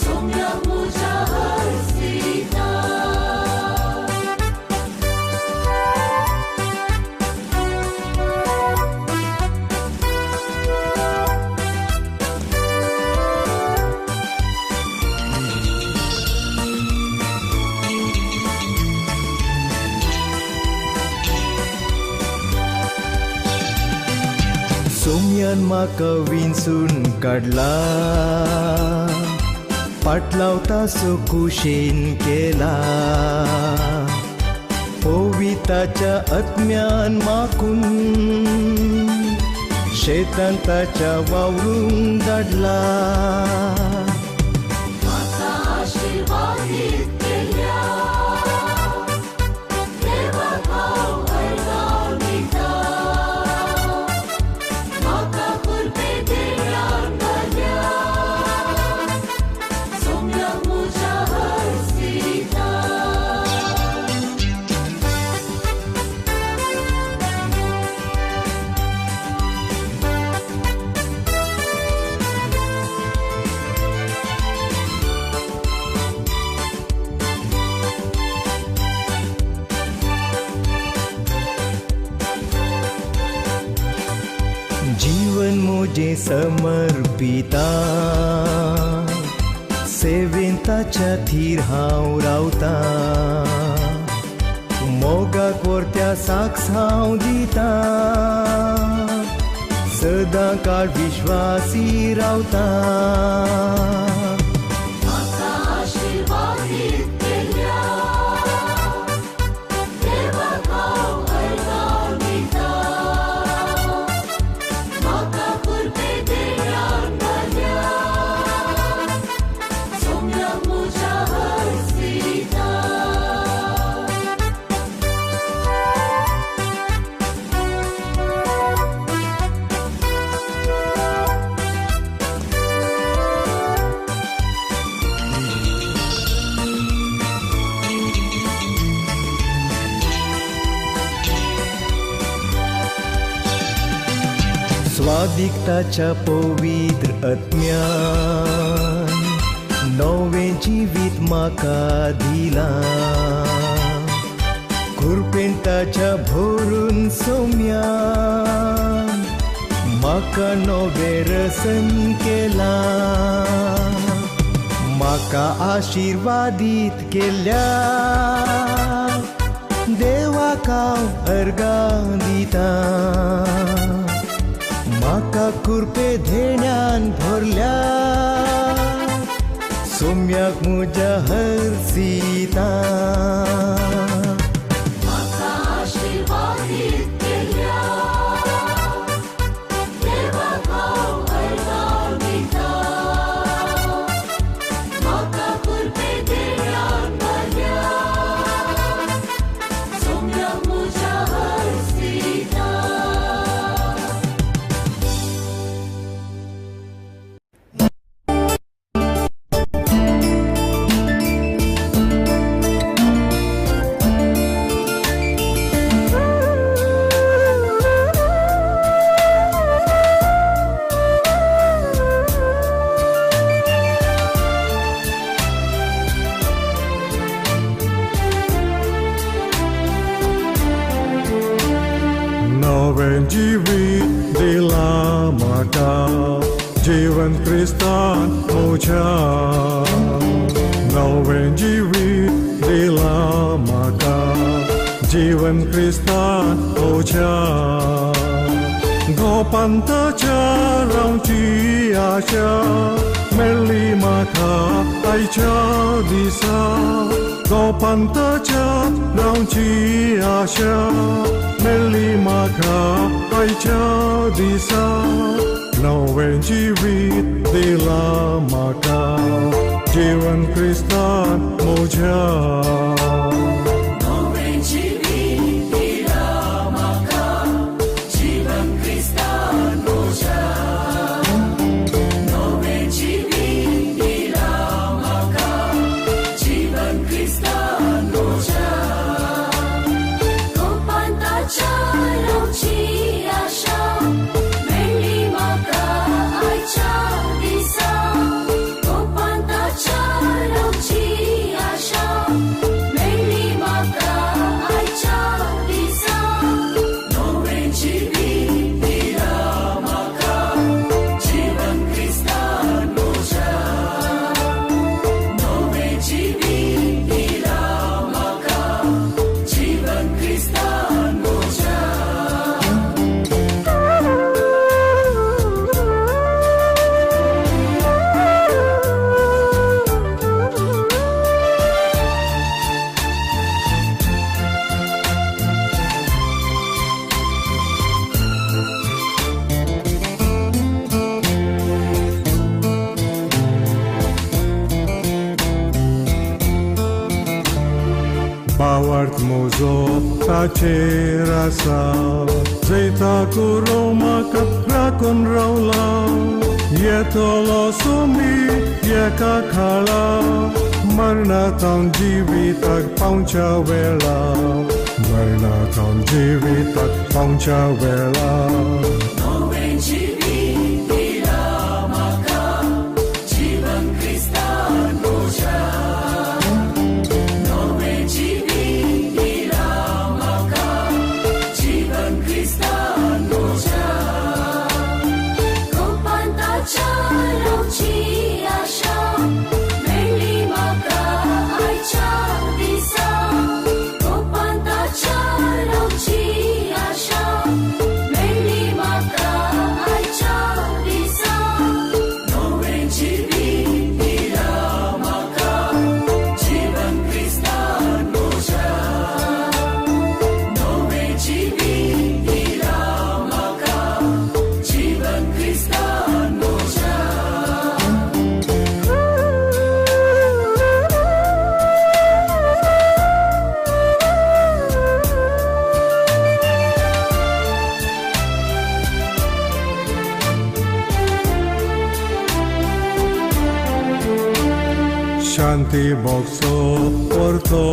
सोम्याक म्हज्या हरसिता सोम्यान म्हाका विंचून काडला पाटलावता सो कुशेन केला पविताच्या आत्म्यान माकून शेतान ताच्या वावरूंक धाडला म्हाका आशीर्वादीत केल्या देवाक हांव अर्गां दिता म्हाका कृपे धेण्यान भरल्या सोम्या तुझे समर्पिता सेवेन ताच्या थीर हांव रावता मोगाक व्हरत्या साक्ष हांव दिता सदां काळ विश्वासी रावता म्हाका आशिर्वादीत केल्या देवाक हांव अर्गां दिता म्हाका कुरपे देण्यान घाल्या सोम्याक म्हज्या हरसिता स्वादिकताच्या पवित्र आत्म्यान नवें जिवीत म्हाका दिला कृपेन ताच्या भरून सौम्यान म्हाका नवें रसन केला म्हाका आशिर्वादीत केल्या देवाक हांव अर्गां दिता म्हाका कृपे धेण्यान भरल्या सोम्याक म्हज्या हरसिता म्हाका आशिर्वादीत केल्या देवाक हांव अर्गां दिता म्हाका कुरपे देण्यान घाल्या सोम्याक म्हज्या हरसिता नवें जिवीत दिला म्हाका जीवन क्रिस्तान म्हज्या नवें जिवीत दिला म्हाका जीवन क्रिस्तान म्हज्या गोपांताच्या रावची आशा मेळ्ळी म्हाका आयच्या दिसा गोपांताच्या रावची आशा मेळ्ळी म्हाका आयच्या दिसा नवें जिवीत दिला म्हाका जीवन क्रिस्तान म्हज्या नवें जिवीत दिला म्हाका जीवन क्रिस्तान म्हज्या नवें जिवीत दिला म्हाका जीवन क्रिस्तान म्हज्या गोपांताच्या रावची आशा मेळ्ळी म्हाका आयच्या दिसा गोपांताच्या रावची आशा मेळ्ळी म्हाका आयच्या दिसा नवें जिवीत दिला म्हाका जीवन क्रिस्तान म्हज्या नवें जिवीत दिला म्हाका जीवन क्रिस्तान म्हज्या बावार्थ म्हजो ताचेर आसा जैता करूं म्हाका राखून रावला येतलो सोमी एका खाला मरणांत हांव जिविताक पावच्या वेळा मरणांत हांव जिविताक पावच्या वेळा नवें जिवीत दिला म्हाका जीवन क्रिस्तान म्हज्या नवें जिवीत दिला म्हाका जीवन क्रिस्तान म्हज्या tibokso porto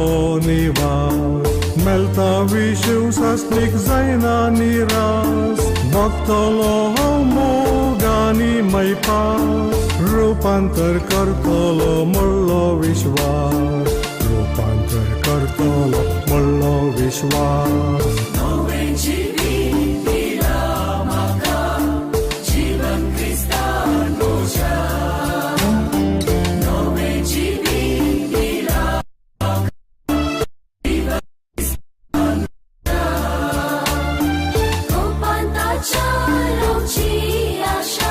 niwas meltawi sasnik zaina niras bhaktolo homo gani mai pas रूपांतर करतलो म्हणलो विश्वास रूपांतर करतलो म्हणलो विश्वास नवे जिवीत दिला म्हाका जीवन क्रिस्तान म्हज्या नवे जिवीत दिला जीवन क्रिस्तान कोपांताच्या लोकची आशा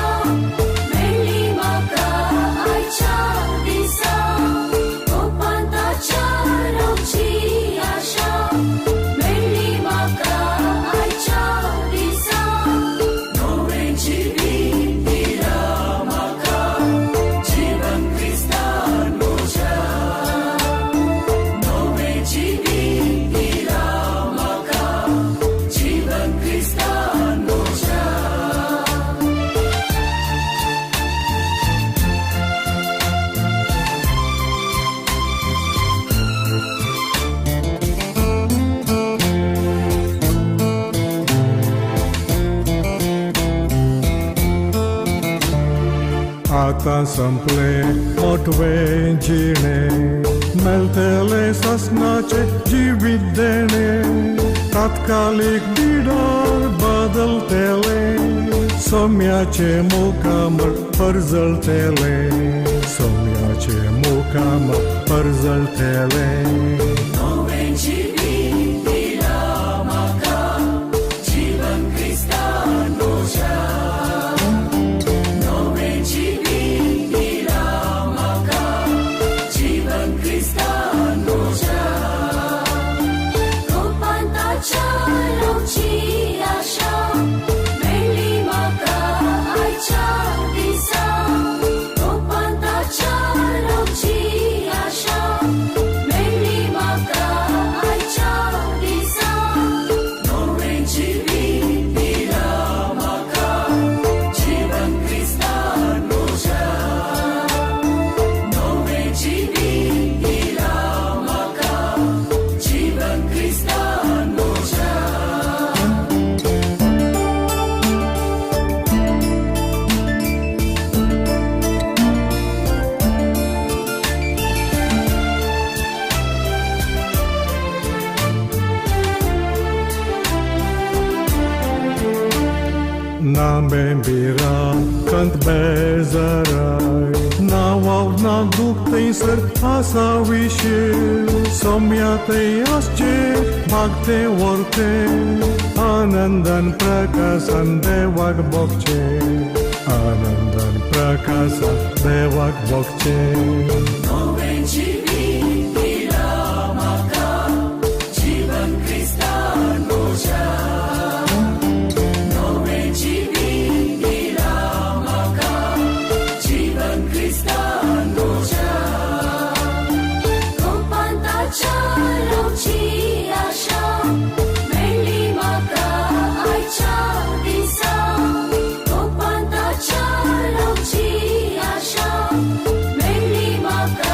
आता संपले मोठवे जिणे मेलतले ससनाचे जीवित देणे तात्कालिक बिडर बदलतेले सोम्याचे मुखामर परजळतेले सोम्याचे मुखामर परजळतेले नवे जिवीत दिला म्हाका जीवन क्रिस्तान म्हज्या Bembira, cant bezarai Nawaw na duktay sir asa wishil Somyate asche bhagte worte Anandan prakasan devak bokche Anandan prakasan devak bokche Nove jiवीत दिला म्हाका जीवन क्रिस्तान म्हज्या Maka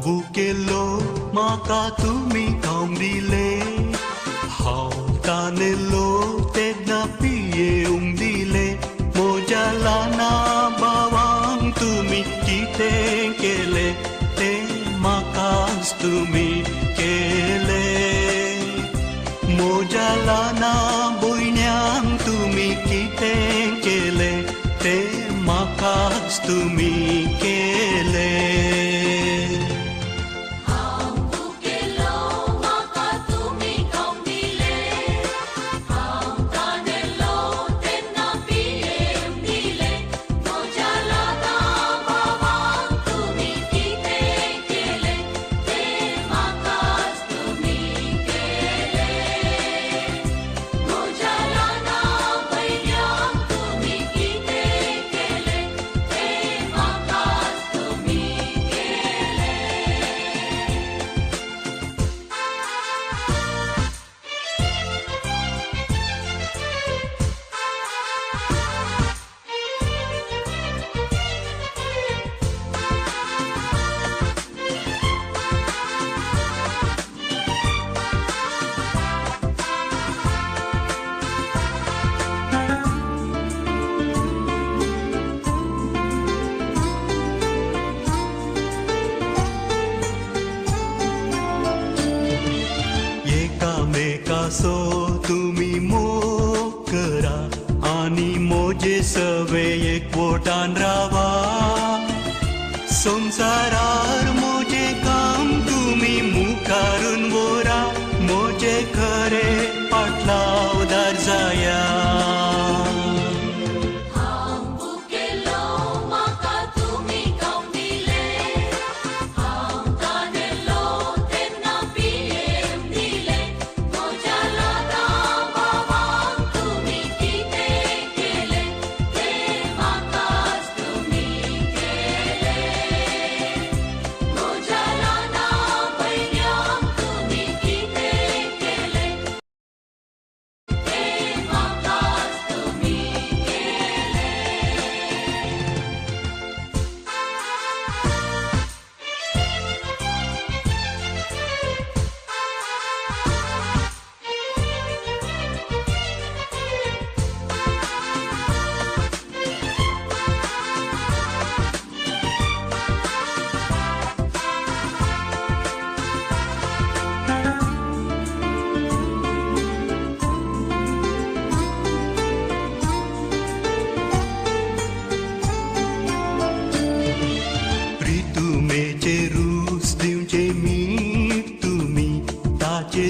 भुकेलो म्हाका तुमी खावंक दिले हांव तानेलो तेन्ना पियेवंक दिले म्हज्या ल्हाना भावांक तुमी कितें केले तें म्हाकाच तुमी केले म्हज्या ल्हाना भयण्यांक तुमी कितें केले तें म्हाकाच तुमी केले एकामेकासो तुमी मोग करा आनी मोजे सवे एकवटान रावा संवसारार मोजे काम तुमी मुखारून व्हरा मोजे खरे पाटलावदार जाया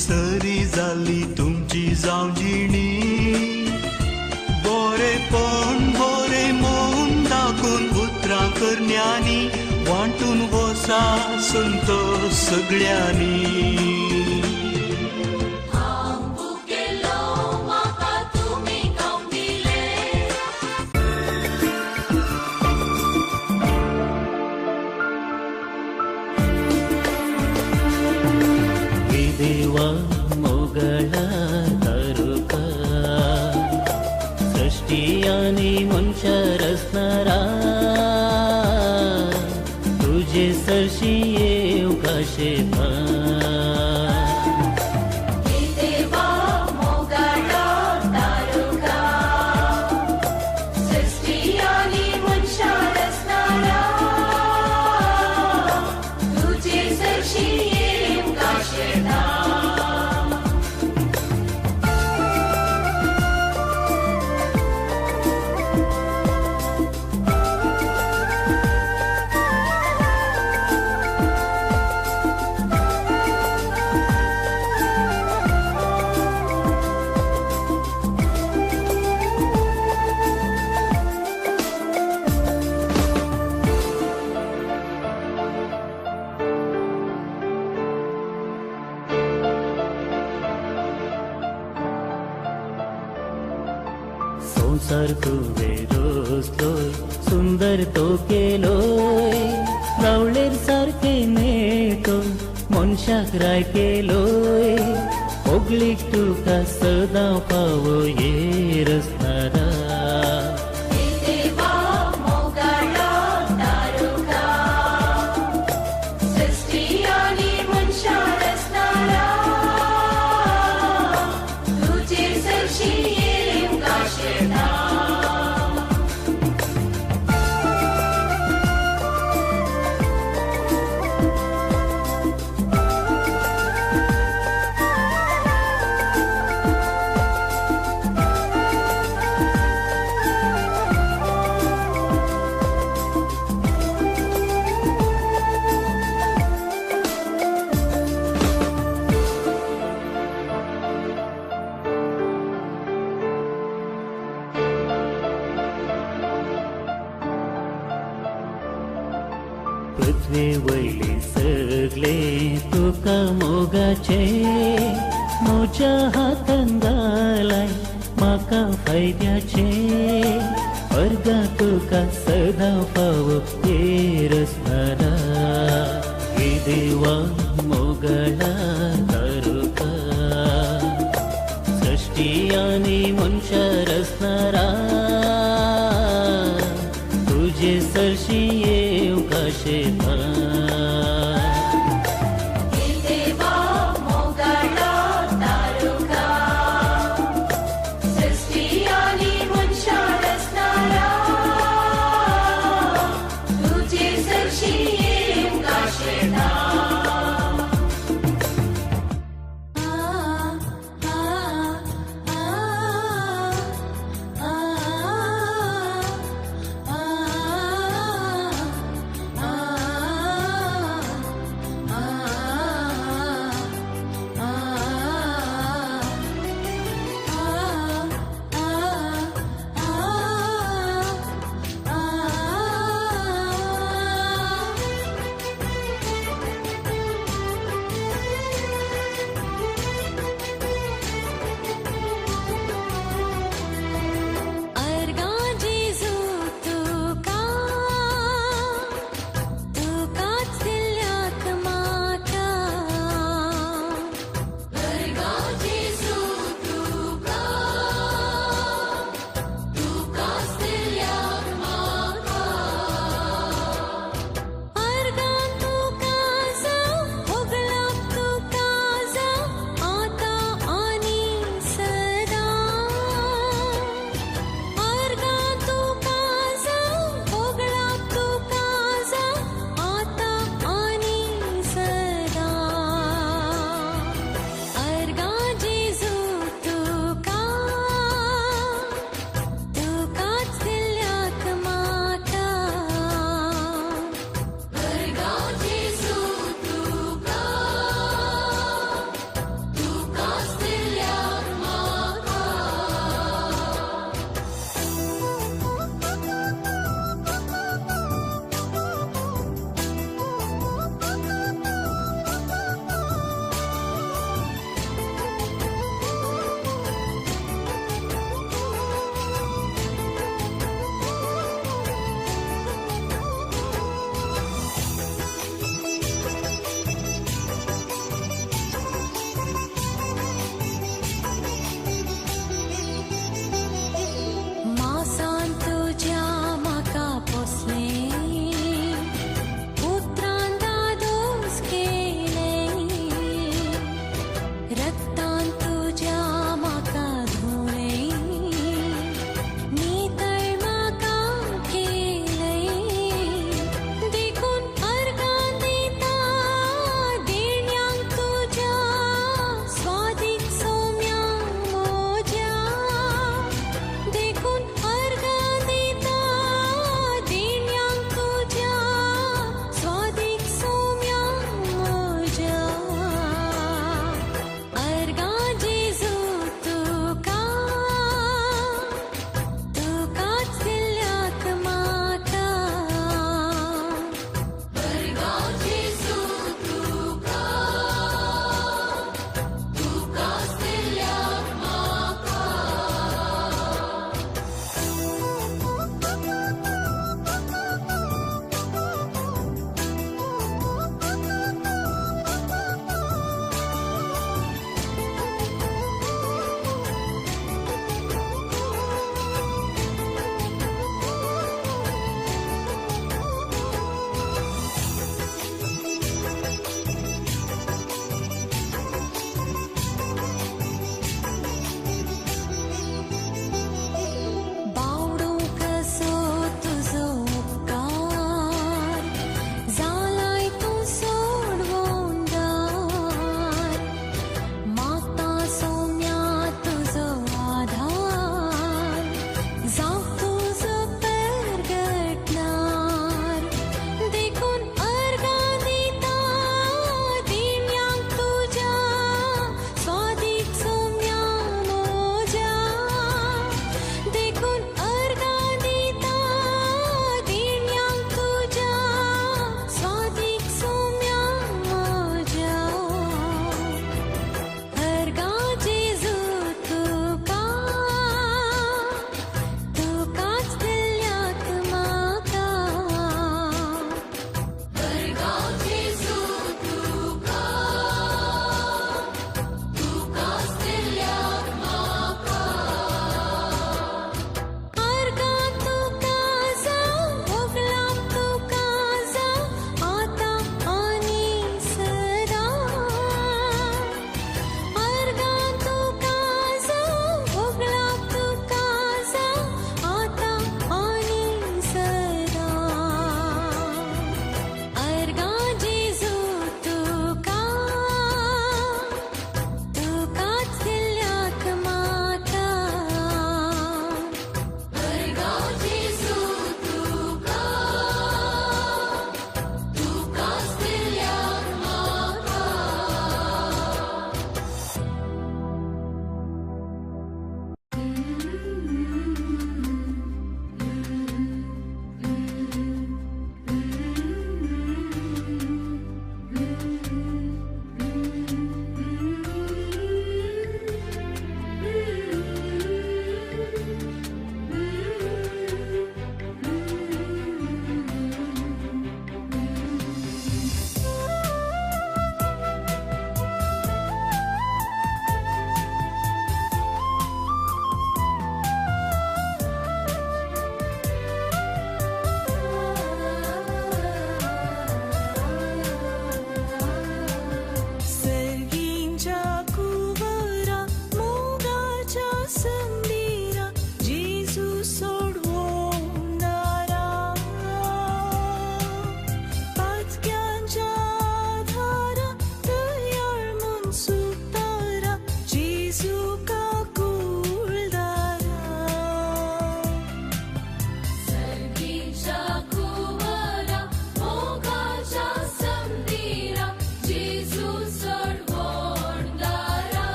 सरी जाली तुमची जावजिणी बरेपण बरे मोन दाखोवन उतरां करण्यांनी वांटून वसा संतोष सगळ्यांनी देवा मोगळ तारुका सृष्टी आणि मनशा रचणारा तुझे सरशी येव कशे संसार तुवे रोजलोय सुंदर तो केलोय रावळेर सारखे नेटोय मनशाक राय केलोय ओगलीक तुका सदां पावो येर असणारा देवा मोगाळो तारुका सृष्टी पृथ्वी वयले सगळे तुका मोगाचे म्हज्या हातान घालाय म्हाका फायद्याचे अर्गा तुका सदां फावो तेरसणारा हे देवा मोगळा तारुका सृष्टी आनी मनशा रचणारा तुझे सरशी येव काशेता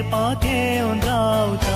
तेरपाक येऊन रावता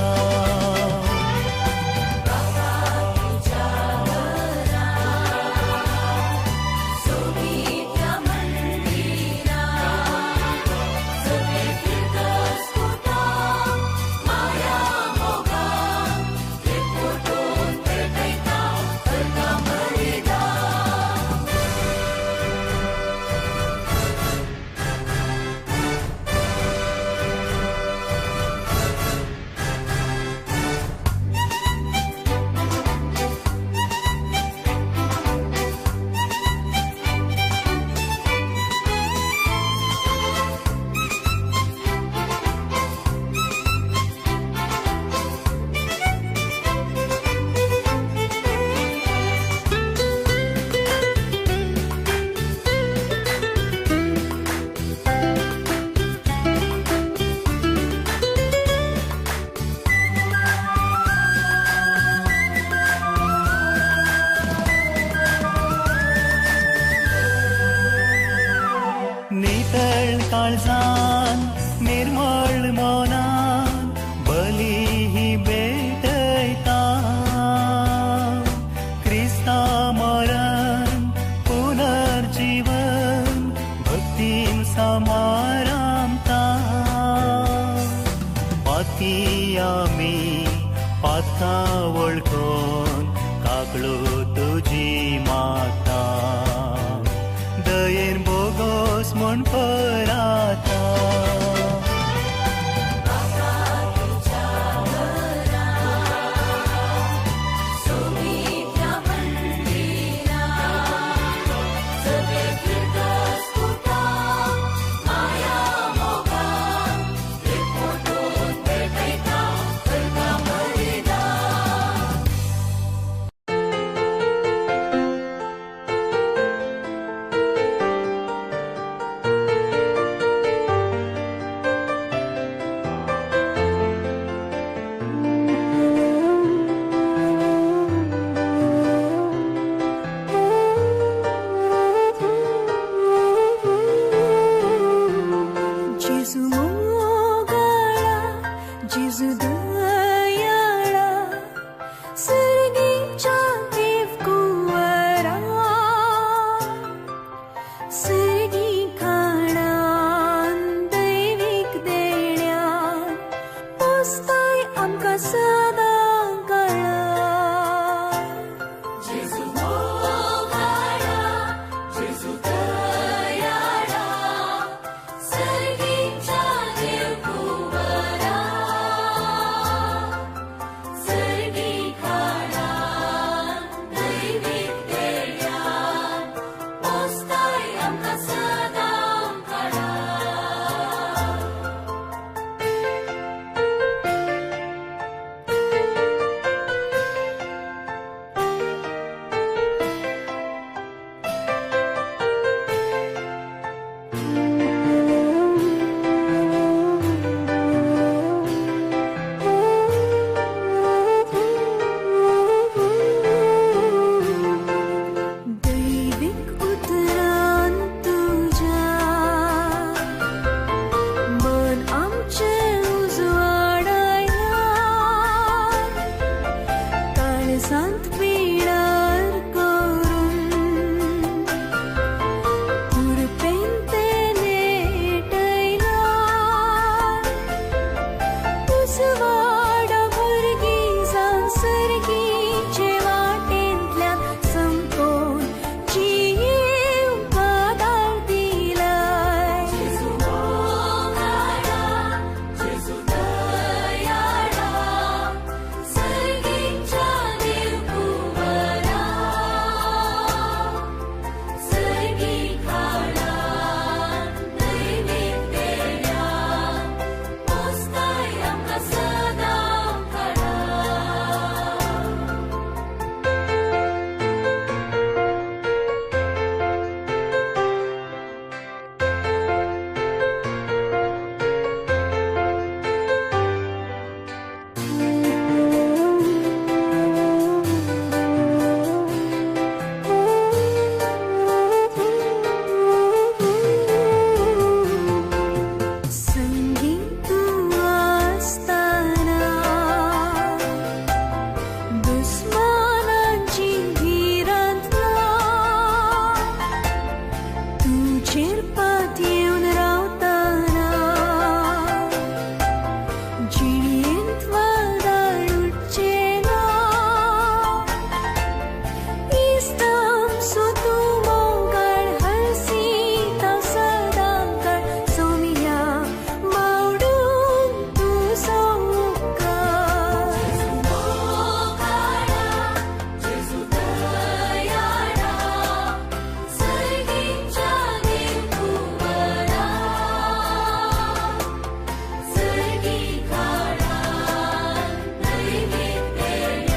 नितळ काळजान निर्मळ मनान बली ही भेटयता क्रिस्ता मरण पुनर्जीवन भक्तीन समारामता पाती आमी पातका वळखोन काकळो तुजी माता दयेन बोगोस म्हण पराता चिरपात येवन रावतना जिणेंत वादळ उठचें ना इस्ताम सो तूं मोगाळ हलसीत हांव सदां काळ सोमिया मावडून तूं सौकार जेजू दयाळा सर्गीच्या देव तूं बरा सर्गी काळान नैवेद्यान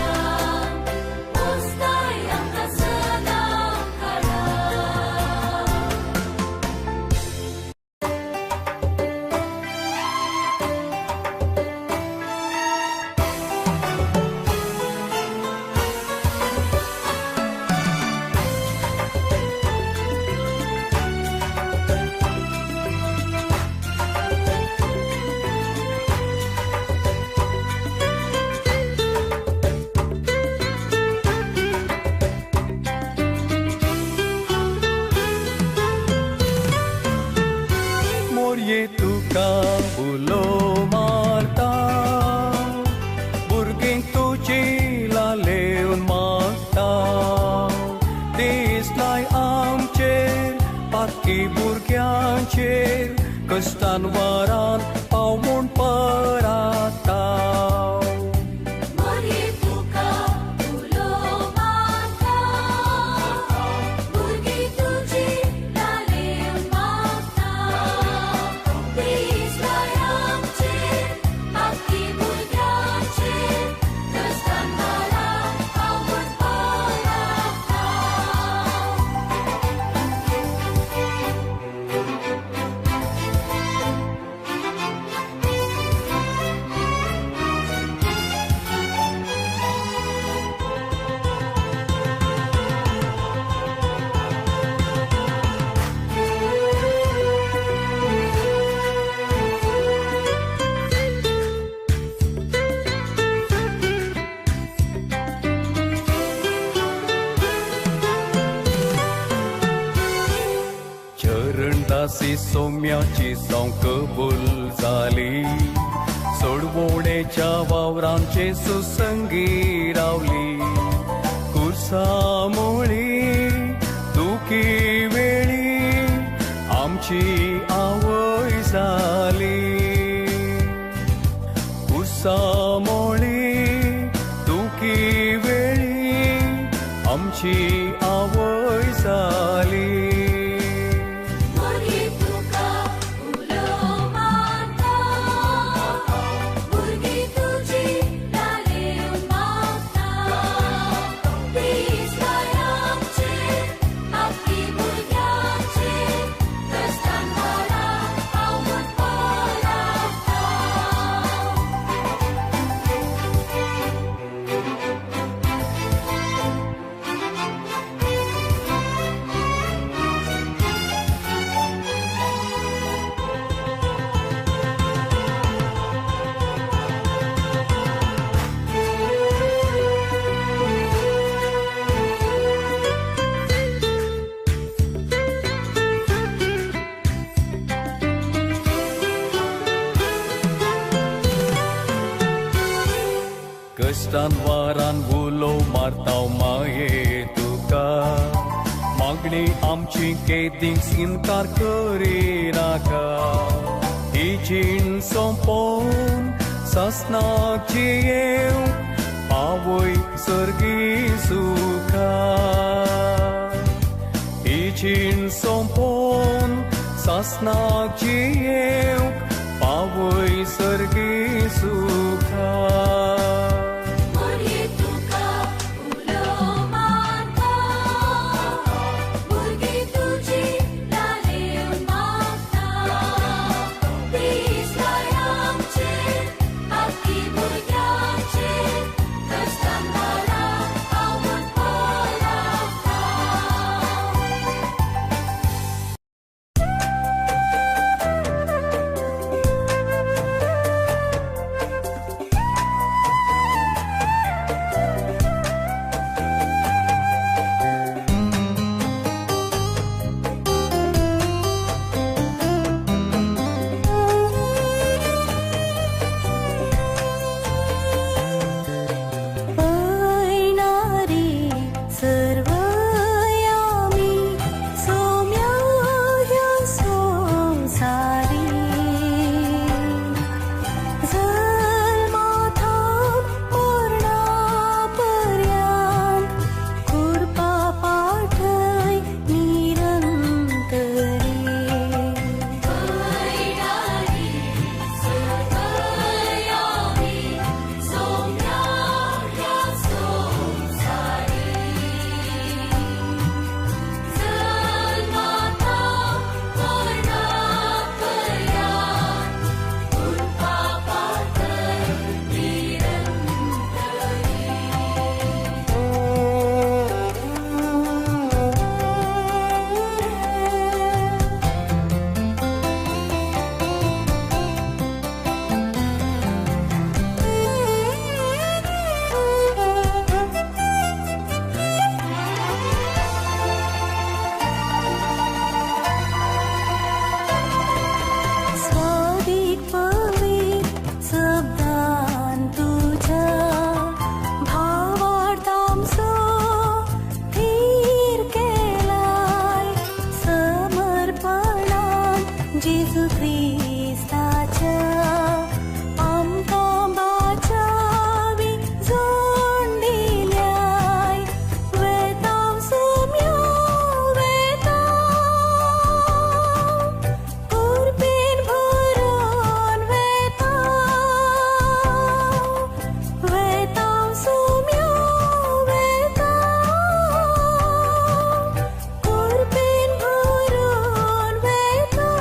पोसताय आमकां सदां काळा मोरये तुका उलो मारता भुरगींक तुजी लालेवन मागता दिसलाय आमचेर बाकी भुरग्यांचेर कश्टान वरान पाव म्हूण पराता मोरये तुका उलो मारता भुरगीं तुजी लालेवन मागता दिसलाय आमचेर बाकी भुरग्यांचेर कश्टान वरान पाव म्हूण पराता चरणदासी सोम्याची जावं कबूल जाली सोडवोडेच्या वावरांचे सुसंगी रावली कुर्सामोळी दुखी वेळी आमची आवय जाली कुर्सामोळी दुखी वेळी आमची आवय जाली मोरये तुका उलो मारता भुरगीं तुजी लालेवन मागता दिसलाय आमचेर बाकी भुरग्यांचेर कश्टान वरान पाव म्हूण पराता कश्टान वारान उलो मारताव माये तुका मागणी आमची केदींक इन्कार करी नाका ही जीण सोंपोवन सासनाक जियेव आवय सर्गी सुखा ही जीण सोंपोवन सासनाक जियेव आवय सर्गी सुखा मोरये तुका उलो मारता भुरगीं तुजी लालेवन मागता दिसलाय आमचेर बाकी भुरग्यांचेर कश्टान वरान पाव म्हूण पराता जेजू ख्रिस्ताच्या आमकां बाचावी जोड दिल्याय वेतां सोम्या वेतां कुर्बेन भरून वेतां सोम्या वेतां कुर्बेन भरून वेतां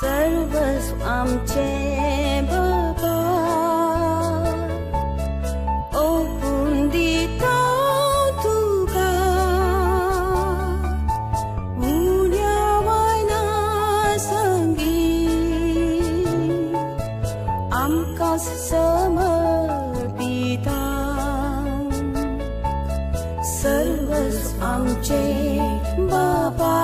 सर्वस्व आमचे बाबा ओपून दिता तुका उण्या वायना संगी आमकां समर्पिता सर्वस्व आमचे बाबा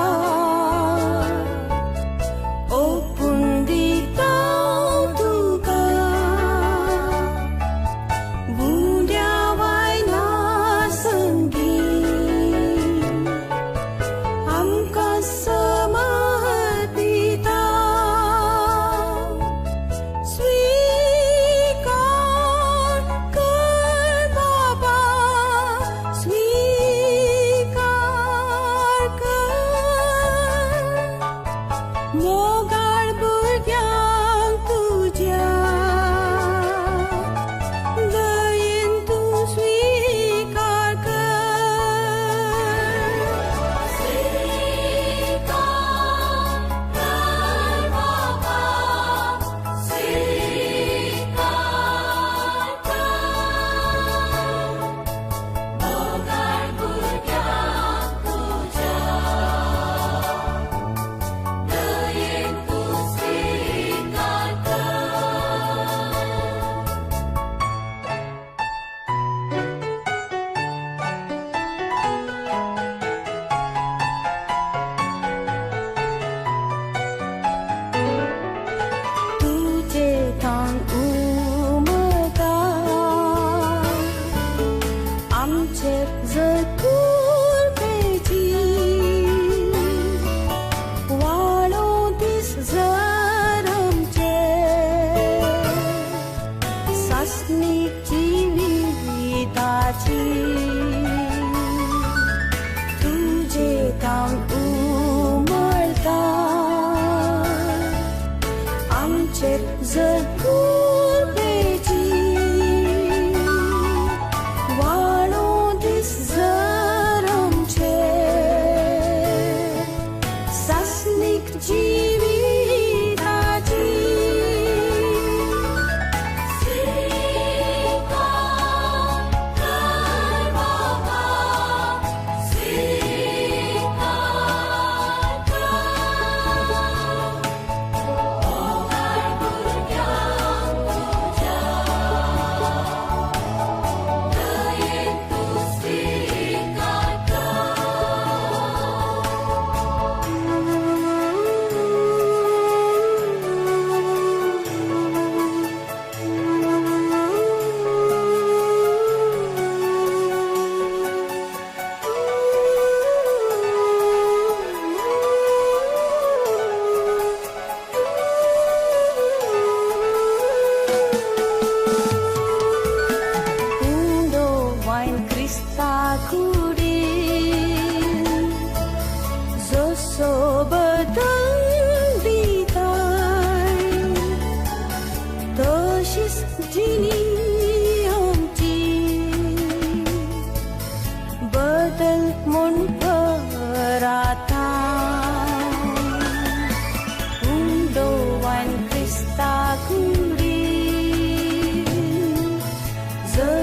जीविताची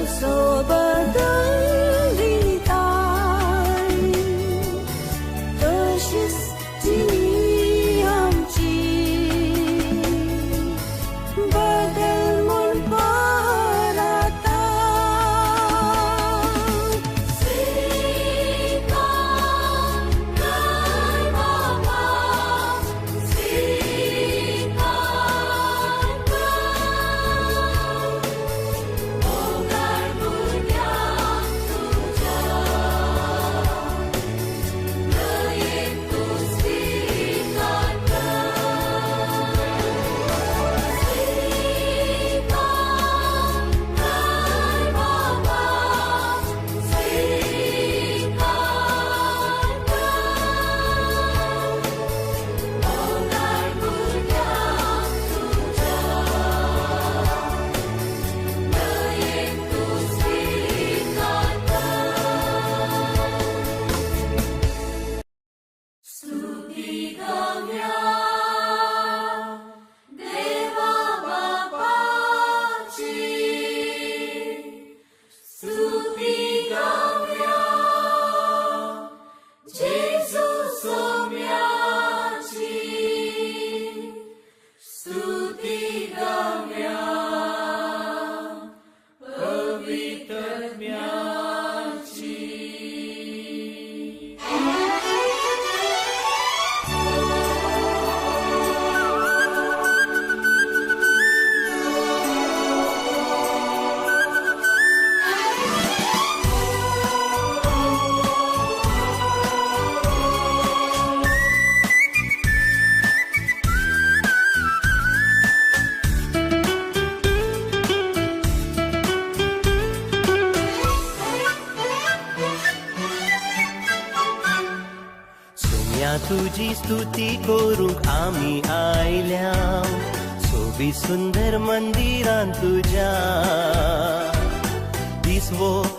सोबत तशीच तिनी आमची बदल म्हूण परता तुझी स्तुती करूंक आमी आयल्या सोबी सुंदर मंदिरान तुझ्या दिसवो